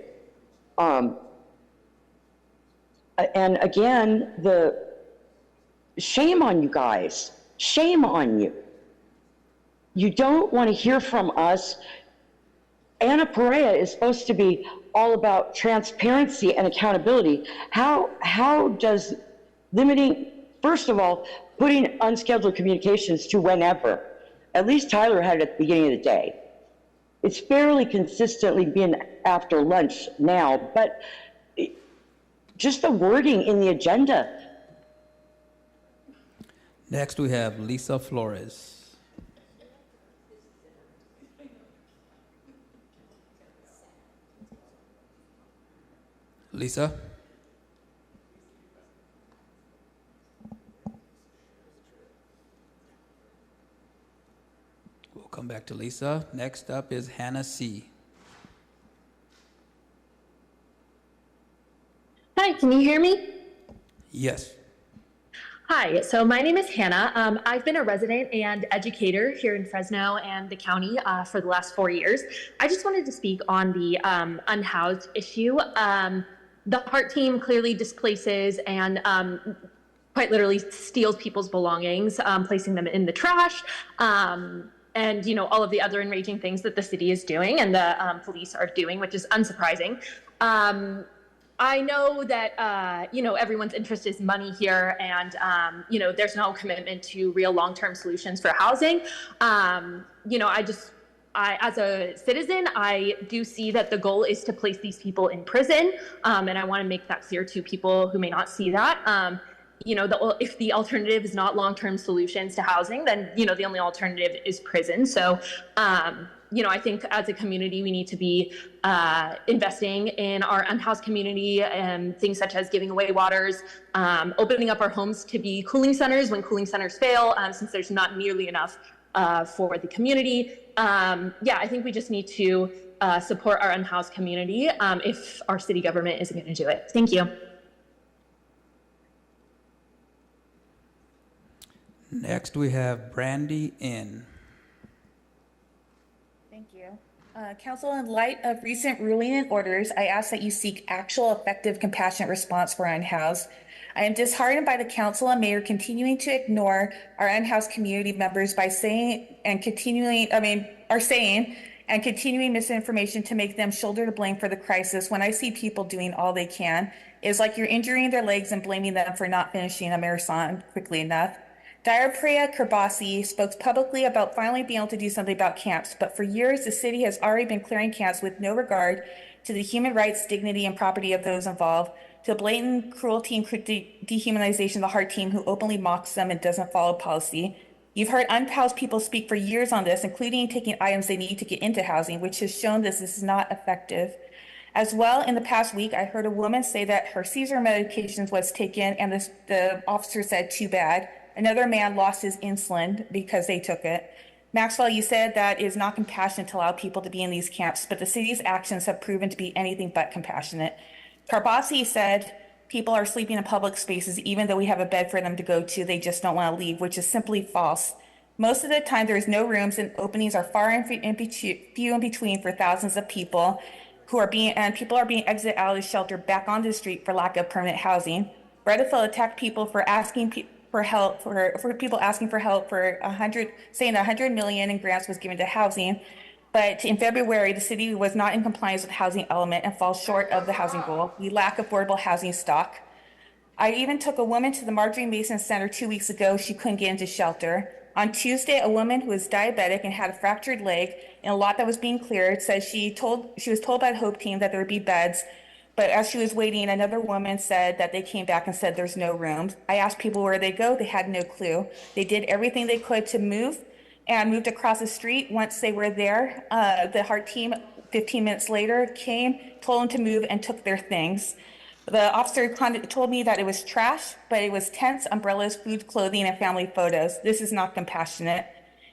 [SPEAKER 20] And again, the shame on you guys. Shame on you. You don't want to hear from us. Anna Perea is supposed to be all about transparency and accountability. How does limiting, first of all, putting unscheduled communications to whenever, at least Tyler had it at the beginning of the day. It's fairly consistently been after lunch now, but just the wording in the agenda.
[SPEAKER 14] Next, we have Lisa Flores. Lisa? We'll come back to Lisa. Next up is Hannah C.
[SPEAKER 21] Hi, can you hear me?
[SPEAKER 14] Yes.
[SPEAKER 21] Hi, so my name is Hannah. I've been a resident and educator here in Fresno and the county for the last 4 years. I just wanted to speak on the unhoused issue. The HEART team clearly displaces and quite literally steals people's belongings, placing them in the trash, and all of the other enraging things that the city is doing and the police are doing, which is unsurprising. I know that, everyone's interest is money here, and, there's no commitment to real long-term solutions for housing. As a citizen, I do see that the goal is to place these people in prison, and I want to make that clear to people who may not see that. If the alternative is not long-term solutions to housing, then, the only alternative is prison. So, I think as a community, we need to be investing in our unhoused community and things such as giving away waters, opening up our homes to be cooling centers when cooling centers fail, since there's not nearly enough for the community. I think we just need to support our unhoused community if our city government isn't going to do it. Thank you.
[SPEAKER 14] Next, we have Brandy N.
[SPEAKER 7] Thank you. Council, in light of recent ruling and orders, I ask that you seek actual, effective, compassionate response for our unhoused. I am disheartened by the council and mayor continuing to ignore our unhoused community members by saying and continuing misinformation to make them shoulder the blame for the crisis when I see people doing all they can. It's like you're injuring their legs and blaming them for not finishing a marathon quickly enough. Diarprea Kerbasi spoke publicly about finally being able to do something about camps, but for years the city has already been clearing camps with no regard to the human rights, dignity, and property of those involved, to blatant cruelty and dehumanization of the HEART team who openly mocks them and doesn't follow policy. You've heard unhoused people speak for years on this, including taking items they need to get into housing, which has shown this is not effective. As well, in the past week, I heard a woman say that her seizure medications was taken and the officer said, too bad. Another man lost his insulin because they took it. Maxwell, you said that it is not compassionate to allow people to be in these camps, but the city's actions have proven to be anything but compassionate. Karbasi said people are sleeping in public spaces even though we have a bed for them to go to, they just don't want to leave, which is simply false. Most of the time there is no rooms and openings are few in between for thousands of people people are being exited out of the shelter back onto the street for lack of permanent housing. Bredefeld attacked people for asking for help, for people asking for help saying 100 million in grants was given to housing. But in February, the city was not in compliance with the housing element and falls short of the housing goal. We lack affordable housing stock. I even took a woman to the Marjorie Mason Center 2 weeks ago. She couldn't get into shelter. On Tuesday, a woman who was diabetic and had a fractured leg in a lot that was being cleared said she was told by the Hope team that there would be beds. But as she was waiting, another woman said that they came back and said there's no rooms. I asked people where they go. They had no clue. They did everything they could to move and moved across the street. Once they were there, the HEART team, 15 minutes later, came, told them to move, and took their things. The officer told me that it was trash, but it was tents, umbrellas, food, clothing, and family photos. This is not compassionate.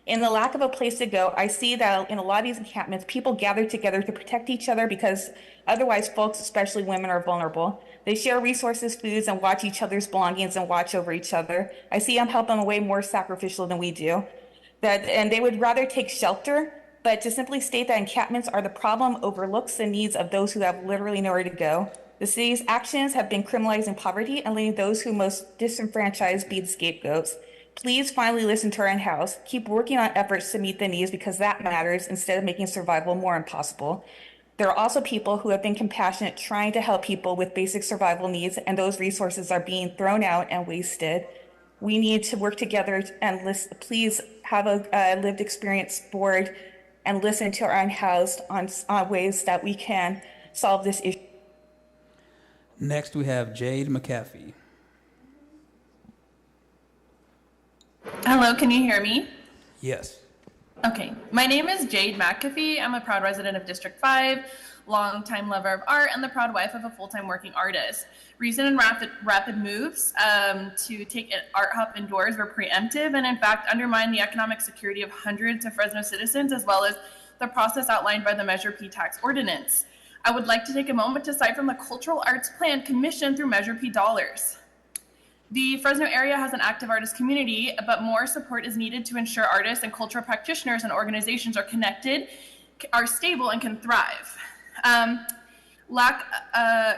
[SPEAKER 7] In the lack of a place to go, I see that in a lot of these encampments, people gather together to protect each other because otherwise folks, especially women, are vulnerable. They share resources, foods, and watch each other's belongings and watch over each other. I see them help them way more sacrificial than we do. And they would rather take shelter, but to simply state that encampments are the problem overlooks the needs of those who have literally nowhere to go. The city's actions have been criminalizing poverty and letting those who most disenfranchised be the scapegoats. Please finally listen to our in-house. Keep working on efforts to meet the needs because that matters instead of making survival more impossible. There are also people who have been compassionate trying to help people with basic survival needs, and those resources are being thrown out and wasted. We need to work together and please have a lived experience board and listen to our unhoused on ways that we can solve this issue.
[SPEAKER 14] Next, we have Jade McAfee.
[SPEAKER 11] Hello, can you hear me?
[SPEAKER 14] Yes.
[SPEAKER 11] Okay, my name is Jade McAfee. I'm a proud resident of District 5, longtime lover of art, and the proud wife of a full-time working artist. Recent and rapid moves to take an art hop indoors were preemptive and in fact undermine the economic security of hundreds of Fresno citizens as well as the process outlined by the Measure P tax ordinance. I would like to take a moment to cite from the Cultural Arts Plan commissioned through Measure P dollars. The Fresno area has an active artist community, but more support is needed to ensure artists and cultural practitioners and organizations are connected, are stable, and can thrive.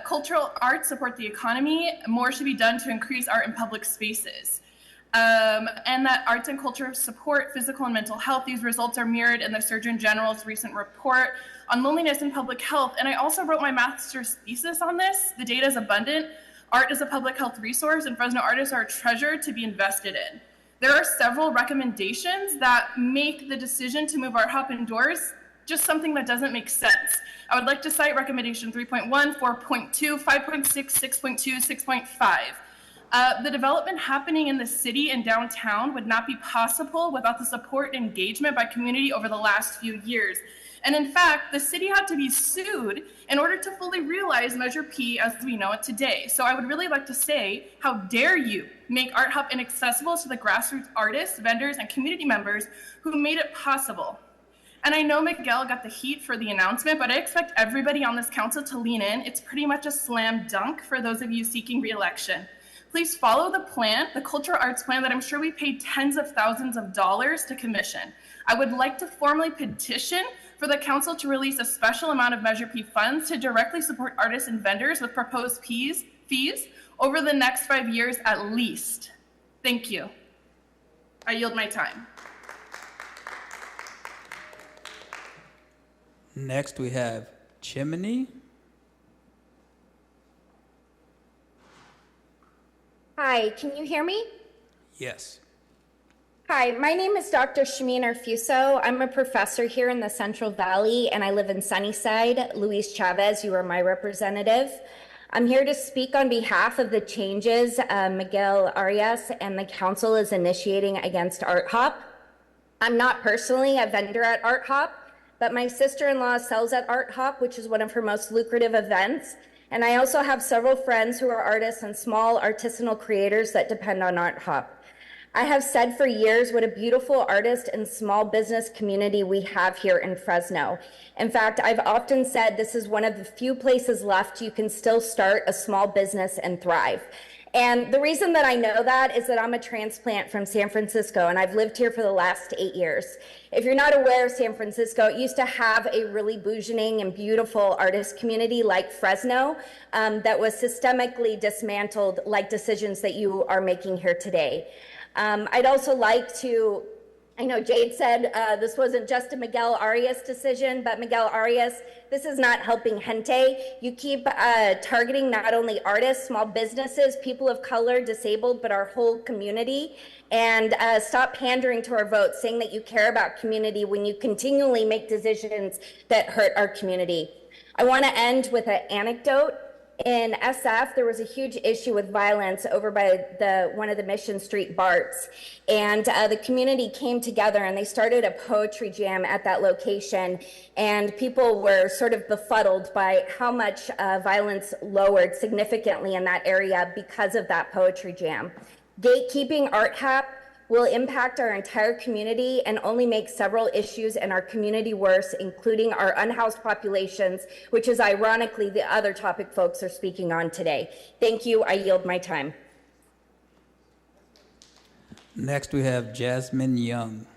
[SPEAKER 11] Cultural arts support the economy. More should be done to increase art in public spaces. and that arts and culture support physical and mental health. These results are mirrored in the Surgeon General's recent report on loneliness and public health. And I also wrote my master's thesis on this. The data is abundant. Art is a public health resource, and Fresno artists are a treasure to be invested in. There are several recommendations that make the decision to move Art Hop indoors just something that doesn't make sense. I would like to cite recommendation 3.1, 4.2, 5.6, 6.2, 6.5. The development happening in the city and downtown would not be possible without the support and engagement by community over the last few years. And in fact, the city had to be sued in order to fully realize Measure P as we know it today. So I would really like to say, how dare you make Art Hop inaccessible to the grassroots artists, vendors, and community members who made it possible. And I know Miguel got the heat for the announcement, but I expect everybody on this council to lean in. It's pretty much a slam dunk for those of you seeking re-election. Please follow the plan, the cultural arts plan that I'm sure we paid tens of thousands of dollars to commission. I would like to formally petition for the council to release a special amount of Measure P funds to directly support artists and vendors with proposed fees over the next 5 years at least. Thank you. I yield my time.
[SPEAKER 14] Next, we have Chimney.
[SPEAKER 3] Hi, can you hear me?
[SPEAKER 14] Yes.
[SPEAKER 3] Hi, my name is Dr. Shamina Fuso. I'm a professor here in the Central Valley, and I live in Sunnyside. Luis Chavez, you are my representative. I'm here to speak on behalf of the changes Miguel Arias and the council is initiating against Art Hop. I'm not personally a vendor at Art Hop, but my sister-in-law sells at Art Hop, which is one of her most lucrative events. And I also have several friends who are artists and small artisanal creators that depend on Art Hop. I have said for years what a beautiful artist and small business community we have here in Fresno. In fact, I've often said this is one of the few places left you can still start a small business and thrive. And the reason that I know that is that I'm a transplant from San Francisco, and I've lived here for the last 8 years. If you're not aware of San Francisco, it used to have a really bourgeoning and beautiful artist community like Fresno that was systemically dismantled like decisions that you are making here today. I'd also like to, I know Jade said this wasn't just a Miguel Arias decision, but Miguel Arias, this is not helping gente. You keep targeting not only artists, small businesses, people of color, disabled, but our whole community. And stop pandering to our votes, saying that you care about community when you continually make decisions that hurt our community. I want to end with an anecdote. In SF, there was a huge issue with violence over by one of the Mission Street BARTs. And the community came together and they started a poetry jam at that location. And people were sort of befuddled by how much violence lowered significantly in that area because of that poetry jam. Gatekeeping Art Hop will impact our entire community and only make several issues in our community worse, including our unhoused populations, which is ironically the other topic folks are speaking on today. Thank you. I yield my time.
[SPEAKER 14] Next, we have Jasmine Young.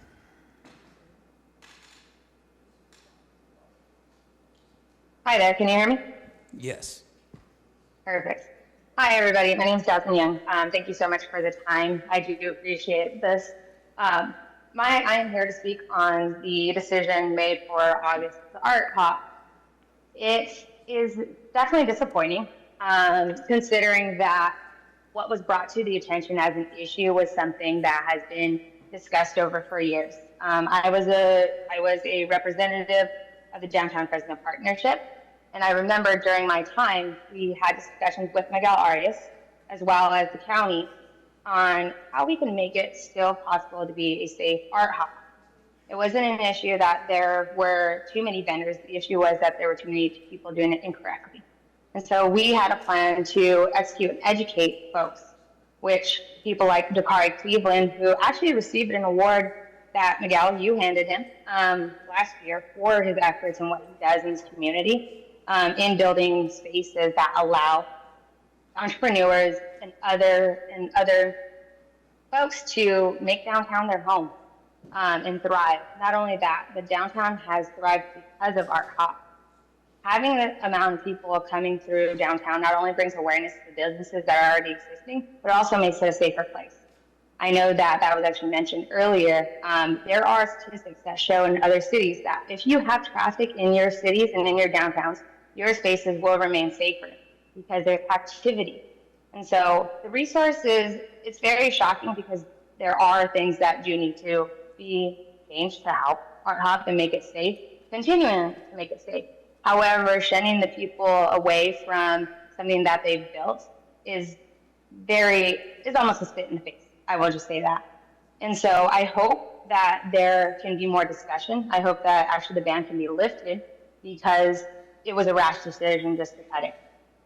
[SPEAKER 5] Hi there, can you hear me?
[SPEAKER 14] Yes.
[SPEAKER 5] Perfect. Hi, everybody. My name is Jasmine Young. Thank you so much for the time. I do appreciate this. I am here to speak on the decision made for August Art Hop. It is definitely disappointing, considering that what was brought to the attention as an issue was something that has been discussed over for years. I was a representative of the Downtown Fresno Partnership. And I remember during my time, we had discussions with Miguel Arias, as well as the county, on how we can make it still possible to be a safe art hop. It wasn't an issue that there were too many vendors. The issue was that there were too many people doing it incorrectly. And so we had a plan to execute and educate folks, which people like Dakari Cleveland, who actually received an award that Miguel, you handed him last year for his efforts and what he does in this community. In building spaces that allow entrepreneurs and other folks to make downtown their home and thrive. Not only that, the downtown has thrived because of Art Hop. Having the amount of people coming through downtown not only brings awareness to the businesses that are already existing, but also makes it a safer place. I know that that was actually mentioned earlier. There are statistics that show in other cities that if you have traffic in your cities and in your downtowns, your spaces will remain safer because there's activity. And so the resources, it's very shocking because there are things that do need to be changed to help Art Hop and make it safe, continuing to make it safe. However, shunning the people away from something that they've built is almost a spit in the face. I will just say that. And so I hope that there can be more discussion. I hope that actually the ban can be lifted because it was a rash decision just to cut it.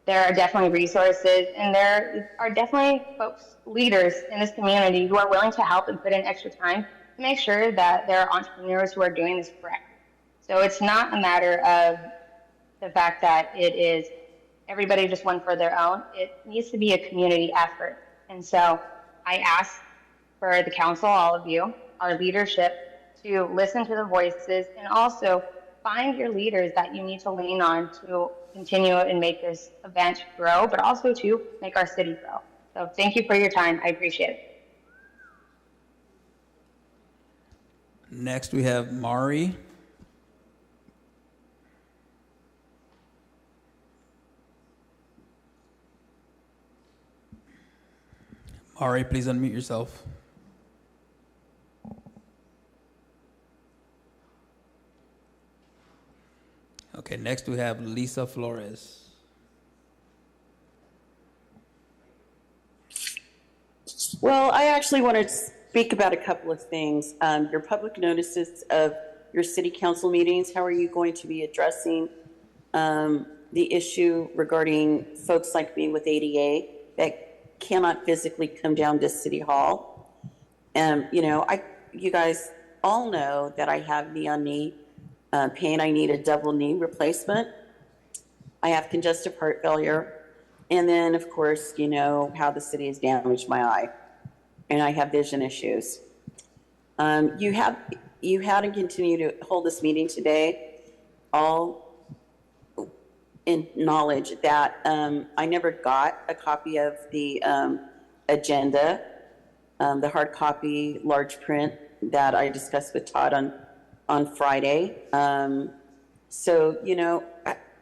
[SPEAKER 5] There are definitely resources and there are definitely folks, leaders in this community who are willing to help and put in extra time to make sure that there are entrepreneurs who are doing this correct. So it's not a matter of the fact that it is everybody just one for their own. It needs to be a community effort. And so I ask for the council, all of you, our leadership, to listen to the voices and also find your leaders that you need to lean on to continue and make this event grow, but also to make our city grow. So thank you for your time. I appreciate it.
[SPEAKER 14] Next, we have Mari. Mari, please unmute yourself. Okay, next we have Lisa Flores.
[SPEAKER 2] Well, I actually want to speak about a couple of things. Your public notices of your city council meetings, how are you going to be addressing the issue regarding folks like me with ADA that cannot physically come down to City Hall? You guys all know that I have knee on knee pain. I need a double knee replacement. I have congestive heart failure. And then, of course, you know how the city has damaged my eye. And I have vision issues. You had and continue to hold this meeting today, all in knowledge that I never got a copy of the agenda, the hard copy, large print that I discussed with Todd on Friday. So, you know,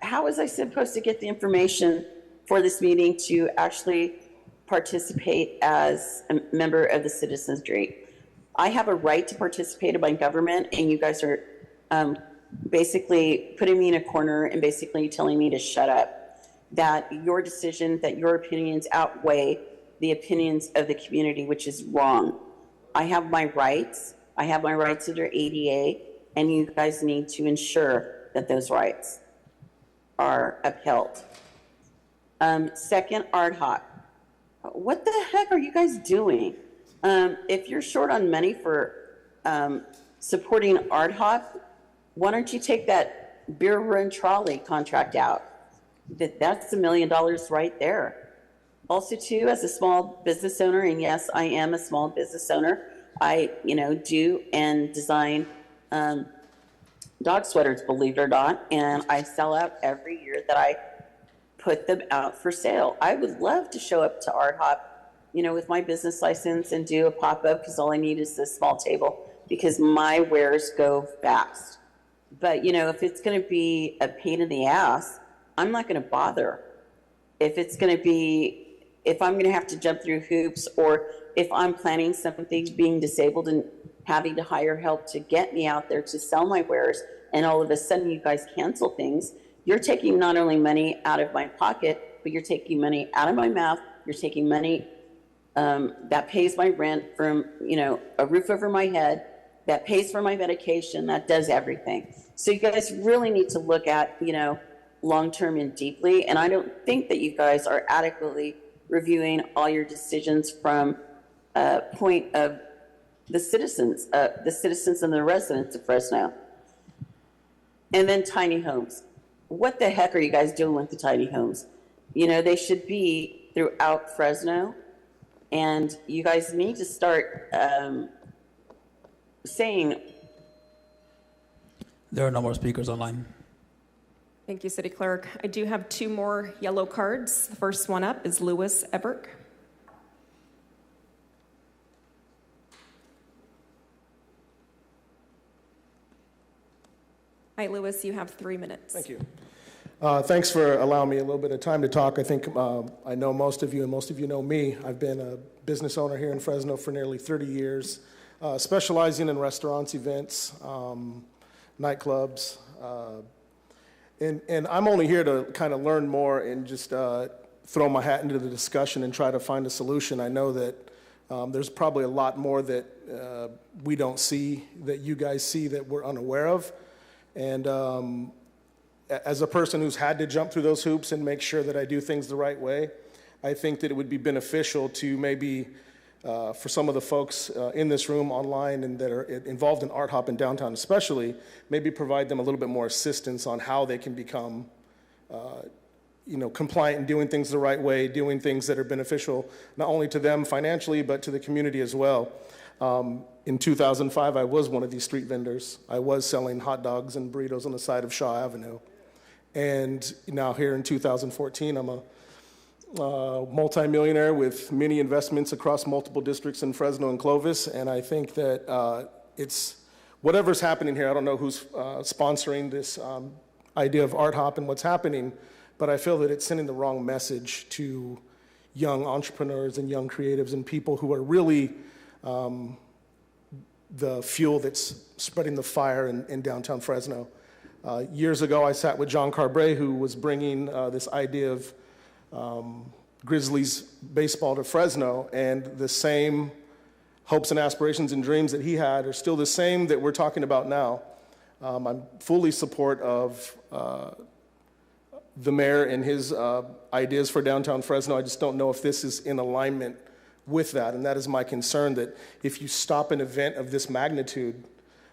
[SPEAKER 2] how was I supposed to get the information for this meeting to actually participate as a member of the citizenry? I have a right to participate in my government, and you guys are basically putting me in a corner and basically telling me to shut up. That your decision, that your opinions outweigh the opinions of the community, which is wrong. I have my rights. I have my rights under ADA, and you guys need to ensure that those rights are upheld. Second, Art Hop. What the heck are you guys doing? If you're short on money for supporting Art Hop, why don't you take that beer run trolley contract out? That's $1 million right there. Also, too, as a small business owner, and yes, I am a small business owner, I, do and design dog sweaters, believe it or not, and I sell out every year that I put them out for sale. I would love to show up to Art Hop, with my business license and do a pop-up, because all I need is this small table, because my wares go fast. But, if it's going to be a pain in the ass, I'm not going to bother. If I'm going to have to jump through hoops, or if I'm planning something, being disabled and having to hire help to get me out there to sell my wares, and all of a sudden you guys cancel things, you're taking not only money out of my pocket, but you're taking money out of my mouth. You're taking money that pays my rent from, a roof over my head, that pays for my medication, that does everything. So you guys really need to look at, long-term and deeply. And I don't think that you guys are adequately reviewing all your decisions from a point of the citizens and the residents of Fresno. And then tiny homes. What the heck are you guys doing with the tiny homes? They should be throughout Fresno. And you guys need to start saying.
[SPEAKER 14] There are no more speakers online.
[SPEAKER 1] Thank you, City Clerk. I do have 2 more yellow cards. The first one up is Lewis Everett. Hi, Lewis, you have 3 minutes.
[SPEAKER 8] Thank you. Thanks for allowing me a little bit of time to talk. I think I know most of you, and most of you know me. I've been a business owner here in Fresno for nearly 30 years, specializing in restaurants, events, nightclubs. And I'm only here to kind of learn more and just throw my hat into the discussion and try to find a solution. I know that there's probably a lot more that we don't see, that you guys see, that we're unaware of. And as a person who's had to jump through those hoops and make sure that I do things the right way, I think that it would be beneficial to maybe, for some of the folks in this room, online, and that are involved in Art Hop in downtown especially, maybe provide them a little bit more assistance on how they can become compliant and doing things the right way, doing things that are beneficial not only to them financially, but to the community as well. In 2005, I was one of these street vendors. I was selling hot dogs and burritos on the side of Shaw Avenue. And now here in 2014, I'm a multimillionaire with many investments across multiple districts in Fresno and Clovis. And I think that it's whatever's happening here. I don't know who's sponsoring this idea of Art Hop and what's happening, but I feel that it's sending the wrong message to young entrepreneurs and young creatives and people who are really the fuel that's spreading the fire in downtown Fresno. Years ago, I sat with John Carbray, who was bringing this idea of Grizzlies baseball to Fresno, and the same hopes and aspirations and dreams that he had are still the same that we're talking about now. I'm fully support of the mayor and his ideas for downtown Fresno. I just don't know if this is in alignment with that, and that is my concern, that if you stop an event of this magnitude,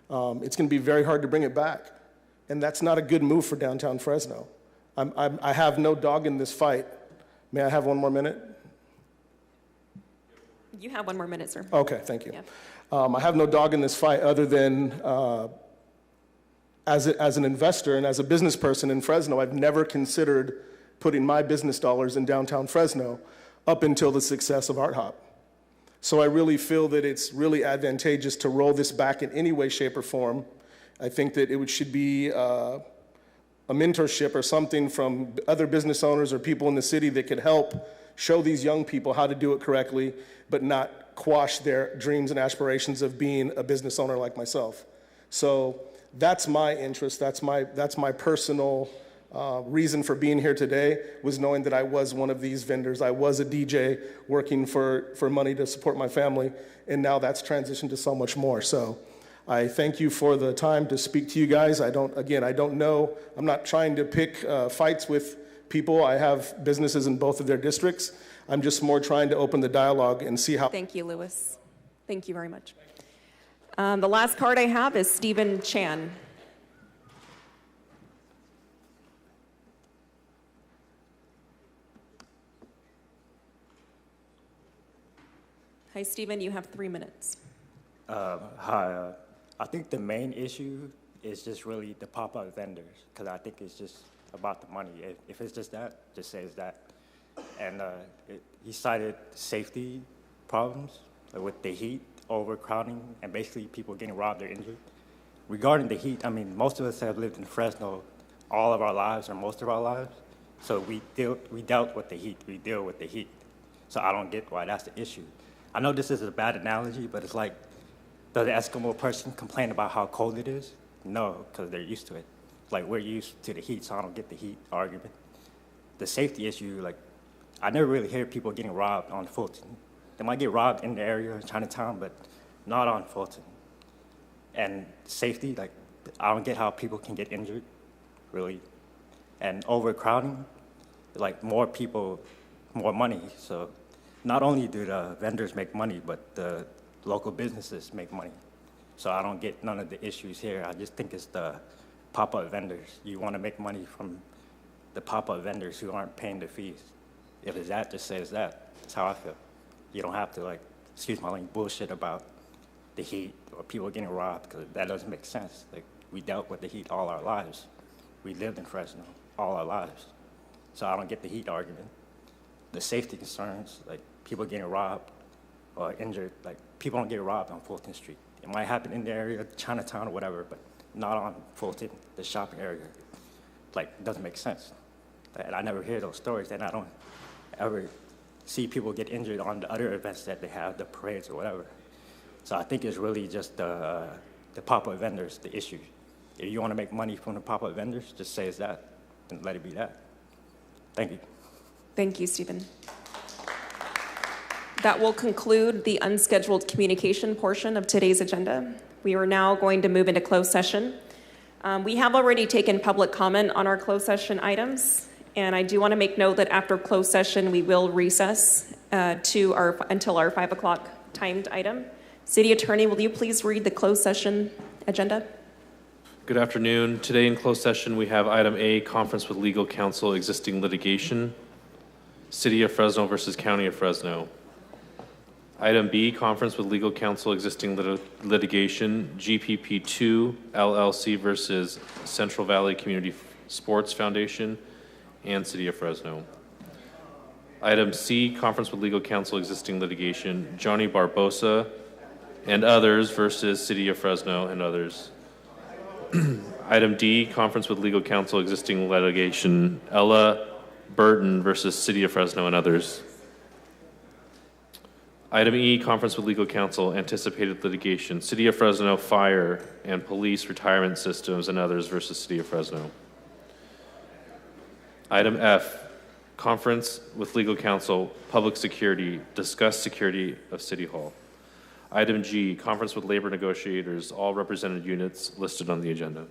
[SPEAKER 8] it's going to be very hard to bring it back. And that's not a good move for downtown Fresno. I have no dog in this fight. May I have 1 more minute?
[SPEAKER 1] You have 1 more minute, sir.
[SPEAKER 8] Okay, thank you.
[SPEAKER 1] Yeah.
[SPEAKER 8] I have no dog in this fight other than as an investor and as a business person in Fresno, I've never considered putting my business dollars in downtown Fresno up until the success of Art Hop. So I really feel that it's really advantageous to roll this back in any way, shape, or form. I think that it should be a mentorship or something from other business owners or people in the city that could help show these young people how to do it correctly, but not quash their dreams and aspirations of being a business owner like myself. So that's my interest. That's my personal reason for being here today, was knowing that I was one of these vendors. I was a DJ working for money to support my family, and now that's transitioned to so much more. So I thank you for the time to speak to you guys. I don't know. I'm not trying to pick fights with people. I have businesses in both of their districts. I'm just more trying to open the dialogue and see how.
[SPEAKER 1] Thank you, Lewis. Thank you very much. The last card I have is Stephen Chan. Hi, Stephen, you have 3 minutes.
[SPEAKER 10] Hi. I think the main issue is just really the pop-up vendors, because I think it's just about the money. If it's just that, just say it's that. And he cited safety problems with the heat, overcrowding, and basically people getting robbed or injured. Regarding the heat, I mean, most of us have lived in Fresno all of our lives, or most of our lives, so we dealt with the heat. We deal with the heat. So I don't get why that's the issue. I know this is a bad analogy, but it's like, does the Eskimo person complain about how cold it is? No, because they're used to it. Like, we're used to the heat, so I don't get the heat argument. The safety issue, like, I never really hear people getting robbed on Fulton. They might get robbed in the area of Chinatown, but not on Fulton. And safety, like, I don't get how people can get injured, really. And overcrowding, like, more people, more money. So not only do the vendors make money, but the local businesses make money. So I don't get none of the issues here. I just think it's the pop-up vendors. You want to make money from the pop-up vendors who aren't paying the fees. If it's that, just say it's that. That's how I feel. You don't have to, like, excuse my language, bullshit about the heat or people getting robbed, because that doesn't make sense. Like, we dealt with the heat all our lives. We lived in Fresno all our lives. So I don't get the heat argument. The safety concerns, like people getting robbed or injured, like people don't get robbed on Fulton Street. It might happen in the area, Chinatown or whatever, but not on Fulton, the shopping area. Like, it doesn't make sense. And I never hear those stories, and I don't ever see people get injured on the other events that they have, the parades or whatever. So I think it's really just the pop-up vendors, the issue. If you want to make money from the pop-up vendors, just say it's that, and let it be that. Thank you.
[SPEAKER 1] Thank you, Stephen. That will conclude the unscheduled communication portion of today's agenda. We are now going to move into closed session. We have already taken public comment on our closed session items, and I do want to make note that after closed session, we will recess until our 5 o'clock timed item. City Attorney, will you please read the closed session agenda?
[SPEAKER 4] Good afternoon. Today in closed session, we have item A, conference with legal counsel, existing litigation, City of Fresno versus County of Fresno. Item B, conference with legal counsel, existing litigation, GPP2 LLC versus Central Valley Community Sports Foundation and City of Fresno. Item C, conference with legal counsel, existing litigation, Johnny Barbosa and others versus City of Fresno and others. Item D, conference with legal counsel, existing litigation, Ella Burton versus City of Fresno and others. Item E, conference with legal counsel, anticipated litigation, City of Fresno Fire and Police Retirement Systems and others versus City of Fresno. Item F, conference with legal counsel, public security, discuss security of City Hall. Item G, conference with labor negotiators, all represented units listed on the agenda.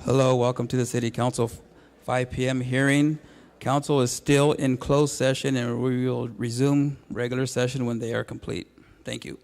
[SPEAKER 14] Hello, welcome to the City Council 5 p.m. hearing. Council is still in closed session and we will resume regular session when they are complete. Thank you.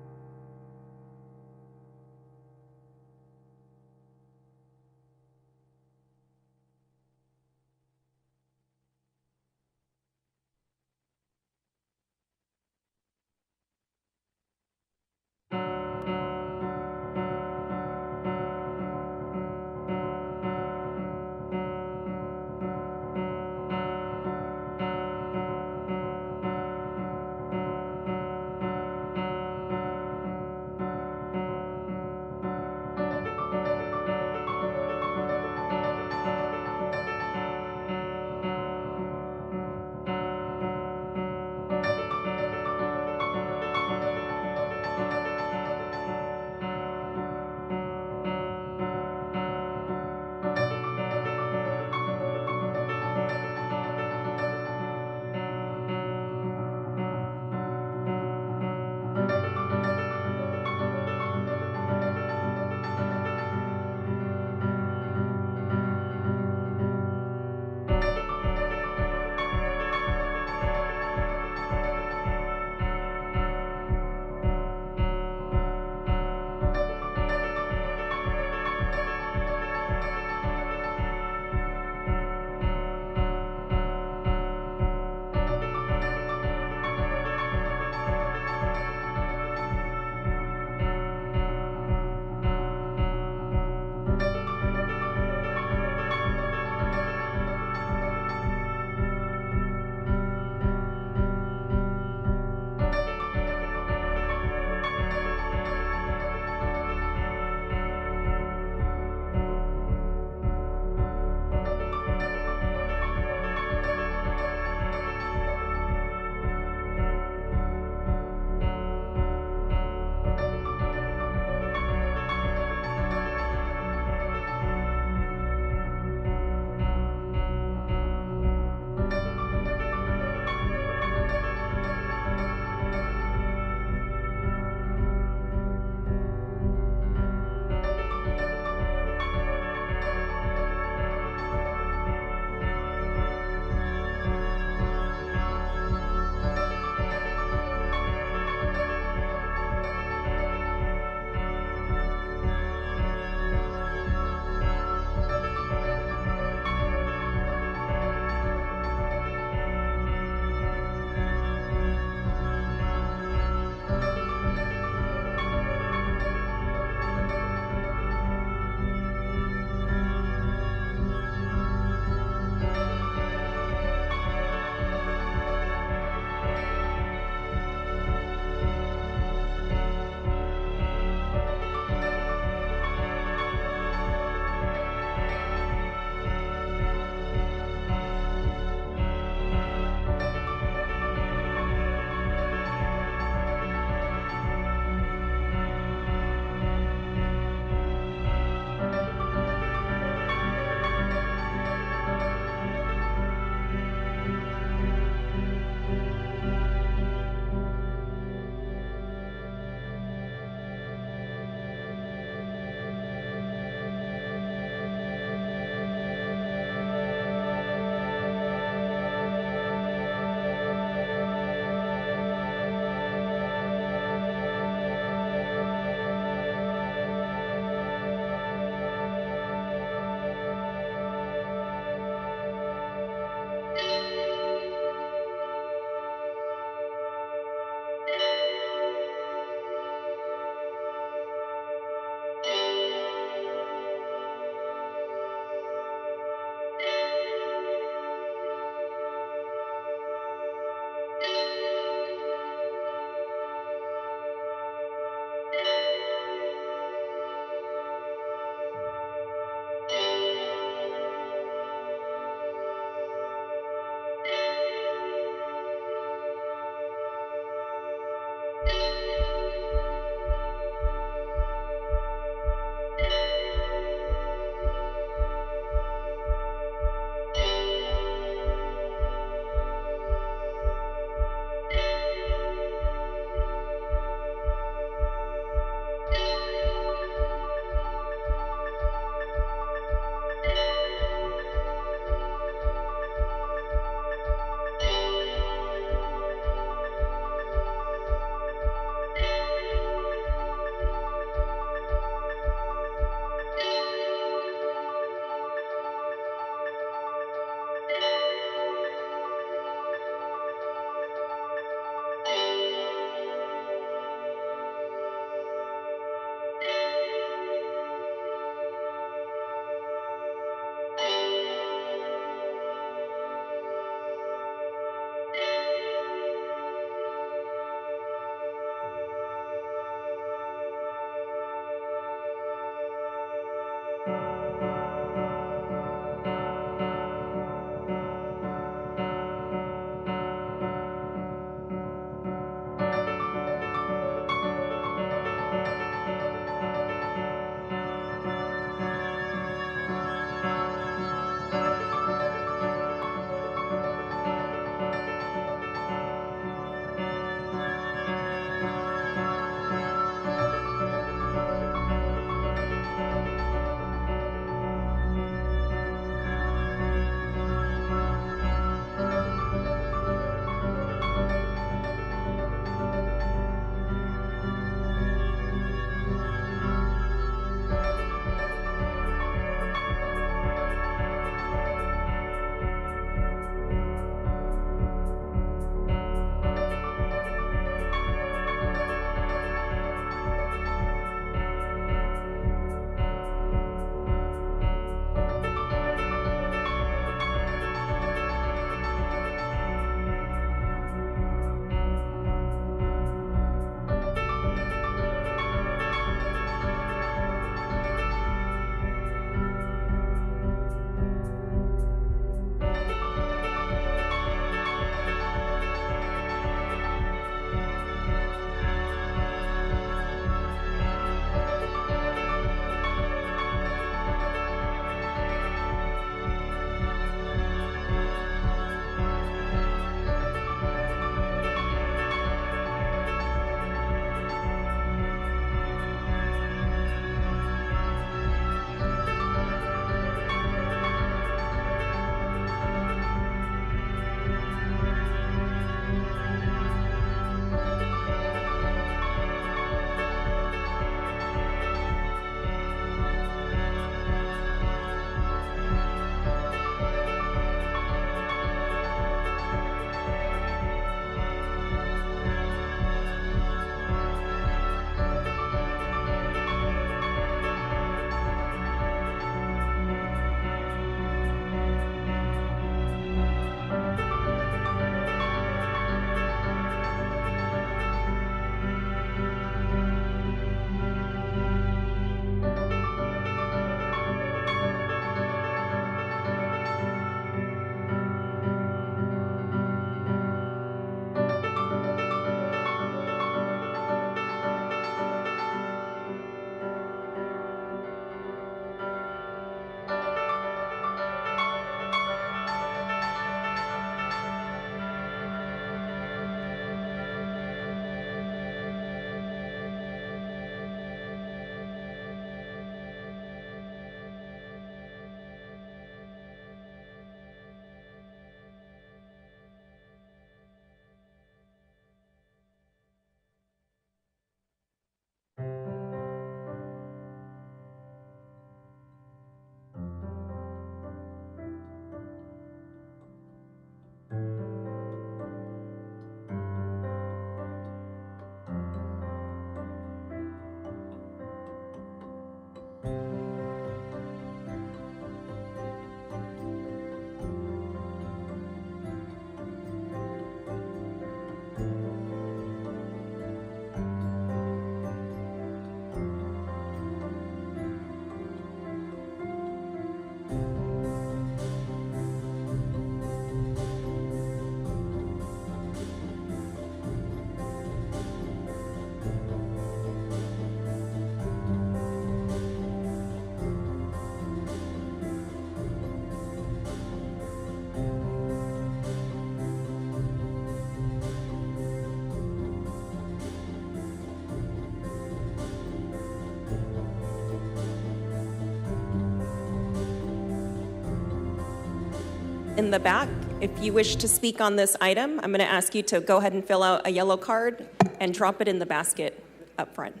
[SPEAKER 1] in the back. If you wish to speak on this item, I'm going to ask you to go ahead and fill out a yellow card and drop it in the basket up front.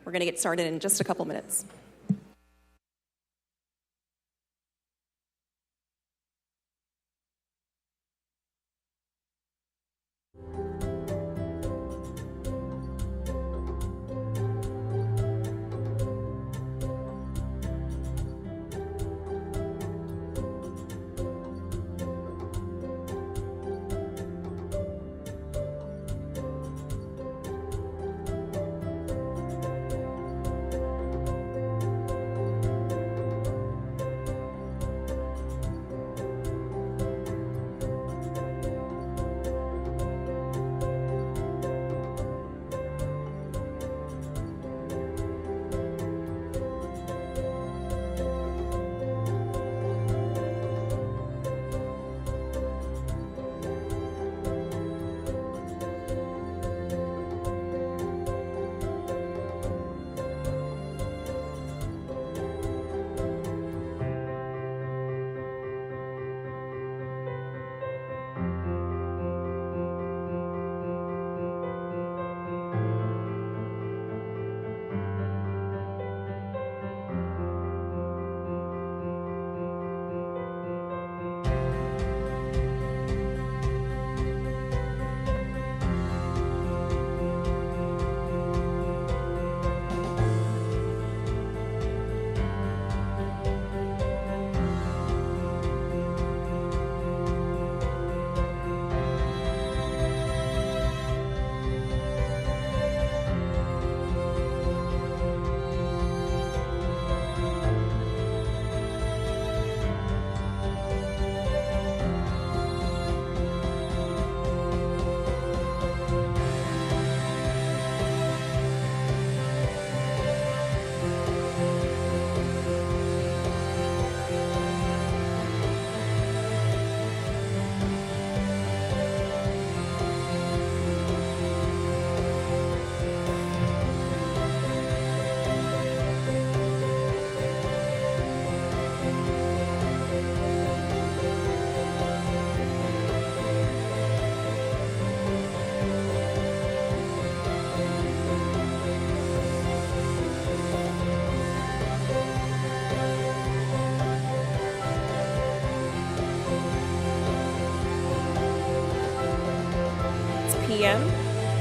[SPEAKER 1] We're going to get started in just a couple minutes.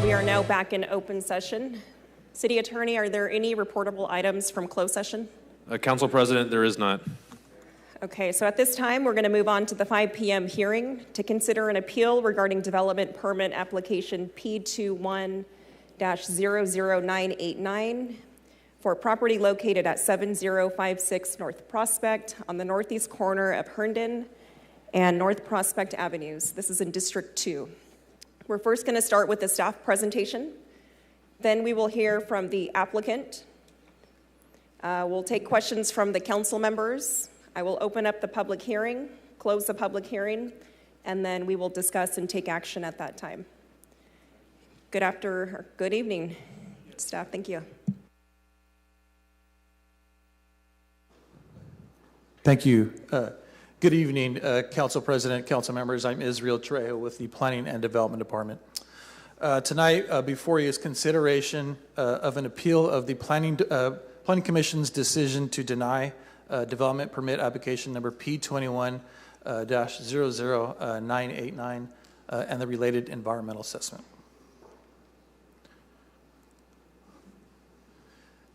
[SPEAKER 1] We are now back in open session. City Attorney, are there any reportable items from closed session?
[SPEAKER 4] Council President, there is not.
[SPEAKER 1] Okay, so at this time, we're going to move on to the 5 p.m. hearing to consider an appeal regarding development permit application P21-00989 for property located at 7056 North Prospect on the northeast corner of Herndon and North Prospect Avenues. This is in District 2. We're first going to start with the staff presentation. Then we will hear from the applicant. We'll take questions from the council members. I will open up the public hearing, close the public hearing, and then we will discuss and take action at that time. Good evening, staff. Thank you.
[SPEAKER 13] Thank you. Good evening, Council President, Council members. I'm Israel Trejo with the Planning and Development Department. Tonight, before you is consideration of an appeal of the Planning Commission's decision to deny development permit application number P21-00989 and the related environmental assessment.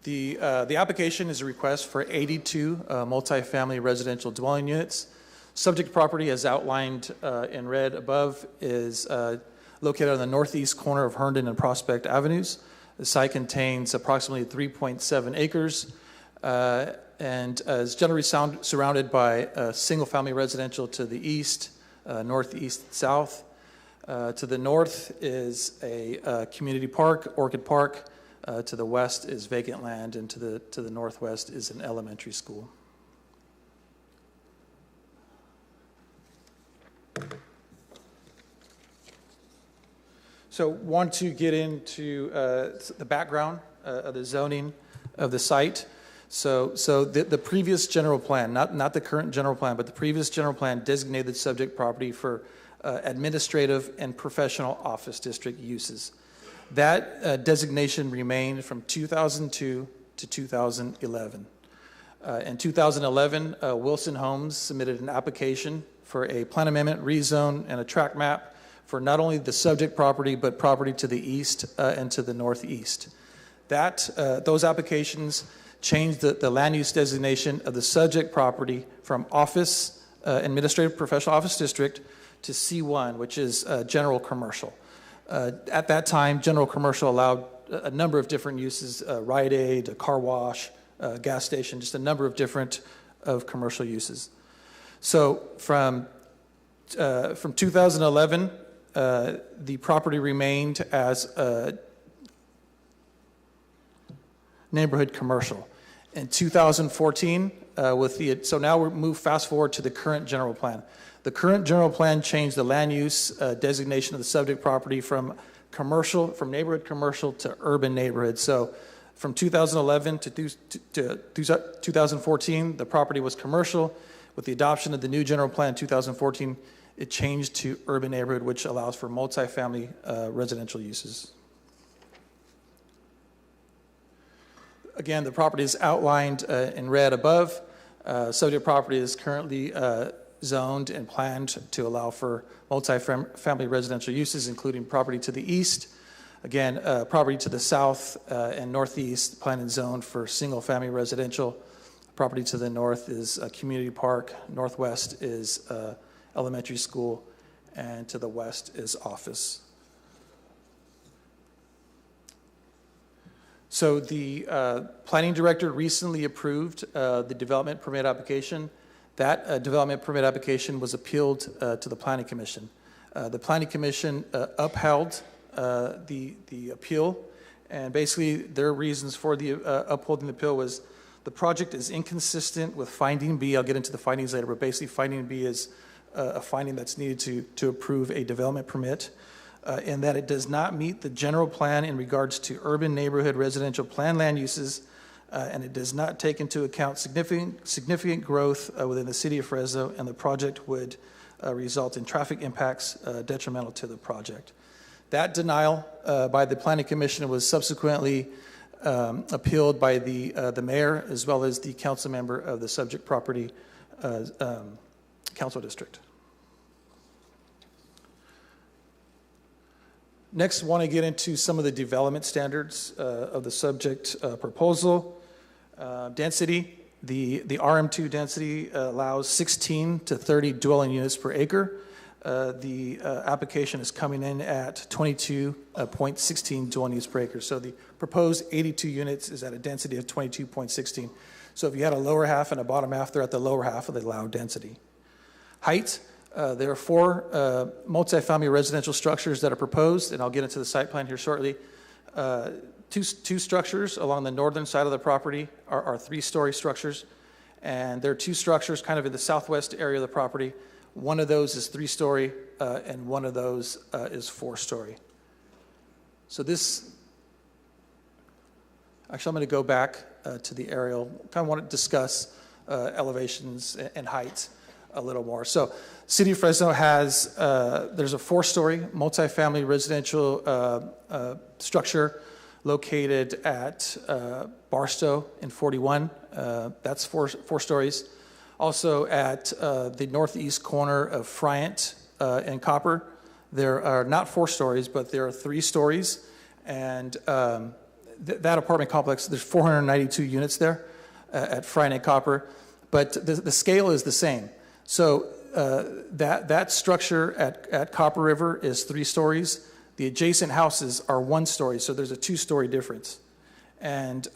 [SPEAKER 13] The application is a request for 82 multifamily residential dwelling units. Subject property, as outlined in red above, is located on the northeast corner of Herndon and Prospect Avenues. The site contains approximately 3.7 acres and is generally surrounded by single-family residential to the east, northeast, south. To the north is a community park, Orchid Park. To the west is vacant land, and to the northwest is an elementary school. So want to get into the background of the zoning of the site. So the previous general plan, not the current general plan, but the previous general plan designated subject property for administrative and professional office district uses. That designation remained from 2002 to 2011. In 2011, Wilson Homes submitted an application for a plan amendment, rezone, and a tract map for not only the subject property, but property to the east and to the northeast. Those applications changed the land use designation of the subject property from office, administrative professional office district, to C1, which is general commercial. At that time, general commercial allowed a number of different uses, Rite Aid, a car wash, gas station, just a number of different commercial uses. So from 2011, the property remained as neighborhood commercial. In 2014, so now we move fast forward to the current general plan. The current general plan changed the land use designation of the subject property from neighborhood commercial to urban neighborhood. So from 2011 to 2014, the property was commercial. With the adoption of the new general plan in 2014, it changed to urban neighborhood, which allows for multifamily residential uses. Again, the property is outlined in red above. Subject property is currently zoned and planned to allow for multifamily residential uses, including property to the east. Again, property to the south and northeast, planned and zoned for single-family residential. Property to the north is a community park. Northwest is elementary school, and to the west is office. So the planning director recently approved the development permit application. That development permit application was appealed to the Planning Commission. The Planning Commission upheld the appeal, and basically their reasons for the upholding the appeal was the project is inconsistent with finding B. I'll get into the findings later, but basically finding B is a finding that's needed to approve a development permit, in that it does not meet the general plan in regards to urban neighborhood residential plan land uses, and it does not take into account significant growth within the city of Fresno, and the project would result in traffic impacts detrimental to the project. That denial by the Planning Commission was subsequently appealed by the mayor as well as the council member of the subject property council district. Next, I want to get into some of the development standards of the subject proposal. Density, the RM2 density allows 16 to 30 dwelling units per acre. The application is coming in at 22.16 dwelling units per acre. So the proposed 82 units is at a density of 22.16. So if you had a lower half and a bottom half, they're at the lower half of the allowed density. Height, there are 4 multifamily residential structures that are proposed, and I'll get into the site plan here shortly. Two structures along the northern side of the property are 3-story structures, and there are 2 structures kind of in the southwest area of the property. One of those is 3-story, and one of those is 4-story. So this, actually I'm going to go back to the aerial. Kind of want to discuss elevations and height a little more. So City of Fresno has, there's a 4-story multifamily residential structure located at Barstow in 41. That's four stories. Also at the northeast corner of Friant and Copper, there are not 4 stories, but there are 3 stories. And that apartment complex, there's 492 units there at Friant and Copper, but the scale is the same. So that structure at Copper River is 3 stories. The adjacent houses are 1 story, so there's a 2-story difference. And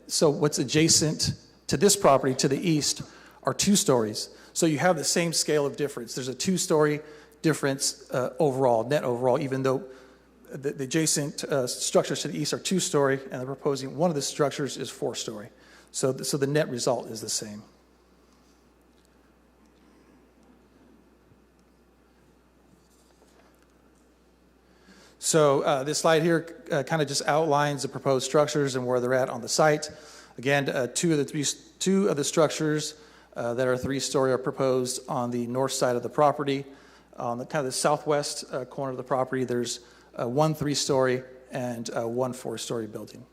[SPEAKER 13] so what's adjacent to this property to the east are 2 stories. So you have the same scale of difference. There's a 2-story difference overall, net overall, even though the adjacent structures to the east are 2-story, and they're proposing one of the structures is 4-story. So the net result is the same. So this slide here kind of just outlines the proposed structures and where they're at on the site. Again, two of the structures that are 3-story are proposed on the north side of the property. On the kind of the southwest corner of the property, there's one 3-story and one 4-story building.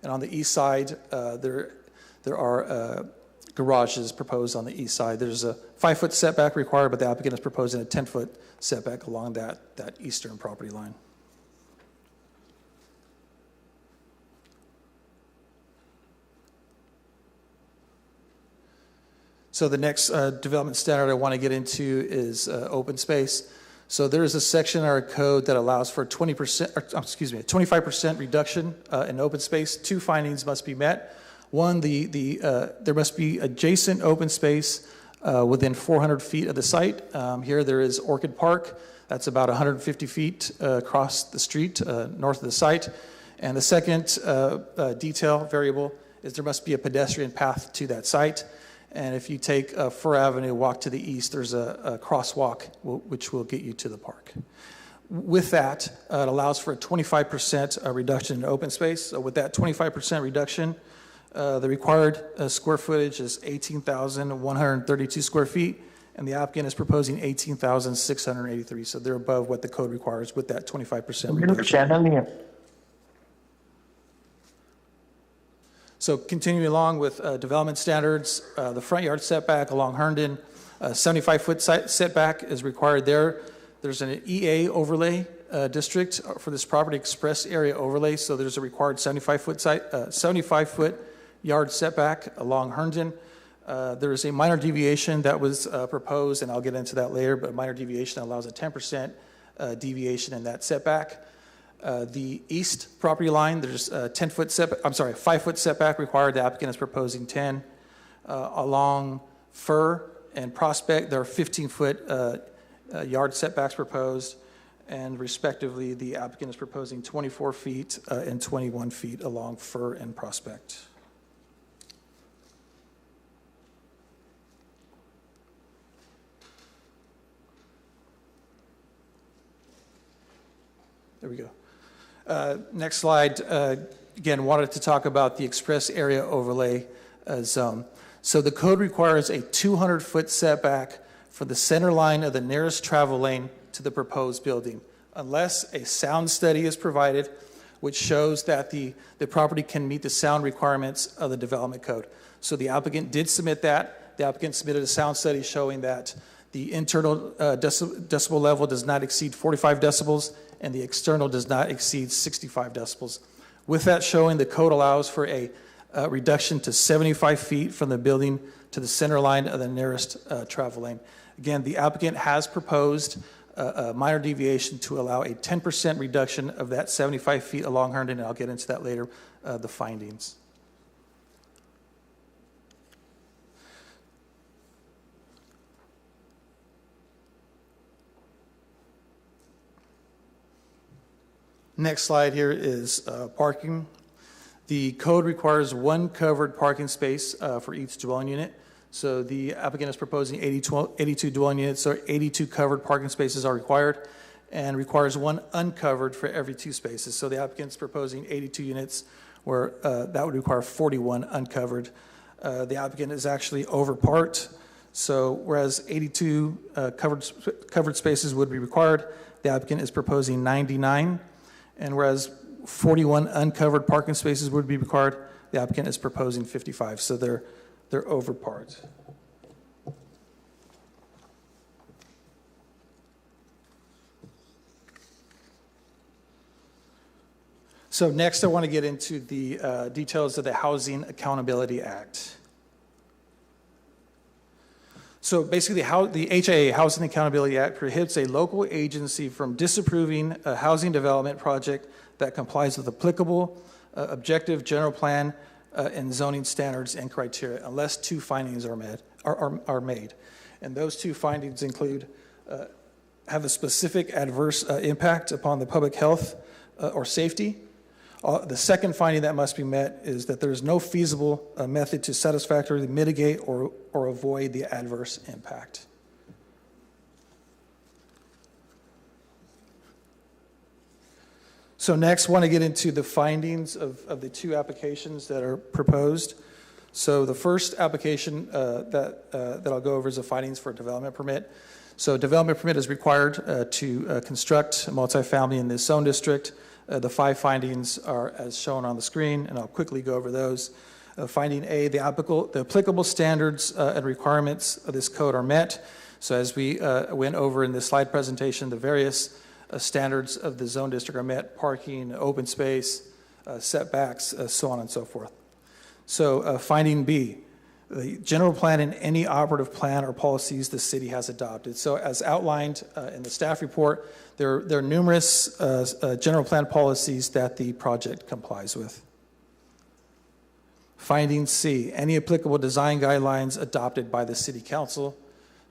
[SPEAKER 13] And on the east side, there are garages proposed on the east side. There's a 5-foot setback required, but the applicant is proposing a 10-foot setback along that eastern property line. So the next development standard I want to get into is open space. So there is a section in our code that allows for 25% reduction in open space. 2 findings must be met. One, there must be adjacent open space within 400 feet of the site. Here there is Orchid Park. That's about 150 feet across the street north of the site. And the second detail variable is there must be a pedestrian path to that site. And if you take Fur Avenue, walk to the east, there's a crosswalk which will get you to the park. With that, it allows for a 25% reduction in open space. So with that 25% reduction, the required square footage is 18,132 square feet, and the applicant is proposing 18,683. So they're above what the code requires with that 25% reduction. So continuing along with development standards, the front yard setback along Herndon, 75-foot setback is required there. There's an EA overlay district for this property, express area overlay, so there's a required 75-foot yard setback along Herndon. There is a minor deviation that was proposed, and I'll get into that later, but a minor deviation allows a 10% deviation in that setback. The east property line, there's a 5-foot setback required. The applicant is proposing 10. Along Fur and Prospect, there are 15-foot yard setbacks proposed, and respectively, the applicant is proposing 24 feet and 21 feet along Fur and Prospect. There we go. Next slide, again, wanted to talk about the express area overlay zone. So the code requires a 200-foot setback for the center line of the nearest travel lane to the proposed building, unless a sound study is provided, which shows that the property can meet the sound requirements of the development code. So the applicant did submit that. The applicant submitted a sound study showing that the internal decibel level does not exceed 45 decibels, and the external does not exceed 65 decibels. With that showing, the code allows for a reduction to 75 feet from the building to the center line of the nearest travel lane. Again, the applicant has proposed a minor deviation to allow a 10% reduction of that 75 feet along Herndon, and I'll get into that later, the findings. Next slide here is parking. The code requires 1 covered parking space for each dwelling unit. So the applicant is proposing 82 dwelling units, so 82 covered parking spaces are required, and requires 1 uncovered for every 2 spaces. So the applicant is proposing 82 units, where that would require 41 uncovered. The applicant is actually over part. So whereas 82 covered spaces would be required, the applicant is proposing 99. And whereas 41 uncovered parking spaces would be required, the applicant is proposing 55. So they're over part. So next I want to get into the details of the Housing Accountability Act. So basically, the HAA, Housing Accountability Act, prohibits a local agency from disapproving a housing development project that complies with applicable, objective general plan and zoning standards and criteria, unless 2 findings are made. And those 2 findings include have a specific adverse impact upon the public health or safety. The second finding that must be met is that there is no feasible method to satisfactorily mitigate or avoid the adverse impact. So next, want to get into the findings of the two applications that are proposed. So the first application that I'll go over is the findings for a development permit. So development permit is required to construct a multifamily in this zone district. The 5 findings are as shown on the screen, and I'll quickly go over those. Finding A, the applicable standards and requirements of this code are met. So as we went over in the slide presentation, the various standards of the zone district are met: parking, open space, setbacks, so on and so forth. So finding B, the general plan and any operative plan or policies the city has adopted. So as outlined in the staff report, there are numerous general plan policies that the project complies with. Finding C, any applicable design guidelines adopted by the city council.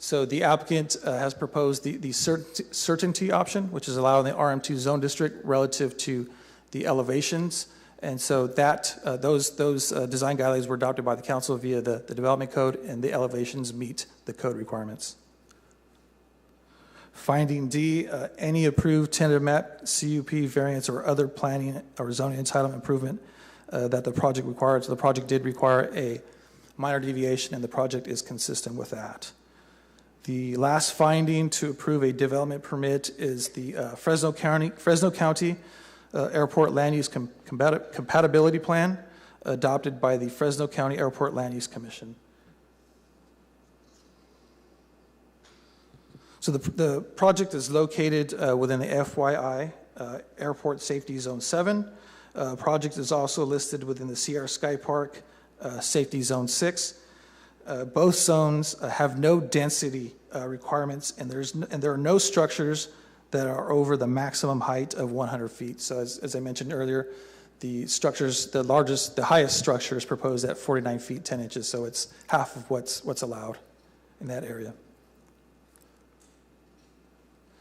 [SPEAKER 13] So the applicant has proposed the certainty option, which is allowed in the RM2 zone district relative to the elevations. And so that those design guidelines were adopted by the council via the development code, and the elevations meet the code requirements. Finding D, any approved tentative map, CUP, variance, or other planning or zoning entitlement improvement that the project required. So the project did require a minor deviation, and the project is consistent with that. The last finding to approve a development permit is the Fresno County Airport Land Use Compatibility Plan adopted by the Fresno County Airport Land Use Commission. So the project is located within the FYI Airport Safety Zone 7. Project is also listed within the Sierra Sky Park Safety Zone 6. Both zones have no density requirements, and there are no structures that are over the maximum height of 100 feet. So as I mentioned earlier, the highest structure is proposed at 49 feet 10 inches. So it's half of what's allowed in that area.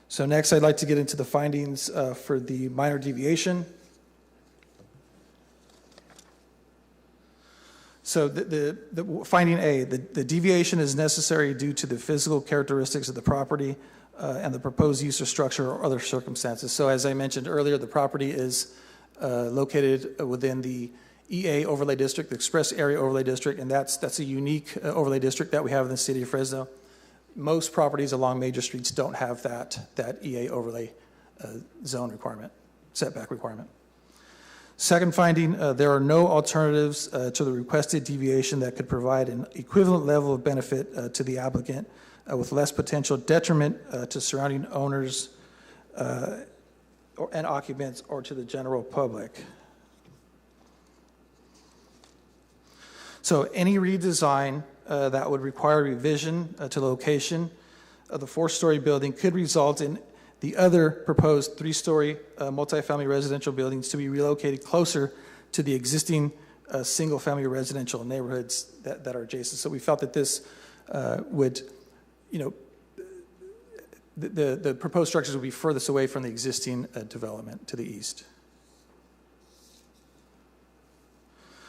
[SPEAKER 13] So next, I'd like to get into the findings for the minor deviation. So the finding A, the deviation is necessary due to the physical characteristics of the property and the proposed use or structure or other circumstances. So as I mentioned earlier, the property is located within the EA overlay district, the Express Area Overlay District, and that's a unique overlay district that we have in the city of Fresno. Most properties along major streets don't have that EA overlay zone requirement, setback requirement. Second finding, there are no alternatives to the requested deviation that could provide an equivalent level of benefit to the applicant with less potential detriment to surrounding owners and occupants or to the general public. So any redesign that would require revision to the location of the 4-story building could result in the other proposed 3-story multifamily residential buildings to be relocated closer to the existing single-family residential neighborhoods that are adjacent. So we felt that this would, the proposed structures would be furthest away from the existing development to the east.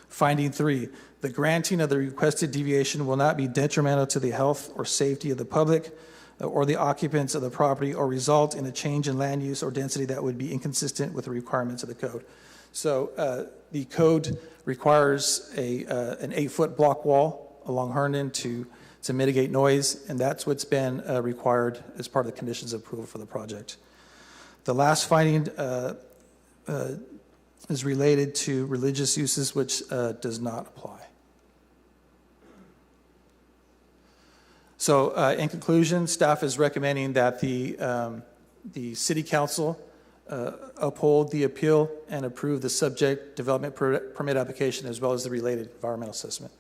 [SPEAKER 13] Finding 3, the granting of the requested deviation will not be detrimental to the health or safety of the public or the occupants of the property or result in a change in land use or density that would be inconsistent with the requirements of the code. So the code requires an 8-foot block wall along Herndon to mitigate noise, and that's what's been required as part of the conditions of approval for the project. The last finding is related to religious uses, which does not apply. So in conclusion, staff is recommending that the city council uphold the appeal and approve the subject development permit application as well as the related environmental assessment.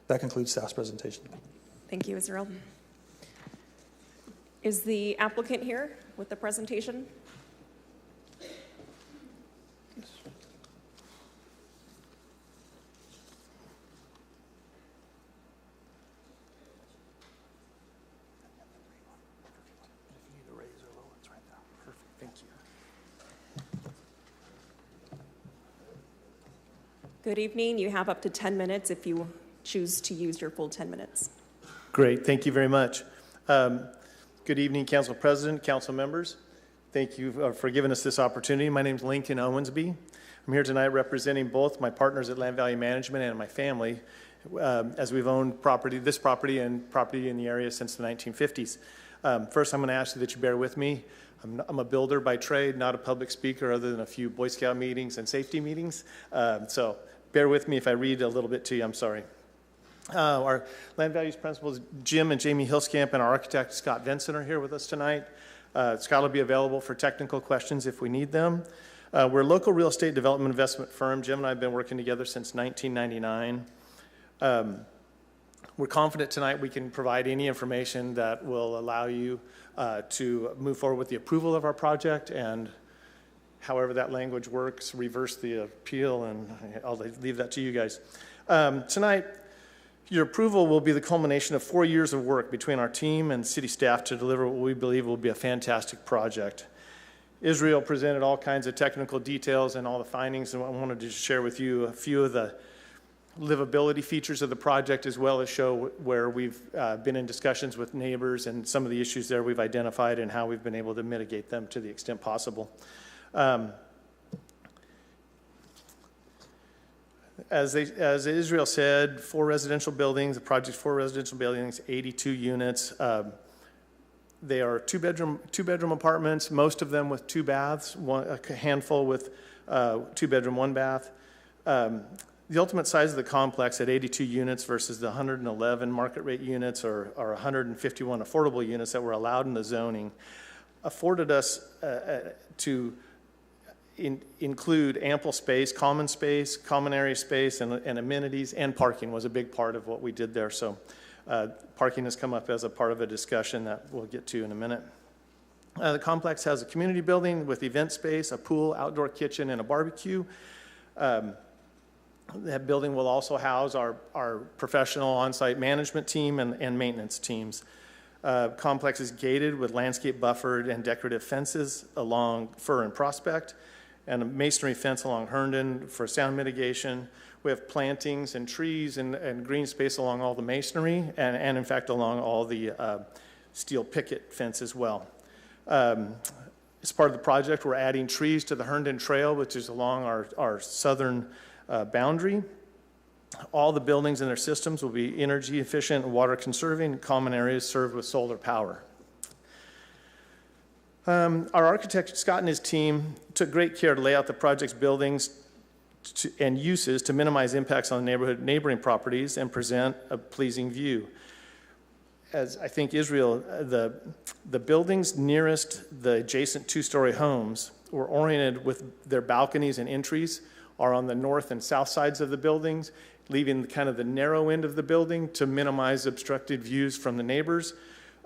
[SPEAKER 13] That concludes staff's presentation.
[SPEAKER 1] Thank you, Israel. Is the applicant here with the presentation? Good evening. You have up to 10 minutes if you choose to use your full 10 minutes.
[SPEAKER 15] Great. Thank you very much. Good evening, Council President, council members. Thank you for giving us this opportunity. My name is Lincoln Owensby. I'm here tonight representing both my partners at Land Value Management and my family, as we've owned this property and property in the area since the 1950s. First, I'm going to ask you that you bear with me. I'm a builder by trade, not a public speaker other than a few Boy Scout meetings and safety meetings. So bear with me if I read a little bit to you, I'm sorry. Our land values principals, Jim and Jamie Hilskamp, and our architect, Scott Vincent, are here with us tonight. Scott will be available for technical questions if we need them. We're a local real estate development investment firm. Jim and I have been working together since 1999. We're confident tonight we can provide any information that will allow you to move forward with the approval of our project, and however that language works, reverse the appeal, and I'll leave that to you guys. Tonight, your approval will be the culmination of 4 years of work between our team and city staff to deliver what we believe will be a fantastic project. Israel presented all kinds of technical details and all the findings, and I wanted to share with you a few of the livability features of the project, as well as show where we've been in discussions with neighbors and some of the issues there we've identified and how we've been able to mitigate them to the extent possible. As Israel said, 4 residential buildings, the project's 4 residential buildings, 82 units. They are two-bedroom apartments, most of them with 2 baths, a handful with 2-bedroom, 1 bath. The ultimate size of the complex at 82 units versus the 111 market rate units or 151 affordable units that were allowed in the zoning afforded us to include ample space, common area space, and amenities, and parking was a big part of what we did there. So parking has come up as a part of a discussion that we'll get to in a minute. The complex has a community building with event space, a pool, outdoor kitchen, and a barbecue. That building will also house our professional on-site management team and maintenance teams. Complex is gated with landscape buffered and decorative fences along Fir and Prospect, and a masonry fence along Herndon for sound mitigation. We have plantings and trees and green space along all the masonry and in fact along all the steel picket fence as well. As part of the project, we're adding trees to the Herndon Trail, which is along our southern boundary. All the buildings and their systems will be energy efficient and water conserving, and common areas served with solar power. Our architect, Scott, and his team took great care to lay out the project's buildings and uses to minimize impacts on neighboring properties and present a pleasing view. As I think Israel, the buildings nearest the adjacent 2-story homes were oriented with their balconies and entries are on the north and south sides of the buildings, leaving kind of the narrow end of the building to minimize obstructed views from the neighbors.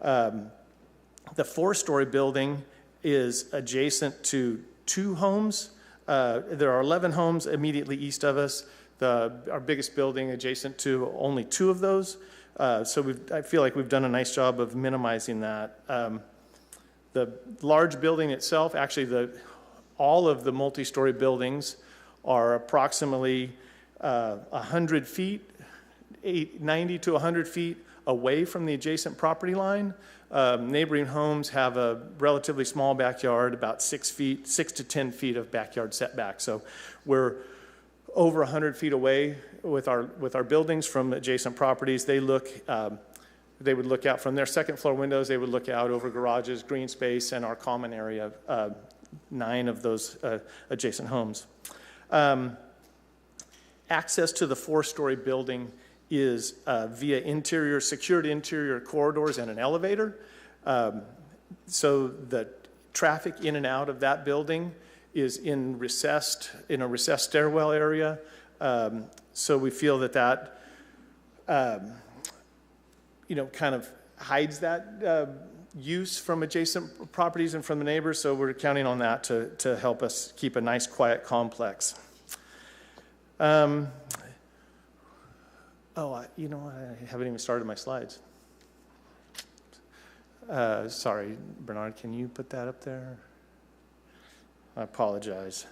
[SPEAKER 15] The 4-story building is adjacent to 2 homes. There are 11 homes immediately east of us. Our biggest building adjacent to only 2 of those. So I feel like we've done a nice job of minimizing that. The large building itself, actually all of the multi-story buildings are approximately 100 feet, 90 to 100 feet away from the adjacent property line. Neighboring homes have a relatively small backyard, about 6 to 10 feet of backyard setback. So we're over 100 feet away with our buildings from adjacent properties. They would look out from their second floor windows. They would look out over garages, green space, and our common area, 9 of those adjacent homes. Access to the 4-story building is via secured interior corridors and an elevator. So the traffic in and out of that building is in a recessed stairwell area. So we feel that kind of hides that use from adjacent properties and from the neighbors. So we're counting on that to help us keep a nice, quiet complex. I haven't even started my slides. Sorry, Bernard, can you put that up there? I apologize.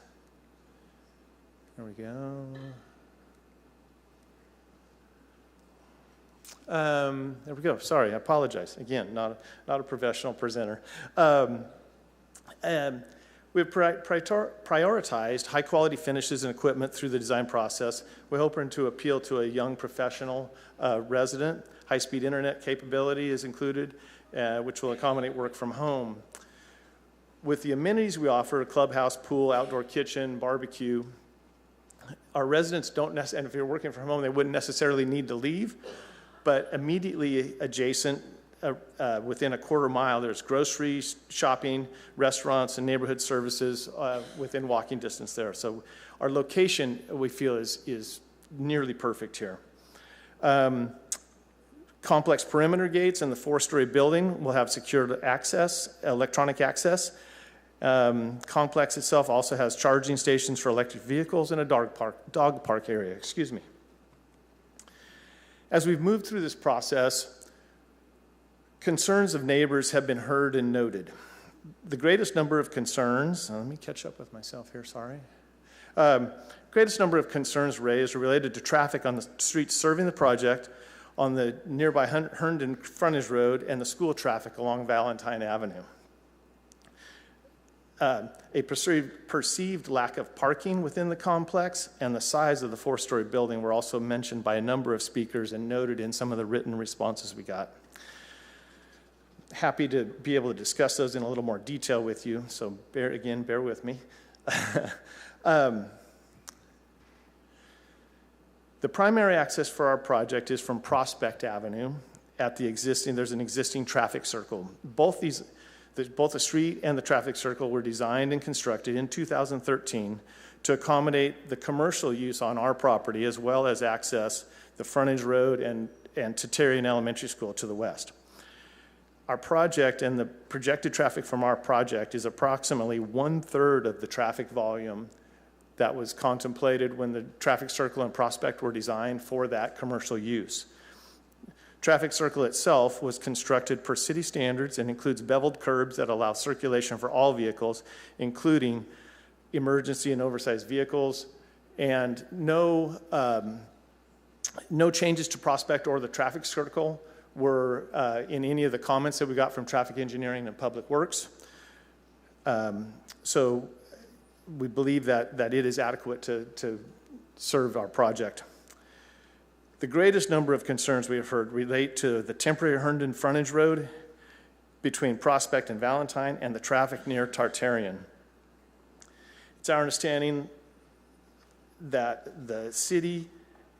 [SPEAKER 15] There we go. There we go. Sorry, I apologize. Again, not a professional presenter. We've prioritized high-quality finishes and equipment through the design process. We're hoping to appeal to a young professional resident. High-speed internet capability is included, which will accommodate work from home. With the amenities we offer, a clubhouse, pool, outdoor kitchen, barbecue, our residents don't necessarily, and if you're working from home, they wouldn't necessarily need to leave, but immediately adjacent, within a quarter mile, there's groceries, shopping, restaurants, and neighborhood services within walking distance there. So our location, we feel, is nearly perfect here. Complex perimeter gates in the 4-story building will have secured access, electronic access. Complex itself also has charging stations for electric vehicles and a dog park area, excuse me. As we've moved through this process, concerns of neighbors have been heard and noted. The greatest number of concerns, let me catch up with myself here, sorry. Greatest number of concerns raised are related to traffic on the streets serving the project, on the nearby Herndon frontage road, and the school traffic along Valentine Avenue. A perceived lack of parking within the complex and the size of the 4-story building were also mentioned by a number of speakers and noted in some of the written responses we got. Happy to be able to discuss those in a little more detail with you, so bear with me. The primary access for our project is from Prospect Avenue at there's an existing traffic circle. Both the street and the traffic circle were designed and constructed in 2013 to accommodate the commercial use on our property, as well as access the frontage road and Tatarian Elementary School to the west. Our project and the projected traffic from our project is approximately 1/3 of the traffic volume that was contemplated when the traffic circle and Prospect were designed for that commercial use. Traffic circle itself was constructed per city standards and includes beveled curbs that allow circulation for all vehicles, including emergency and oversized vehicles, and no changes to Prospect or the traffic circle were in any of the comments that we got from traffic engineering and public works. So we believe that it is adequate to serve our project. The greatest number of concerns we have heard relate to the temporary Herndon frontage road between Prospect and Valentine and the traffic near Tartarian. It's our understanding that the city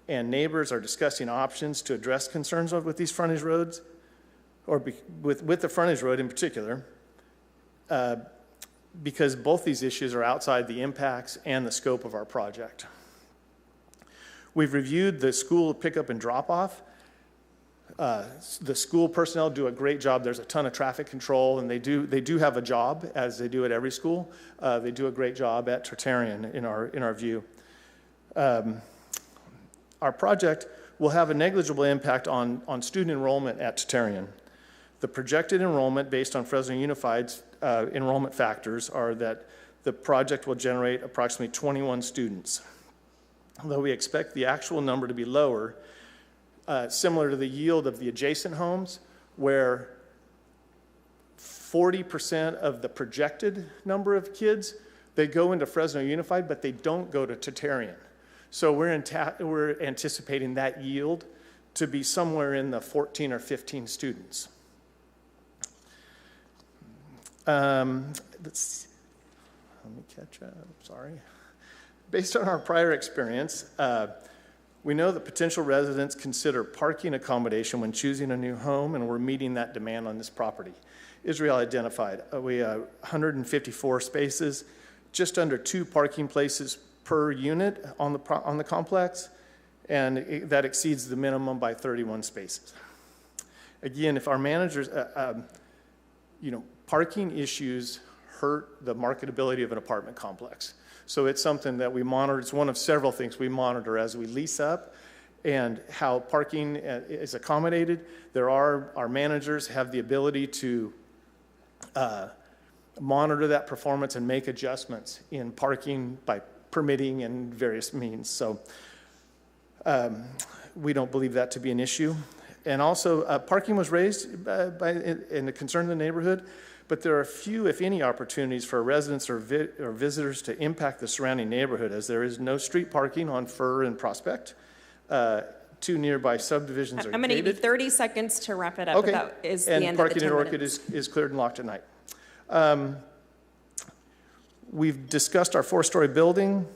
[SPEAKER 15] and neighbors are discussing options to address concerns with these frontage roads, or with the frontage road in particular, because both these issues are outside the impacts and the scope of our project. We've reviewed the school pickup and drop-off. The school personnel do a great job. There's a ton of traffic control, and they do have a job, as they do at every school. They do a great job at Tartarian in our view. Our project will have a negligible impact on student enrollment at Tartarian. The projected enrollment based on Fresno Unified's enrollment factors are that the project will generate approximately 21 students. Although we expect the actual number to be lower, similar to the yield of the adjacent homes, where 40% of the projected number of kids, they go into Fresno Unified, but they don't go to Tartarian. So we're anticipating that yield to be somewhere in the 14 or 15 students. Let's see. Let me catch up, sorry. Based on our prior experience, we know that potential residents consider parking accommodation when choosing a new home, and we're meeting that demand on this property. Israel identified, we have 154 spaces, just under 2 parking places per unit on the complex, and that exceeds the minimum by 31 spaces. Again, if our managers, parking issues hurt the marketability of an apartment complex. So it's something that we monitor. It's one of several things we monitor as we lease up and how parking is accommodated. Our managers have the ability to monitor that performance and make adjustments in parking by permitting and various means. So we don't believe that to be an issue. And also, parking was raised in the concern of the neighborhood, but there are few, if any, opportunities for residents or visitors to impact the surrounding neighborhood, as there is no street parking on Fur and Prospect. Two nearby subdivisions are
[SPEAKER 1] I'm going to give you
[SPEAKER 15] gated.
[SPEAKER 1] 30 seconds to wrap it up.
[SPEAKER 15] Okay.
[SPEAKER 1] That is the
[SPEAKER 15] And
[SPEAKER 1] end of the
[SPEAKER 15] parking
[SPEAKER 1] 10
[SPEAKER 15] at Orchid
[SPEAKER 1] minutes.
[SPEAKER 15] is cleared and locked at night. We've discussed our 4-story building.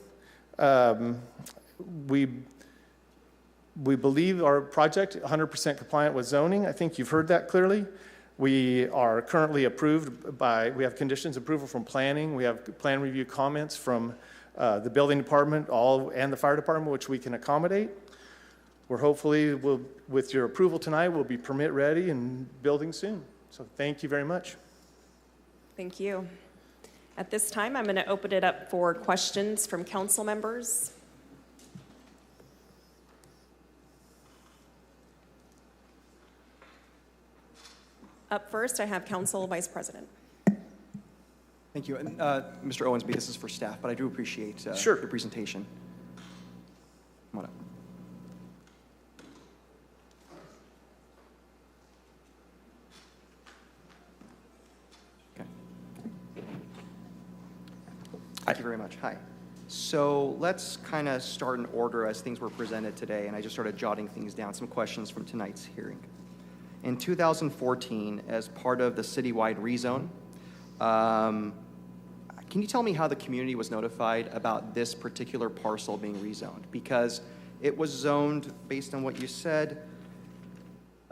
[SPEAKER 15] We believe our project 100% compliant with zoning. I think you've heard that clearly. We are currently approved by, we have conditions approval from planning. We have plan review comments from the building department and the fire department, which we can accommodate. We're hopefully, with your approval tonight, we'll be permit ready and building soon. So thank you very much.
[SPEAKER 1] Thank you. At this time, I'm going to open it up for questions from council members. Up first, I have Council Vice President.
[SPEAKER 12] Thank you. And, Mr. Owensby, this is for staff, but I do appreciate
[SPEAKER 15] Sure.
[SPEAKER 12] your presentation. Come on up. Okay. Thank you very much. Hi. So let's kind of start in order as things were presented today, and I just started jotting things down, some questions from tonight's hearing. In 2014, as part of the citywide rezone, can you tell me how the community was notified about this particular parcel being rezoned? Because it was zoned, based on what you said,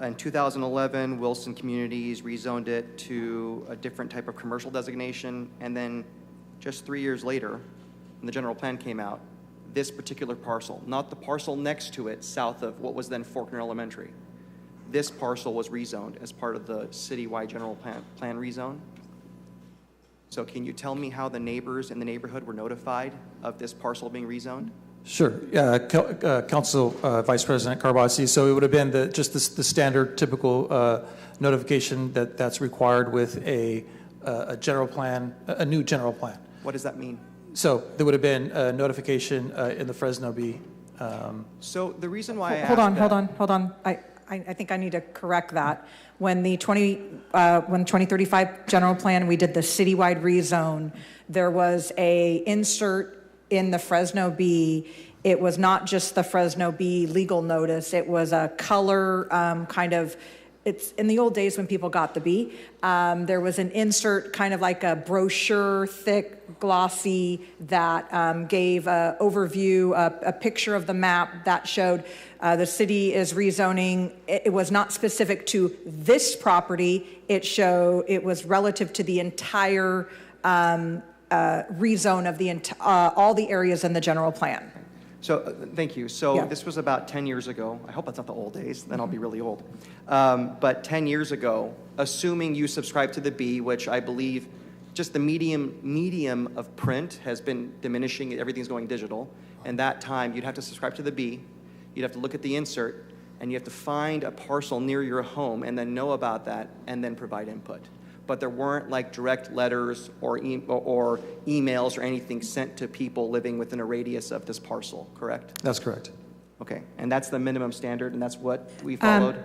[SPEAKER 12] in 2011, Wilson Communities rezoned it to a different type of commercial designation, and then just 3 years later, when the general plan came out, this particular parcel, not the parcel next to it, south of what was then Faulkner Elementary, this parcel was rezoned as part of the citywide general plan rezone. So can you tell me how the neighbors in the neighborhood were notified of this parcel being rezoned?
[SPEAKER 13] Sure. Council Vice President Carbasi. So it would have been just the standard typical notification that's required with a general plan, a new general plan.
[SPEAKER 12] What does that mean?
[SPEAKER 13] So there would have been a notification in the Fresno B.
[SPEAKER 12] So the reason why
[SPEAKER 16] Hold on. I think I need to correct that. When the 2035 general plan, we did the citywide rezone, there was a insert in the Fresno B. It was not just the Fresno B legal notice. It was a color it's in the old days when people got the B. There was an insert, kind of like a brochure, thick, glossy, that gave an overview, a picture of the map that showed the city is rezoning. It was not specific to this property. It was relative to the entire rezone of all the areas in the general plan.
[SPEAKER 12] So, thank you. So
[SPEAKER 16] Yeah.
[SPEAKER 12] this was about 10 years ago. I hope that's not the old days, then I'll be really old. But 10 years ago, assuming you subscribe to the B, which I believe just the medium of print has been diminishing, everything's going digital, and that time you'd have to subscribe to the B, you'd have to look at the insert, and you have to find a parcel near your home and then know about that and then provide input. But there weren't like direct letters or emails or anything sent to people living within a radius of this parcel, correct?
[SPEAKER 13] That's correct.
[SPEAKER 12] Okay, and that's the minimum standard, and that's what we followed?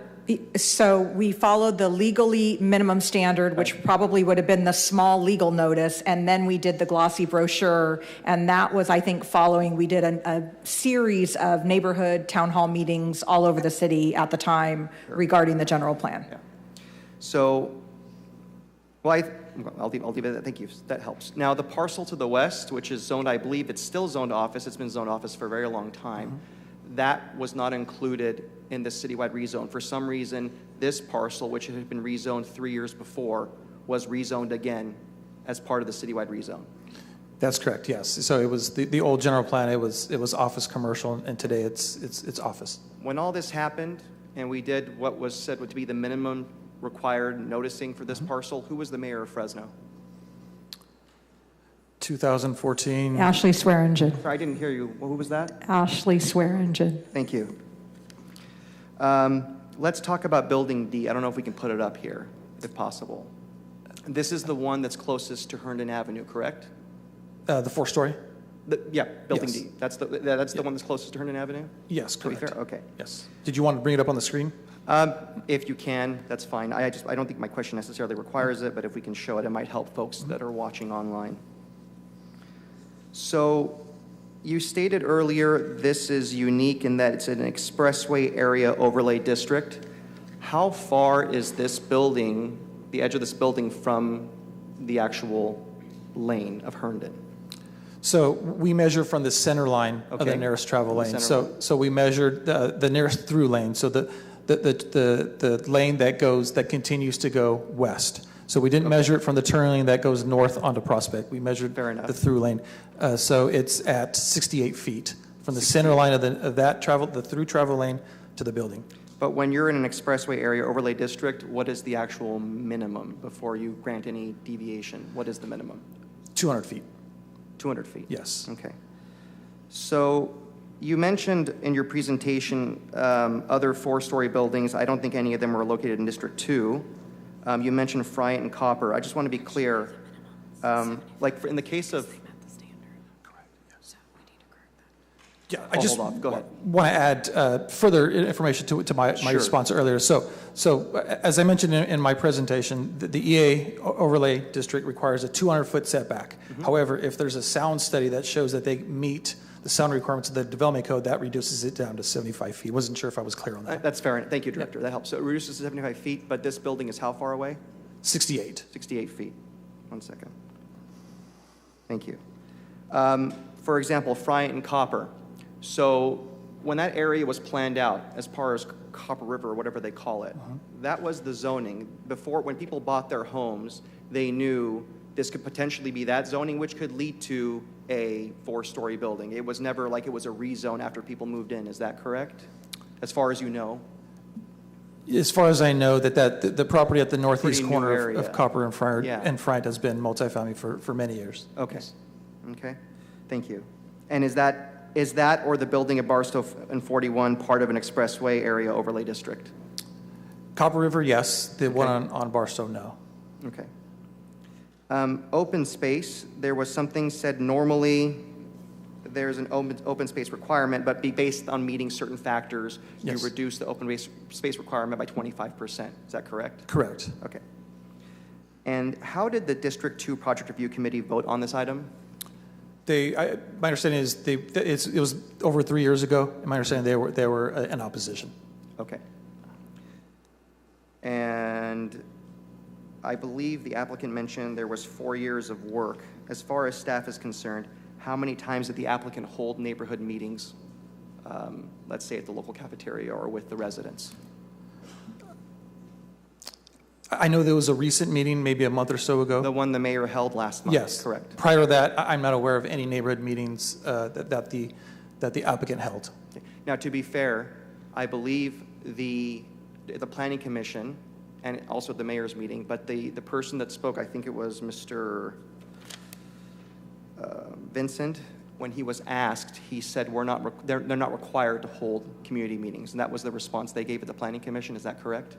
[SPEAKER 16] So we followed the legally minimum standard, which probably would have been the small legal notice, and then we did the glossy brochure, and that was, I think, we did a series of neighborhood town hall meetings all over the city at the time regarding the general plan.
[SPEAKER 12] Yeah. So, well, I'll leave it at that. Thank you. That helps. Now, the parcel to the west, which is zoned, I believe it's still zoned office. It's been zoned office for a very long time. That was not included in the citywide rezone. For some reason, this parcel, which had been rezoned 3 years before, was rezoned again as part of the citywide rezone.
[SPEAKER 13] That's correct. Yes. So it was the old general plan. It was office commercial, and today it's office.
[SPEAKER 12] When all this happened, and we did what was said to be the minimum required noticing for this parcel, who was the mayor of Fresno?
[SPEAKER 13] 2014.
[SPEAKER 16] Ashley Swearingen.
[SPEAKER 12] Sorry, I didn't hear you. Who was that?
[SPEAKER 16] Ashley Swearingen.
[SPEAKER 12] Thank you. Let's talk about building D. I don't know if we can put it up here, if possible. This is the one that's closest to Herndon Avenue, correct?
[SPEAKER 13] The 4-story?
[SPEAKER 12] Building
[SPEAKER 13] Yes.
[SPEAKER 12] D. That's the one that's closest to Herndon Avenue?
[SPEAKER 13] Yes,
[SPEAKER 12] To be
[SPEAKER 13] correct.
[SPEAKER 12] fair, okay.
[SPEAKER 13] Yes. Did you want to bring it up on the screen?
[SPEAKER 12] If you can, that's fine. I don't think my question necessarily requires it, but if we can show it, it might help folks that are watching online. So you stated earlier this is unique in that it's an expressway area overlay district. How far is this building, the edge of this building, from the actual lane of Herndon?
[SPEAKER 13] So we measure from the center line of the
[SPEAKER 12] Okay.
[SPEAKER 13] nearest travel
[SPEAKER 12] The
[SPEAKER 13] lane.
[SPEAKER 12] center
[SPEAKER 13] So we measured the nearest through lane. So the lane that continues to go west. So we didn't measure it from the turn lane that goes north onto Prospect. We measured the through lane. So it's at 68 feet from the center line of the through travel lane to the building.
[SPEAKER 12] But when you're in an expressway area overlay district, what is the actual minimum before you grant any deviation? What is the minimum?
[SPEAKER 13] 200 feet.
[SPEAKER 12] 200 feet?
[SPEAKER 13] Yes.
[SPEAKER 12] Okay. So you mentioned in your presentation other four-story buildings. I don't think any of them were located in District 2. You mentioned Friant and Copper. I just want to be clear. In the case of...
[SPEAKER 13] Yeah, I just
[SPEAKER 12] hold on. Go ahead.
[SPEAKER 13] want to add further information to my
[SPEAKER 12] Sure.
[SPEAKER 13] response earlier. So as I mentioned in my presentation, the EA overlay district requires a 200-foot setback.
[SPEAKER 12] Mm-hmm.
[SPEAKER 13] However, if there's a sound study that shows that they meet the sound requirements of the development code, that reduces it down to 75 feet. Wasn't sure if I was clear on that.
[SPEAKER 12] That's fair. Thank you, Director. That helps. So it reduces to 75 feet, but this building is how far away?
[SPEAKER 13] 68.
[SPEAKER 12] 68 feet. 1 second. Thank you. For example, Friant and Copper. So when that area was planned out, as far as Copper River or whatever they call it, that was the zoning. Before, when people bought their homes, they knew this could potentially be that zoning, which could lead to a four-story building. It was never like it was a rezone after people moved in. Is that correct? As far as you know?
[SPEAKER 13] As far as I know, the property at the northeast
[SPEAKER 12] Pretty new
[SPEAKER 13] corner
[SPEAKER 12] area.
[SPEAKER 13] of Copper and Friant,
[SPEAKER 12] Yeah.
[SPEAKER 13] has been multifamily for many years.
[SPEAKER 12] Okay.
[SPEAKER 13] Yes.
[SPEAKER 12] Okay. Thank you. And is that or the building at Barstow and 41 part of an expressway area overlay district?
[SPEAKER 13] Copper River, yes. The one on Barstow, no.
[SPEAKER 12] Okay. Open space, there was something said normally there's an open space requirement, but be based on meeting certain factors,
[SPEAKER 13] Yes.
[SPEAKER 12] you reduce the open space requirement by 25%. Is that correct?
[SPEAKER 13] Correct.
[SPEAKER 12] Okay. And how did the District 2 Project Review Committee vote on this item?
[SPEAKER 13] My understanding is it was over 3 years ago. My understanding they were in opposition.
[SPEAKER 12] Okay. And I believe the applicant mentioned there was 4 years of work. As far as staff is concerned, how many times did the applicant hold neighborhood meetings, let's say at the local cafeteria or with the residents?
[SPEAKER 13] I know there was a recent meeting, maybe a month or so ago.
[SPEAKER 12] The one the mayor held last month?
[SPEAKER 13] Yes.
[SPEAKER 12] Correct.
[SPEAKER 13] Prior to that, I'm not aware of any neighborhood meetings that the applicant held.
[SPEAKER 12] Okay. Now, to be fair, I believe the planning commission and also the mayor's meeting, but the person that spoke, I think it was Mr. Vincent, when he was asked, he said they're not required to hold community meetings, and that was the response they gave at the planning commission. Is that correct?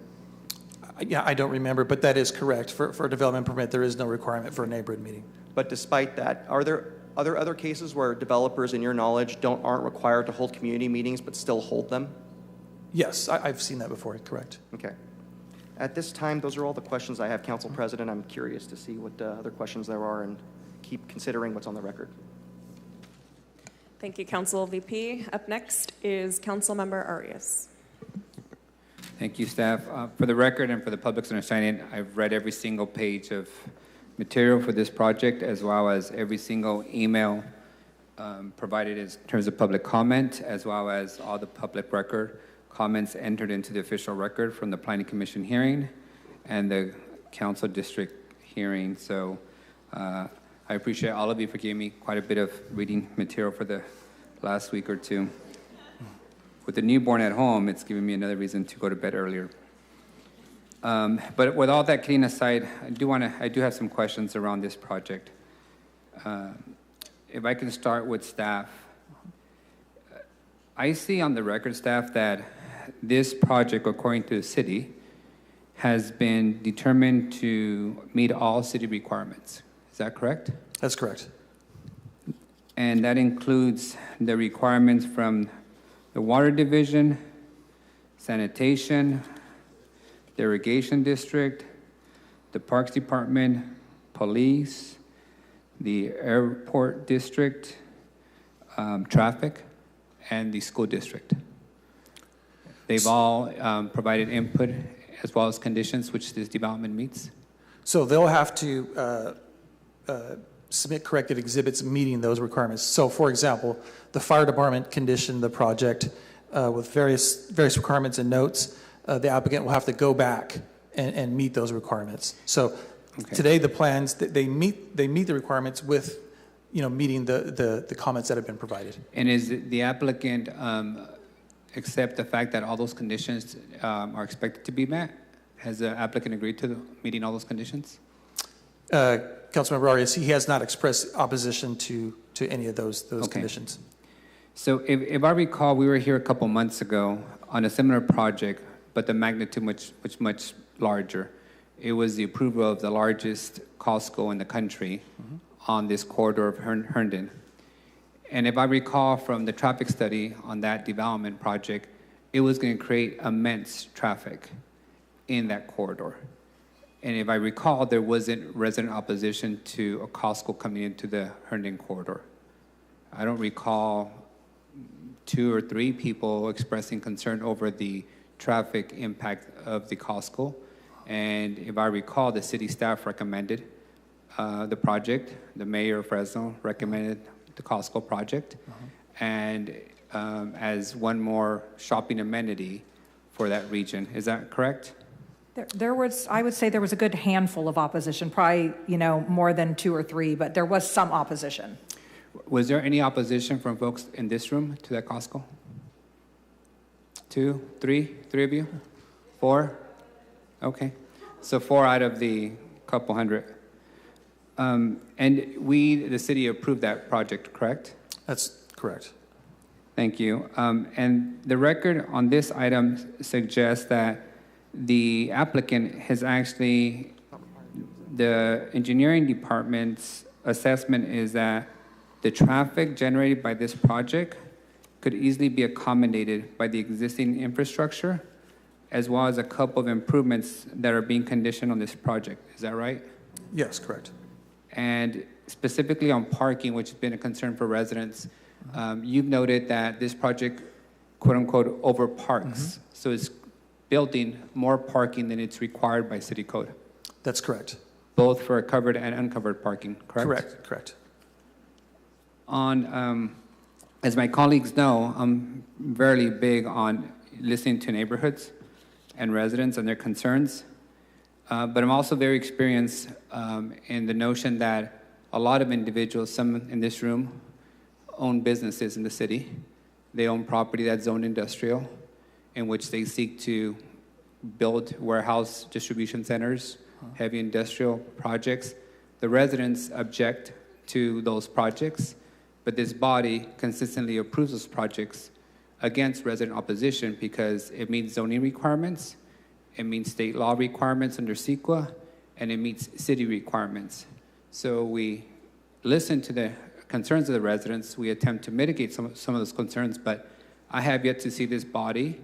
[SPEAKER 13] Yeah, I don't remember, but that is correct. For a development permit, there is no requirement for a neighborhood meeting.
[SPEAKER 12] But despite that, are there other cases where developers, in your knowledge, aren't required to hold community meetings but still hold them?
[SPEAKER 13] Yes, I've seen that before, correct.
[SPEAKER 12] Okay. At this time, those are all the questions I have, Council President. I'm curious to see what other questions there are and keep considering what's on the record.
[SPEAKER 1] Thank you, Council VP. Up next is Councilmember Arias.
[SPEAKER 17] Thank you, staff. For the record and for the public's understanding, I've read every single page of material for this project, as well as every single email provided in terms of public comment, as well as all the public record comments entered into the official record from the Planning Commission hearing and the Council District hearing. So I appreciate all of you for giving me quite a bit of reading material for the last week or two. With the newborn at home, it's giving me another reason to go to bed earlier. But with all that clean aside, I do have some questions around this project. If I can start with staff. I see on the record, staff, that this project, according to the city, has been determined to meet all city requirements. Is that correct?
[SPEAKER 13] That's correct.
[SPEAKER 17] And that includes the requirements from the Water Division, Sanitation, the Irrigation District, the Parks Department, Police, the Airport District, Traffic, and the School District. They've all provided input as well as conditions which this development meets.
[SPEAKER 13] So they'll have to submit corrected exhibits meeting those requirements. So for example, the fire department conditioned the project with various requirements and notes. The applicant will have to go back and meet those requirements. So today the plans, they meet the requirements with, meeting the comments that have been provided.
[SPEAKER 17] And is the applicant accept the fact that all those conditions are expected to be met? Has the applicant agreed to meeting all those conditions?
[SPEAKER 13] Councilmember Arias, he has not expressed opposition to any of those conditions.
[SPEAKER 17] So if I recall, we were here a couple months ago on a similar project, but the magnitude much larger. It was the approval of the largest Costco in the country on this corridor of Herndon. And if I recall from the traffic study on that development project, it was going to create immense traffic in that corridor. And if I recall, there wasn't resident opposition to a Costco coming into the Herndon corridor. I don't recall 2 or 3 people expressing concern over the traffic impact of the Costco. And if I recall, the city staff recommended the project. The mayor of Fresno recommended the Costco project, and as one more shopping amenity for that region. Is that correct?
[SPEAKER 16] There was, I would say there was a good handful of opposition, probably, more than 2 or 3, but there was some opposition.
[SPEAKER 17] Was there any opposition from folks in this room to that Costco? 2, 3 of you? 4? Okay. So 4 out of the couple hundred. And we, the city, approved that project, correct?
[SPEAKER 13] That's correct.
[SPEAKER 17] Thank you. And the record on this item suggests that the applicant has actually, the engineering department's assessment is that the traffic generated by this project could easily be accommodated by the existing infrastructure, as well as a couple of improvements that are being conditioned on this project. Is that right?
[SPEAKER 13] Yes, correct.
[SPEAKER 17] And specifically on parking, which has been a concern for residents, you've noted that this project, quote unquote, overparks. So it's building more parking than it's required by city code.
[SPEAKER 13] That's correct.
[SPEAKER 17] Both for covered and uncovered parking, correct?
[SPEAKER 13] Correct.
[SPEAKER 17] On, as my colleagues know, I'm very big on listening to neighborhoods and residents and their concerns. But I'm also very experienced in the notion that a lot of individuals, some in this room, own businesses in the city. They own property that's zoned industrial, in which they seek to build warehouse distribution centers, heavy industrial projects. The residents object to those projects, but this body consistently approves those projects against resident opposition because it meets zoning requirements, it meets state law requirements under CEQA, and it meets city requirements. So we listen to the concerns of the residents. We attempt to mitigate some of those concerns, but I have yet to see this body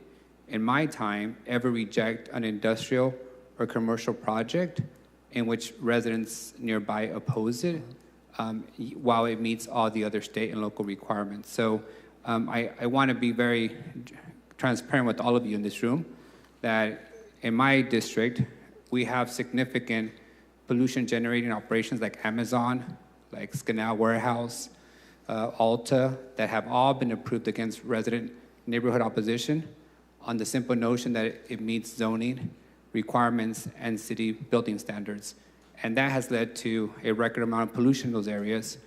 [SPEAKER 17] in my time ever reject an industrial or commercial project in which residents nearby oppose it while it meets all the other state and local requirements. So I want to be very transparent with all of you in this room that in my district, we have significant pollution generating operations like Amazon, like Scanal Warehouse, Alta, that have all been approved against resident neighborhood opposition on the simple notion that it meets zoning requirements and city building standards. And that has led to a record amount of pollution in those areas.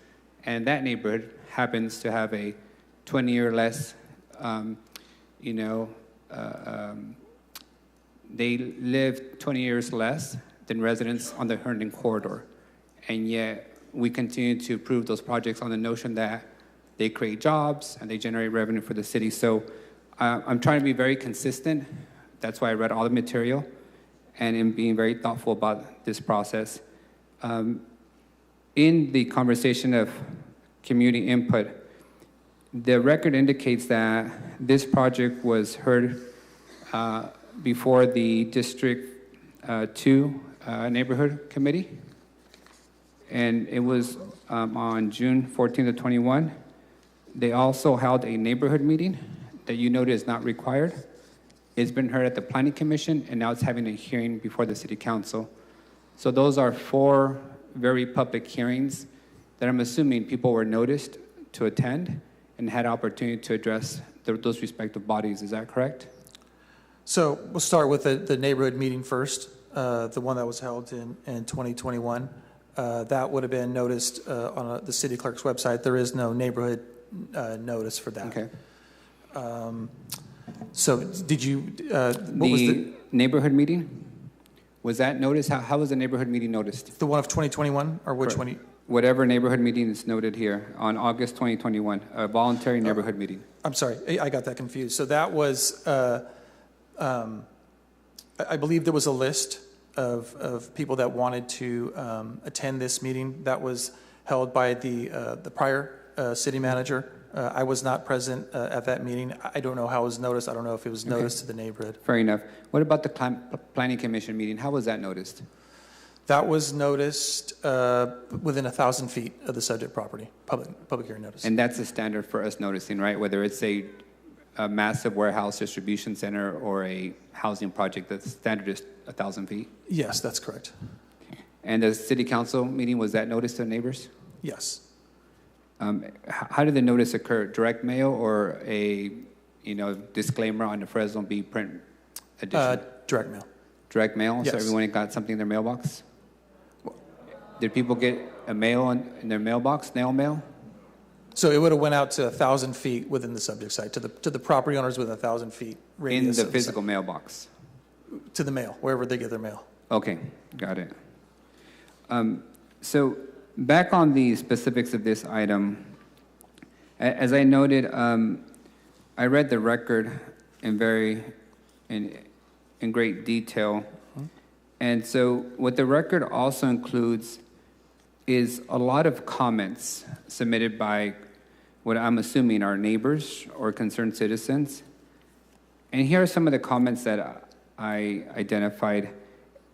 [SPEAKER 17] And that neighborhood happens to have a 20-year less, they live 20 years less than residents on the Herndon corridor. And yet we continue to approve those projects on the notion that they create jobs and they generate revenue for the city. So I'm trying to be very consistent. That's why I read all the material and in being very thoughtful about this process. In the conversation of community input. The record indicates that this project was heard before the District 2 Neighborhood Committee, and it was on June 14th to 21. They also held a neighborhood meeting that you noted is not required. It's been heard at the Planning Commission, and now it's having a hearing before the City Council. So those are 4 very public hearings that I'm assuming people were noticed to attend and had opportunity to address those respective bodies. Is that correct?
[SPEAKER 13] So we'll start with the neighborhood meeting first, the one that was held in 2021. That would have been noticed on the city clerk's website. There is no neighborhood notice for that.
[SPEAKER 17] Okay.
[SPEAKER 13] So did you, what was the
[SPEAKER 17] neighborhood meeting? Was that noticed? How was the neighborhood meeting noticed?
[SPEAKER 13] The one of 2021, or which
[SPEAKER 17] Correct.
[SPEAKER 13] one?
[SPEAKER 17] Whatever neighborhood meeting is noted here on August 2021, a voluntary neighborhood meeting.
[SPEAKER 13] I'm sorry, I got that confused. So that was, I believe there was a list of people that wanted to attend this meeting that was held by the prior city manager. I was not present at that meeting. I don't know how it was noticed. I don't know if it was noticed to the neighborhood.
[SPEAKER 17] Fair enough. What about the Planning Commission meeting? How was that noticed?
[SPEAKER 13] That was noticed within 1,000 feet of the subject property, public hearing notice.
[SPEAKER 17] And that's the standard for us noticing, right? Whether it's a massive warehouse distribution center or a housing project, the standard is 1,000 feet?
[SPEAKER 13] Yes, that's correct.
[SPEAKER 17] And the city council meeting, was that noticed to neighbors?
[SPEAKER 13] Yes.
[SPEAKER 17] How did the notice occur? Direct mail or a disclaimer on the Fresno Bee print edition?
[SPEAKER 13] Direct mail.
[SPEAKER 17] Direct mail?
[SPEAKER 13] Yes.
[SPEAKER 17] So everyone got something in their mailbox? Did people get a mail in their mailbox, snail mail?
[SPEAKER 13] So it would have went out to 1,000 feet within the subject site, to the property owners within 1,000 feet radius.
[SPEAKER 17] In the physical mailbox?
[SPEAKER 13] To the mail, wherever they get their mail.
[SPEAKER 17] Okay, got it. So back on the specifics of this item, as I noted, I read the record in great detail. And so what the record also includes is a lot of comments submitted by what I'm assuming are neighbors or concerned citizens. And here are some of the comments that I identified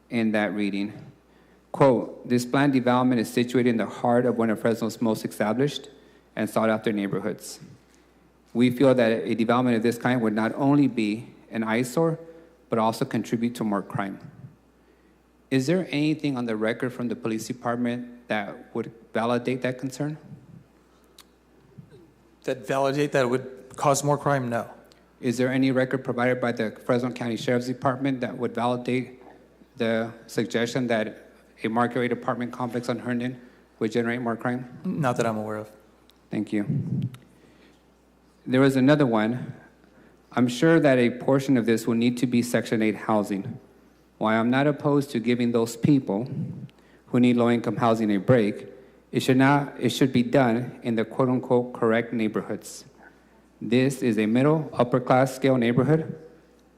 [SPEAKER 17] in that reading. Quote, this planned development is situated in the heart of one of Fresno's most established and sought after neighborhoods. We feel that a development of this kind would not only be an eyesore, but also contribute to more crime. Is there anything on the record from the police department that would validate that concern?
[SPEAKER 13] That validate that it would cause more crime? No.
[SPEAKER 17] Is there any record provided by the Fresno County Sheriff's Department that would validate the suggestion that a market rate apartment complex on Herndon would generate more crime?
[SPEAKER 13] Not that I'm aware of.
[SPEAKER 17] Thank you. There was another one. I'm sure that a portion of this will need to be Section 8 housing. While I'm not opposed to giving those people who need low-income housing a break, it should be done in the quote-unquote correct neighborhoods. This is a middle, upper-class scale neighborhood,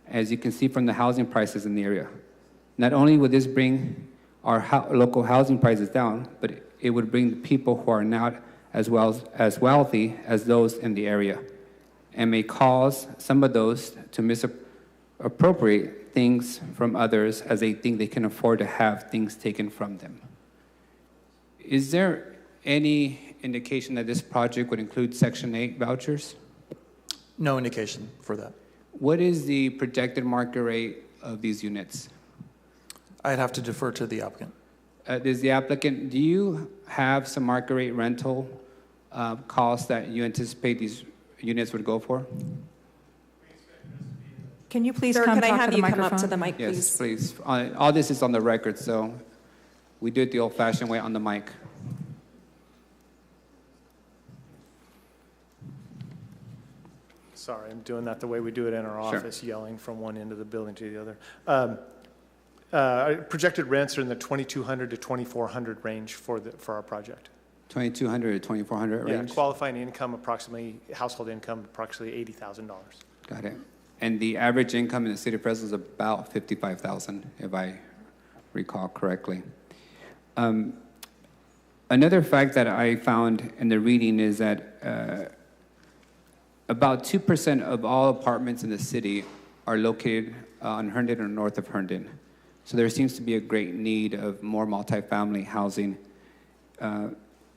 [SPEAKER 17] as you can see from the housing prices in the area. Not only would this bring our local housing prices down, but it would bring the people who are not as wealthy as those in the area, and may cause some of those to misappropriate things from others as they think they can afford to have things taken from them. Is there any indication that this project would include Section 8 vouchers?
[SPEAKER 13] No indication for that.
[SPEAKER 17] What is the projected market rate of these units?
[SPEAKER 13] I'd have to defer to the applicant.
[SPEAKER 17] Do you have some market rate rental costs that you anticipate these units would go for?
[SPEAKER 16] Can you please
[SPEAKER 1] Sir,
[SPEAKER 16] come
[SPEAKER 1] can I
[SPEAKER 16] talk
[SPEAKER 1] have
[SPEAKER 16] to
[SPEAKER 1] you
[SPEAKER 16] the
[SPEAKER 1] come up to
[SPEAKER 16] microphone?
[SPEAKER 1] the mic,
[SPEAKER 17] Yes,
[SPEAKER 1] please?
[SPEAKER 17] please. All this is on the record, so we do it the old-fashioned way on the mic.
[SPEAKER 15] Sorry, I'm doing that the way we do it in our
[SPEAKER 17] Sure.
[SPEAKER 15] office, yelling from one end of the building to the other. Projected rents are in the $2,200 to $2,400 range for our project.
[SPEAKER 17] 2,200 to 2,400
[SPEAKER 15] Yeah,
[SPEAKER 17] range?
[SPEAKER 15] qualifying income approximately, household income approximately $80,000.
[SPEAKER 17] Got it. And the average income in the city of Fresno is about $55,000, if I recall correctly. Another fact that I found in the reading is that about 2% of all apartments in the city are located on Herndon or north of Herndon. So there seems to be a great need of more multifamily housing.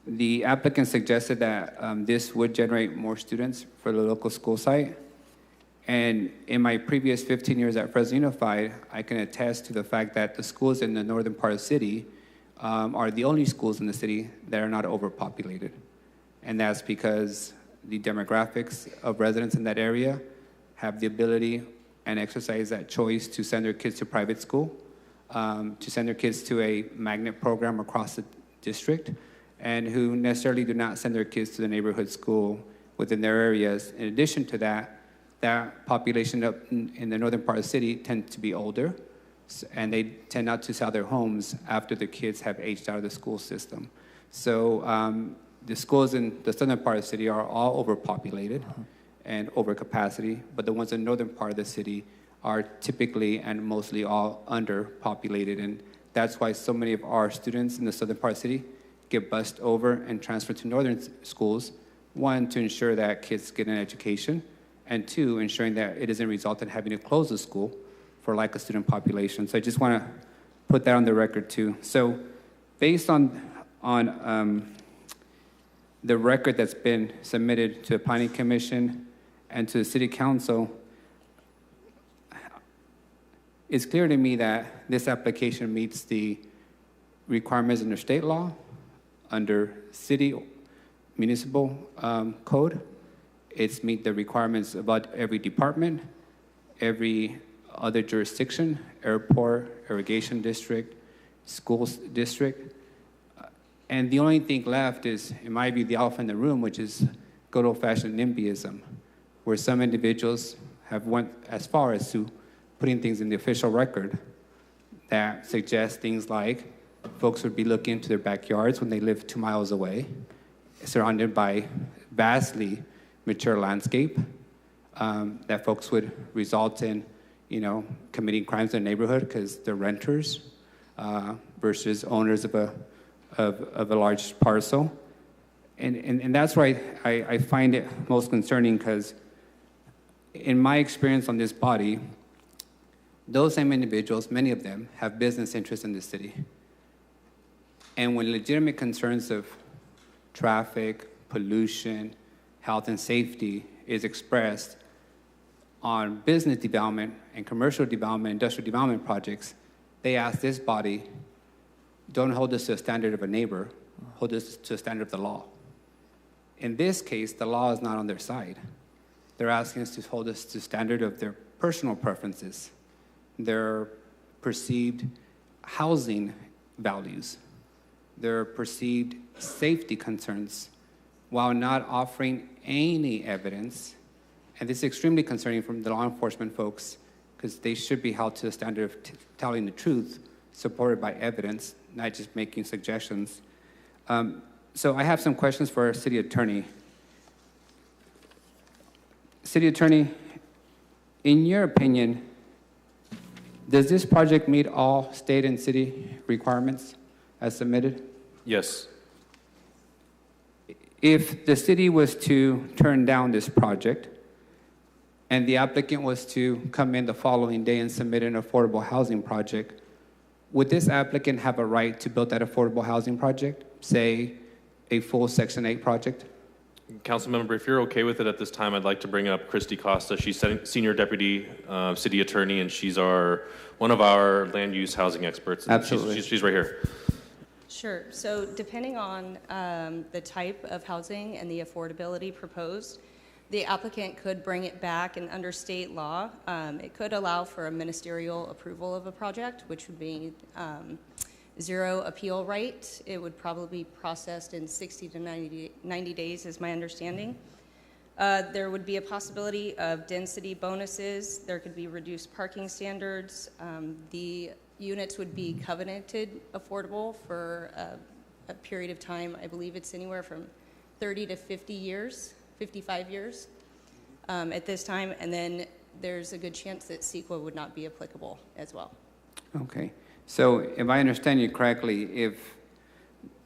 [SPEAKER 17] The applicant suggested that this would generate more students for the local school site. And in my previous 15 years at Fresno Unified, I can attest to the fact that the schools in the northern part of the city are the only schools in the city that are not overpopulated. And that's because the demographics of residents in that area have the ability and exercise that choice to send their kids to private school, to send their kids to a magnet program across the district, and who necessarily do not send their kids to the neighborhood school within their areas. In addition to that, that population up in the northern part of the city tends to be older, and they tend not to sell their homes after the kids have aged out of the school system. So the schools in the southern part of the city are all overpopulated and over capacity, but the ones in the northern part of the city are typically and mostly all underpopulated. And that's why so many of our students in the southern part of the city get bused over and transferred to northern schools. One, to ensure that kids get an education, and two, ensuring that it doesn't result in having to close the school for like a student population. So I just want to put that on the record too. So based on the record that's been submitted to the Planning Commission and to the City Council, it's clear to me that this application meets the requirements under state law, under city municipal code. It's meet the requirements about every department, every other jurisdiction, airport, irrigation district, schools district. And the only thing left is, in my view, the elephant in the room, which is good old-fashioned NIMBYism, where some individuals have went as far as to putting things in the official record that suggest things like folks would be looking into their backyards when they live 2 miles away, surrounded by vastly mature landscape, that folks would result in, committing crimes in the neighborhood because they're renters versus owners of a large parcel. And that's why I find it most concerning, because in my experience on this body, those same individuals, many of them, have business interests in the city. And when legitimate concerns of traffic, pollution, health and safety is expressed on business development and commercial development, industrial development projects, they ask this body, don't hold us to a standard of a neighbor, hold us to a standard of the law. In this case, the law is not on their side. They're asking us to hold us to standard of their personal preferences, their perceived housing values, their perceived safety concerns, while not offering any evidence. And this is extremely concerning from the law enforcement folks, because they should be held to the standard of telling the truth, supported by evidence, not just making suggestions. So I have some questions for our city attorney. City attorney, in your opinion, does this project meet all state and city requirements as submitted?
[SPEAKER 4] Yes.
[SPEAKER 17] If the city was to turn down this project and the applicant was to come in the following day and submit an affordable housing project, would this applicant have a right to build that affordable housing project, say a full Section 8 project?
[SPEAKER 4] Councilmember, if you're okay with it at this time, I'd like to bring up Christy Costa. She's Senior Deputy City Attorney, and she's one of our land use housing experts.
[SPEAKER 17] Absolutely.
[SPEAKER 4] She's right here.
[SPEAKER 6] Sure. So depending on the type of housing and the affordability proposed, the applicant could bring it back, and under state law, it could allow for a ministerial approval of a project, which would be zero appeal right. It would probably be processed in 60 to 90 days, is my understanding. There would be a possibility of density bonuses. There could be reduced parking standards. The units would be covenanted affordable for a period of time. I believe it's anywhere from 30 to 50 years, 55 years at this time. And then there's a good chance that CEQA would not be applicable as well.
[SPEAKER 17] Okay. So if I understand you correctly, if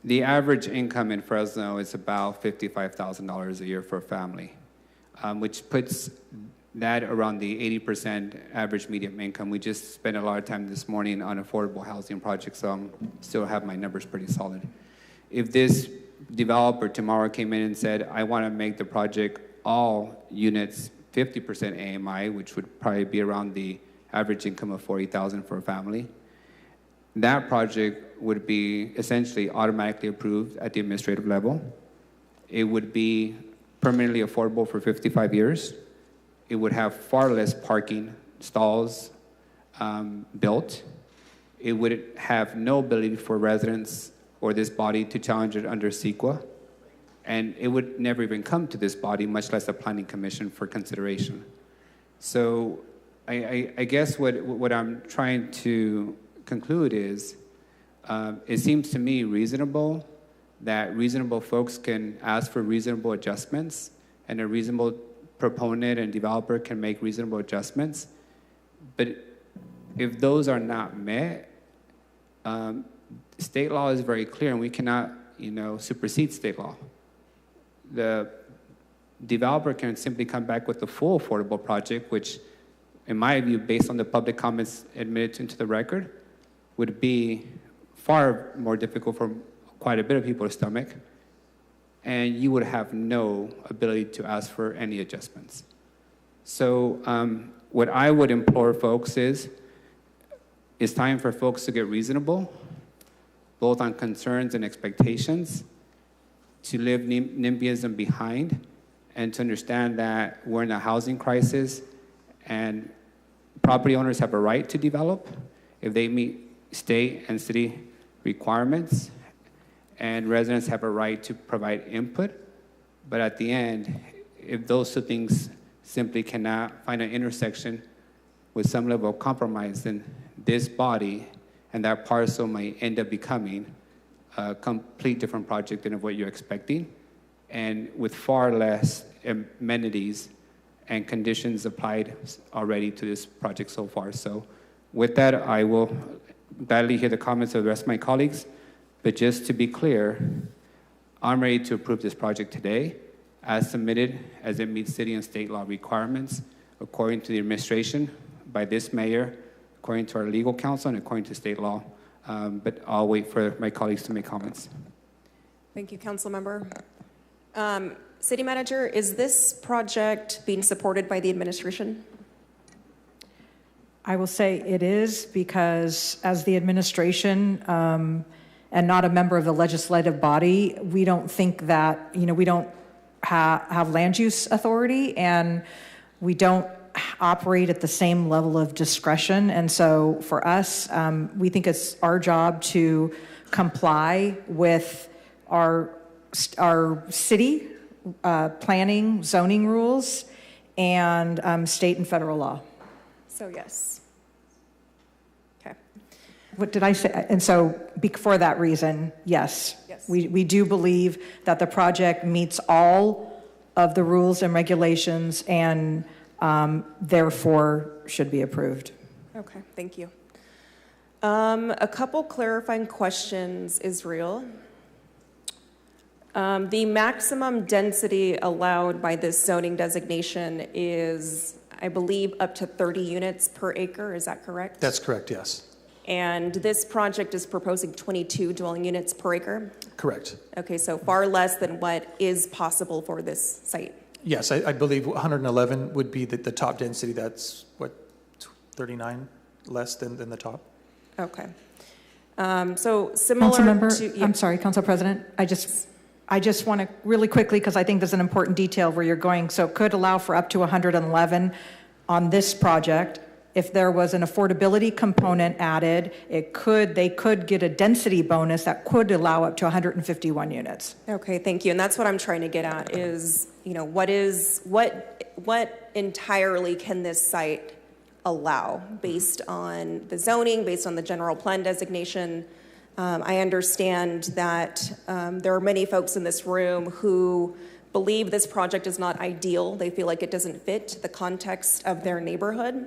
[SPEAKER 17] The average income in Fresno is about $55,000 a year for a family, which puts that around the 80% average median income. We just spent a lot of time this morning on affordable housing projects, so I still have my numbers pretty solid. If this developer tomorrow came in and said, I want to make the project all units 50% AMI, which would probably be around the average income of $40,000 for a family, that project would be essentially automatically approved at the administrative level. It would be permanently affordable for 55 years. It would have far less parking stalls built. It would have no ability for residents or this body to challenge it under CEQA. And it would never even come to this body, much less the Planning Commission for consideration. So I guess what I'm trying to conclude is, it seems to me reasonable that reasonable folks can ask for reasonable adjustments, and a reasonable proponent and developer can make reasonable adjustments. But if those are not met, state law is very clear, and we cannot, supersede state law. The developer can simply come back with the full affordable project, which, in my view, based on the public comments admitted into the record, would be far more difficult for quite a bit of people to stomach, and you would have no ability to ask for any adjustments. So what I would implore folks is, it's time for folks to get reasonable, both on concerns and expectations, to leave NIMBYism behind, and to understand that we're in a housing crisis, and property owners have a right to develop if they meet state and city requirements, and residents have a right to provide input. But at the end, if those two things simply cannot find an intersection with some level of compromise, then this body and that parcel might end up becoming a complete different project than what you're expecting, and with far less amenities and conditions applied already to this project so far. So with that, I will gladly hear the comments of the rest of my colleagues, but just to be clear, I'm ready to approve this project today as submitted, as it meets city and state law requirements, according to the administration, by this mayor, according to our legal counsel, and according to state law. But I'll wait for my colleagues to make comments.
[SPEAKER 1] Thank you, Council Member. City Manager, is this project being supported by the administration?
[SPEAKER 16] I will say it is, because as the administration and not a member of the legislative body, we don't think that, we don't have land use authority, and we don't operate at the same level of discretion. And so for us, we think it's our job to comply with our city planning, zoning rules, and state and federal law.
[SPEAKER 1] So yes. Okay.
[SPEAKER 16] What did I say? And so for that reason, yes.
[SPEAKER 1] Yes.
[SPEAKER 16] We do believe that the project meets all of the rules and regulations, and therefore should be approved.
[SPEAKER 1] Okay, thank you. A couple clarifying questions, Israel. The maximum density allowed by this zoning designation is, I believe, up to 30 units per acre. Is that correct?
[SPEAKER 13] That's correct, yes.
[SPEAKER 1] And this project is proposing 22 dwelling units per acre?
[SPEAKER 13] Correct.
[SPEAKER 1] Okay, so far less than what is possible for this site.
[SPEAKER 13] Yes, I believe 111 would be the top density. That's, 39 less than the top?
[SPEAKER 1] Okay. So similar
[SPEAKER 16] Councilmember,
[SPEAKER 1] to... Yeah.
[SPEAKER 16] I'm sorry, Council President. I just want to really quickly, because I think there's an important detail where you're going. So it could allow for up to 111 on this project. If there was an affordability component added, they could get a density bonus that could allow up to 151 units.
[SPEAKER 1] Okay, thank you. And that's what I'm trying to get at is, what entirely can this site allow based on the zoning, based on the general plan designation? I understand that there are many folks in this room who believe this project is not ideal. They feel like it doesn't fit the context of their neighborhood.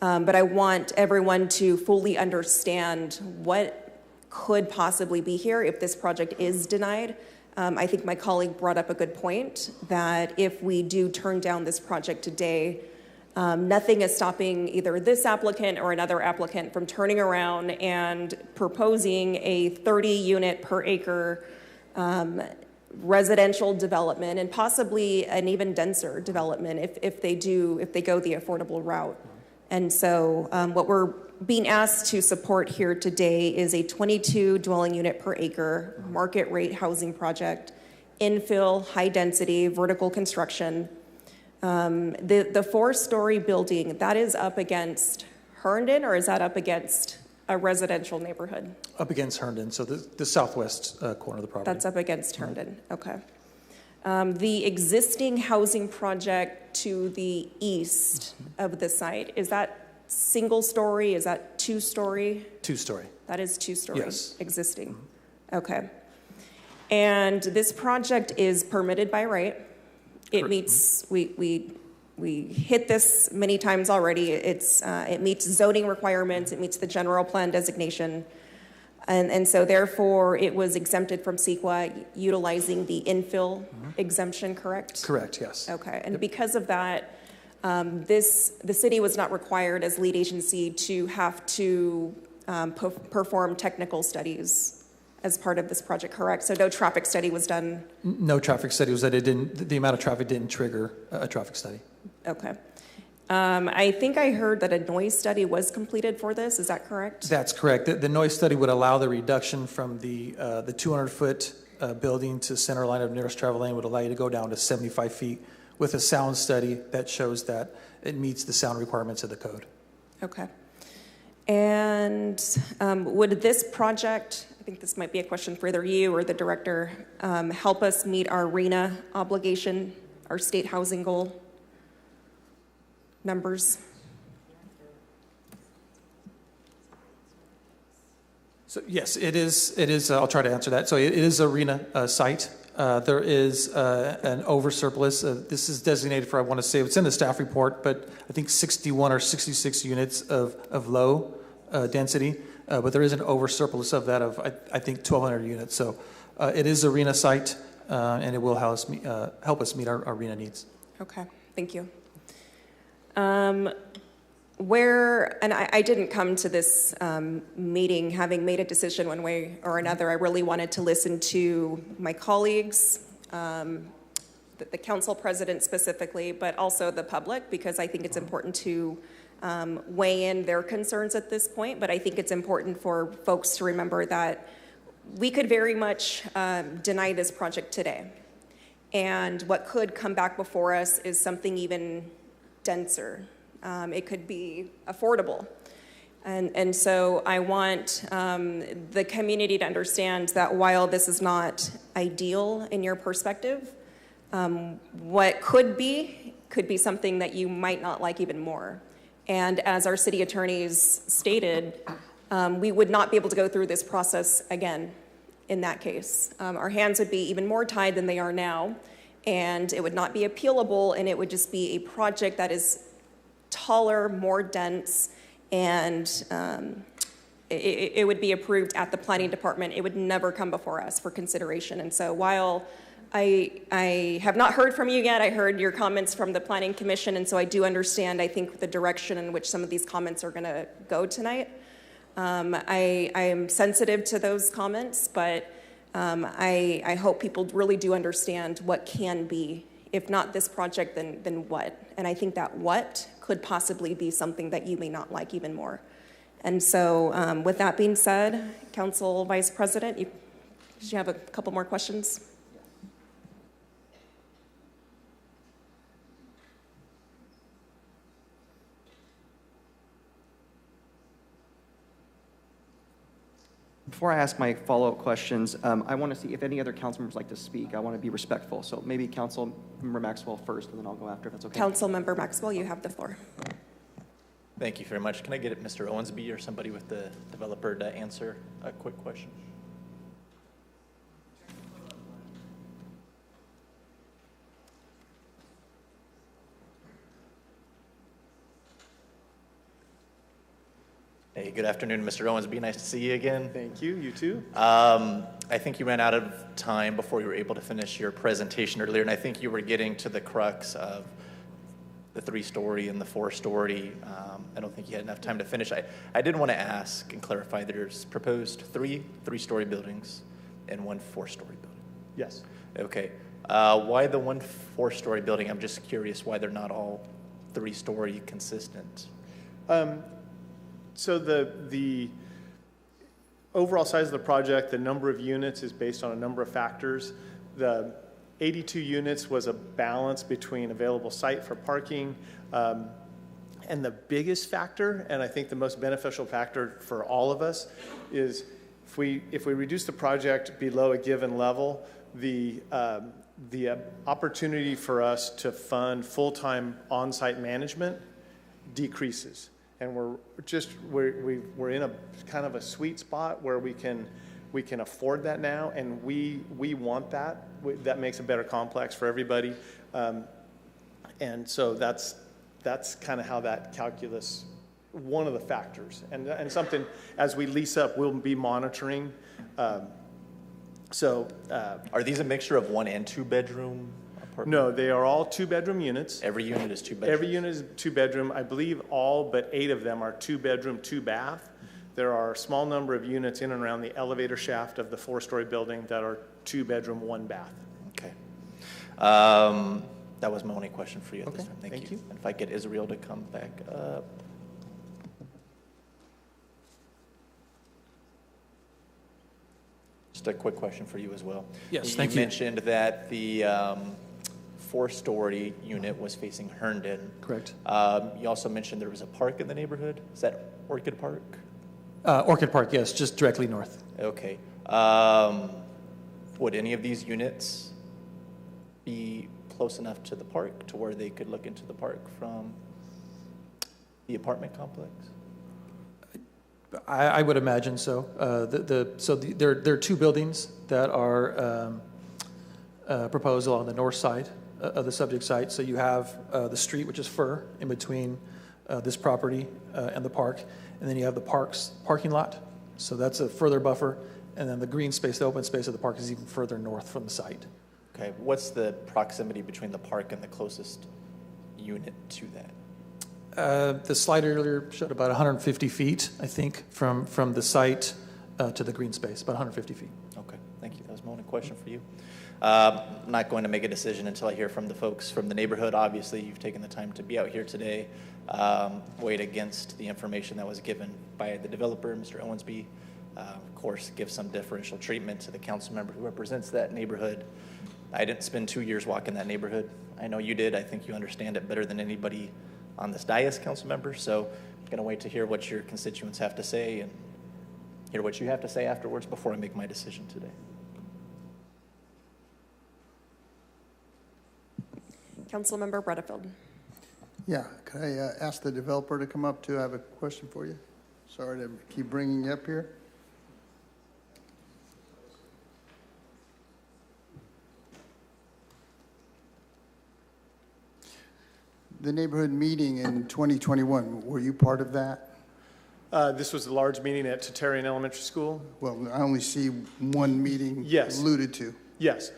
[SPEAKER 1] But I want everyone to fully understand what could possibly be here if this project is denied. I think my colleague brought up a good point that if we do turn down this project today, nothing is stopping either this applicant or another applicant from turning around and proposing a 30-unit per acre residential development and possibly an even denser development if they go the affordable route. And so what we're being asked to support here today is a 22 dwelling unit per acre market rate housing project, infill, high density, vertical construction. The 4-story building, that is up against Herndon, or is that up against a residential neighborhood?
[SPEAKER 13] Up against Herndon, so the southwest corner of the property.
[SPEAKER 1] That's up against Herndon, okay. The existing housing project to the east of the site, is that single story? Is that 2-story?
[SPEAKER 13] 2-story.
[SPEAKER 1] That is 2-story.
[SPEAKER 13] Yes.
[SPEAKER 1] Existing. Okay. And this project is permitted by right. It meets, we hit this many times already. It meets zoning requirements. It meets the general plan designation. And so therefore it was exempted from CEQA utilizing the infill exemption, correct?
[SPEAKER 13] Correct, yes.
[SPEAKER 1] Okay, and because of that, the city was not required as lead agency to have to perform technical studies as part of this project, correct? So no traffic study was done?
[SPEAKER 13] No traffic study was that the amount of traffic didn't trigger a traffic study.
[SPEAKER 1] Okay. I think I heard that a noise study was completed for this, is that correct?
[SPEAKER 13] That's correct. The noise study would allow the reduction from the 200-foot building to center line of nearest travel lane would allow you to go down to 75 feet with a sound study that shows that it meets the sound requirements of the code.
[SPEAKER 1] Okay. And would this project, I think this might be a question for either you or the director, help us meet our RENA obligation, our state housing goal numbers?
[SPEAKER 13] So yes, it is. I'll try to answer that. So it is a RENA site. There is an oversurplus. This is designated for, I want to say, it's in the staff report, but I think 61 or 66 units of low density. But there is an oversurplus of that of, I think, 1,200 units. So it is a RENA site, and it will help us meet our RENA needs.
[SPEAKER 1] Okay, thank you. And I didn't come to this meeting having made a decision one way or another. I really wanted to listen to my colleagues, the council president specifically, but also the public, because I think it's important to weigh in their concerns at this point. But I think it's important for folks to remember that we could very much deny this project today. And what could come back before us is something even denser. It could be affordable. And so I want the community to understand that while this is not ideal in your perspective, what could be something that you might not like even more. And as our city attorneys stated, we would not be able to go through this process again in that case. Our hands would be even more tied than they are now, and it would not be appealable, and it would just be a project that is taller, more dense, and it would be approved at the planning department. It would never come before us for consideration. And so while I have not heard from you yet, I heard your comments from the planning commission, and so I do understand, I think, the direction in which some of these comments are gonna go tonight. I am sensitive to those comments, but I hope people really do understand what can be. If not this project, then what? And I think that what could possibly be something that you may not like even more. And so with that being said, Council Vice President, did you have a couple more questions?
[SPEAKER 12] Before I ask my follow-up questions, I want to see if any other council members like to speak. I want to be respectful. So maybe Council Member Maxwell first, and then I'll go after if that's okay.
[SPEAKER 1] Council Member Maxwell, you have the floor.
[SPEAKER 9] Thank you very much. Can I get Mr. Owensby or somebody with the developer to answer a quick question? Hey, good afternoon, Mr. Owens. Be nice to see you again.
[SPEAKER 15] Thank you. You too.
[SPEAKER 9] I think you ran out of time before you were able to finish your presentation earlier, and I think you were getting to the crux of the 3-story and the 4-story. I don't think you had enough time to finish. I did want to ask and clarify that there's proposed 3 3-story buildings and 1 4-story building.
[SPEAKER 15] Yes.
[SPEAKER 9] Okay. Why the 1 4-story building? I'm just curious why they're not all 3-story consistent.
[SPEAKER 15] So the overall size of the project, the number of units is based on a number of factors. The 82 units was a balance between available site for parking, and the biggest factor, and I think the most beneficial factor for all of us, is if we reduce the project below a given level, the opportunity for us to fund full-time on-site management decreases. And we're in a kind of a sweet spot where we can afford that now, and we want that. That makes a better complex for everybody, and so that's kind of how that calculus, one of the factors, and something as we lease up we'll be monitoring. Are
[SPEAKER 9] these a mixture of 1 and 2 bedroom?
[SPEAKER 15] No, they are all 2-bedroom units.
[SPEAKER 9] Every unit is 2 bedrooms?
[SPEAKER 15] Every unit is 2-bedroom. I believe all but 8 of them are 2-bedroom, 2-bath. There are a small number of units in and around the elevator shaft of the 4-story building that are 2-bedroom, 1-bath.
[SPEAKER 9] Okay. That was my only question for you at this time. Thank you. And if I get Israel to come back up. Just a quick question for you as well.
[SPEAKER 13] Yes, thank you.
[SPEAKER 9] You mentioned that the 4-story unit was facing Herndon.
[SPEAKER 13] Correct.
[SPEAKER 9] You also mentioned there was a park in the neighborhood. Is that Orchid Park?
[SPEAKER 13] Orchid Park, yes, just directly north.
[SPEAKER 9] Okay. Would any of these units be close enough to the park to where they could look into the park from the apartment complex?
[SPEAKER 13] I would imagine so. There are 2 buildings that are proposed along the north side of the subject site. So you have the street, which is Fur, in between this property and the park, and then you have the park's parking lot. So that's a further buffer, and then the green space, the open space of the park, is even further north from the site.
[SPEAKER 9] Okay. What's the proximity between the park and the closest unit to that?
[SPEAKER 13] The slide earlier showed about 150 feet, I think, from the site to the green space, about 150 feet.
[SPEAKER 9] Okay, thank you. That was my only question for you. I'm not going to make a decision until I hear from the folks from the neighborhood. Obviously, you've taken the time to be out here today, weighed against the information that was given by the developer, Mr. Owensby. Of course, give some differential treatment to the council member who represents that neighborhood. I didn't spend 2 years walking that neighborhood. I know you did. I think you understand it better than anybody on this dais, council member. So I'm going to wait to hear what your constituents have to say and hear what you have to say afterwards before I make my decision today.
[SPEAKER 1] Councilmember Bredefeld.
[SPEAKER 18] Yeah, could I ask the developer to come up too? I have a question for you. Sorry to keep bringing you up here. The neighborhood meeting in 2021, were you part of that?
[SPEAKER 15] This was a large meeting at Tatarian Elementary School.
[SPEAKER 18] Well, I only see one meeting alluded to.
[SPEAKER 15] Yes.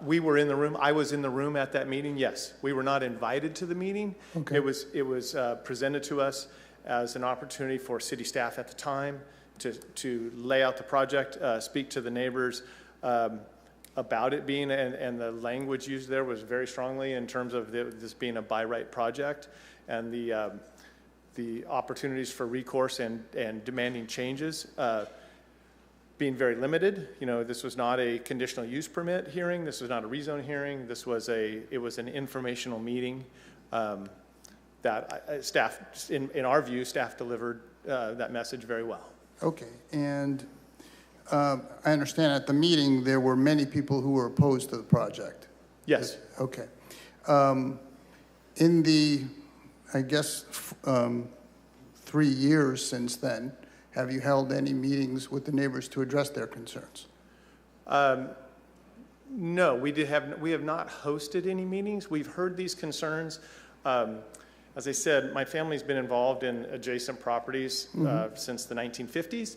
[SPEAKER 15] We were in the room. I was in the room at that meeting. Yes. We were not invited to the meeting.
[SPEAKER 18] Okay.
[SPEAKER 15] It was presented to us as an opportunity for city staff at the time to lay out the project, speak to the neighbors about it being, and the language used there was very strongly in terms of this being a by right project, and the opportunities for recourse and demanding changes being very limited. You know, this was not a conditional use permit hearing. This was not a rezone hearing. This was it was an informational meeting that staff, in our view, staff delivered that message very well.
[SPEAKER 18] Okay, and I understand at the meeting there were many people who were opposed to the project.
[SPEAKER 15] Yes.
[SPEAKER 18] Okay. In the, I guess, 3 years since then, have you held any meetings with the neighbors to address their concerns?
[SPEAKER 15] No, we have not hosted any meetings. We've heard these concerns. As I said, my family's been involved in adjacent properties since the 1950s.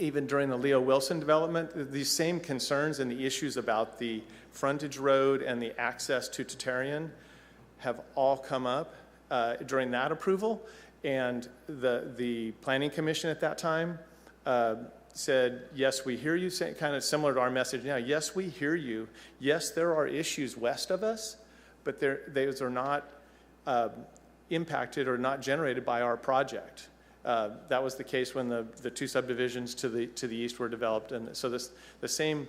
[SPEAKER 15] Even during the Leo Wilson development, these same concerns and the issues about the frontage road and the access to Tatarian have all come up during that approval. And the Planning Commission at that time said, yes, we hear you, kind of similar to our message now. Yes, we hear you. Yes, there are issues west of us, but those are not impacted or not generated by our project. That was the case when the two subdivisions to the east were developed. And so the same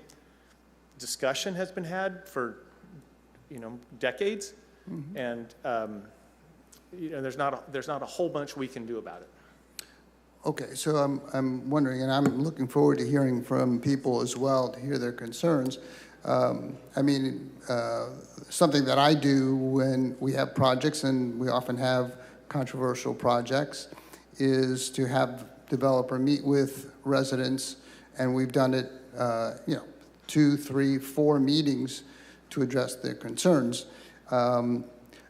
[SPEAKER 15] discussion has been had for, decades. And there's not a whole bunch we can do about it.
[SPEAKER 18] Okay, so I'm wondering, and I'm looking forward to hearing from people as well to hear their concerns. Something that I do when we have projects, and we often have controversial projects, is to have developer meet with residents, and we've done it, 2, 3, 4 meetings to address their concerns.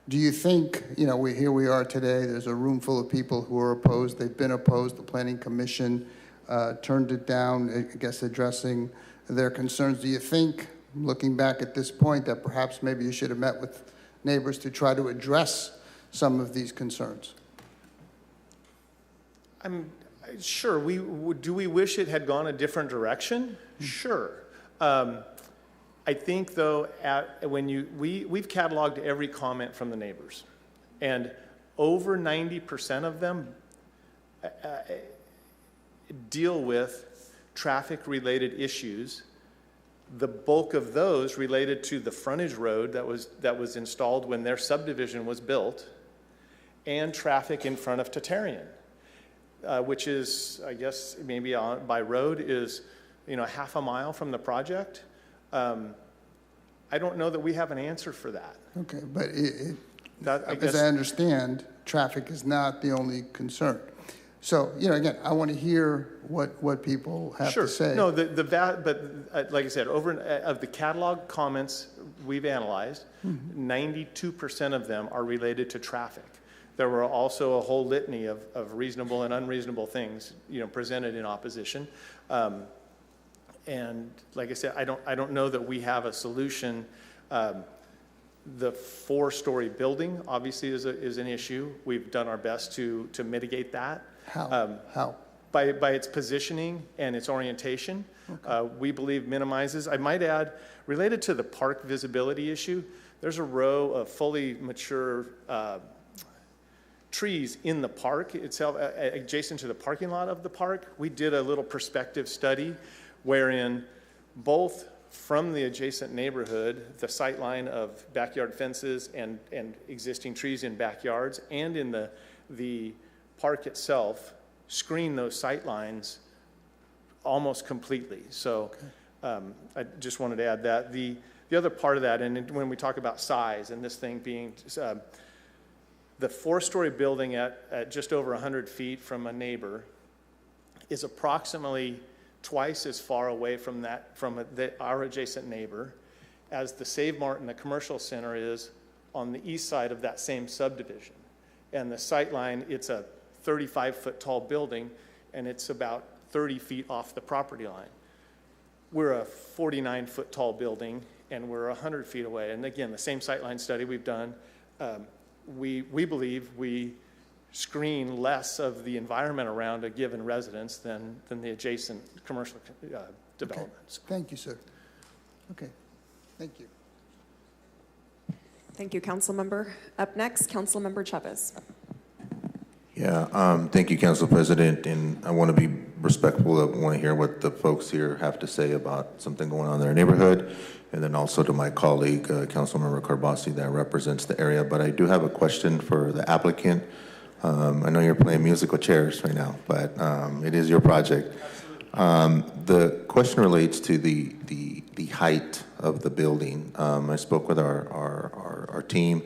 [SPEAKER 18] Do you think, here we are today, there's a room full of people who are opposed, they've been opposed, the Planning Commission turned it down, I guess, addressing their concerns. Do you think, looking back at this point, that perhaps maybe you should have met with neighbors to try to address some of these concerns?
[SPEAKER 15] I'm sure. Do we wish it had gone a different direction? Sure. I think, though, we've cataloged every comment from the neighbors, and over 90% of them deal with traffic-related issues. The bulk of those related to the frontage road that was installed when their subdivision was built, and traffic in front of Tatarian, which is, I guess, maybe by road is, half a mile from the project. I don't know that we have an answer for that.
[SPEAKER 18] Okay, but as I understand, traffic is not the only concern. So, again, I want to hear what people have to say.
[SPEAKER 15] No, but like I said, of the catalog comments we've analyzed, 92% of them are related to traffic. There were also a whole litany of reasonable and unreasonable things, presented in opposition. And like I said, I don't know that we have a solution. The 4-story building obviously is an issue. We've done our best to mitigate that.
[SPEAKER 18] How?
[SPEAKER 15] By its positioning and its orientation. Okay. We believe minimizes. I might add, related to the park visibility issue, there's a row of fully mature trees in the park itself, adjacent to the parking lot of the park. We did a little perspective study wherein both from the adjacent neighborhood, the sight line of backyard fences and existing trees in backyards, and in the park itself, screen those sight lines almost completely. So I just wanted to add that. The other part of that, and when we talk about size and this thing being, the 4-story building at just over 100 feet from a neighbor is approximately twice as far away from our adjacent neighbor as the Save Martin, the commercial center, is on the east side of that same subdivision. And the sight line, it's a 35-foot tall building, and it's about 30 feet off the property line. We're a 49-foot tall building, and we're 100 feet away. And again, the same sightline study we've done, we believe we screen less of the environment around a given residence than the adjacent commercial developments.
[SPEAKER 18] Okay. Thank you, sir. Okay, thank you.
[SPEAKER 1] Thank you, Council Member. Up next, Council Member Chavez.
[SPEAKER 19] Yeah, thank you, Council President, and I want to be respectful. I want to hear what the folks here have to say about something going on in their neighborhood, and then also to my colleague, Councilmember Carbasi, that represents the area. But I do have a question for the applicant. I know you're playing musical chairs right now, but it is your project. The question relates to the height of the building. I spoke with our team.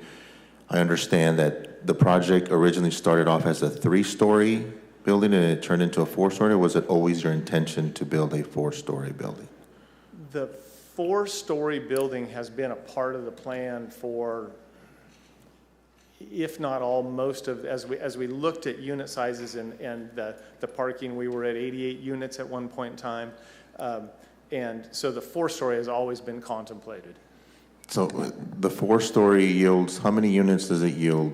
[SPEAKER 19] I understand that the project originally started off as a 3-story building and it turned into a 4-story, or was it always your intention to build a 4-story building?
[SPEAKER 15] The 4-story building has been a part of the plan for if not all, most of, as we looked at unit sizes and the parking, we were at 88 units at one point in time. And so the 4-story has always been contemplated.
[SPEAKER 19] So the 4-story yields, how many units does it yield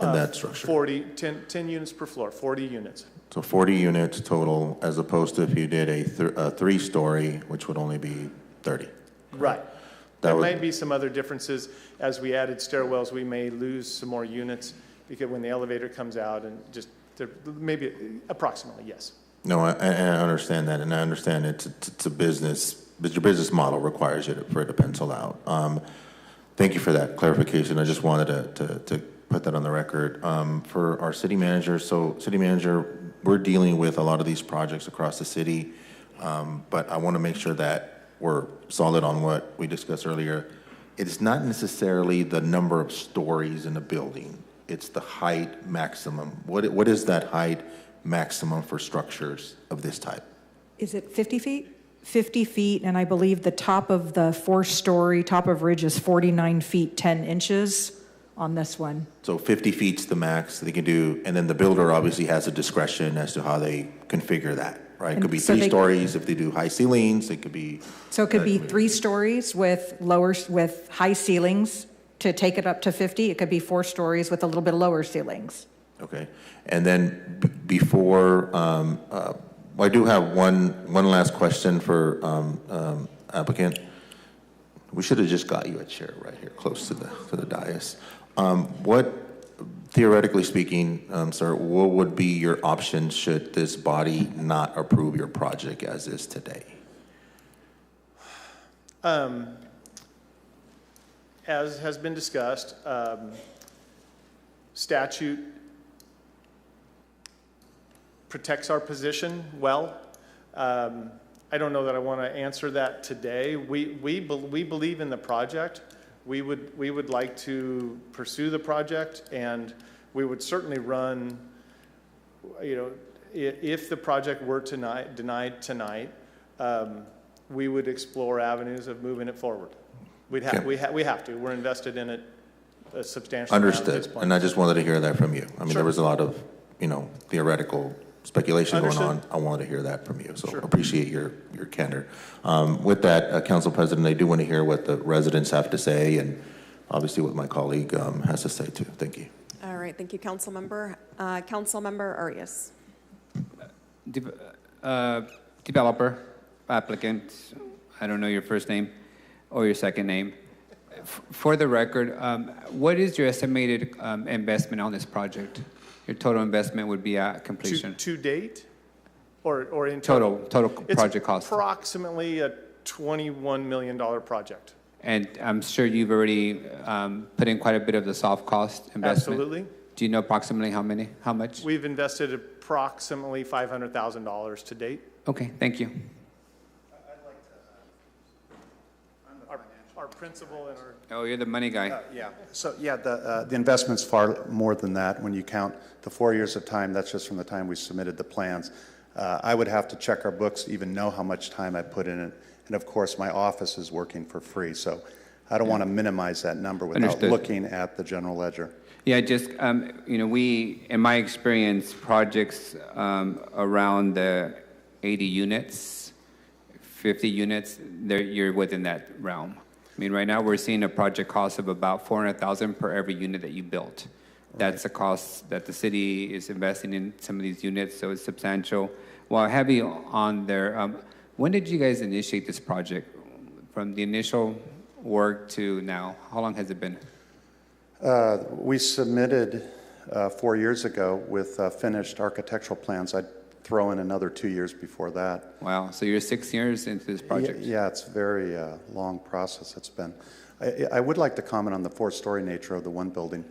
[SPEAKER 19] in that structure?
[SPEAKER 15] 10 units per floor, 40 units.
[SPEAKER 19] So 40 units total, as opposed to if you did a 3-story, which would only be 30.
[SPEAKER 15] Right. There might be some other differences. As we added stairwells, we may lose some more units because when the elevator comes out and just maybe approximately, yes.
[SPEAKER 19] No, I understand that, and I understand it's a business, but your business model requires you for it to pencil out. Thank you for that clarification. I just wanted to put that on the record. For our city manager, so city manager, we're dealing with a lot of these projects across the city, but I want to make sure that we're solid on what we discussed earlier. It's not necessarily the number of stories in a building. It's the height maximum. What is that height maximum for structures of this type?
[SPEAKER 16] Is it 50 feet? 50 feet, and I believe the top of the 4-story, top of ridge is 49 feet, 10 inches on this one.
[SPEAKER 19] So 50 feet's the max they can do, and then the builder obviously has a discretion as to how they configure that, right? It could be
[SPEAKER 16] so
[SPEAKER 19] 3 stories if they do high ceilings, it could be...
[SPEAKER 16] So it could be 3 stories with high ceilings to take it up to 50. It could be 4 stories with a little bit of lower ceilings.
[SPEAKER 19] Okay, and then before, I do have one last question for applicant. We should have just got you a chair right here, close to the dais. What, theoretically speaking, sir, what would be your options should this body not approve your project as is today?
[SPEAKER 15] As has been discussed, statute protects our position well. I don't know that I want to answer that today. We believe in the project. We would like to pursue the project, and we would certainly run, if the project were denied tonight, we would explore avenues of moving it forward. We have to. We're invested in it a substantial amount at this
[SPEAKER 19] Understood,
[SPEAKER 15] point.
[SPEAKER 19] and I just wanted to hear that from you. I mean,
[SPEAKER 15] Sure.
[SPEAKER 19] there was a lot of, theoretical speculation going on.
[SPEAKER 15] Understood.
[SPEAKER 19] I wanted to hear that from you, so
[SPEAKER 15] Sure.
[SPEAKER 19] appreciate your candor. With that, Council President, I do want to hear what the residents have to say, and obviously what my colleague has to say too. Thank you.
[SPEAKER 1] All right, thank you, Council Member. Council Member Arias.
[SPEAKER 17] Developer, applicant, I don't know your first name or your second name. For the record, what is your estimated investment on this project? Your total investment would be at completion?
[SPEAKER 15] To date, or in
[SPEAKER 17] Total project cost?
[SPEAKER 15] It's approximately a $21 million project.
[SPEAKER 17] And I'm sure you've already put in quite a bit of the soft cost investment?
[SPEAKER 15] Absolutely.
[SPEAKER 17] Do you know approximately how much?
[SPEAKER 15] We've invested approximately $500,000 to date.
[SPEAKER 17] Okay, thank you.
[SPEAKER 15] Our principal and our...
[SPEAKER 17] Oh, you're the money guy.
[SPEAKER 20] Yeah. So yeah, the investment's far more than that. When you count the 4 years of time, that's just from the time we submitted the plans. I would have to check our books to even know how much time I put in it. And of course, my office is working for free. So I don't want to minimize that number without
[SPEAKER 17] Understood.
[SPEAKER 20] looking at the general ledger.
[SPEAKER 17] Yeah, just, in my experience, projects around the 80 units, 50 units, you're within that realm. I mean, right now we're seeing a project cost of about $400,000 per every unit that you built. That's the cost that the city is investing in some of these units, so it's substantial. Well, I have you on there. When did you guys initiate this project? From the initial work to now, how long has it been?
[SPEAKER 20] We submitted 4 years ago with finished architectural plans. I'd throw in another 2 years before that.
[SPEAKER 17] Wow, so you're 6 years into this project?
[SPEAKER 20] Yeah, it's a very long process it's been. I would like to comment on the 4-story nature of the one building.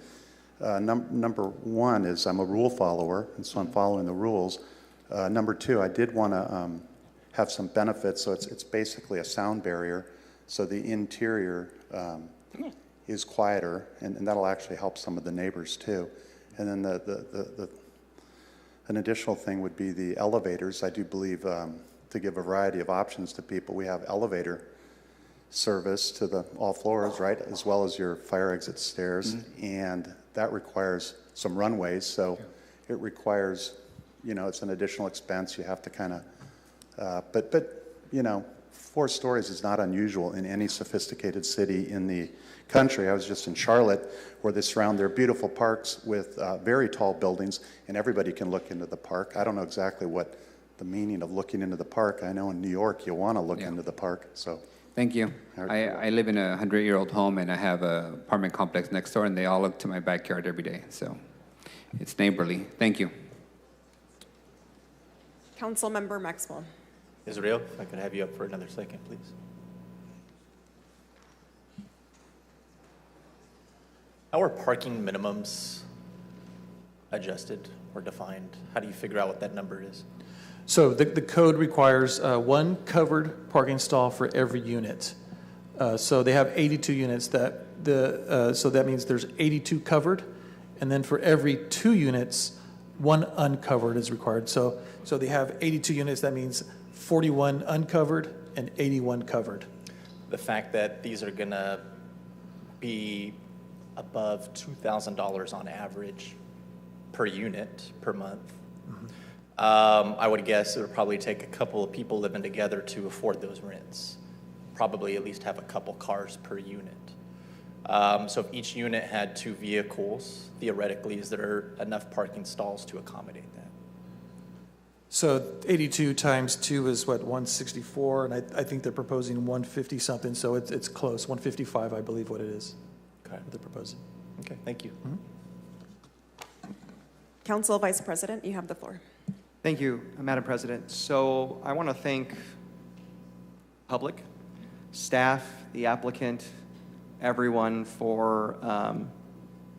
[SPEAKER 20] Number one is I'm a rule follower, and so I'm following the rules. Number two, I did want to have some benefits, so it's basically a sound barrier, so the interior is quieter, and that'll actually help some of the neighbors too. And then an additional thing would be the elevators. I do believe to give a variety of options to people, we have elevator service to all floors, right, as well as your fire exit stairs. And that requires some runways, so it requires, it's an additional expense. You have to kind of, but 4 stories is not unusual in any sophisticated city in the country. I was just in Charlotte, where they surround their beautiful parks with very tall buildings, and everybody can look into the park. I don't know exactly what the meaning of looking into the park. I know in New York you want to look into the park. So
[SPEAKER 17] thank you. I live in a 100-year-old home, and I have an apartment complex next door, and they all look to my backyard every day. So it's neighborly. Thank you.
[SPEAKER 1] Councilmember Maxwell.
[SPEAKER 9] Israel, if I could have you up for another second, please. How are parking minimums adjusted or defined? How do you figure out what that number is?
[SPEAKER 13] So the code requires 1 covered parking stall for every unit. So they have 82 units so that means there's 82 covered, and then for every 2 units, 1 uncovered is required. So they have 82 units, that means 41 uncovered and 81 covered.
[SPEAKER 9] The fact that these are gonna be above $2,000 on average per unit per month, I would guess it would probably take a couple of people living together to afford those rents. Probably at least have a couple cars per unit. So if each unit had 2 vehicles, theoretically, is there enough parking stalls to accommodate that?
[SPEAKER 13] So 82 times 2 is what, 164, and I think they're proposing 150 something, so it's close, 155, I believe what it is.
[SPEAKER 9] Okay.
[SPEAKER 13] What they're proposing.
[SPEAKER 9] Okay, thank you.
[SPEAKER 1] Council Vice President, you have the floor.
[SPEAKER 12] Thank you, Madam President. So I want to thank public, staff, the applicant, everyone for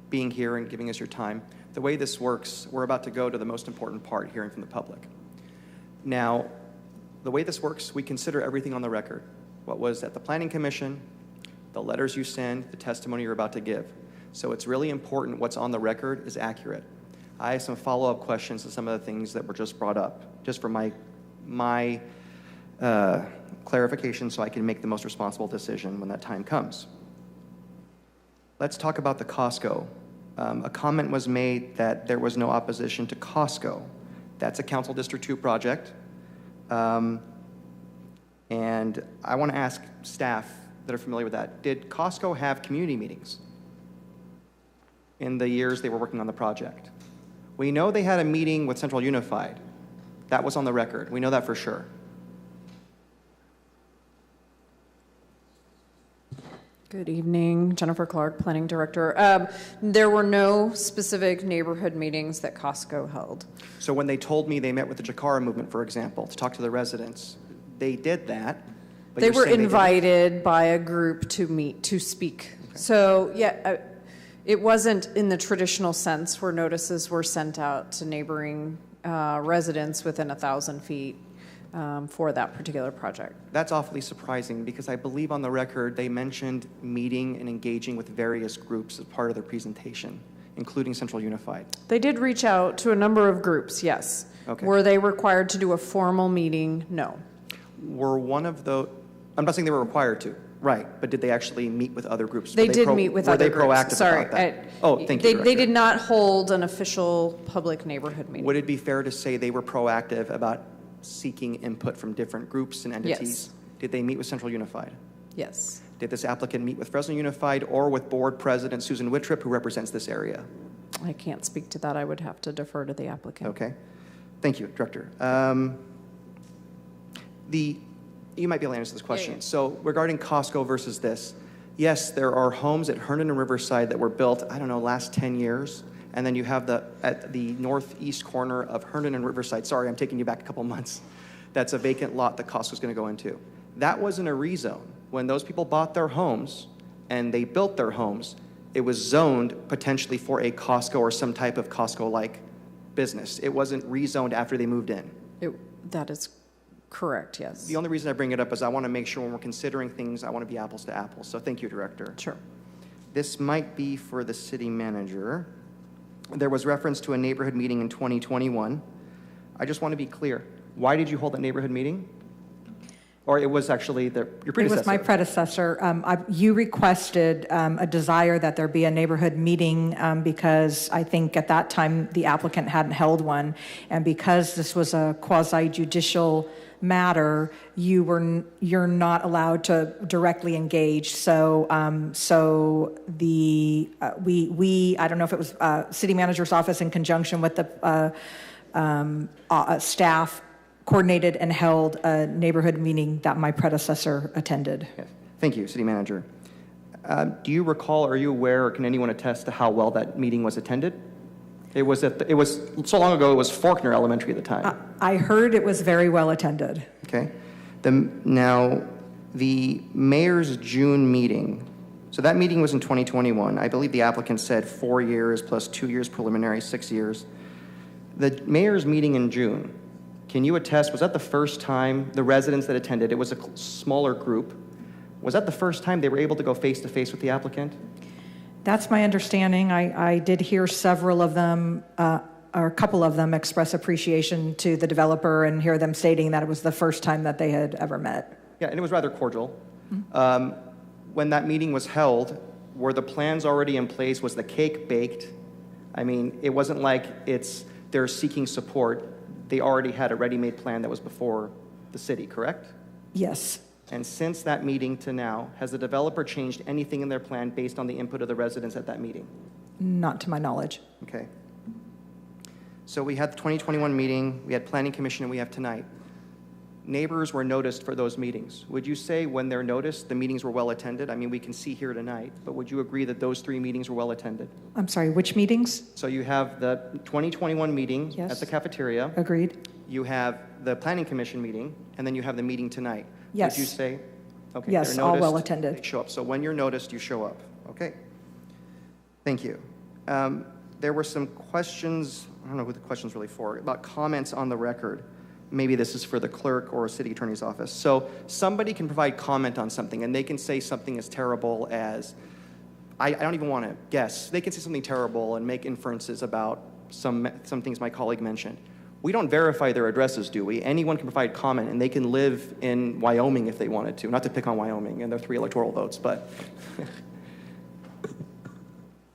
[SPEAKER 12] being here and giving us your time. The way this works, we're about to go to the most important part, hearing from the public. Now, the way this works, we consider everything on the record. What was at the Planning Commission, the letters you send, the testimony you're about to give. So it's really important what's on the record is accurate. I have some follow-up questions to some of the things that were just brought up, just for my clarification so I can make the most responsible decision when that time comes. Let's talk about the Costco. A comment was made that there was no opposition to Costco. That's a Council District 2 project. And I want to ask staff that are familiar with that, did Costco have community meetings in the years they were working on the project? We know they had a meeting with Central Unified. That was on the record. We know that for sure.
[SPEAKER 21] Good evening, Jennifer Clark, Planning Director. There were no specific neighborhood meetings that Costco held.
[SPEAKER 12] So when they told me they met with the Jakara movement, for example, to talk to the residents, they did that. But
[SPEAKER 21] They were invited by a group to meet, to speak. Okay. So, yeah, it wasn't in the traditional sense where notices were sent out to neighboring residents within 1,000 feet for that particular project.
[SPEAKER 12] That's awfully surprising because I believe on the record they mentioned meeting and engaging with various groups as part of their presentation, including Central Unified.
[SPEAKER 21] They did reach out to a number of groups, yes.
[SPEAKER 12] Okay.
[SPEAKER 21] Were they required to do a formal meeting? No.
[SPEAKER 12] Were one of the, I'm not saying they were required to, right, but did they actually meet with other groups?
[SPEAKER 21] They did meet with other groups.
[SPEAKER 12] Were they proactive
[SPEAKER 21] Sorry,
[SPEAKER 12] about that? Oh, thank you,
[SPEAKER 21] They did not hold an official public neighborhood meeting.
[SPEAKER 12] Would it be fair to say they were proactive about seeking input from different groups and entities?
[SPEAKER 21] Yes.
[SPEAKER 12] Did they meet with Central Unified?
[SPEAKER 21] Yes.
[SPEAKER 12] Did this applicant meet with Fresno Unified or with Board President Susan Wittrip, who represents this area?
[SPEAKER 21] I can't speak to that. I would have to defer to the applicant.
[SPEAKER 12] Okay. Thank you, Director. You might be able to answer this question.
[SPEAKER 21] Yeah.
[SPEAKER 12] So regarding Costco versus this, yes, there are homes at Herndon and Riverside that were built, I don't know, last 10 years. And then you have at the northeast corner of Herndon and Riverside, sorry, I'm taking you back a couple months, that's a vacant lot that Costco's going to go into. That wasn't a rezone. When those people bought their homes and they built their homes, it was zoned potentially for a Costco or some type of Costco-like business. It wasn't rezoned after they moved in.
[SPEAKER 21] That is correct, yes.
[SPEAKER 12] The only reason I bring it up is I want to make sure when we're considering things, I want to be apples to apples. So thank you, Director.
[SPEAKER 21] Sure.
[SPEAKER 12] This might be for the city manager. There was reference to a neighborhood meeting in 2021. I just want to be clear. Why did you hold that neighborhood meeting? Or it was actually your predecessor?
[SPEAKER 16] It was my predecessor. You requested a desire that there be a neighborhood meeting because I think at that time the applicant hadn't held one. And because this was a quasi-judicial matter, you're not allowed to directly engage. So we I don't know if it was city manager's office in conjunction with the staff coordinated and held a neighborhood meeting that my predecessor attended.
[SPEAKER 12] Yes. Thank you, City Manager. Do you recall, are you aware, or can anyone attest to how well that meeting was attended? It was so long ago, it was Faulkner Elementary at the time.
[SPEAKER 16] I heard it was very well attended.
[SPEAKER 12] Okay. Now, the mayor's June meeting, so that meeting was in 2021. I believe the applicant said 4 years plus 2 years preliminary, 6 years. The mayor's meeting in June, can you attest, was that the first time the residents that attended, it was a smaller group, was that the first time they were able to go face-to-face with the applicant?
[SPEAKER 16] That's my understanding. I did hear several of them, or a couple of them, express appreciation to the developer and hear them stating that it was the first time that they had ever met.
[SPEAKER 12] Yeah, and it was rather cordial. When that meeting was held, were the plans already in place? Was the cake baked? I mean, it wasn't like they're seeking support. They already had a ready-made plan that was before the city, correct?
[SPEAKER 16] Yes.
[SPEAKER 12] And since that meeting to now, has the developer changed anything in their plan based on the input of the residents at that meeting?
[SPEAKER 16] Not to my knowledge.
[SPEAKER 12] Okay. So we had the 2021 meeting, we had Planning Commission, and we have tonight. Neighbors were noticed for those meetings. Would you say when they're noticed, the meetings were well attended? I mean, we can see here tonight, but would you agree that those 3 meetings were well attended?
[SPEAKER 16] I'm sorry, which meetings?
[SPEAKER 12] So you have the 2021 meeting
[SPEAKER 16] Yes.
[SPEAKER 12] at the cafeteria.
[SPEAKER 16] Agreed.
[SPEAKER 12] You have the Planning Commission meeting, and then you have the meeting tonight.
[SPEAKER 16] Yes.
[SPEAKER 12] Would you say? Okay.
[SPEAKER 16] Yes,
[SPEAKER 12] they're
[SPEAKER 16] all
[SPEAKER 12] noticed,
[SPEAKER 16] well attended.
[SPEAKER 12] They show up. So when you're noticed, you show up. Okay. Thank you. There were some questions, I don't know who the question's really for, about comments on the record. Maybe this is for the clerk or a city attorney's office. So somebody can provide comment on something, and they can say something as terrible as, I don't even want to guess. They can say something terrible and make inferences about some things my colleague mentioned. We don't verify their addresses, do we? Anyone can provide comment, and they can live in Wyoming if they wanted to. Not to pick on Wyoming and their 3 electoral votes, but...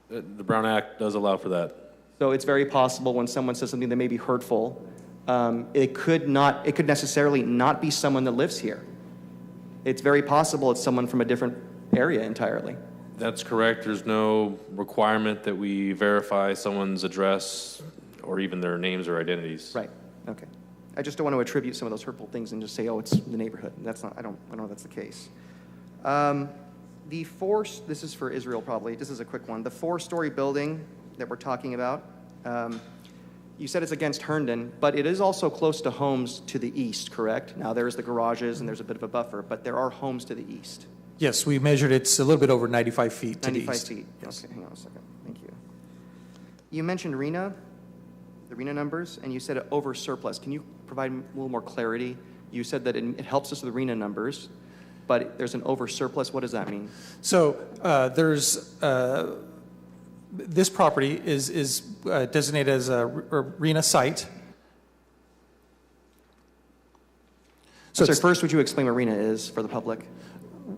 [SPEAKER 4] The Brown Act does allow for that.
[SPEAKER 12] So it's very possible when someone says something that may be hurtful, it could necessarily not be someone that lives here. It's very possible it's someone from a different area entirely.
[SPEAKER 4] That's correct. There's no requirement that we verify someone's address or even their names or identities.
[SPEAKER 12] Right. Okay. I just don't want to attribute some of those hurtful things and just say, oh, it's the neighborhood. That's not. I don't know if that's the case. This is for Israel probably. This is a quick one. The 4-story building that we're talking about. You said it's against Herndon, but it is also close to homes to the east, correct? Now there's the garages and there's a bit of a buffer, but there are homes to the east.
[SPEAKER 13] Yes, we measured it's a little bit over 95 feet to the
[SPEAKER 12] 95
[SPEAKER 13] east.
[SPEAKER 12] feet.
[SPEAKER 13] Yes.
[SPEAKER 12] Okay, hang on a second. Thank you. You mentioned RENA, the RENA numbers, and you said over surplus. Can you provide a little more clarity? You said that it helps us with the RENA numbers, but there's an over surplus. What does that mean?
[SPEAKER 13] So this property is designated as a RENA site.
[SPEAKER 12] So first, would you explain what RENA is for the public?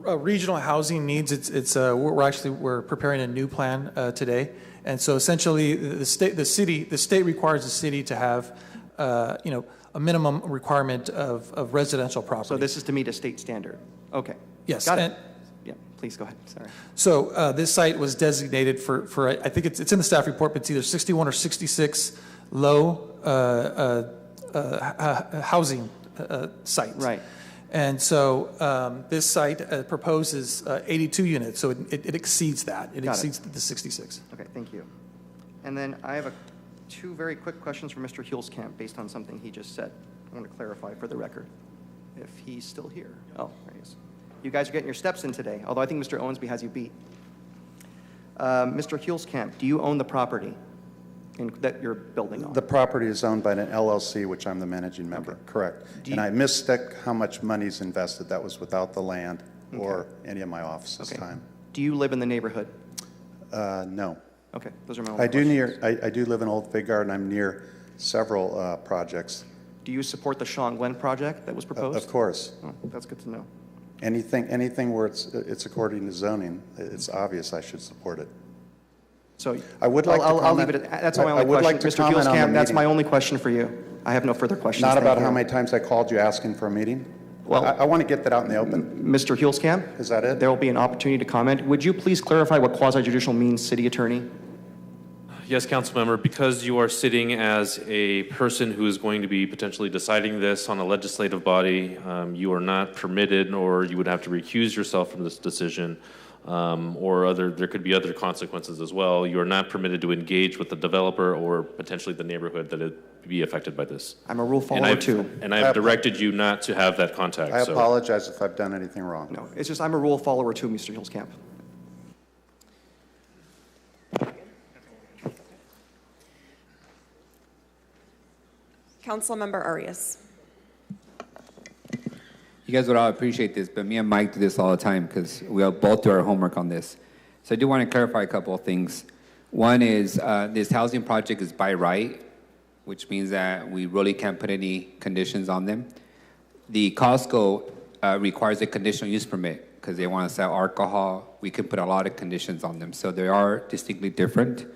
[SPEAKER 13] Regional housing needs. We're preparing a new plan today, and so essentially the state requires the city to have a minimum requirement of residential property.
[SPEAKER 12] So this is to meet a state standard. Okay.
[SPEAKER 13] Yes.
[SPEAKER 12] Got it. Yeah. Please go ahead. Sorry.
[SPEAKER 13] So this site was designated for I think it's in the staff report, but it's either 61 or 66 low housing sites.
[SPEAKER 12] Right.
[SPEAKER 13] And so this site proposes 82 units, so it exceeds that. It exceeds the 66.
[SPEAKER 12] Okay, thank you. And then I have 2 very quick questions for Mr. Hulskamp based on something he just said. I want to clarify for the record, if he's still here. Oh, there he is. You guys are getting your steps in today, although I think Mr. Owensby has you beat. Mr. Hulskamp, do you own the property that you're building on?
[SPEAKER 20] The property is owned by an LLC, which I'm the managing member. Okay. Correct. And I misstuck how much money's invested. That was without the land or any of my office's time.
[SPEAKER 12] Do you live in the neighborhood?
[SPEAKER 20] No.
[SPEAKER 12] Okay, those are my only questions.
[SPEAKER 20] I do live in Old Fig Garden. I'm near several projects.
[SPEAKER 12] Do you support the Sean Glenn project that was proposed?
[SPEAKER 20] Of course.
[SPEAKER 12] Oh, that's good to know.
[SPEAKER 20] Anything where it's according to zoning, it's obvious I should support it.
[SPEAKER 12] So
[SPEAKER 20] I would like to comment.
[SPEAKER 12] I'll leave it at, that's my only question. Mr. Huelskamp, that's my only question for you. I have no further questions.
[SPEAKER 20] Not about
[SPEAKER 12] Thank
[SPEAKER 20] how
[SPEAKER 12] you.
[SPEAKER 20] many times I called you asking for a meeting.
[SPEAKER 12] Well,
[SPEAKER 20] I want to get that out in the open.
[SPEAKER 12] Mr. Huelskamp?
[SPEAKER 20] Is that it?
[SPEAKER 12] There will be an opportunity to comment. Would you please clarify what quasi-judicial means, city attorney?
[SPEAKER 4] Yes, council member, because you are sitting as a person who is going to be potentially deciding this on a legislative body, you are not permitted, or you would have to recuse yourself from this decision, there could be other consequences as well. You are not permitted to engage with the developer or potentially the neighborhood that would be affected by this.
[SPEAKER 12] I'm a rule follower too.
[SPEAKER 4] And I've directed you not to have that contact.
[SPEAKER 20] I apologize if I've done anything wrong.
[SPEAKER 12] No, it's just I'm a rule follower too, Mr. Huelskamp.
[SPEAKER 1] Councilmember Arias.
[SPEAKER 17] You guys would all appreciate this, but me and Mike do this all the time because we all both do our homework on this. So I do want to clarify a couple of things. One is this housing project is by right, which means that we really can't put any conditions on them. The Costco requires a conditional use permit because they want to sell alcohol. We can put a lot of conditions on them. So they are distinctly different.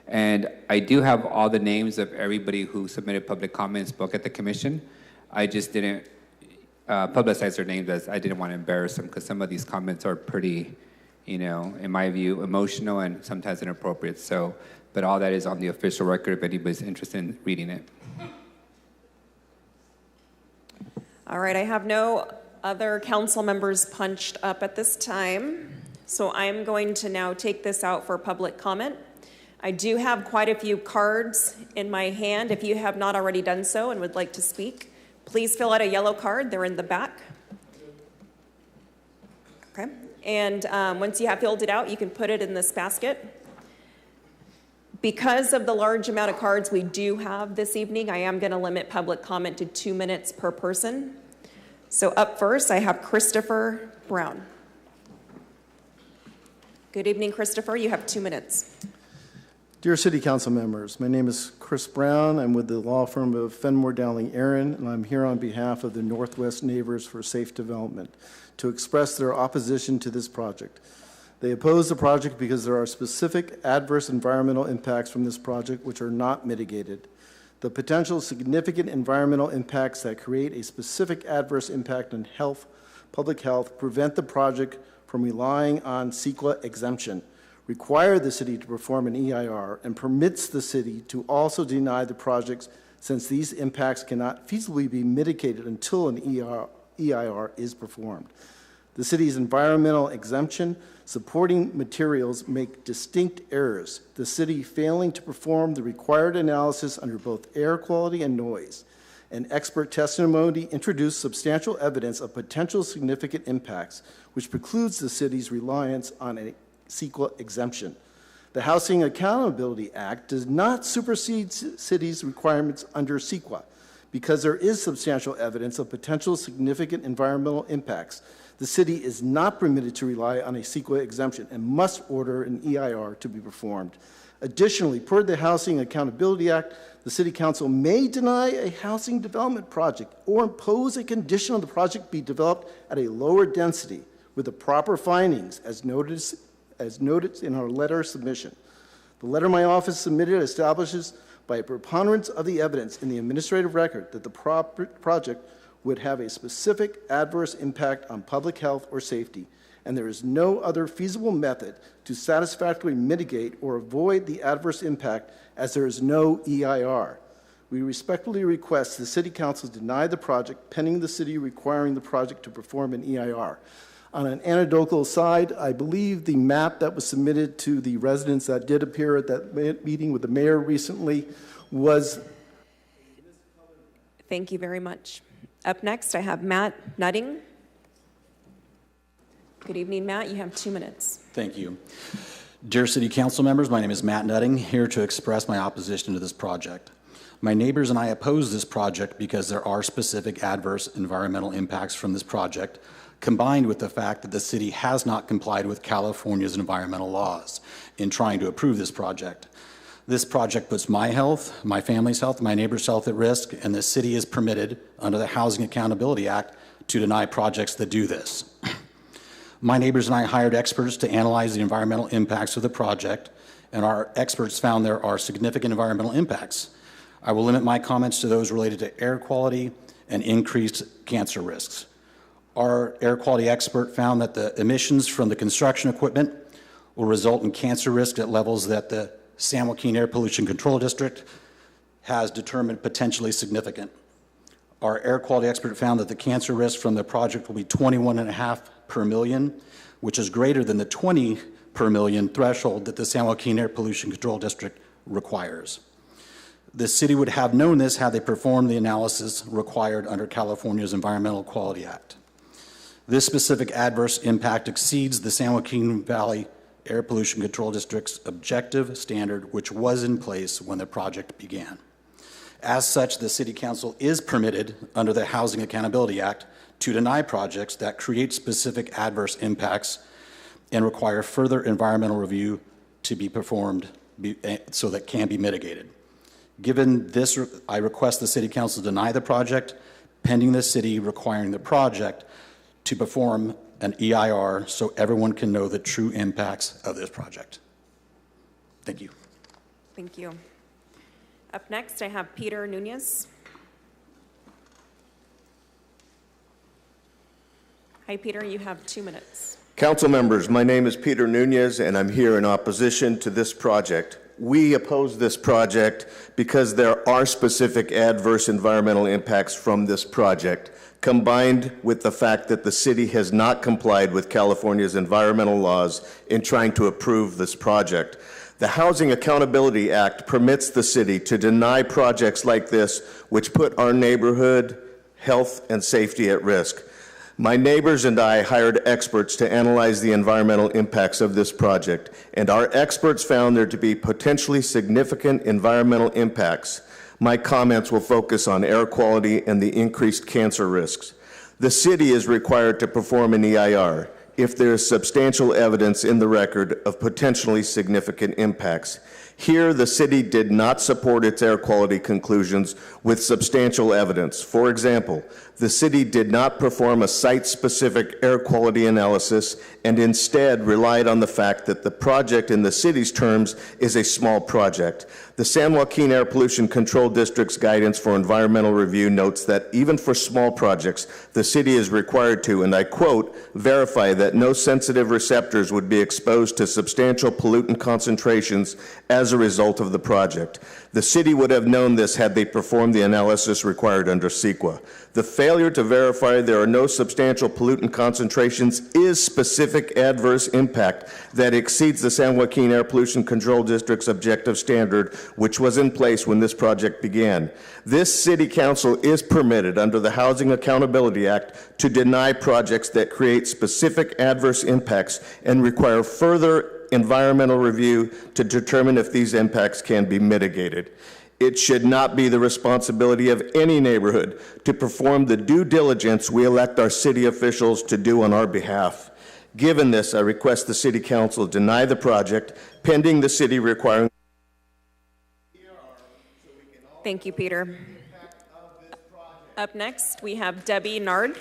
[SPEAKER 17] And I do have all the names of everybody who submitted public comments, spoke at the commission. I just didn't publicize their names as I didn't want to embarrass them because some of these comments are pretty, in my view, emotional and sometimes inappropriate. So, but all that is on the official record if anybody's interested in reading it.
[SPEAKER 1] All right, I have no other council members punched up at this time. So I'm going to now take this out for public comment. I do have quite a few cards in my hand. If you have not already done so and would like to speak, please fill out a yellow card. They're in the back. Okay. And once you have filled it out, you can put it in this basket. Because of the large amount of cards we do have this evening, I am going to limit public comment to 2 minutes per person. So up first, I have Christopher Brown. Good evening, Christopher. You have 2 minutes.
[SPEAKER 7] Dear City Council members, my name is Chris Brown. I'm with the law firm of Fenmore Dowling Aaron, and I'm here on behalf of the Northwest Neighbors for Safe Development to express their opposition to this project. They oppose the project because there are specific adverse environmental impacts from this project which are not mitigated. The potential significant environmental impacts that create a specific adverse impact on public health, prevent the project from relying on CEQA exemption, require the city to perform an EIR, and permits the city to also deny the projects since these impacts cannot feasibly be mitigated until an EIR is performed. The city's environmental exemption supporting materials make distinct errors, the city failing to perform the required analysis under both air quality and noise. And expert testimony introduced substantial evidence of potential significant impacts, which precludes the city's reliance on a CEQA exemption. The Housing Accountability Act does not supersede cities' requirements under CEQA because there is substantial evidence of potential significant environmental impacts. The city is not permitted to rely on a CEQA exemption and must order an EIR to be performed. Additionally, per the Housing Accountability Act, the City Council may deny a housing development project or impose a condition on the project be developed at a lower density with the proper findings as noted in our letter submission. The letter my office submitted establishes by a preponderance of the evidence in the administrative record that the project would have a specific adverse impact on public health or safety, and there is no other feasible method to satisfactorily mitigate or avoid the adverse impact as there is no EIR. We respectfully request the City Council deny the project pending the city requiring the project to perform an EIR. On an anecdotal side, I believe the map that was submitted to the residents that did appear at that meeting with the mayor recently was.
[SPEAKER 1] Thank you very much. Up next, I have Matt Nutting. Good evening, Matt. You have 2 minutes.
[SPEAKER 22] Thank you. Dear City Council members, my name is Matt Nutting, here to express my opposition to this project. My neighbors and I oppose this project because there are specific adverse environmental impacts from this project, combined with the fact that the city has not complied with California's environmental laws in trying to approve this project. This project puts my health, my family's health, my neighbor's health at risk, and the city is permitted under the Housing Accountability Act to deny projects that do this. My neighbors and I hired experts to analyze the environmental impacts of the project, and our experts found there are significant environmental impacts. I will limit my comments to those related to air quality and increased cancer risks. Our air quality expert found that the emissions from the construction equipment will result in cancer risk at levels that the San Joaquin Air Pollution Control District has determined potentially significant. Our air quality expert found that the cancer risk from the project will be 21.5 per million, which is greater than the 20 per million threshold that the San Joaquin Air Pollution Control District requires. The city would have known this had they performed the analysis required under California's Environmental Quality Act. This specific adverse impact exceeds the San Joaquin Valley Air Pollution Control District's objective standard, which was in place when the project began. As such, the City Council is permitted under the Housing Accountability Act to deny projects that create specific adverse impacts and require further environmental review to be performed so that can be mitigated. Given this, I request the City Council deny the project, pending the city requiring the project to perform an EIR so everyone can know the true impacts of this project. Thank you.
[SPEAKER 1] Thank you. Up next, I have Peter Nunez. Hi, Peter, you have 2 minutes.
[SPEAKER 3] Council members, my name is Peter Nunez, and I'm here in opposition to this project. We oppose this project because there are specific adverse environmental impacts from this project, combined with the fact that the city has not complied with California's environmental laws in trying to approve this project. The Housing Accountability Act permits the city to deny projects like this, which put our neighborhood, health, and safety at risk. My neighbors and I hired experts to analyze the environmental impacts of this project, and our experts found there to be potentially significant environmental impacts. My comments will focus on air quality and the increased cancer risks. The city is required to perform an EIR if there is substantial evidence in the record of potentially significant impacts. Here, the city did not support its air quality conclusions with substantial evidence. For example, the city did not perform a site-specific air quality analysis and instead relied on the fact that the project in the city's terms is a small project. The San Joaquin Air Pollution Control District's guidance for environmental review notes that even for small projects, the city is required to, and I quote, verify that no sensitive receptors would be exposed to substantial pollutant concentrations as a result of the project. The city would have known this had they performed the analysis required under CEQA. The failure to verify there are no substantial pollutant concentrations is specific adverse impact that exceeds the San Joaquin Air Pollution Control District's objective standard, which was in place when this project began. This city council is permitted under the Housing Accountability Act to deny projects that create specific adverse impacts and require further environmental review to determine if these impacts can be mitigated. It should not be the responsibility of any neighborhood to perform the due diligence we elect our city officials to do on our behalf. Given this, I request the City Council deny the project, pending the city requiring.
[SPEAKER 1] Thank you, Peter. Up next, we have Debbie Nard.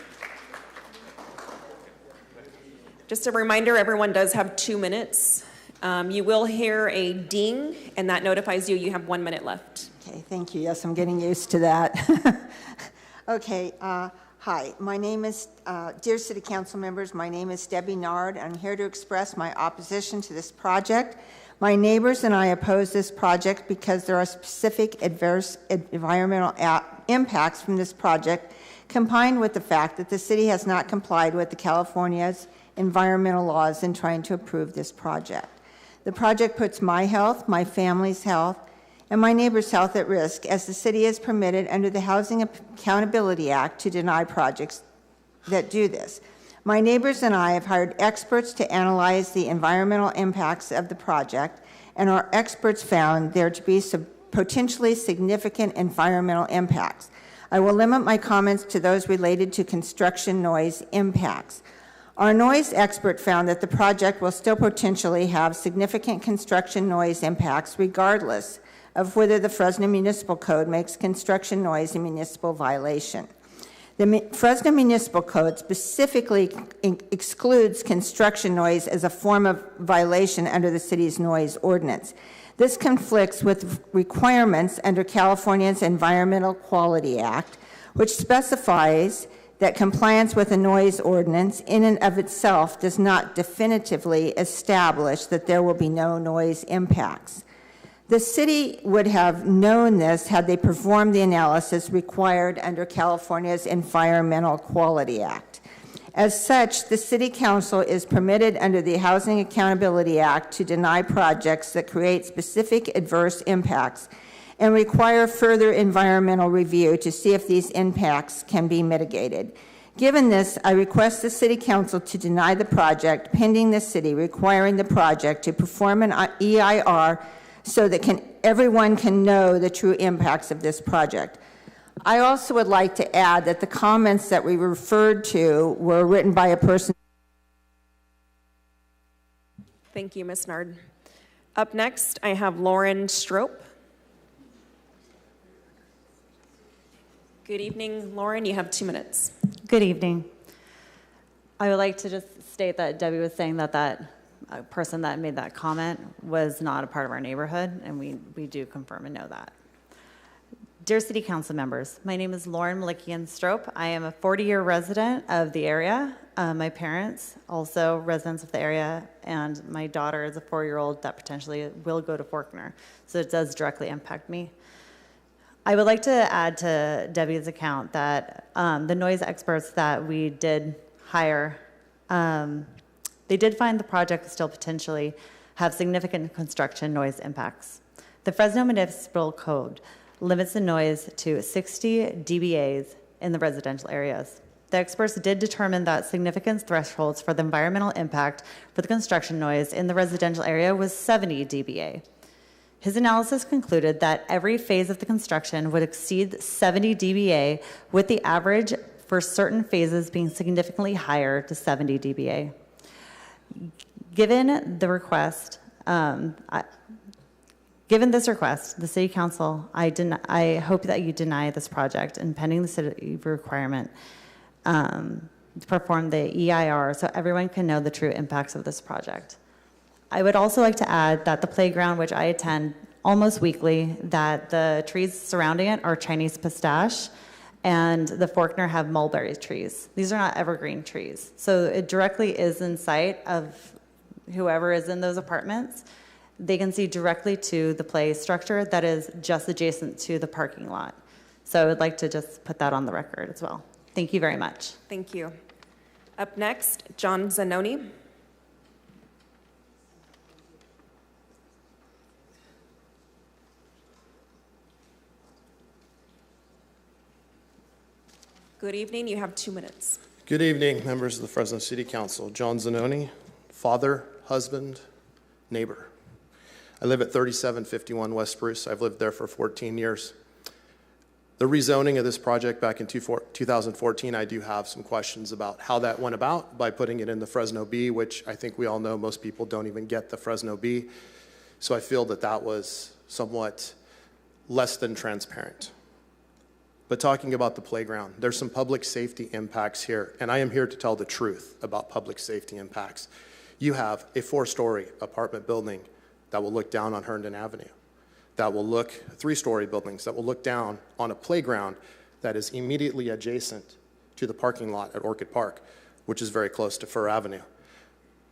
[SPEAKER 1] Just a reminder, everyone does have 2 minutes. You will hear a ding, and that notifies you have 1 minute left.
[SPEAKER 11] Okay, thank you. Yes, I'm getting used to that. Okay, hi. My name is, dear City Council members, my name is Debbie Nard. I'm here to express my opposition to this project. My neighbors and I oppose this project because there are specific adverse environmental impacts from this project, combined with the fact that the city has not complied with the California's environmental laws in trying to approve this project. The project puts my health, my family's health, and my neighbor's health at risk, as the city is permitted under the Housing Accountability Act to deny projects that do this. My neighbors and I have hired experts to analyze the environmental impacts of the project, and our experts found there to be some potentially significant environmental impacts. I will limit my comments to those related to construction noise impacts. Our noise expert found that the project will still potentially have significant construction noise impacts regardless of whether the Fresno Municipal Code makes construction noise a municipal violation. The Fresno Municipal Code specifically excludes construction noise as a form of violation under the city's noise ordinance. This conflicts with requirements under California's Environmental Quality Act, which specifies that compliance with a noise ordinance in and of itself does not definitively establish that there will be no noise impacts. The city would have known this had they performed the analysis required under California's Environmental Quality Act. As such, the City Council is permitted under the Housing Accountability Act to deny projects that create specific adverse impacts and require further environmental review to see if these impacts can be mitigated. Given this, I request the City Council to deny the project pending the city requiring the project to perform an EIR so that everyone can know the true impacts of this project. I also would like to add that the comments that we referred to were written by a person.
[SPEAKER 1] Thank you, Ms. Nard. Up next, I have Lauren Strope. Good evening, Lauren. You have 2 minutes.
[SPEAKER 2] Good evening. I would like to just state that Debbie was saying that that person that made that comment was not a part of our neighborhood, and we do confirm and know that. Dear City Council members, my name is Lauren Malikian Strope. I am a 40-year resident of the area. My parents, also residents of the area, and my daughter is a 4-year-old that potentially will go to Faulkner, so it does directly impact me. I would like to add to Debbie's account that the noise experts that we did hire, they did find the project still potentially have significant construction noise impacts. The Fresno Municipal Code limits the noise to 60 dBAs in the residential areas. The experts did determine that significance thresholds for the environmental impact for the construction noise in the residential area was 70 dBA. His analysis concluded that every phase of the construction would exceed 70 dBA, with the average for certain phases being significantly higher to 70 dBA. Given this request, the City Council, I hope that you deny this project and pending the city requirement to perform the EIR so everyone can know the true impacts of this project. I would also like to add that the playground, which I attend almost weekly, that the trees surrounding it are Chinese pistache, and the Faulkner have mulberry trees. These are not evergreen trees. So it directly is in sight of whoever is in those apartments. They can see directly to the play structure that is just adjacent to the parking lot. So I would like to just put that on the record as well. Thank you very much.
[SPEAKER 1] Thank you. Up next, John Zanoni. Good evening. You have 2 minutes.
[SPEAKER 8] Good evening, members of the Fresno City Council. John Zanoni, father, husband, neighbor. I live at 3751 West Spruce. I've lived there for 14 years. The rezoning of this project back in 2014, I do have some questions about how that went about by putting it in the Fresno B, which I think we all know most people don't even get the Fresno B. So I feel that that was somewhat less than transparent. But talking about the playground, there's some public safety impacts here, and I am here to tell the truth about public safety impacts. You have a 4-story apartment building that will look down on Herndon Avenue, that will look 3-story buildings that will look down on a playground that is immediately adjacent to the parking lot at Orchid Park, which is very close to Fur Avenue.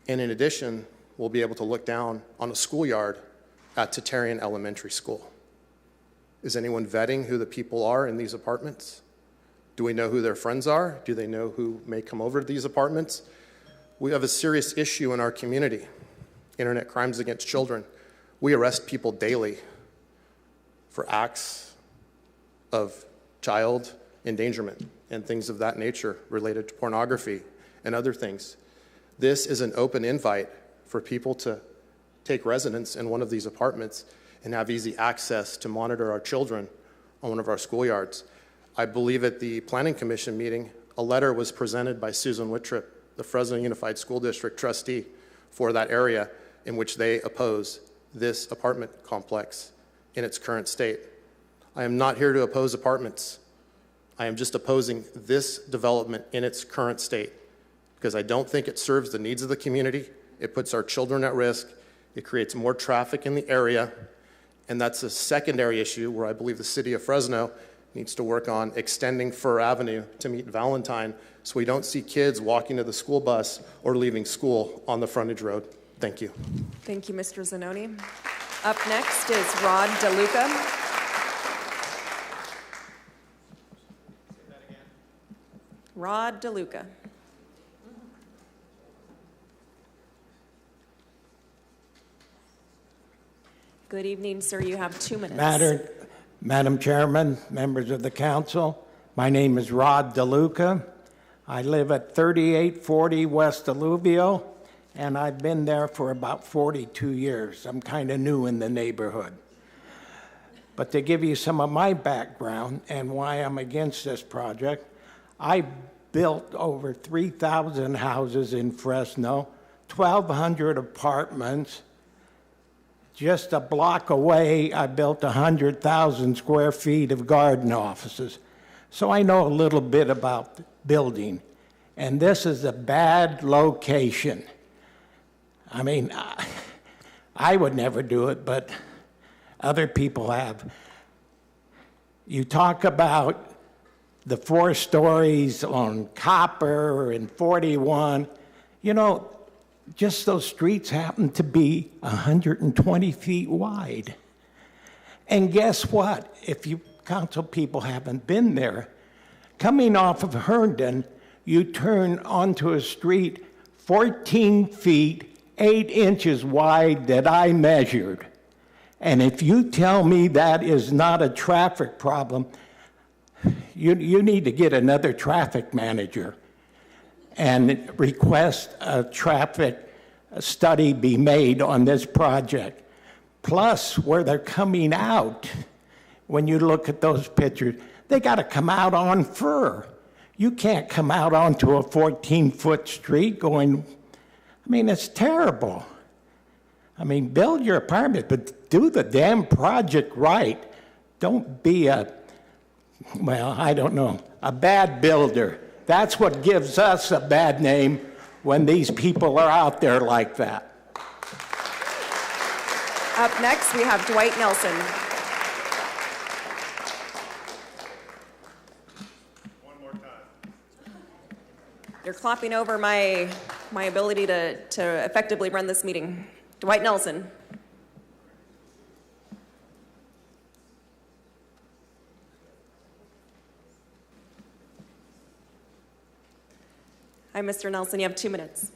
[SPEAKER 8] And in addition, we'll be able to look down on a schoolyard at Tatarian Elementary School. Is anyone vetting who the people are in these apartments? Do we know who their friends are? Do they know who may come over to these apartments? We have a serious issue in our community, internet crimes against children. We arrest people daily for acts of child endangerment and things of that nature related to pornography and other things. This is an open invite for people to take residence in one of these apartments and have easy access to monitor our children on one of our schoolyards. I believe at the Planning Commission meeting, a letter was presented by Susan Whittrop the Fresno Unified School District trustee for that area, in which they oppose this apartment complex in its current state. I am not here to oppose apartments. I am just opposing this development in its current state because I don't think it serves the needs of the community. It puts our children at risk. It creates more traffic in the area. And that's a secondary issue where I believe the city of Fresno needs to work on extending Fur Avenue to meet Valentine so we don't see kids walking to the school bus or leaving school on the frontage road. Thank you.
[SPEAKER 1] Thank you, Mr. Zanoni. Up next is Rod DeLuca. Rod DeLuca. Good evening, sir. You have 2 minutes.
[SPEAKER 5] Madam Chairman, members of the council, my name is Rod DeLuca. I live at 3840 West Alluvio, and I've been there for about 42 years. I'm kind of new in the neighborhood. But to give you some of my background and why I'm against this project, I built over 3,000 houses in Fresno, 1,200 apartments. Just a block away, I built 100,000 square feet of garden offices. So I know a little bit about building. And this is a bad location. I mean, I would never do it, but other people have. You talk about the 4 stories on Copper and 41. You know, just those streets happen to be 120 feet wide. And guess what? If you council people haven't been there, coming off of Herndon, you turn onto a street 14 feet, 8 inches wide that I measured. And if you tell me that is not a traffic problem, you need to get another traffic manager and request a traffic study be made on this project. Plus, where they're coming out, when you look at those pictures, they got to come out on Fur. You can't come out onto a 14-foot street going, I mean, it's terrible. I mean, build your apartment, but do the damn project right. Don't be a, well, I don't know, a bad builder. That's what gives us a bad name when these people are out there like that.
[SPEAKER 1] Up next, we have Dwight Nelson.
[SPEAKER 3] One more time.
[SPEAKER 1] You're clopping over my ability to effectively run this meeting. Dwight Nelson. Hi, Mr. Nelson. You have 2 minutes.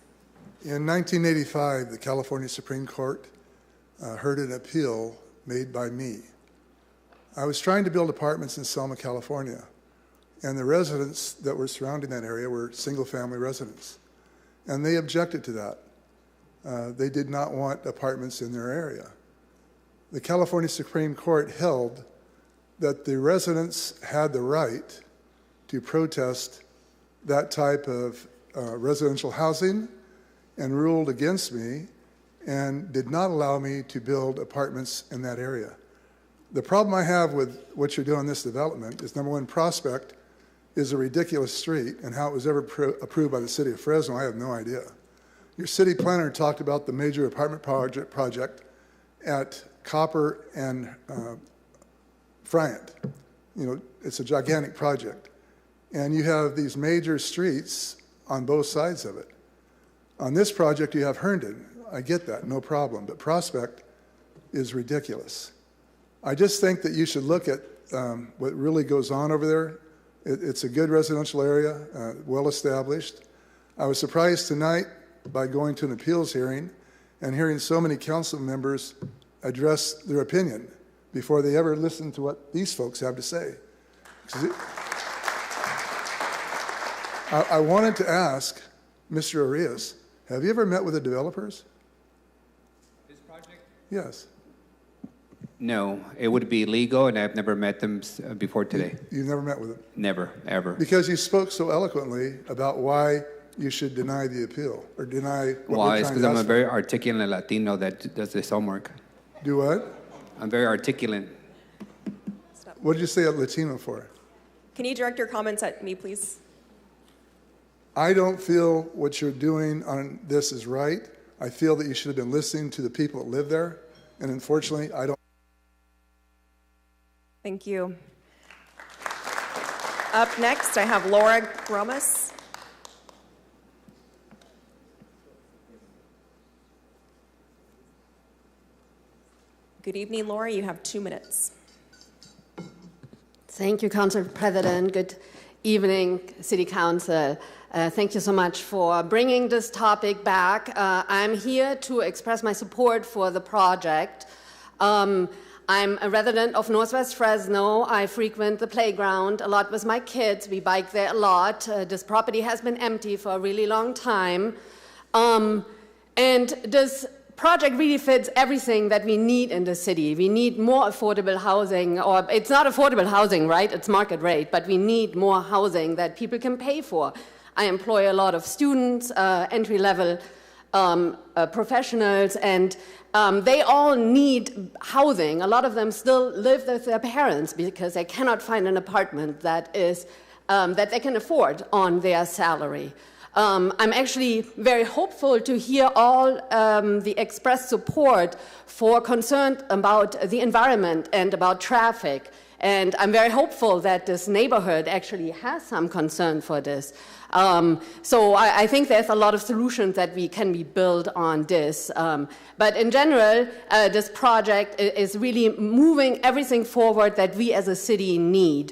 [SPEAKER 10] In 1985, the California Supreme Court heard an appeal made by me. I was trying to build apartments in Selma, California, and the residents that were surrounding that area were single-family residents, and they objected to that. They did not want apartments in their area. The California Supreme Court held that the residents had the right to protest that type of residential housing and ruled against me and did not allow me to build apartments in that area. The problem I have with what you're doing in this development is, number one, Prospect is a ridiculous street, and how it was ever approved by the city of Fresno, I have no idea. Your city planner talked about the major apartment project at Copper and Friant. You know, it's a gigantic project. And you have these major streets on both sides of it. On this project, you have Herndon. I get that, no problem. But Prospect is ridiculous. I just think that you should look at what really goes on over there. It's a good residential area, well established. I was surprised tonight by going to an appeals hearing and hearing so many council members address their opinion before they ever listen to what these folks have to say. I wanted to ask Mr. Arias, have you ever met with the developers?
[SPEAKER 17] This project?
[SPEAKER 10] Yes.
[SPEAKER 17] No, it would be illegal, and I've never met them before today.
[SPEAKER 10] You've never met with them?
[SPEAKER 17] Never, ever.
[SPEAKER 10] Because you spoke so eloquently about why you should deny the appeal or deny what
[SPEAKER 17] Well,
[SPEAKER 10] we're
[SPEAKER 17] it's
[SPEAKER 10] trying
[SPEAKER 17] because
[SPEAKER 10] to
[SPEAKER 17] I'm a
[SPEAKER 10] ask
[SPEAKER 17] very articulate Latino that does this homework.
[SPEAKER 10] for. Do what?
[SPEAKER 17] I'm very articulate.
[SPEAKER 10] What did you say Latino for?
[SPEAKER 1] Can you direct your comments at me, please?
[SPEAKER 10] I don't feel what you're doing on this is right. I feel that you should have been listening to the people that live there, and unfortunately, I don't.
[SPEAKER 1] Thank you. Up next, I have Laura Gromas. Good evening, Laura. You have 2 minutes.
[SPEAKER 6] Thank you, Council President. Good evening, City Council. Thank you so much for bringing this topic back. I'm here to express my support for the project. I'm a resident of Northwest Fresno. I frequent the playground a lot with my kids. We bike there a lot. This property has been empty for a really long time. And this project really fits everything that we need in the city. We need more affordable housing, or it's not affordable housing, right? It's market rate, but we need more housing that people can pay for. I employ a lot of students, entry-level professionals, and they all need housing. A lot of them still live with their parents because they cannot find an apartment that they can afford on their salary. I'm actually very hopeful to hear all the expressed support for concern about the environment and about traffic. And I'm very hopeful that this neighborhood actually has some concern for this. So I think there's a lot of solutions that can be built on this. But in general, this project is really moving everything forward that we as a city need.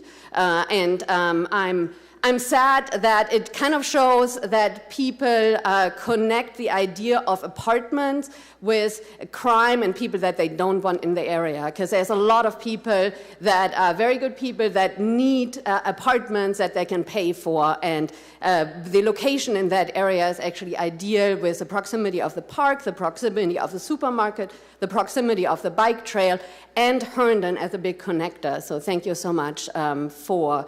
[SPEAKER 6] I'm sad that it kind of shows that people connect the idea of apartments with crime and people that they don't want in the area. Because there's a lot of people that are very good people that need apartments that they can pay for. And the location in that area is actually ideal with the proximity of the park, the proximity of the supermarket, the proximity of the bike trail, and Herndon as a big connector. So thank you so much for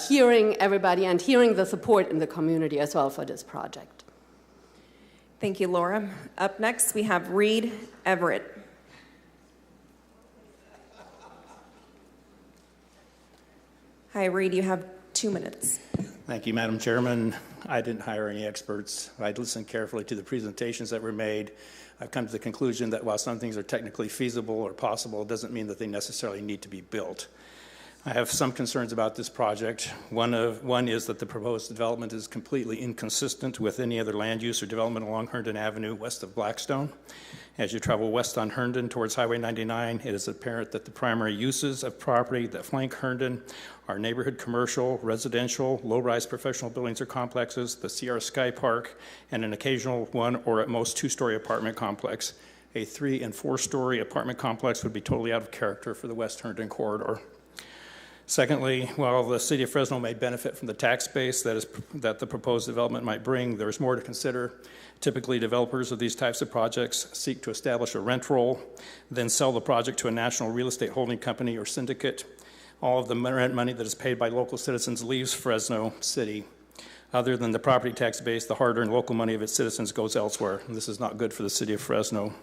[SPEAKER 6] hearing everybody and hearing the support in the community as well for this project.
[SPEAKER 1] Thank you, Laura. Up next, we have Reed Everett. Hi, Reed, you have 2 minutes.
[SPEAKER 14] Thank you, Madam Chairman. I didn't hire any experts. I listened carefully to the presentations that were made. I've come to the conclusion that while some things are technically feasible or possible, it doesn't mean that they necessarily need to be built. I have some concerns about this project. One is that the proposed development is completely inconsistent with any other land use or development along Herndon Avenue west of Blackstone. As you travel west on Herndon towards Highway 99, it is apparent that the primary uses of property that flank Herndon are neighborhood commercial, residential, low-rise professional buildings or complexes, the Sierra Sky Park, and an occasional one or at most two-story apartment complex. A 3- and 4-story apartment complex would be totally out of character for the West Herndon corridor. Secondly, while the city of Fresno may benefit from the tax base that the proposed development might bring, there's more to consider. Typically, developers of these types of projects seek to establish a rent roll, then sell the project to a national real estate holding company or syndicate. All of the rent money that is paid by local citizens leaves Fresno City. Other than the property tax base, the hard-earned local money of its citizens goes elsewhere. And this is not good for the city of Fresno.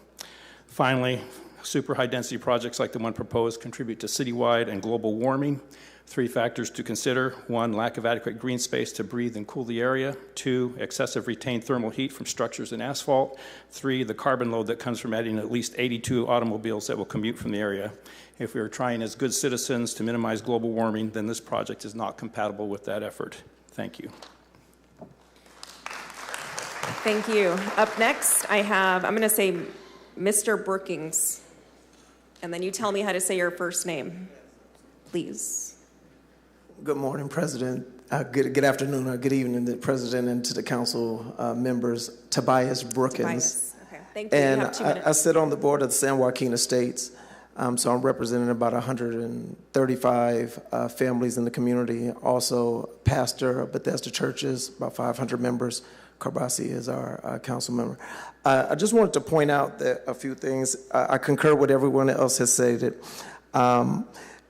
[SPEAKER 14] Finally, super high-density projects like the one proposed contribute to citywide and global warming. 3 factors to consider. 1, lack of adequate green space to breathe and cool the area. 2, excessive retained thermal heat from structures and asphalt. 3, the carbon load that comes from adding at least 82 automobiles that will commute from the area. If we are trying as good citizens to minimize global warming, then this project is not compatible with that effort. Thank you.
[SPEAKER 1] Thank you. Up next, I'm going to say Mr. Brookings. And then you tell me how to say your first name, please.
[SPEAKER 23] Good morning, President. Good afternoon or good evening, the President and to the council members. Tobias Brookins.
[SPEAKER 1] Tobias. Okay. Thank you.
[SPEAKER 23] And
[SPEAKER 1] You have 2 minutes.
[SPEAKER 23] I sit on the board of the San Joaquin Estates, so I'm representing about 135 families in the community. Also, pastor of Bethesda churches, about 500 members. Carbasi is our council member. I just wanted to point out that a few things. I concur with everyone else has said.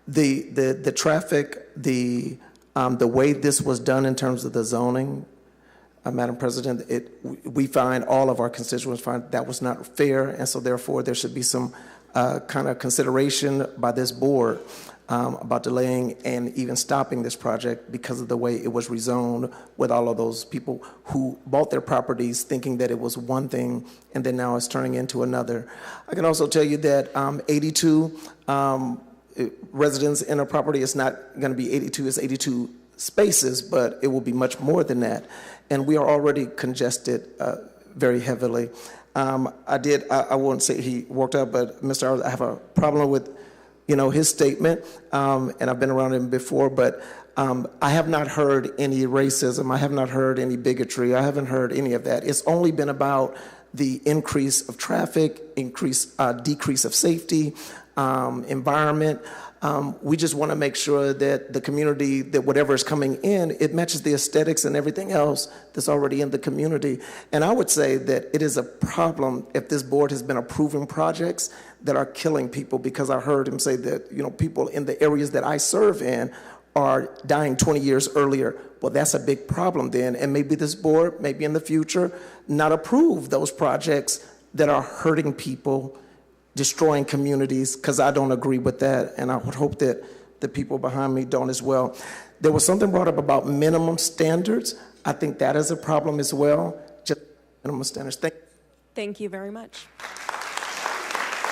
[SPEAKER 23] The traffic, the way this was done in terms of the zoning, Madam President, we find, all of our constituents find that was not fair, and so therefore there should be some kind of consideration by this board about delaying and even stopping this project because of the way it was rezoned, with all of those people who bought their properties thinking that it was one thing and then now it's turning into another. I can also tell you that 82 residents in a property is not going to be 82, it's 82 spaces, but it will be much more than that. And we are already congested very heavily. I won't say he worked out, but Mr. Arthur, I have a problem with his statement, and I've been around him before, but I have not heard any racism. I have not heard any bigotry. I haven't heard any of that. It's only been about the increase of traffic, decrease of safety, environment. We just want to make sure that the community, that whatever is coming in, it matches the aesthetics and everything else that's already in the community. And I would say that it is a problem if this board has been approving projects that are killing people, because I heard him say that, people in the areas that I serve in are dying 20 years earlier. Well, that's a big problem then. And maybe this board, maybe in the future, not approve those projects that are hurting people, destroying communities, because I don't agree with that, and I would hope that the people behind me don't as well. There was something brought up about minimum standards. I think that is a problem as well, just minimum standards.
[SPEAKER 1] Thank you very much.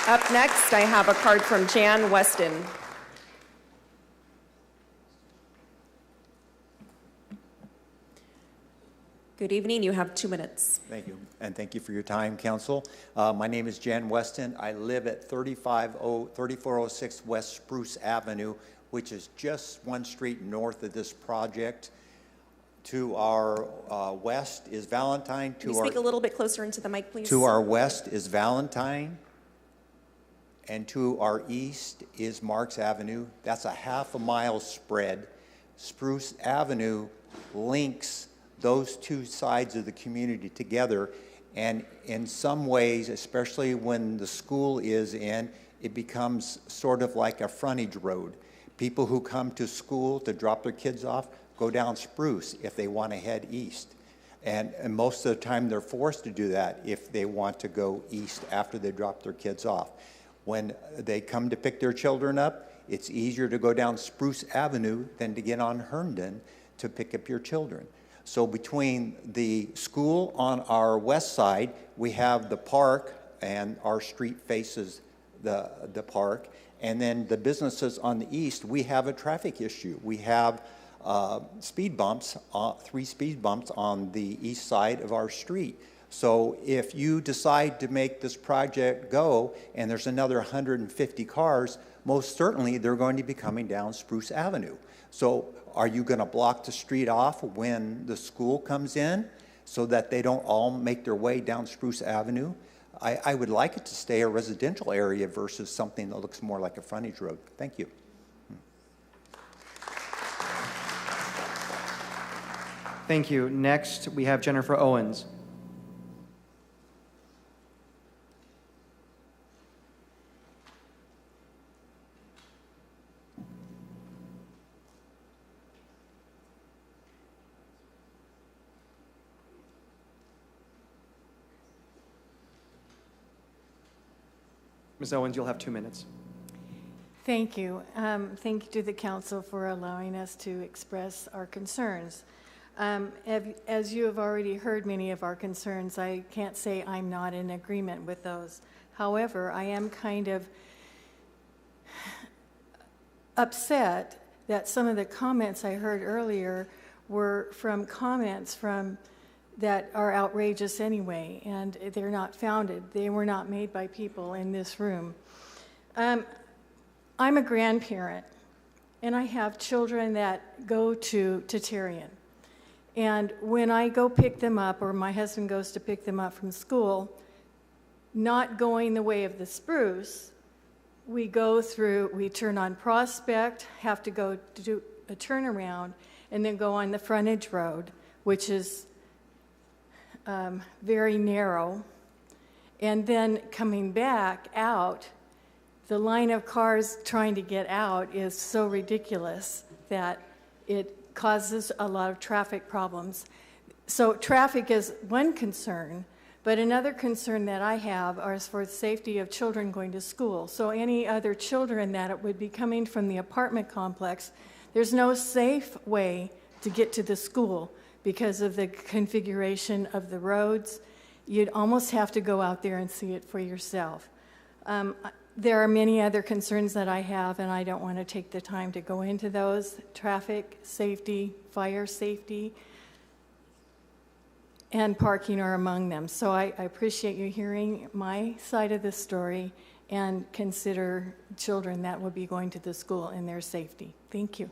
[SPEAKER 1] Up next, I have a card from Jan Weston. Good evening. You have 2 minutes.
[SPEAKER 15] Thank you, and thank you for your time, Council. My name is Jan Weston. I live at 3406 West Spruce Avenue, which is just one street north of this project. To our west is Valentine.
[SPEAKER 1] Can you speak a little bit closer into the mic, please?
[SPEAKER 15] To our west is Valentine, and to our east is Marks Avenue. That's a half a mile spread. Spruce Avenue links those two sides of the community together, and in some ways, especially when the school is in, it becomes sort of like a frontage road. People who come to school to drop their kids off go down Spruce if they want to head east. And most of the time they're forced to do that if they want to go east after they drop their kids off. When they come to pick their children up, it's easier to go down Spruce Avenue than to get on Herndon to pick up your children. So between the school on our west side, we have the park, and our street faces the park. And then the businesses on the east, we have a traffic issue. We have speed bumps, 3 speed bumps on the east side of our street. So if you decide to make this project go and there's another 150 cars, most certainly they're going to be coming down Spruce Avenue. So are you going to block the street off when the school comes in so that they don't all make their way down Spruce Avenue? I would like it to stay a residential area versus something that looks more like a frontage road. Thank you.
[SPEAKER 18] Thank you. Next, we have Jennifer Owens. Ms. Owens, you'll have 2 minutes.
[SPEAKER 19] Thank you. Thank you to the council for allowing us to express our concerns. As you have already heard many of our concerns, I can't say I'm not in agreement with those. However, I am kind of upset that some of the comments I heard earlier were from comments that are outrageous anyway, and they're not founded. They were not made by people in this room. I'm a grandparent, and I have children that go to Tatarian. And when I go pick them up, or my husband goes to pick them up from school, not going the way of the Spruce, we turn on Prospect, have to go to do a turnaround, and then go on the frontage road, which is very narrow. And then coming back out, the line of cars trying to get out is so ridiculous that it causes a lot of traffic problems. So traffic is one concern, but another concern that I have is for the safety of children going to school. So any other children that would be coming from the apartment complex, there's no safe way to get to the school because of the configuration of the roads. You'd almost have to go out there and see it for yourself. There are many other concerns that I have, and I don't want to take the time to go into those. Traffic, safety, fire safety, and parking are among them. So I appreciate you hearing my side of the story and consider children that will be going to the school and their safety. Thank you.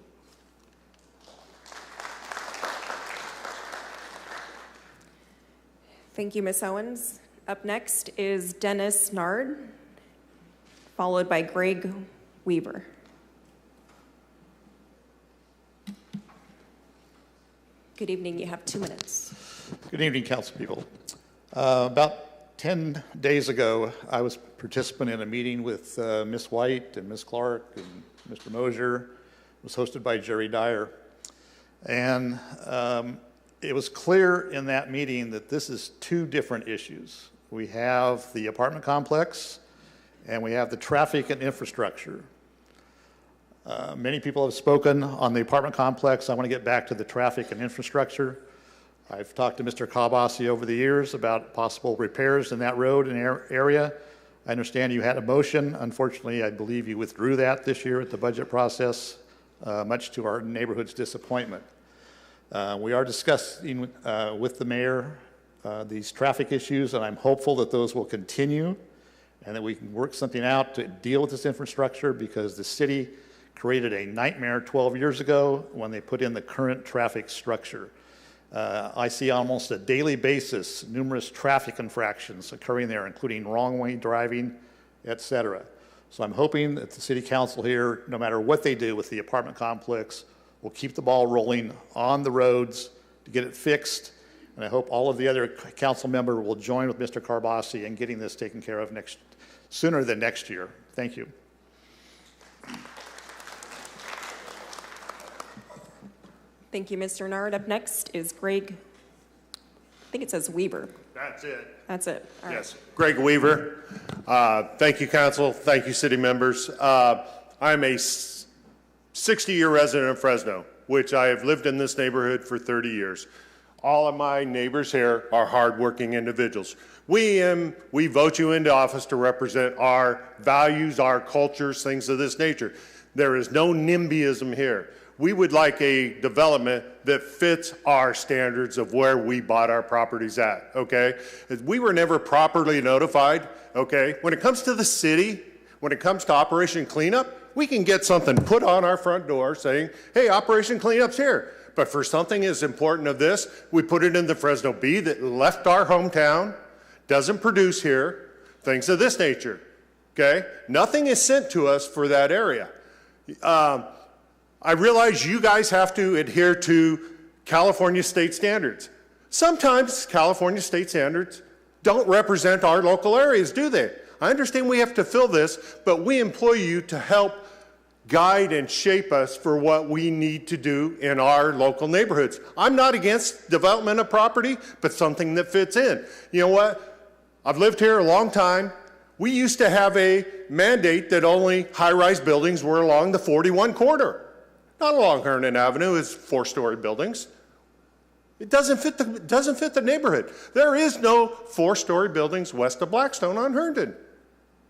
[SPEAKER 1] Thank you, Ms. Owens. Up next is Dennis Nard, followed by Greg Weaver. Good evening. You have 2 minutes.
[SPEAKER 9] Good evening, council people. About 10 days ago, I was a participant in a meeting with Ms. White and Ms. Clark and Mr. Mosier. It was hosted by Jerry Dyer. And it was clear in that meeting that this is two different issues. We have the apartment complex and we have the traffic and infrastructure. Many people have spoken on the apartment complex. I want to get back to the traffic and infrastructure. I've talked to Mr. Kabasi over the years about possible repairs in that road and area. I understand you had a motion. Unfortunately, I believe you withdrew that this year at the budget process, much to our neighborhood's disappointment. We are discussing with the mayor these traffic issues, and I'm hopeful that those will continue and that we can work something out to deal with this infrastructure, because the city created a nightmare 12 years ago when they put in the current traffic structure. I see almost a daily basis numerous traffic infractions occurring there, including wrong way driving, etc. So I'm hoping that the city council here, no matter what they do with the apartment complex, will keep the ball rolling on the roads to get it fixed. And I hope all of the other council members will join with Mr. Karbasi in getting this taken care of sooner than next year. Thank you.
[SPEAKER 1] Thank you, Mr. Nard. Up next is Greg, I think it says Weaver.
[SPEAKER 16] That's it.
[SPEAKER 1] That's it. All
[SPEAKER 16] yes. Right. Greg Weaver. Thank you, council. Thank you, city members. I'm a 60-year resident of Fresno, which I have lived in this neighborhood for 30 years. All of my neighbors here are hardworking individuals. We vote you into office to represent our values, our cultures, things of this nature. There is no NIMBYism here. We would like a development that fits our standards of where we bought our properties at, okay? We were never properly notified, okay? When it comes to the city, when it comes to Operation Cleanup, we can get something put on our front door saying, hey, Operation Cleanup's here. But for something as important as this, we put it in the Fresno Bee that left our hometown, doesn't produce here, things of this nature, okay? Nothing is sent to us for that area. I realize you guys have to adhere to California state standards. Sometimes California state standards don't represent our local areas, do they? I understand we have to fill this, but we employ you to help guide and shape us for what we need to do in our local neighborhoods. I'm not against development of property, but something that fits in. You know what? I've lived here a long time. We used to have a mandate that only high-rise buildings were along the 41 corridor. Not along Herndon Avenue, it's 4-story buildings. It doesn't fit the neighborhood. There is no 4-story buildings west of Blackstone on Herndon.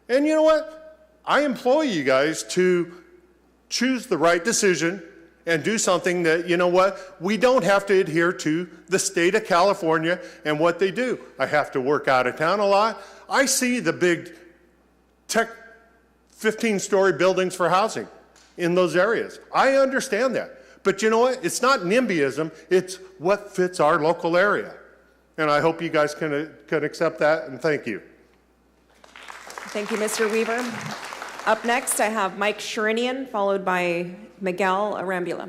[SPEAKER 16] And you know what? I implore you guys to choose the right decision and do something that, you know what, we don't have to adhere to the state of California and what they do. I have to work out of town a lot. I see the big tech 15-story buildings for housing in those areas. I understand that. But you know what? It's not NIMBYism. It's what fits our local area. And I hope you guys can accept that, and thank you.
[SPEAKER 1] Thank you, Mr. Weaver. Up next, I have Mike Sherinian, followed by Miguel Arambula.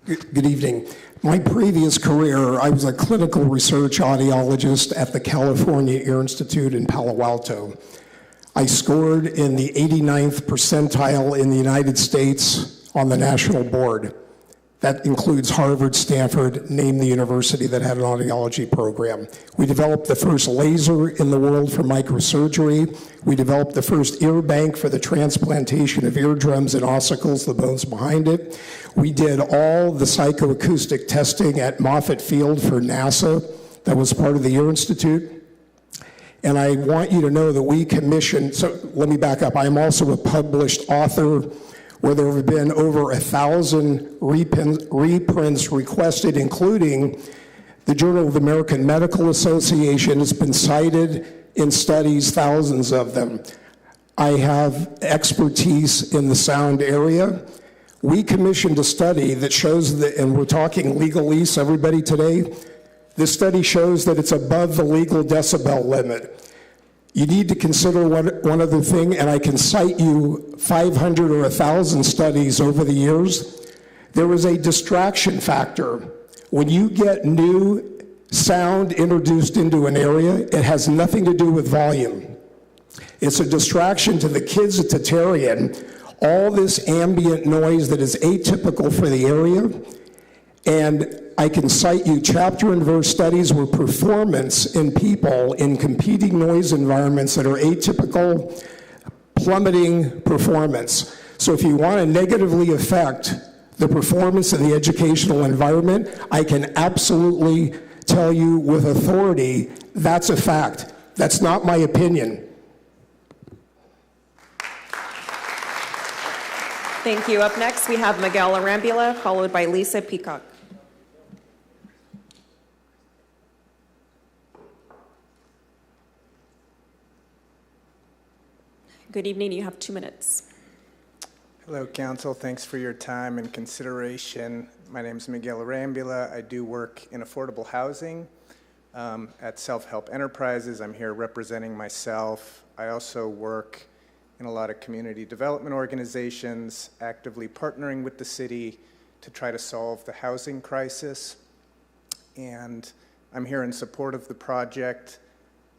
[SPEAKER 21] Good evening. My previous career, I was a clinical research audiologist at the California Ear Institute in Palo Alto. I scored in the 89th percentile in the United States on the national board. That includes Harvard, Stanford, name the university that had an audiology program. We developed the first laser in the world for microsurgery. We developed the first ear bank for the transplantation of eardrums and ossicles, the bones behind it. We did all the psychoacoustic testing at Moffett Field for NASA that was part of the Ear Institute. And I want you to know that we commissioned, so let me back up. I am also a published author where there have been over 1,000 reprints requested, including the Journal of the American Medical Association has been cited in studies, thousands of them. I have expertise in the sound area. We commissioned a study that shows that, and we're talking legalese, everybody today, this study shows that it's above the legal decibel limit. You need to consider one other thing, and I can cite you 500 or 1,000 studies over the years. There is a distraction factor. When you get new sound introduced into an area, it has nothing to do with volume. It's a distraction to the kids at Tatarian. All this ambient noise that is atypical for the area, and I can cite you chapter and verse studies where performance in people in competing noise environments that are atypical, plummeting performance. So if you want to negatively affect the performance in the educational environment, I can absolutely tell you with authority that's a fact. That's not my opinion.
[SPEAKER 1] Thank you. Up next, we have Miguel Arambula, followed by Lisa Peacock. Good evening. You have 2 minutes.
[SPEAKER 4] Hello, Council. Thanks for your time and consideration. My name is Miguel Arambula. I do work in affordable housing at Self-Help Enterprises. I'm here representing myself. I also work in a lot of community development organizations, actively partnering with the city to try to solve the housing crisis. And I'm here in support of the project.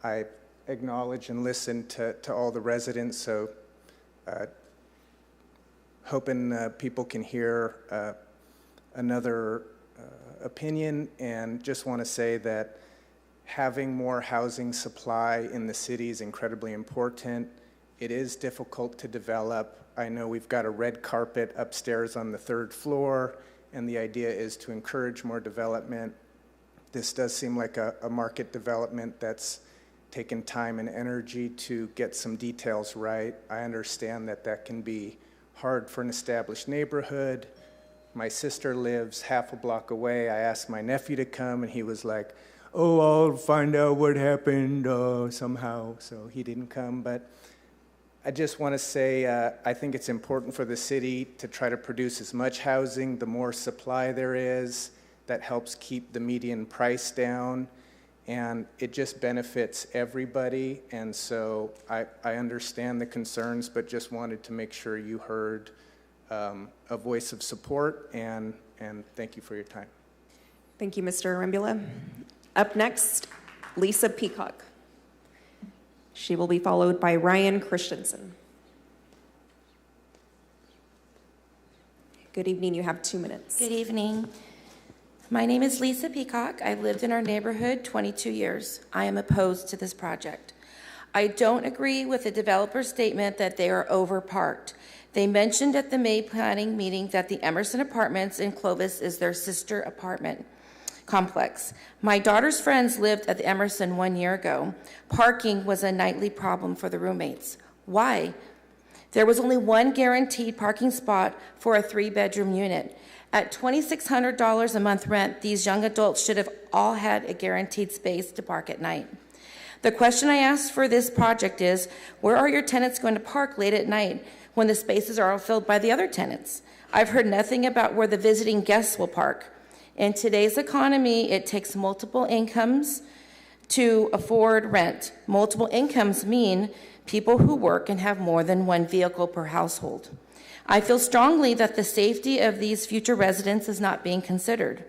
[SPEAKER 4] I acknowledge and listen to all the residents, so hoping people can hear another opinion, and just want to say that having more housing supply in the city is incredibly important. It is difficult to develop. I know we've got a red carpet upstairs on the 3rd floor, and the idea is to encourage more development. This does seem like a market development that's taken time and energy to get some details right. I understand that that can be hard for an established neighborhood. My sister lives half a block away. I asked my nephew to come, and he was like, oh, I'll find out what happened somehow, so he didn't come. But I just want to say I think it's important for the city to try to produce as much housing. The more supply there is, that helps keep the median price down. And it just benefits everybody. And so I understand the concerns, but just wanted to make sure you heard a voice of support, and thank you for your time.
[SPEAKER 1] Thank you, Mr. Arambula. Up next, Lisa Peacock. She will be followed by Ryan Christensen. Good evening. You have 2 minutes.
[SPEAKER 13] Good evening. My name is Lisa Peacock. I've lived in our neighborhood 22 years. I am opposed to this project. I don't agree with the developer's statement that they are overparked. They mentioned at the May planning meeting that the Emerson Apartments in Clovis is their sister apartment complex. My daughter's friends lived at the Emerson 1 year ago. Parking was a nightly problem for the roommates. Why? There was only one guaranteed parking spot for a 3-bedroom unit. At $2,600 a month rent, these young adults should have all had a guaranteed space to park at night. The question I asked for this project is, where are your tenants going to park late at night when the spaces are all filled by the other tenants? I've heard nothing about where the visiting guests will park. In today's economy, it takes multiple incomes to afford rent. Multiple incomes mean people who work and have more than one vehicle per household. I feel strongly that the safety of these future residents is not being considered.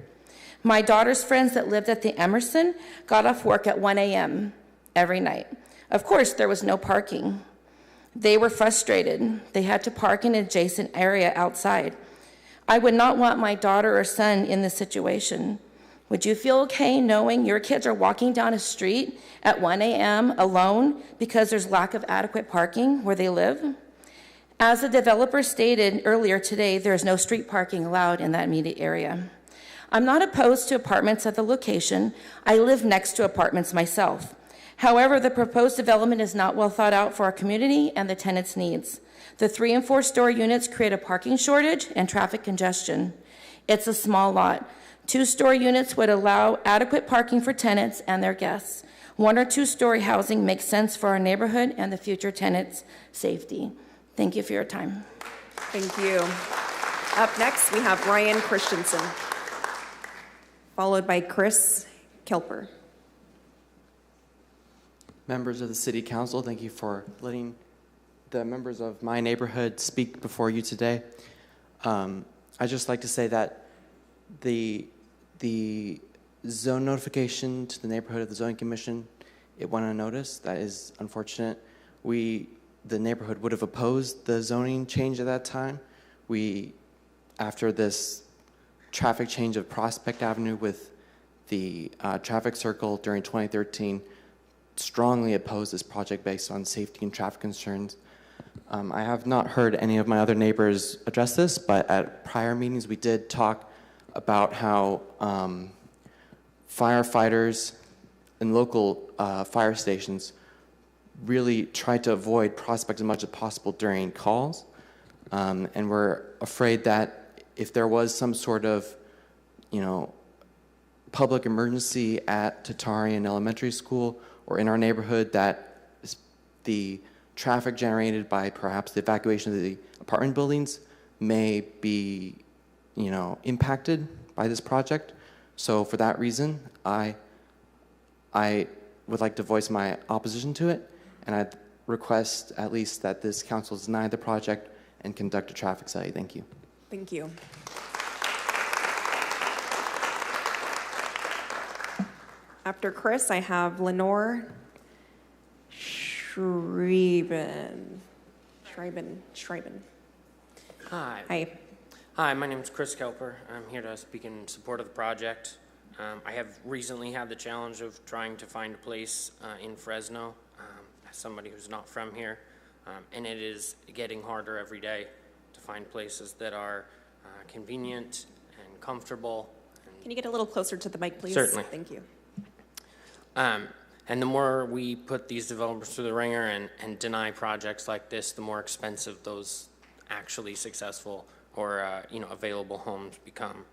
[SPEAKER 13] My daughter's friends that lived at the Emerson got off work at 1 a.m. every night. Of course, there was no parking. They were frustrated. They had to park in an adjacent area outside. I would not want my daughter or son in this situation. Would you feel okay knowing your kids are walking down a street at 1 a.m. alone because there's lack of adequate parking where they live? As the developer stated earlier today, there is no street parking allowed in that immediate area. I'm not opposed to apartments at the location. I live next to apartments myself. However, the proposed development is not well thought out for our community and the tenants' needs. The 3- and 4-story units create a parking shortage and traffic congestion. It's a small lot. 2-story units would allow adequate parking for tenants and their guests. 1- or 2-story housing makes sense for our neighborhood and the future tenants' safety. Thank you for your time.
[SPEAKER 1] Thank you. Up next, we have Ryan Christensen, followed by Chris Kelper.
[SPEAKER 7] Members of the City Council, thank you for letting the members of my neighborhood speak before you today. I'd just like to say that the zone notification to the neighborhood of the Zoning Commission, it went unnoticed. That is unfortunate. The neighborhood would have opposed the zoning change at that time. After this traffic change of Prospect Avenue with the traffic circle during 2013, strongly opposed this project based on safety and traffic concerns. I have not heard any of my other neighbors address this, but at prior meetings we did talk about how firefighters and local fire stations really tried to avoid Prospect as much as possible during calls. And we're afraid that if there was some sort of, public emergency at Tatarian Elementary School or in our neighborhood, that the traffic generated by perhaps the evacuation of the apartment buildings may be, impacted by this project. So for that reason, I would like to voice my opposition to it, and I'd request at least that this council deny the project and conduct a traffic study. Thank you.
[SPEAKER 1] Thank you. After Chris, I have Lenore Schreiben.
[SPEAKER 12] Hi. Hi, my name is Chris Kelper. I'm here to speak in support of the project. I have recently had the challenge of trying to find a place in Fresno, as somebody who's not from here, and it is getting harder every day to find places that are convenient and comfortable.
[SPEAKER 1] Can you get a little closer to the mic, please?
[SPEAKER 12] Certainly.
[SPEAKER 1] Thank you.
[SPEAKER 12] And the more we put these developers through the ringer and deny projects like this, the more expensive those actually successful or available homes become.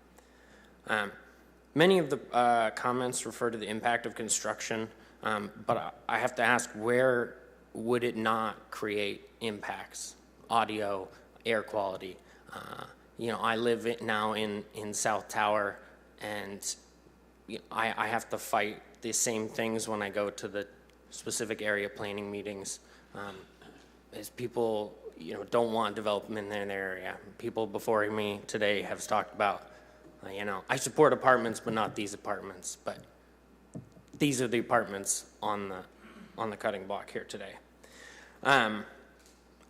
[SPEAKER 12] Many of the comments refer to the impact of construction, but I have to ask, where would it not create impacts? Audio, air quality. I live now in South Tower, and I have to fight the same things when I go to the specific area planning meetings. As people, don't want development in their area. People before me today have talked about, I support apartments, but not these apartments. But these are the apartments on the cutting block here today.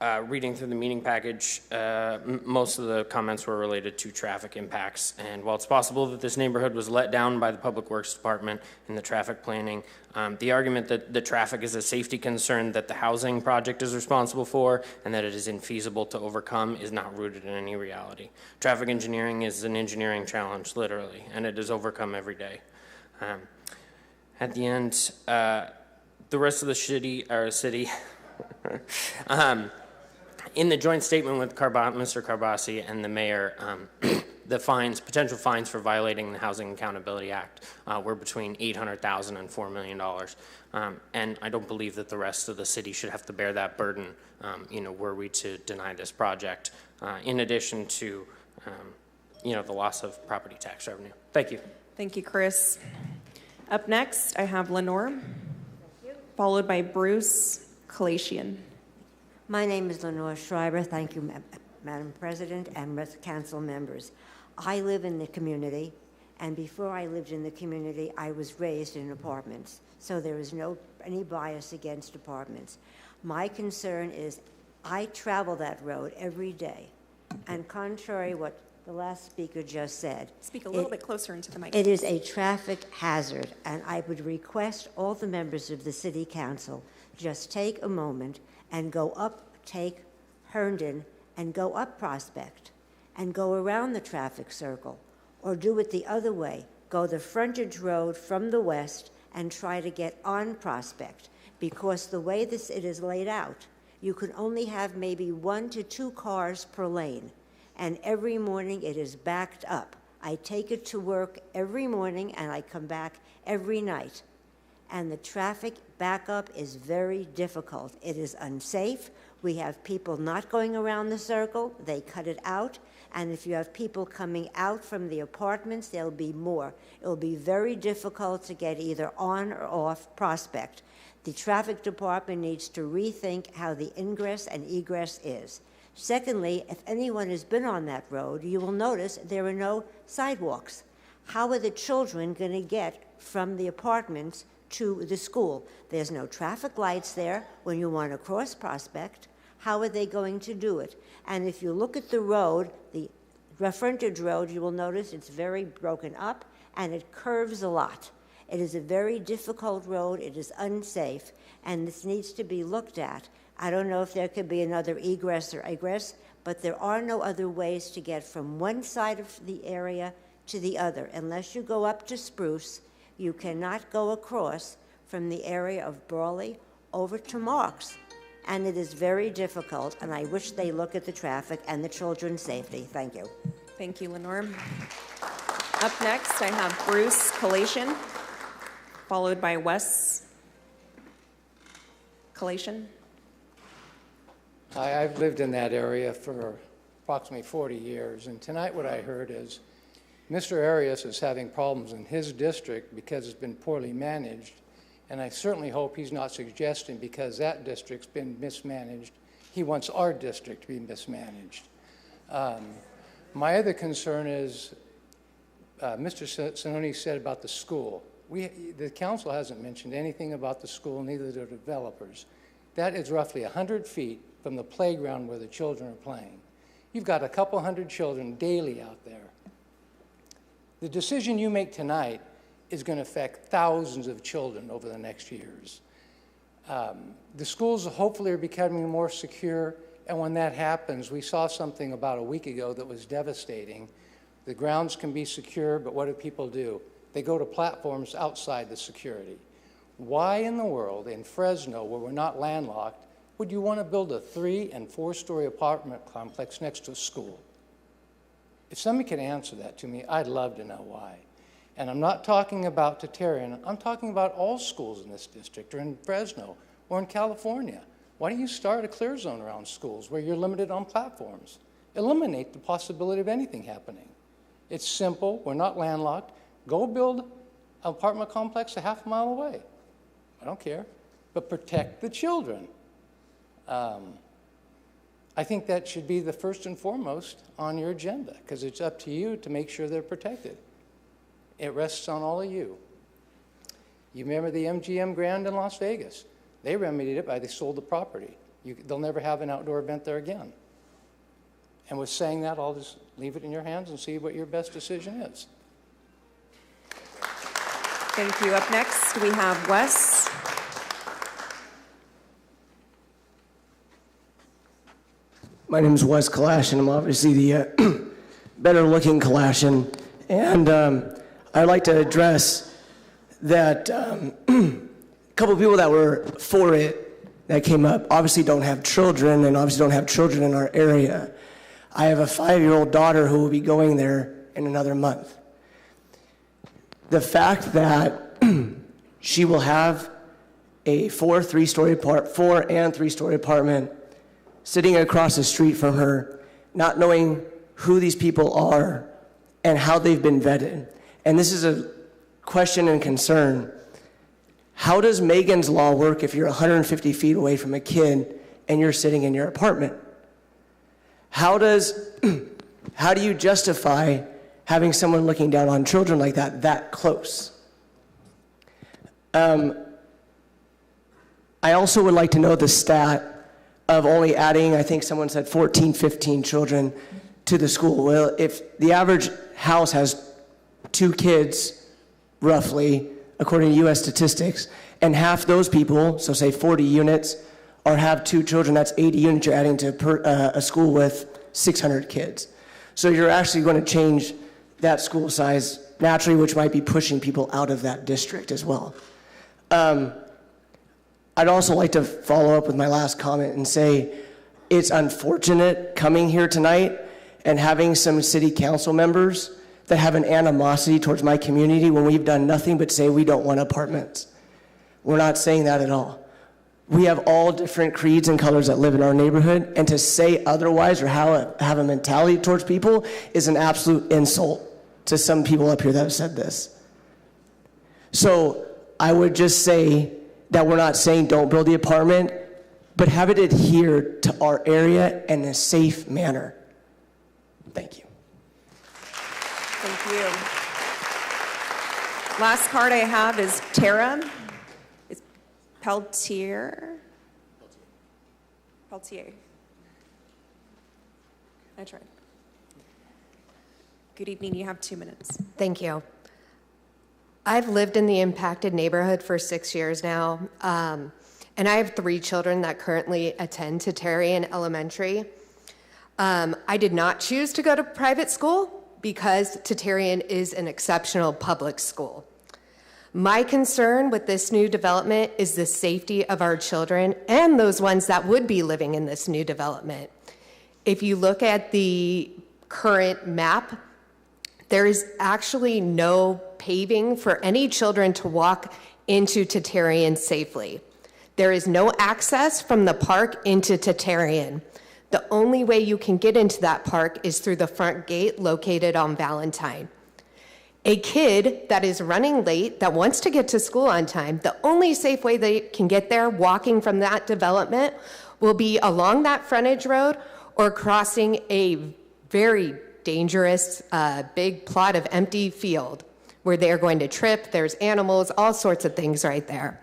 [SPEAKER 12] Reading through the meeting package, most of the comments were related to traffic impacts. And while it's possible that this neighborhood was let down by the Public Works Department in the traffic planning, the argument that the traffic is a safety concern that the housing project is responsible for and that it is infeasible to overcome is not rooted in any reality. Traffic engineering is an engineering challenge, literally, and it is overcome every day. At the end, the rest of the city, in the joint statement with Mr. Carbasi and the mayor, the potential fines for violating the Housing Accountability Act were between $800,000 and $4 million. And I don't believe that the rest of the city should have to bear that burden, were we to deny this project, in addition to, the loss of property tax revenue. Thank you.
[SPEAKER 1] Thank you, Chris. Up next, I have Lenore, followed by Bruce Kalasian.
[SPEAKER 20] My name is Lenore Schreiber. Thank you, Madam President and council members. I live in the community, and before I lived in the community, I was raised in apartments, so there is any bias against apartments. My concern is I travel that road every day, and contrary what the last speaker just said.
[SPEAKER 1] Speak a little bit closer into the mic.
[SPEAKER 20] It is a traffic hazard, and I would request all the members of the City Council just take a moment and go up, take Herndon, and go up Prospect, and go around the traffic circle, or do it the other way. Go the frontage road from the west and try to get on Prospect, because the way it is laid out, you can only have maybe 1 to 2 cars per lane. And every morning it is backed up. I take it to work every morning and I come back every night. And the traffic backup is very difficult. It is unsafe. We have people not going around the circle. They cut it out. And if you have people coming out from the apartments, there'll be more. It'll be very difficult to get either on or off Prospect. The traffic department needs to rethink how the ingress and egress is. Secondly, if anyone has been on that road, you will notice there are no sidewalks. How are the children going to get from the apartments to the school? There's no traffic lights there when you want to cross Prospect. How are they going to do it? And if you look at the road, the frontage road, you will notice it's very broken up and it curves a lot. It is a very difficult road. It is unsafe, and this needs to be looked at. I don't know if there could be another egress or egress, but there are no other ways to get from one side of the area to the other. Unless you go up to Spruce, you cannot go across from the area of Brawley over to Marks. And it is very difficult, and I wish they look at the traffic and the children's safety. Thank you.
[SPEAKER 1] Thank you, Lenore. Up next, I have Bruce Kalation, followed by Wes Kalation.
[SPEAKER 2] I've lived in that area for approximately 40 years, and tonight what I heard is Mr. Arias is having problems in his district because it's been poorly managed, and I certainly hope he's not suggesting because that district's been mismanaged, he wants our district to be mismanaged. My other concern is Mr. Sononi said about the school. The council hasn't mentioned anything about the school, neither do the developers. That is roughly 100 feet from the playground where the children are playing. You've got a couple hundred children daily out there. The decision you make tonight is going to affect thousands of children over the next years. The schools hopefully are becoming more secure, and when that happens, we saw something about a week ago that was devastating. The grounds can be secure, but what do people do? They go to platforms outside the security. Why in the world, in Fresno, where we're not landlocked, would you want to build a 3- and 4-story apartment complex next to a school? If somebody could answer that to me, I'd love to know why. And I'm not talking about Tatarian, I'm talking about all schools in this district, or in Fresno, or in California. Why don't you start a clear zone around schools where you're limited on platforms? Eliminate the possibility of anything happening. It's simple, we're not landlocked. Go build an apartment complex a half a mile away. I don't care, but protect the children. I think that should be the first and foremost on your agenda, because it's up to you to make sure they're protected. It rests on all of you. You remember the MGM Grand in Las Vegas? They remedied it by they sold the property. They'll never have an outdoor event there again. And with saying that, I'll just leave it in your hands and see what your best decision is.
[SPEAKER 1] Thank you. Up next, we have Wes.
[SPEAKER 11] My name is Wes Kalashin. I'm obviously the better-looking Kalashin. And I'd like to address that a couple of people that were for it that came up obviously don't have children, and obviously don't have children in our area. I have a 5-year-old daughter who will be going there in another month. The fact that she will have a 4 and 3-story apartment sitting across the street from her, not knowing who these people are and how they've been vetted. And this is a question and concern. How does Megan's Law work if you're 150 feet away from a kid and you're sitting in your apartment? How do you justify having someone looking down on children like that close? I also would like to know the stat of only adding, I think someone said 14, 15 children to the school. Well, if the average house has 2 kids, roughly, according to U.S. statistics, and half those people, so say 40 units, or have 2 children, that's 80 units you're adding to a school with 600 kids. So you're actually going to change that school size naturally, which might be pushing people out of that district as well. I'd also like to follow up with my last comment and say it's unfortunate coming here tonight and having some city council members that have an animosity towards my community when we've done nothing but say we don't want apartments. We're not saying that at all. We have all different creeds and colors that live in our neighborhood, and to say otherwise or have a mentality towards people is an absolute insult to some people up here that have said this. So I would just say that we're not saying don't build the apartment, but have it adhere to our area in a safe manner. Thank you.
[SPEAKER 1] Thank you. Last card I have is Tara. Is Peltier? Peltier. I tried. Good evening. You have 2 minutes.
[SPEAKER 5] Thank you. I've lived in the impacted neighborhood for 6 years now, and I have 3 children that currently attend Tatarian Elementary. I did not choose to go to private school because Tatarian is an exceptional public school. My concern with this new development is the safety of our children and those ones that would be living in this new development. If you look at the current map, there is actually no paving for any children to walk into Tatarian safely. There is no access from the park into Tatarian. The only way you can get into that park is through the front gate located on Valentine. A kid that is running late, that wants to get to school on time, the only safe way they can get there walking from that development will be along that frontage road or crossing a very dangerous big plot of empty field where they're going to trip, there's animals, all sorts of things right there.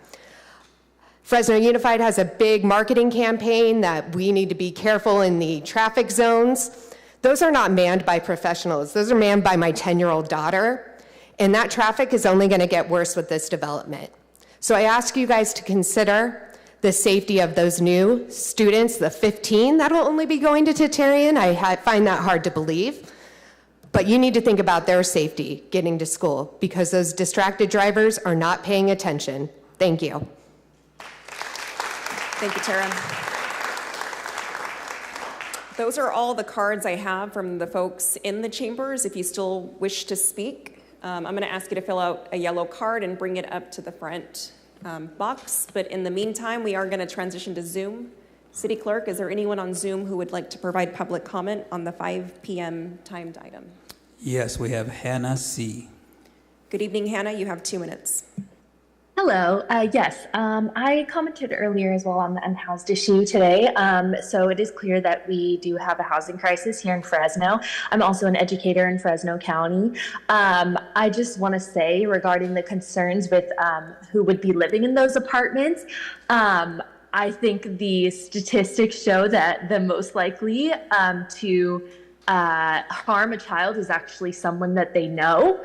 [SPEAKER 5] Fresno Unified has a big marketing campaign that we need to be careful in the traffic zones. Those are not manned by professionals. Those are manned by my 10-year-old daughter. And that traffic is only going to get worse with this development. So I ask you guys to consider the safety of those new students, the 15 that will only be going to Tatarian. I find that hard to believe. But you need to think about their safety getting to school because those distracted drivers are not paying attention. Thank you.
[SPEAKER 1] Thank you, Tara. Those are all the cards I have from the folks in the chambers. If you still wish to speak, I'm going to ask you to fill out a yellow card and bring it up to the front box. But in the meantime, we are going to transition to Zoom. City Clerk, is there anyone on Zoom who would like to provide public comment on the 5 p.m. timed item?
[SPEAKER 8] Yes, we have Hannah C.
[SPEAKER 1] Good evening, Hannah. You have 2 minutes.
[SPEAKER 22] Hello. Yes, I commented earlier as well on the unhoused issue today. So it is clear that we do have a housing crisis here in Fresno. I'm also an educator in Fresno County. I just want to say regarding the concerns with who would be living in those apartments, I think the statistics show that the most likely to harm a child is actually someone that they know.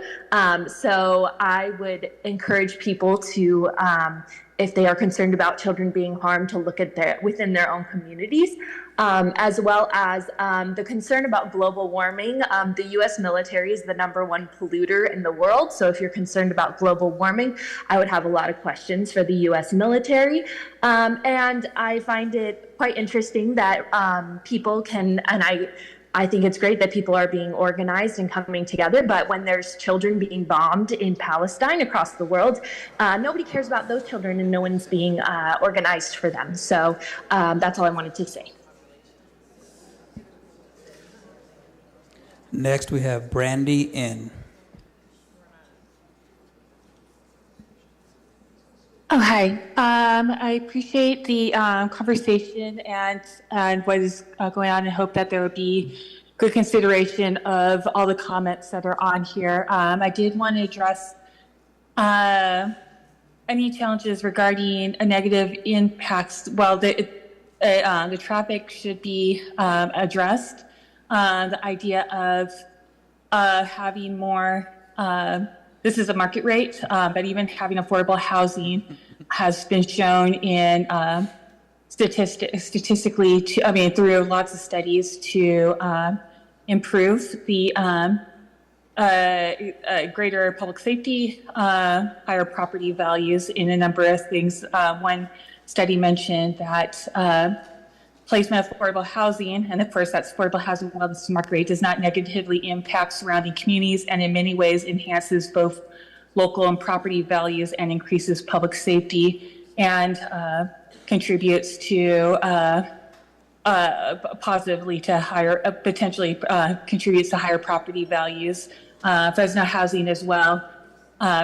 [SPEAKER 22] So I would encourage people to, if they are concerned about children being harmed, to look at within their own communities, as well as the concern about global warming. The U.S. military is the #1 polluter in the world. So if you're concerned about global warming, I would have a lot of questions for the U.S. military. And I find it quite interesting that people can, and I think it's great that people are being organized and coming together, but when there's children being bombed in Palestine across the world, nobody cares about those children and no one's being organized for them. So that's all I wanted to say.
[SPEAKER 8] Next, we have Brandy N.
[SPEAKER 24] Oh, hi. I appreciate the conversation and what is going on, and hope that there will be good consideration of all the comments that are on here. I did want to address any challenges regarding a negative impacts. Well, the traffic should be addressed. The idea of having more, this is a market rate, but even having affordable housing has been shown in statistically, through lots of studies to improve the greater public safety, higher property values in a number of things. One study mentioned that placement of affordable housing, and of course that's affordable housing while the market rate, does not negatively impact surrounding communities and in many ways enhances both local and property values and increases public safety and contributes to positively to higher, potentially contributes to higher property values. Fresno Housing as well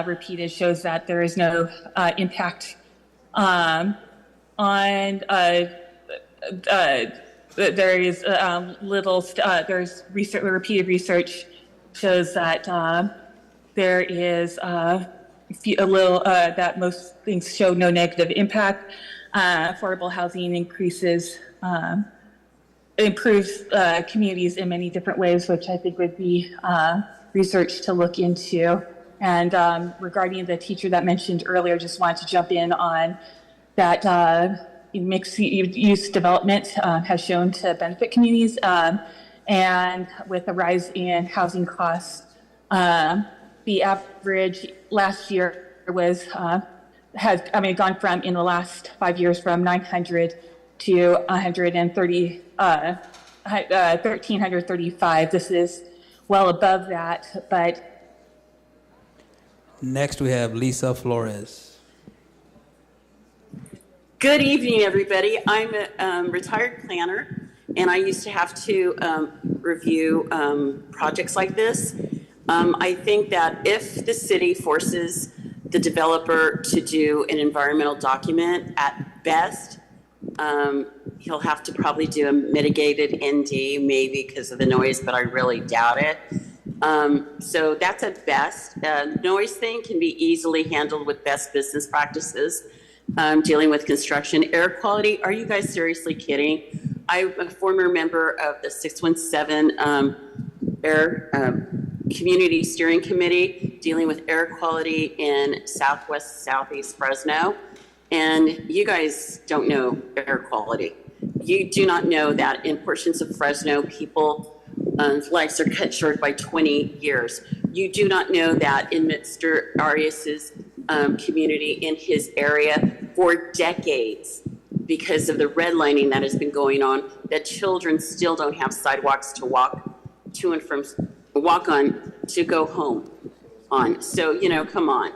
[SPEAKER 24] repeated shows that there is no impact on there is little, there's research, repeated research shows that there is a little, that most things show no negative impact. Affordable housing increases, improves communities in many different ways, which I think would be research to look into. And regarding the teacher that mentioned earlier, just wanted to jump in on that. Mixed use development has shown to benefit communities, and with a rise in housing costs, the average last year was has gone from, in the last 5 years, from 900 to 130, 1,335. This is well above that, but.
[SPEAKER 8] Next, we have Lisa Flores.
[SPEAKER 3] Good evening, everybody. I'm a retired planner, and I used to have to review projects like this. I think that if the city forces the developer to do an environmental document, at best, he'll have to probably do a mitigated ND, maybe because of the noise, but I really doubt it. So that's at best. Noise thing can be easily handled with best business practices. Dealing with construction. Air quality, are you guys seriously kidding? I'm a former member of the 617 Air Community Steering Committee dealing with air quality in southeast Fresno. And you guys don't know air quality. You do not know that in portions of Fresno, people's lives are cut short by 20 years. You do not know that in Mr. Arias's community in his area for decades, because of the redlining that has been going on, that children still don't have sidewalks to walk to and from, walk on to go home on. So, you know, come on,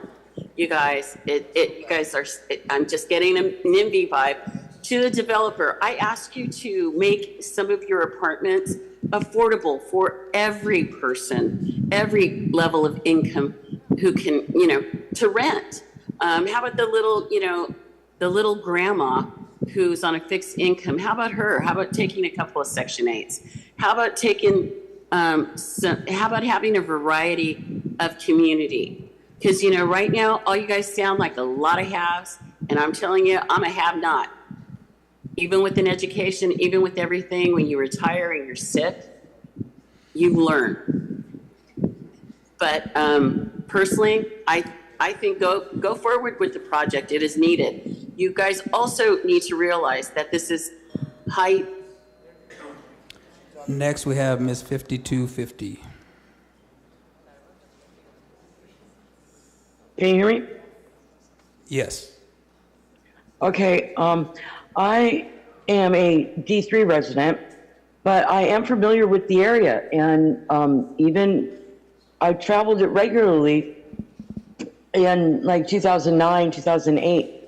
[SPEAKER 3] you guys, you guys are, I'm just getting an NIMBY vibe. To the developer, I ask you to make some of your apartments affordable for every person, every level of income who can, you know, to rent. How about the little, you know, the little grandma who's on a fixed income? How about her? How about taking a couple of Section 8s? How about taking, how about having a variety of community? Because, you know, right now, all you guys sound like a lot of haves, and I'm telling you, I'm a have-not. Even with an education, even with everything, when you retire and you're sick, you learn. But personally, I think go forward with the project. It is needed. You guys also need to realize that this is high.
[SPEAKER 8] Next, we have Ms. 5250.
[SPEAKER 6] Can you hear me?
[SPEAKER 8] Yes.
[SPEAKER 6] Okay. I am a D3 resident, but I am familiar with the area, and even I've traveled it regularly in like 2009, 2008,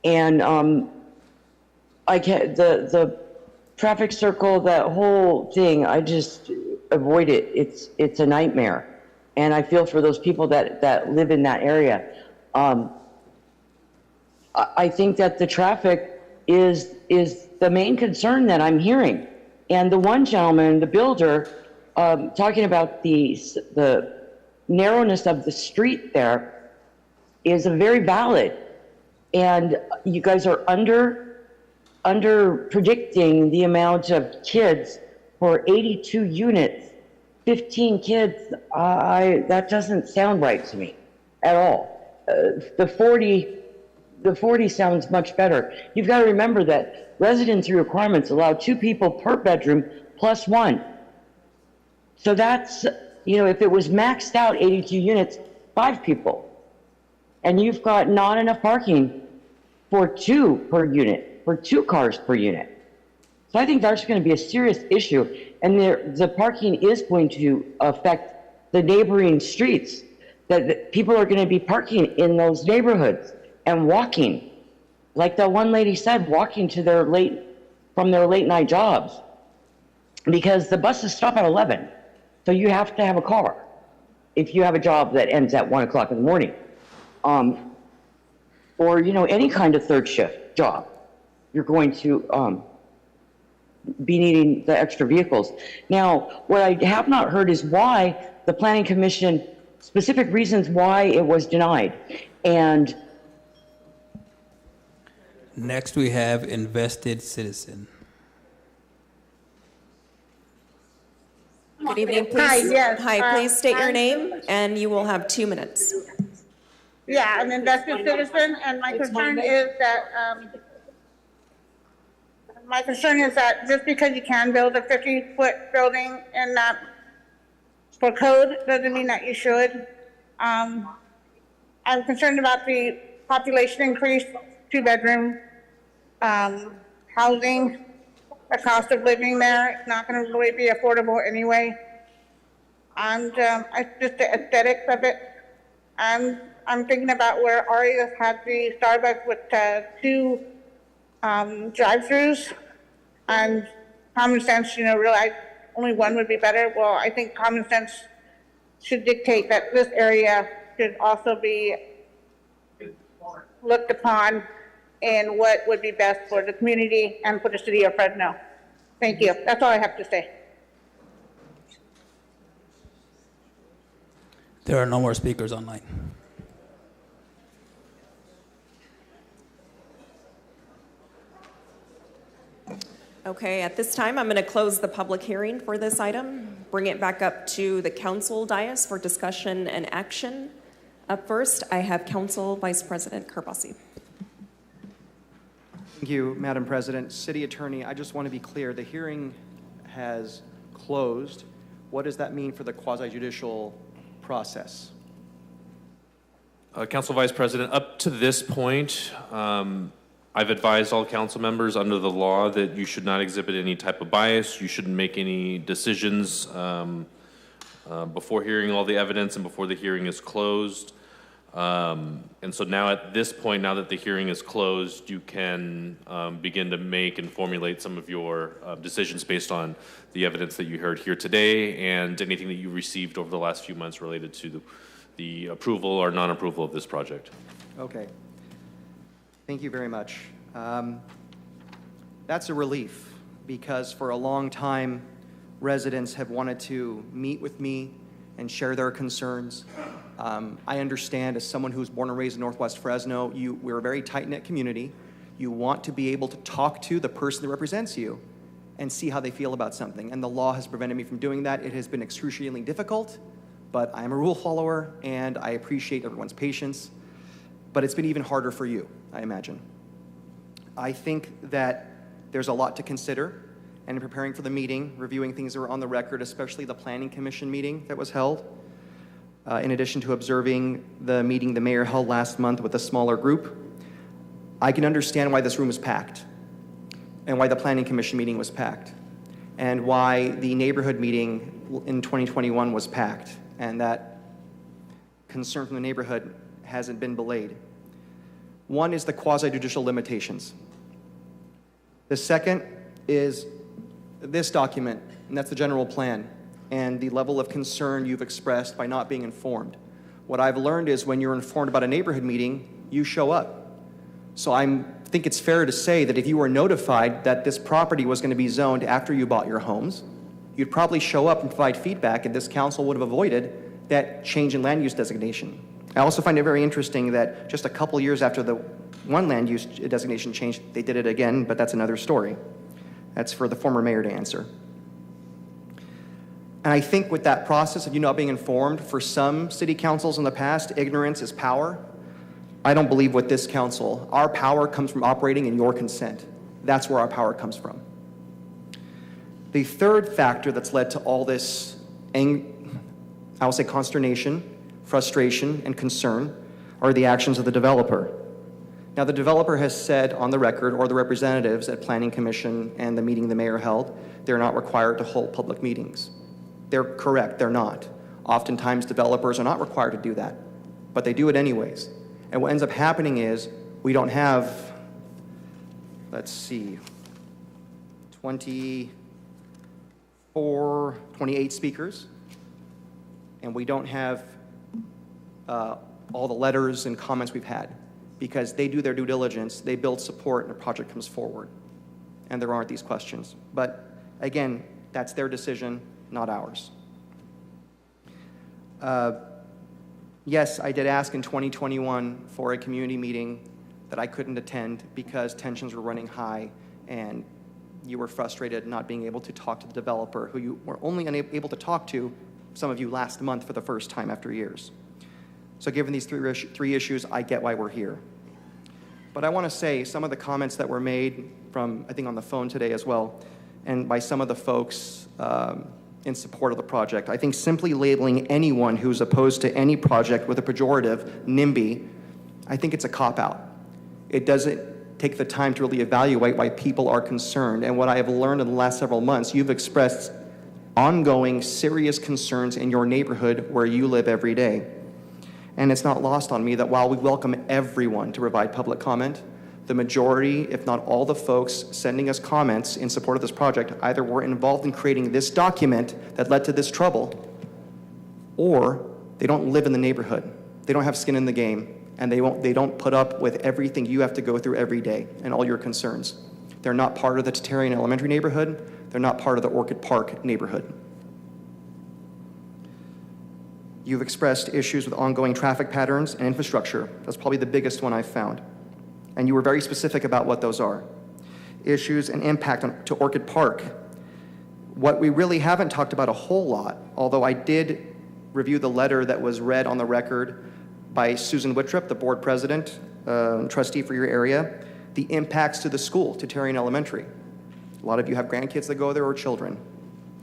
[SPEAKER 6] and I can't, the traffic circle, that whole thing, I just avoid it. It's a nightmare, and I feel for those people that live in that area. I think that the traffic is the main concern that I'm hearing. And the one gentleman, the builder, talking about the narrowness of the street there is very valid. And you guys are under under predicting the amount of kids for 82 units, 15 kids, that doesn't sound right to me at all. The 40 sounds much better. You've got to remember that residency requirements allow 2 people per bedroom plus 1. So that's, if it was maxed out 82 units, 5 people. And you've got not enough parking for 2 per unit, for 2 cars per unit. So I think that's going to be a serious issue. And the parking is going to affect the neighboring streets, that people are going to be parking in those neighborhoods and walking. Like the one lady said, walking to from their late night jobs. Because the buses stop at 11. So you have to have a car if you have a job that ends at 1 o'clock in the morning. Or, any kind of third shift job. You're going to be needing the extra vehicles. Now, what I have not heard is why the Planning Commission, specific reasons why it was denied. And
[SPEAKER 8] Next, we have invested citizen.
[SPEAKER 1] Good evening, please.
[SPEAKER 10] Hi, yes.
[SPEAKER 1] Hi, please state your name, and you will have 2 minutes.
[SPEAKER 10] Yeah, I'm an invested citizen, and my concern is that just because you can build a 50-foot building in that for code doesn't mean that you should. I'm concerned about the population increase, 2-bedroom housing, the cost of living there. It's not going to really be affordable anyway. And it's just the aesthetics of it. And I'm thinking about where Arias had the Starbucks with 2 drive-throughs, and common sense, realized only 1 would be better. Well, I think common sense should dictate that this area should also be looked upon in what would be best for the community and for the city of Fresno. Thank you. That's all I have to say.
[SPEAKER 8] There are no more speakers online.
[SPEAKER 1] Okay, at this time, I'm going to close the public hearing for this item, bring it back up to the council dais for discussion and action. Up first, I have Council Vice President Kerbasi.
[SPEAKER 18] Thank you, Madam President. City Attorney, I just want to be clear. The hearing has closed. What does that mean for the quasi-judicial process?
[SPEAKER 14] Council Vice President, up to this point, I've advised all council members under the law that you should not exhibit any type of bias. You shouldn't make any decisions before hearing all the evidence and before the hearing is closed. And so now at this point, now that the hearing is closed, you can begin to make and formulate some of your decisions based on the evidence that you heard here today and anything that you received over the last few months related to the approval or non-approval of this project.
[SPEAKER 18] Okay. Thank you very much. That's a relief because for a long time, residents have wanted to meet with me and share their concerns. I understand as someone who's born and raised in Northwest Fresno, we're a very tight-knit community. You want to be able to talk to the person that represents you and see how they feel about something. And the law has prevented me from doing that. It has been excruciatingly difficult, but I'm a rule follower and I appreciate everyone's patience. But it's been even harder for you, I imagine. I think that there's a lot to consider, and in preparing for the meeting, reviewing things that were on the record, especially the Planning Commission meeting that was held, in addition to observing the meeting the mayor held last month with a smaller group, I can understand why this room is packed, and why the Planning Commission meeting was packed, and why the neighborhood meeting in 2021 was packed, and that concern from the neighborhood hasn't been belayed. One is the quasi-judicial limitations. The second is this document, and that's the general plan, and the level of concern you've expressed by not being informed. What I've learned is when you're informed about a neighborhood meeting, you show up. So I think it's fair to say that if you were notified that this property was going to be zoned after you bought your homes, you'd probably show up and provide feedback, and this council would have avoided that change in land use designation. I also find it very interesting that just a couple years after the one land use designation change, they did it again, but that's another story. That's for the former mayor to answer. And I think with that process of you not being informed, for some city councils in the past, ignorance is power. I don't believe with this council. Our power comes from operating in your consent. That's where our power comes from. The third factor that's led to all this, I will say consternation, frustration, and concern are the actions of the developer. Now, the developer has said on the record, or the representatives at Planning Commission and the meeting the mayor held, they're not required to hold public meetings. They're correct, they're not. Oftentimes, developers are not required to do that, but they do it anyways. And what ends up happening is we don't have, let's see, 28 speakers, and we don't have all the letters and comments we've had, because they do their due diligence, they build support, and a project comes forward. And there aren't these questions. But again, that's their decision, not ours. Yes, I did ask in 2021 for a community meeting that I couldn't attend because tensions were running high and you were frustrated not being able to talk to the developer who you were only able to talk to, some of you last month for the first time after years. So given these three issues, I get why we're here. But I want to say some of the comments that were made from, I think, on the phone today as well, and by some of the folks in support of the project. I think simply labeling anyone who's opposed to any project with a pejorative, NIMBY, I think it's a cop-out. It doesn't take the time to really evaluate why people are concerned. And what I have learned in the last several months, you've expressed ongoing serious concerns in your neighborhood where you live every day. And it's not lost on me that while we welcome everyone to provide public comment, the majority, if not all the folks sending us comments in support of this project either were involved in creating this document that led to this trouble, or they don't live in the neighborhood. They don't have skin in the game, and they don't put up with everything you have to go through every day and all your concerns. They're not part of the Tatarian Elementary neighborhood. They're not part of the Orchid Park neighborhood. You've expressed issues with ongoing traffic patterns and infrastructure. That's probably the biggest one I've found. And you were very specific about what those are. Issues and impact to Orchid Park. What we really haven't talked about a whole lot, although I did review the letter that was read on the record by Susan Wittrup, the board president, trustee for your area, the impacts to the school, to Tatarian Elementary. A lot of you have grandkids that go there or children,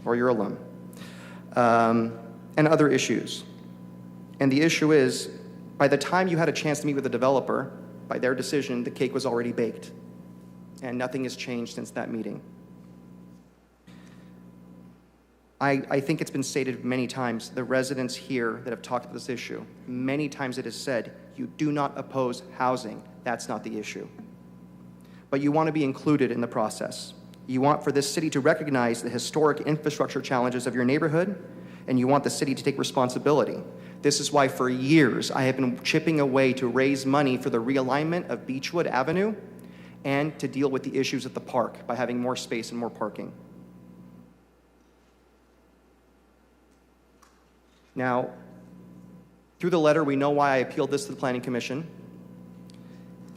[SPEAKER 18] or your alum, and other issues. And the issue is, by the time you had a chance to meet with the developer, by their decision, the cake was already baked, and nothing has changed since that meeting. I think it's been stated many times, the residents here that have talked about this issue, many times it is said, you do not oppose housing. That's not the issue. But you want to be included in the process. You want for this city to recognize the historic infrastructure challenges of your neighborhood, and you want the city to take responsibility. This is why for years I have been chipping away to raise money for the realignment of Beechwood Avenue and to deal with the issues at the park by having more space and more parking. Now, through the letter, we know why I appealed this to the Planning Commission,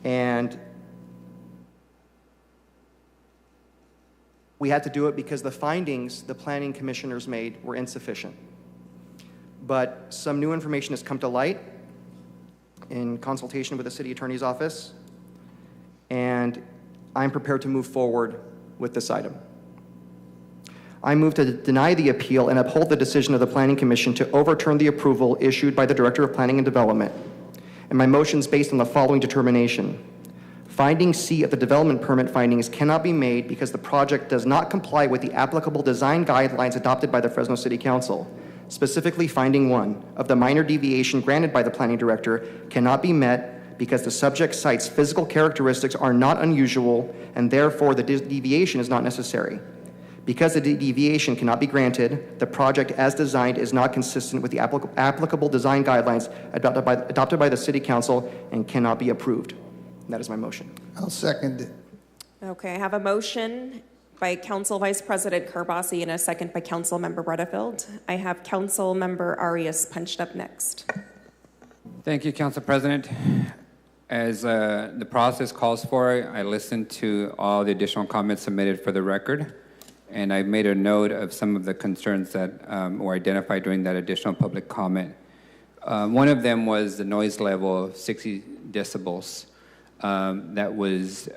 [SPEAKER 18] and we had to do it because the findings the planning commissioners made were insufficient. But some new information has come to light in consultation with the city attorney's office, and I'm prepared to move forward with this item. I move to deny the appeal and uphold the decision of the Planning Commission to overturn the approval issued by the Director of Planning and Development. And my motion is based on the following determination. Finding C of the development permit findings cannot be made because the project does not comply with the applicable design guidelines adopted by the Fresno City Council. Specifically, finding 1 of the minor deviation granted by the planning director cannot be met because the subject site's physical characteristics are not unusual and therefore the deviation is not necessary. Because the deviation cannot be granted, the project as designed is not consistent with the applicable design guidelines adopted by the City Council and cannot be approved. And that is my motion.
[SPEAKER 15] I'll second it.
[SPEAKER 1] Okay, I have a motion by Council Vice President Kerbasi and a second by Council Member Bredefeld. I have Council Member Arias punched up next.
[SPEAKER 17] Thank you, Council President.
[SPEAKER 15] As the process calls for, I listened to all the additional comments submitted for the record, and I made a note of some of the concerns that were identified during that additional public comment. One of them was the noise level of 60 decibels that was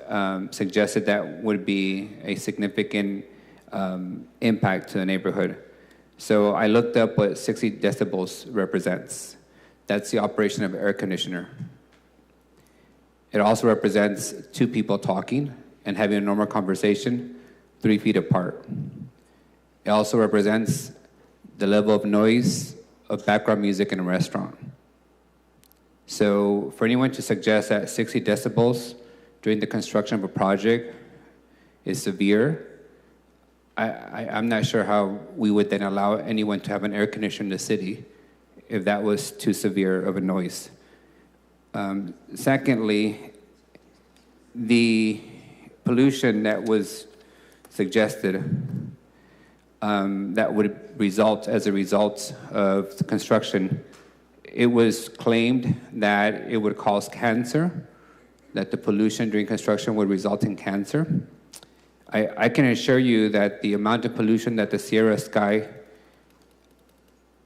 [SPEAKER 15] suggested that would be a significant impact to the neighborhood. So I looked up what 60 decibels represents. That's the operation of an air conditioner. It also represents two people talking and having a normal conversation 3 feet apart. It also represents the level of noise of background music in a restaurant. So for anyone to suggest that 60 decibels during the construction of a project is severe, I'm not sure how we would then allow anyone to have an air conditioner in the city if that was too severe of a noise. Secondly, the pollution that was suggested that would result as a result of the construction, it was claimed that it would cause cancer, that the pollution during construction would result in cancer. I can assure you that the amount of pollution that the Sierra Sky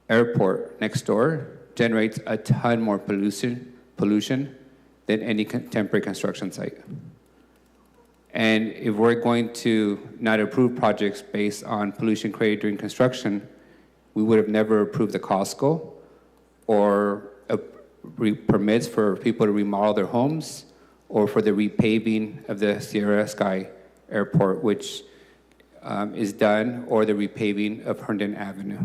[SPEAKER 15] airport next door generates a ton more pollution than any temporary construction site. And if we're going to not approve projects based on pollution created during construction, we would have never approved the Costco or permits for people to remodel their homes or for the repaving of the Sierra Sky airport, which is done, or the repaving of Herndon Avenue.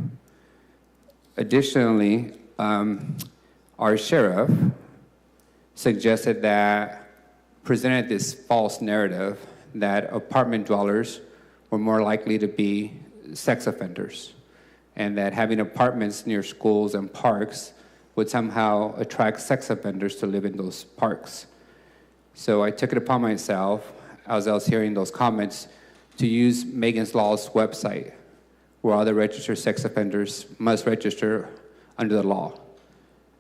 [SPEAKER 15] Additionally, our sheriff suggested that, presented this false narrative that apartment dwellers were more likely to be sex offenders, and that having apartments near schools and parks would somehow attract sex offenders to live in those parks. So I took it upon myself, as I was hearing those comments, to use Megan's Law's website, where all the registered sex offenders must register under the law.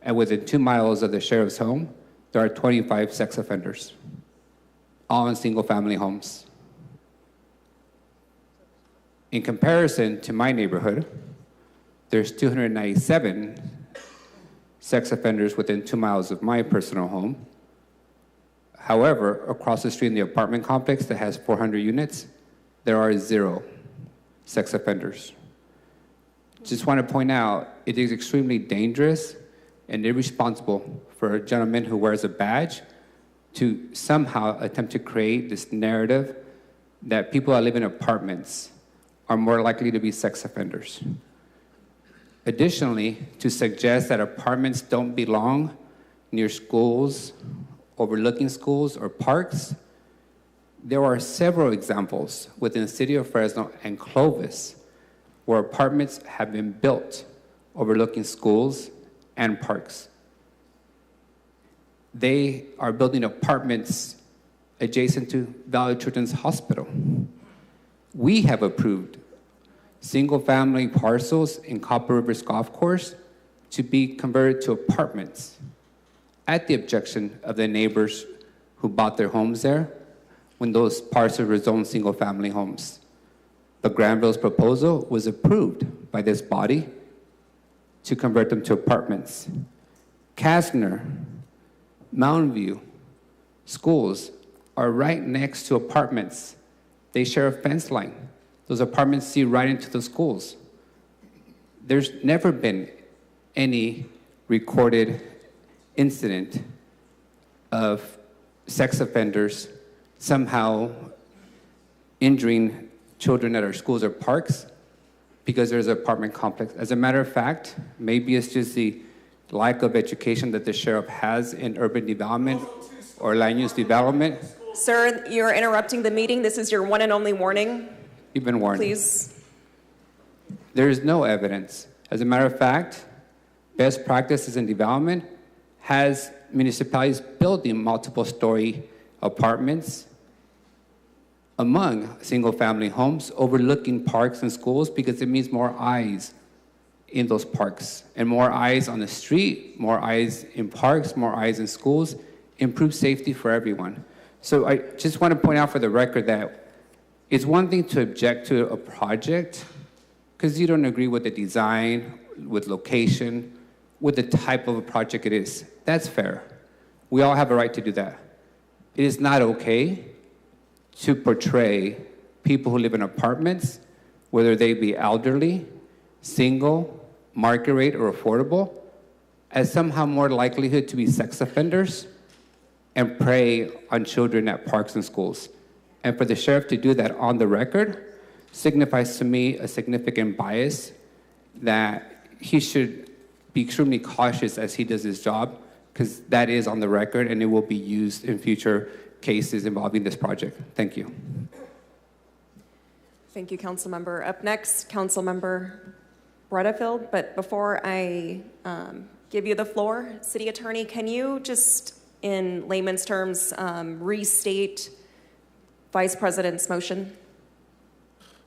[SPEAKER 15] And within 2 miles of the sheriff's home, there are 25 sex offenders, all in single-family homes. In comparison to my neighborhood, there's 297 sex offenders within 2 miles of my personal home. However, across the street in the apartment complex that has 400 units, there are 0 sex offenders. Just want to point out, it is extremely dangerous and irresponsible for a gentleman who wears a badge to somehow attempt to create this narrative that people that live in apartments are more likely to be sex offenders. Additionally, to suggest that apartments don't belong near schools, overlooking schools or parks, there are several examples within the city of Fresno and Clovis where apartments have been built overlooking schools and parks. They are building apartments adjacent to Valley Children's Hospital. We have approved single-family parcels in Copper Rivers Golf Course to be converted to apartments at the objection of the neighbors who bought their homes there when those parcels were zoned single-family homes. But Granville's proposal was approved by this body to convert them to apartments. Kastner, Mountain View, schools are right next to apartments. They share a fence line. Those apartments see right into the schools. There's never been any recorded incident of sex offenders somehow injuring children at our schools or parks because there's an apartment complex. As a matter of fact, maybe it's just the lack of education that the sheriff has in urban development or land use development.
[SPEAKER 1] Sir, you're interrupting the meeting. This is your one and only warning.
[SPEAKER 15] You've been warned.
[SPEAKER 1] Please.
[SPEAKER 15] There is no evidence. As a matter of fact, best practices in development has municipalities building multiple-story apartments among single-family homes overlooking parks and schools because it means more eyes in those parks and more eyes on the street, more eyes in parks, more eyes in schools. improve safety for everyone. So I just want to point out for the record that it's one thing to object to a project because you don't agree with the design, with location, with the type of a project it is. That's fair. We all have a right to do that. It is not okay to portray people who live in apartments, whether they be elderly, single, market rate, or affordable, as somehow more likelihood to be sex offenders and prey on children at parks and schools. And for the sheriff to do that on the record signifies to me a significant bias that he should be extremely cautious as he does his job, because that is on the record and it will be used in future cases involving this project. Thank you.
[SPEAKER 1] Thank you, Councilmember. Up next, Councilmember Butterfield. But before I give you the floor, City Attorney, can you just, in layman's terms, restate Vice President's motion?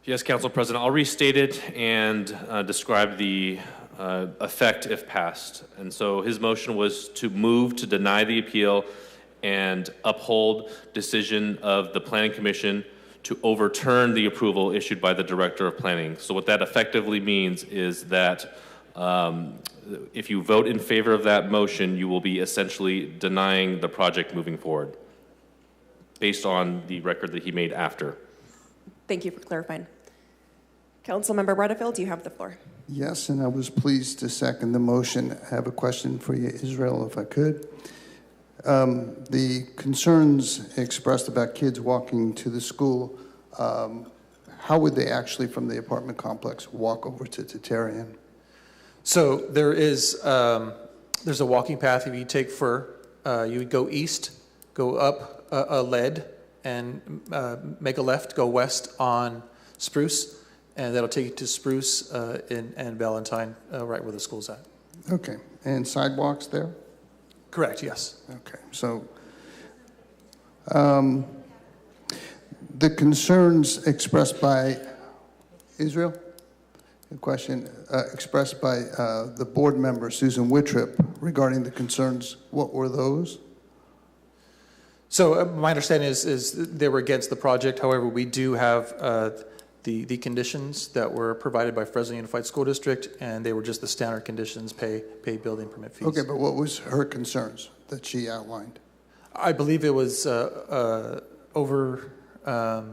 [SPEAKER 14] Yes, Council President, I'll restate it and describe the effect if passed. And so his motion was to move to deny the appeal and uphold decision of the Planning Commission to overturn the approval issued by the Director of Planning. So what that effectively means is that if you vote in favor of that motion, you will be essentially denying the project moving forward based on the record that he made after.
[SPEAKER 1] Thank you for clarifying. Councilmember Butterfield, you have the floor.
[SPEAKER 9] Yes, and I was pleased to second the motion. I have a question for you, Israel, if I could. The concerns expressed about kids walking to the school, how would they actually, from the apartment complex, walk over to Tatarian?
[SPEAKER 17] So there is, there's a walking path. If you take you would go east, go up a lead, and make a left, go west on Spruce, and that'll take you to Spruce and Valentine, right where the school's at.
[SPEAKER 9] Okay, and sidewalks there?
[SPEAKER 17] Correct, yes.
[SPEAKER 9] Okay, so the concerns expressed by Israel, the question expressed by the board member, Susan Wittrip, regarding the concerns, what were those?
[SPEAKER 17] So my understanding is they were against the project. However, we do have the conditions that were provided by Fresno Unified School District, and they were just the standard conditions, pay building permit fees.
[SPEAKER 9] Okay, but what was her concerns that she outlined?
[SPEAKER 17] I believe it was over, I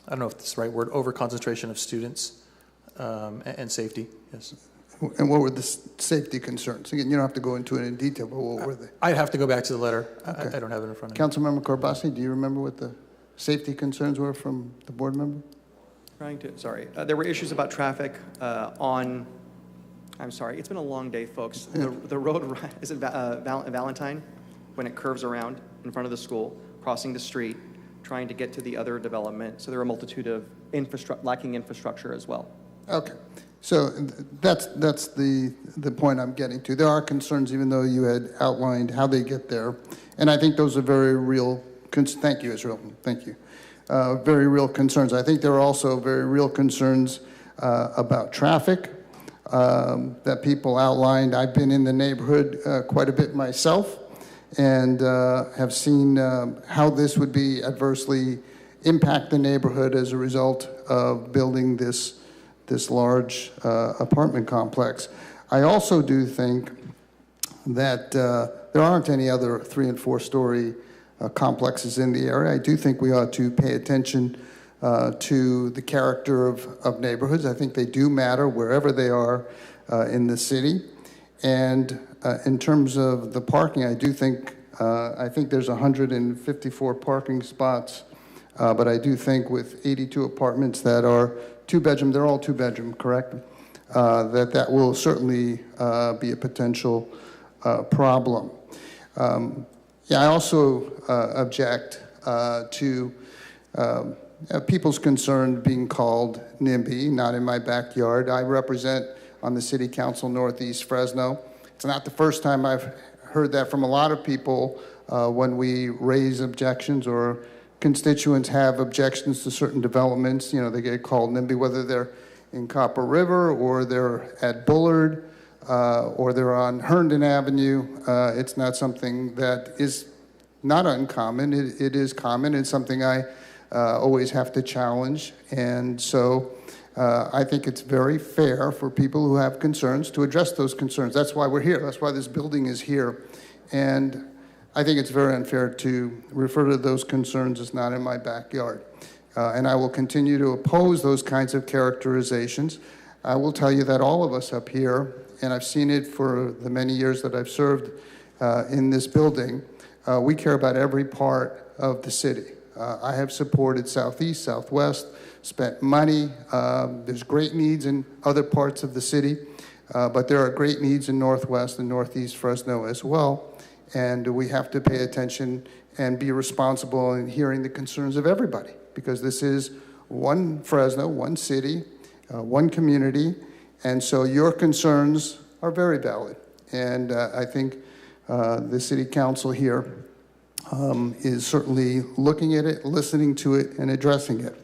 [SPEAKER 17] don't know if that's the right word, over concentration of students and safety, yes.
[SPEAKER 9] And what were the safety concerns? Again, you don't have to go into it in detail, but what were they?
[SPEAKER 17] I'd have to go back to the letter.
[SPEAKER 9] Okay.
[SPEAKER 17] I don't have it in front of me.
[SPEAKER 9] Councilmember Corbasi, do you remember what the safety concerns were from the board member?
[SPEAKER 18] Sorry. There were issues about traffic I'm sorry, it's been a long day, folks.
[SPEAKER 9] Yeah.
[SPEAKER 18] The road, is it Valentine? When it curves around in front of the school, crossing the street, trying to get to the other development. So there are a multitude of lacking infrastructure as well.
[SPEAKER 9] Okay. So that's the point I'm getting to. There are concerns, even though you had outlined how they get there. And I think those are very real, thank you, Israel, thank you. Very real concerns. I think there are also very real concerns about traffic that people outlined. I've been in the neighborhood quite a bit myself and have seen how this would be adversely impact the neighborhood as a result of building this large apartment complex. I also do think that there aren't any other 3- and 4-story complexes in the area. I do think we ought to pay attention to the character of neighborhoods. I think they do matter wherever they are in the city. And in terms of the parking, I think there's 154 parking spots, but I do think with 82 apartments that are 2-bedroom, they're all 2-bedroom, correct? That will certainly be a potential problem. I also object to people's concern being called NIMBY, not in my backyard. I represent on the City Council Northeast Fresno. It's not the first time I've heard that from a lot of people when we raise objections or constituents have objections to certain developments. You know, they get called NIMBY, whether they're in Copper River or they're at Bullard or they're on Herndon Avenue. It's not something that is not uncommon. It is common. It's something I always have to challenge. And so I think it's very fair for people who have concerns to address those concerns. That's why we're here. That's why this building is here. And I think it's very unfair to refer to those concerns as not in my backyard. And I will continue to oppose those kinds of characterizations. I will tell you that all of us up here, and I've seen it for the many years that I've served in this building, we care about every part of the city. I have supported Southeast, Southwest, spent money. There's great needs in other parts of the city, but there are great needs in Northwest and Northeast Fresno as well. And we have to pay attention and be responsible in hearing the concerns of everybody, because this is one Fresno, one city, one community, and so your concerns are very valid. And I think the city council here is certainly looking at it, listening to it, and addressing it.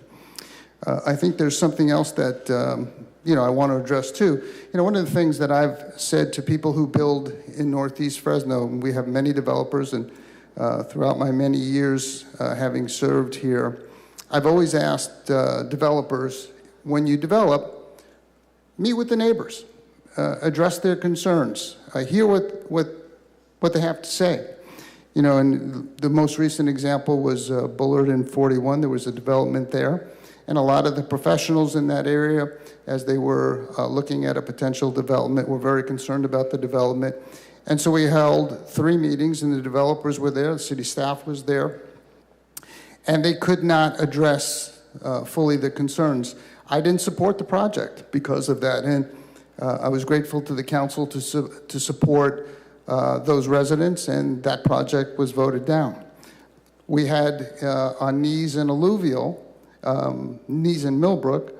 [SPEAKER 9] I think there's something else that I want to address too. One of the things that I've said to people who build in Northeast Fresno, we have many developers, and throughout my many years having served here, I've always asked developers, when you develop, meet with the neighbors, address their concerns, hear what they have to say. And the most recent example was Bullard and 41. There was a development there. And a lot of the professionals in that area, as they were looking at a potential development, were very concerned about the development. And so we held 3 meetings, and the developers were there, the city staff was there, and they could not address fully the concerns. I didn't support the project because of that, and I was grateful to the council to support those residents, and that project was voted down. We had on Knees and Alluvial, Knees and Millbrook,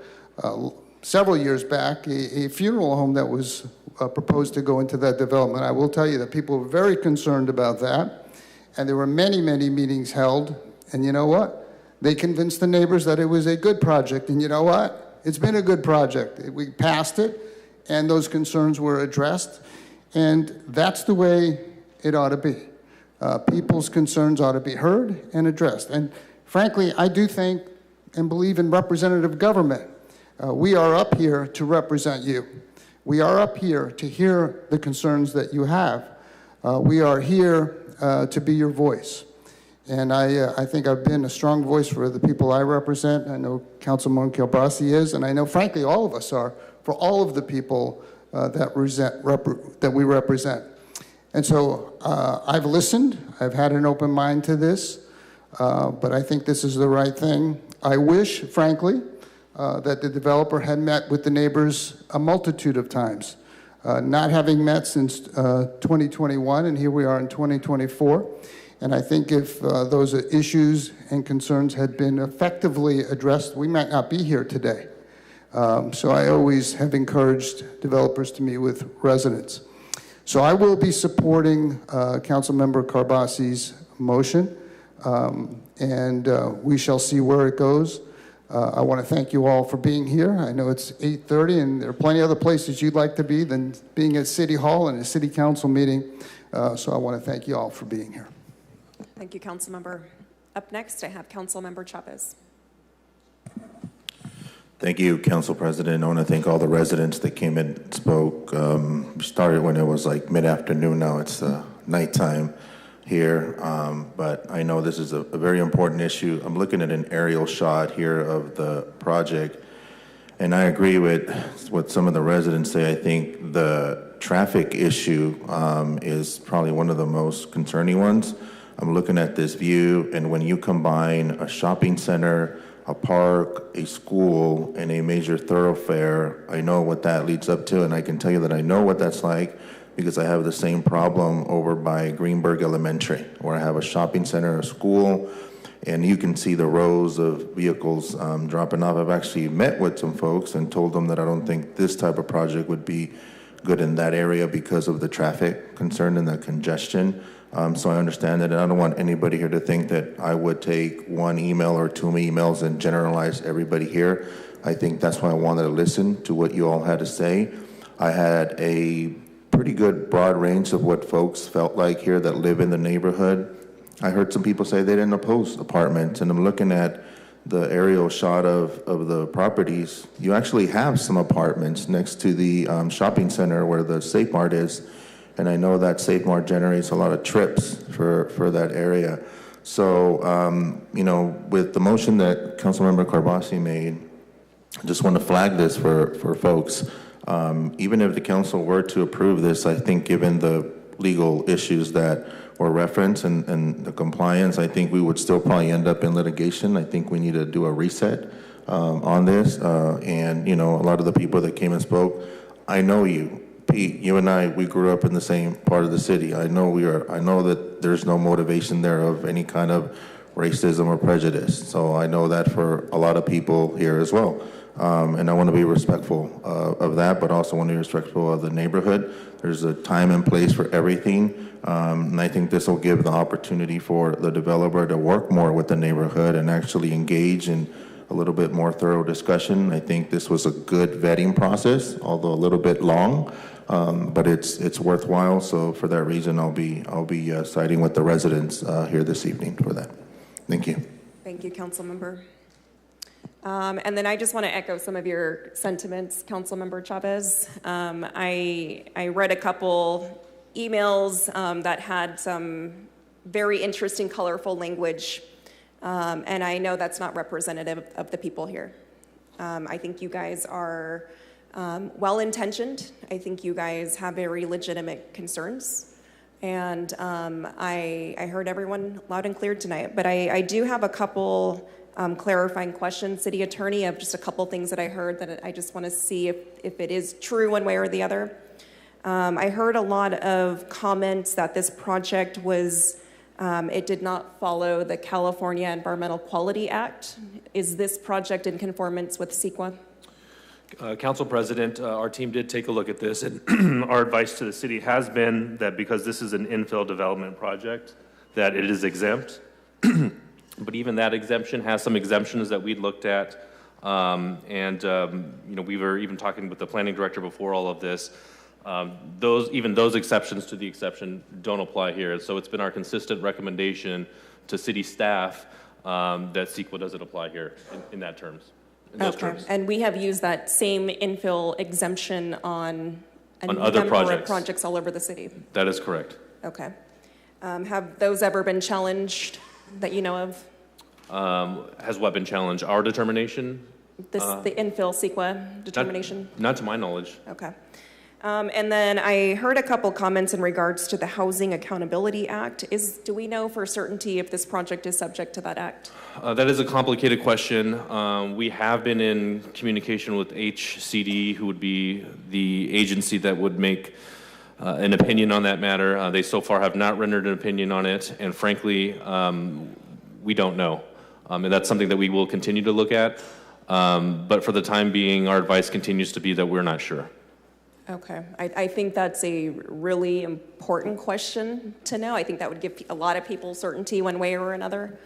[SPEAKER 9] several years back, a funeral home that was proposed to go into that development. I will tell you that people were very concerned about that, and there were many, many meetings held, and you know what? They convinced the neighbors that it was a good project, and you know what? It's been a good project. We passed it, and those concerns were addressed, and that's the way it ought to be. People's concerns ought to be heard and addressed. And frankly, I do think and believe in representative government. We are up here to represent you. We are up here to hear the concerns that you have. We are here to be your voice. And I think I've been a strong voice for the people I represent. I know Councilman Kilbrasi is, and I know, frankly, all of us are, for all of the people that we represent. And so I've listened. I've had an open mind to this, but I think this is the right thing. I wish, frankly, that the developer had met with the neighbors a multitude of times, not having met since 2021, and here we are in 2024. And I think if those issues and concerns had been effectively addressed, we might not be here today. So I always have encouraged developers to meet with residents. So I will be supporting Councilmember Carbasi's motion, and we shall see where it goes. I want to thank you all for being here. I know it's 8:30, and there are plenty of other places you'd like to be than being at City Hall and a City Council meeting. So I want to thank you all for being here.
[SPEAKER 1] Thank you, Councilmember. Up next, I have Councilmember Chavez.
[SPEAKER 16] Thank you, Council President. I want to thank all the residents that came and spoke. Started when it was like mid-afternoon. Now it's nighttime here, but I know this is a very important issue. I'm looking at an aerial shot here of the project, and I agree with what some of the residents say. I think the traffic issue is probably one of the most concerning ones. I'm looking at this view, and when you combine a shopping center, a park, a school, and a major thoroughfare, I know what that leads up to, and I can tell you that I know what that's like because I have the same problem over by Greenberg Elementary, where I have a shopping center, a school, and you can see the rows of vehicles dropping off. I've actually met with some folks and told them that I don't think this type of project would be good in that area because of the traffic concern and the congestion. So I understand that, and I don't want anybody here to think that I would take one email or 2 emails and generalize everybody here. I think that's why I wanted to listen to what you all had to say. I had a pretty good broad range of what folks felt like here that live in the neighborhood. I heard some people say they didn't oppose apartments, and I'm looking at the aerial shot of the properties. You actually have some apartments next to the shopping center where the Safe Mart is, and I know that Safe Mart generates a lot of trips for that area. So, you know, with the motion that Councilmember Carbasi made, I just want to flag this for folks. Even if the council were to approve this, I think given the legal issues that were referenced and the compliance, I think we would still probably end up in litigation. I think we need to do a reset on this. And, you know, a lot of the people that came and spoke, I know you. Pete, you and I, we grew up in the same part of the city. I know that there's no motivation there of any kind of racism or prejudice. So I know that for a lot of people here as well. And I want to be respectful of that, but also want to be respectful of the neighborhood. There's a time and place for everything. And I think this will give the opportunity for the developer to work more with the neighborhood and actually engage in a little bit more thorough discussion. I think this was a good vetting process, although a little bit long, but it's worthwhile. So for that reason, I'll be siding with the residents here this evening for that. Thank you.
[SPEAKER 1] Thank you, Councilmember. And then I just want to echo some of your sentiments, Councilmember Chavez. I read a couple emails that had some very interesting, colorful language, and I know that's not representative of the people here. I think you guys are well-intentioned. I think you guys have very legitimate concerns, and I heard everyone loud and clear tonight. But I do have a couple clarifying questions, City Attorney, of just a couple things that I heard that I just want to see if it is true one way or the other. I heard a lot of comments that this project was, it did not follow the California Environmental Quality Act. Is this project in conformance with CEQA?
[SPEAKER 14] Council President, our team did take a look at this, and our advice to the city has been that because this is an infill development project, that it is exempt. But even that exemption has some exemptions that we'd looked at. You know, we were even talking with the planning director before all of this. Those exceptions to the exception don't apply here. So it's been our consistent recommendation to city staff that CEQA doesn't apply here in those terms.
[SPEAKER 1] And we have used that same infill exemption on
[SPEAKER 14] other
[SPEAKER 1] number of projects all over the city.
[SPEAKER 14] That is correct.
[SPEAKER 1] Okay. Have those ever been challenged that you know of?
[SPEAKER 14] Has what been challenged? Our determination?
[SPEAKER 1] The infill CEQA determination?
[SPEAKER 14] Not to my knowledge.
[SPEAKER 1] Okay. And then I heard a couple comments in regards to the Housing Accountability Act. Do we know for certainty if this project is subject to that act?
[SPEAKER 14] That is a complicated question. We have been in communication with HCD, who would be the agency that would make an opinion on that matter. They so far have not rendered an opinion on it, and frankly, we don't know. And that's something that we will continue to look at. But for the time being, our advice continues to be that we're not sure.
[SPEAKER 1] Okay. I think that's a really important question to know. I think that would give a lot of people certainty one way or another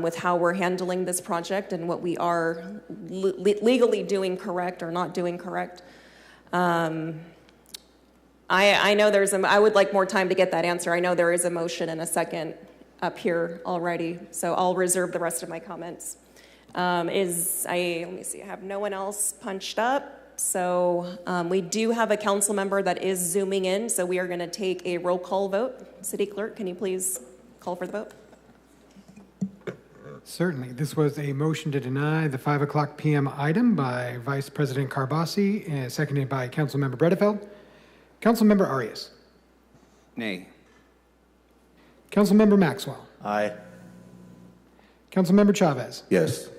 [SPEAKER 1] with how we're handling this project and what we are legally doing correct or not doing correct. I know I would like more time to get that answer. I know there is a motion and a second up here already, so I'll reserve the rest of my comments. Let me see, I have no one else punched up. So we do have a council member that is zooming in, so we are going to take a roll call vote. City Clerk, can you please call for the vote?
[SPEAKER 4] Certainly. This was a motion to deny the 5 o'clock p.m. item by Vice President Carbasi, and seconded by Councilmember Bredefeld. Councilmember Arias.
[SPEAKER 15] Nay.
[SPEAKER 4] Councilmember Maxwell.
[SPEAKER 16] Aye.
[SPEAKER 4] Councilmember Chavez.
[SPEAKER 16] Yes.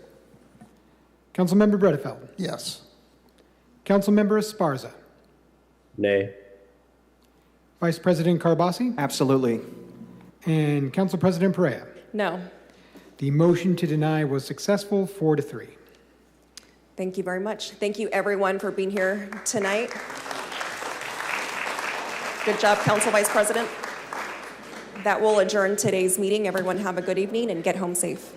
[SPEAKER 4] Councilmember Bredefeld.
[SPEAKER 9] Yes.
[SPEAKER 4] Councilmember Esparza.
[SPEAKER 19] Nay.
[SPEAKER 4] Vice President Carbasi.
[SPEAKER 18] Absolutely.
[SPEAKER 4] And Council President Perea.
[SPEAKER 1] No.
[SPEAKER 4] The motion to deny was successful, 4-3.
[SPEAKER 1] Thank you very much. Thank you everyone for being here tonight. Good job, Council Vice President. That will adjourn today's meeting. Everyone have a good evening and get home safe.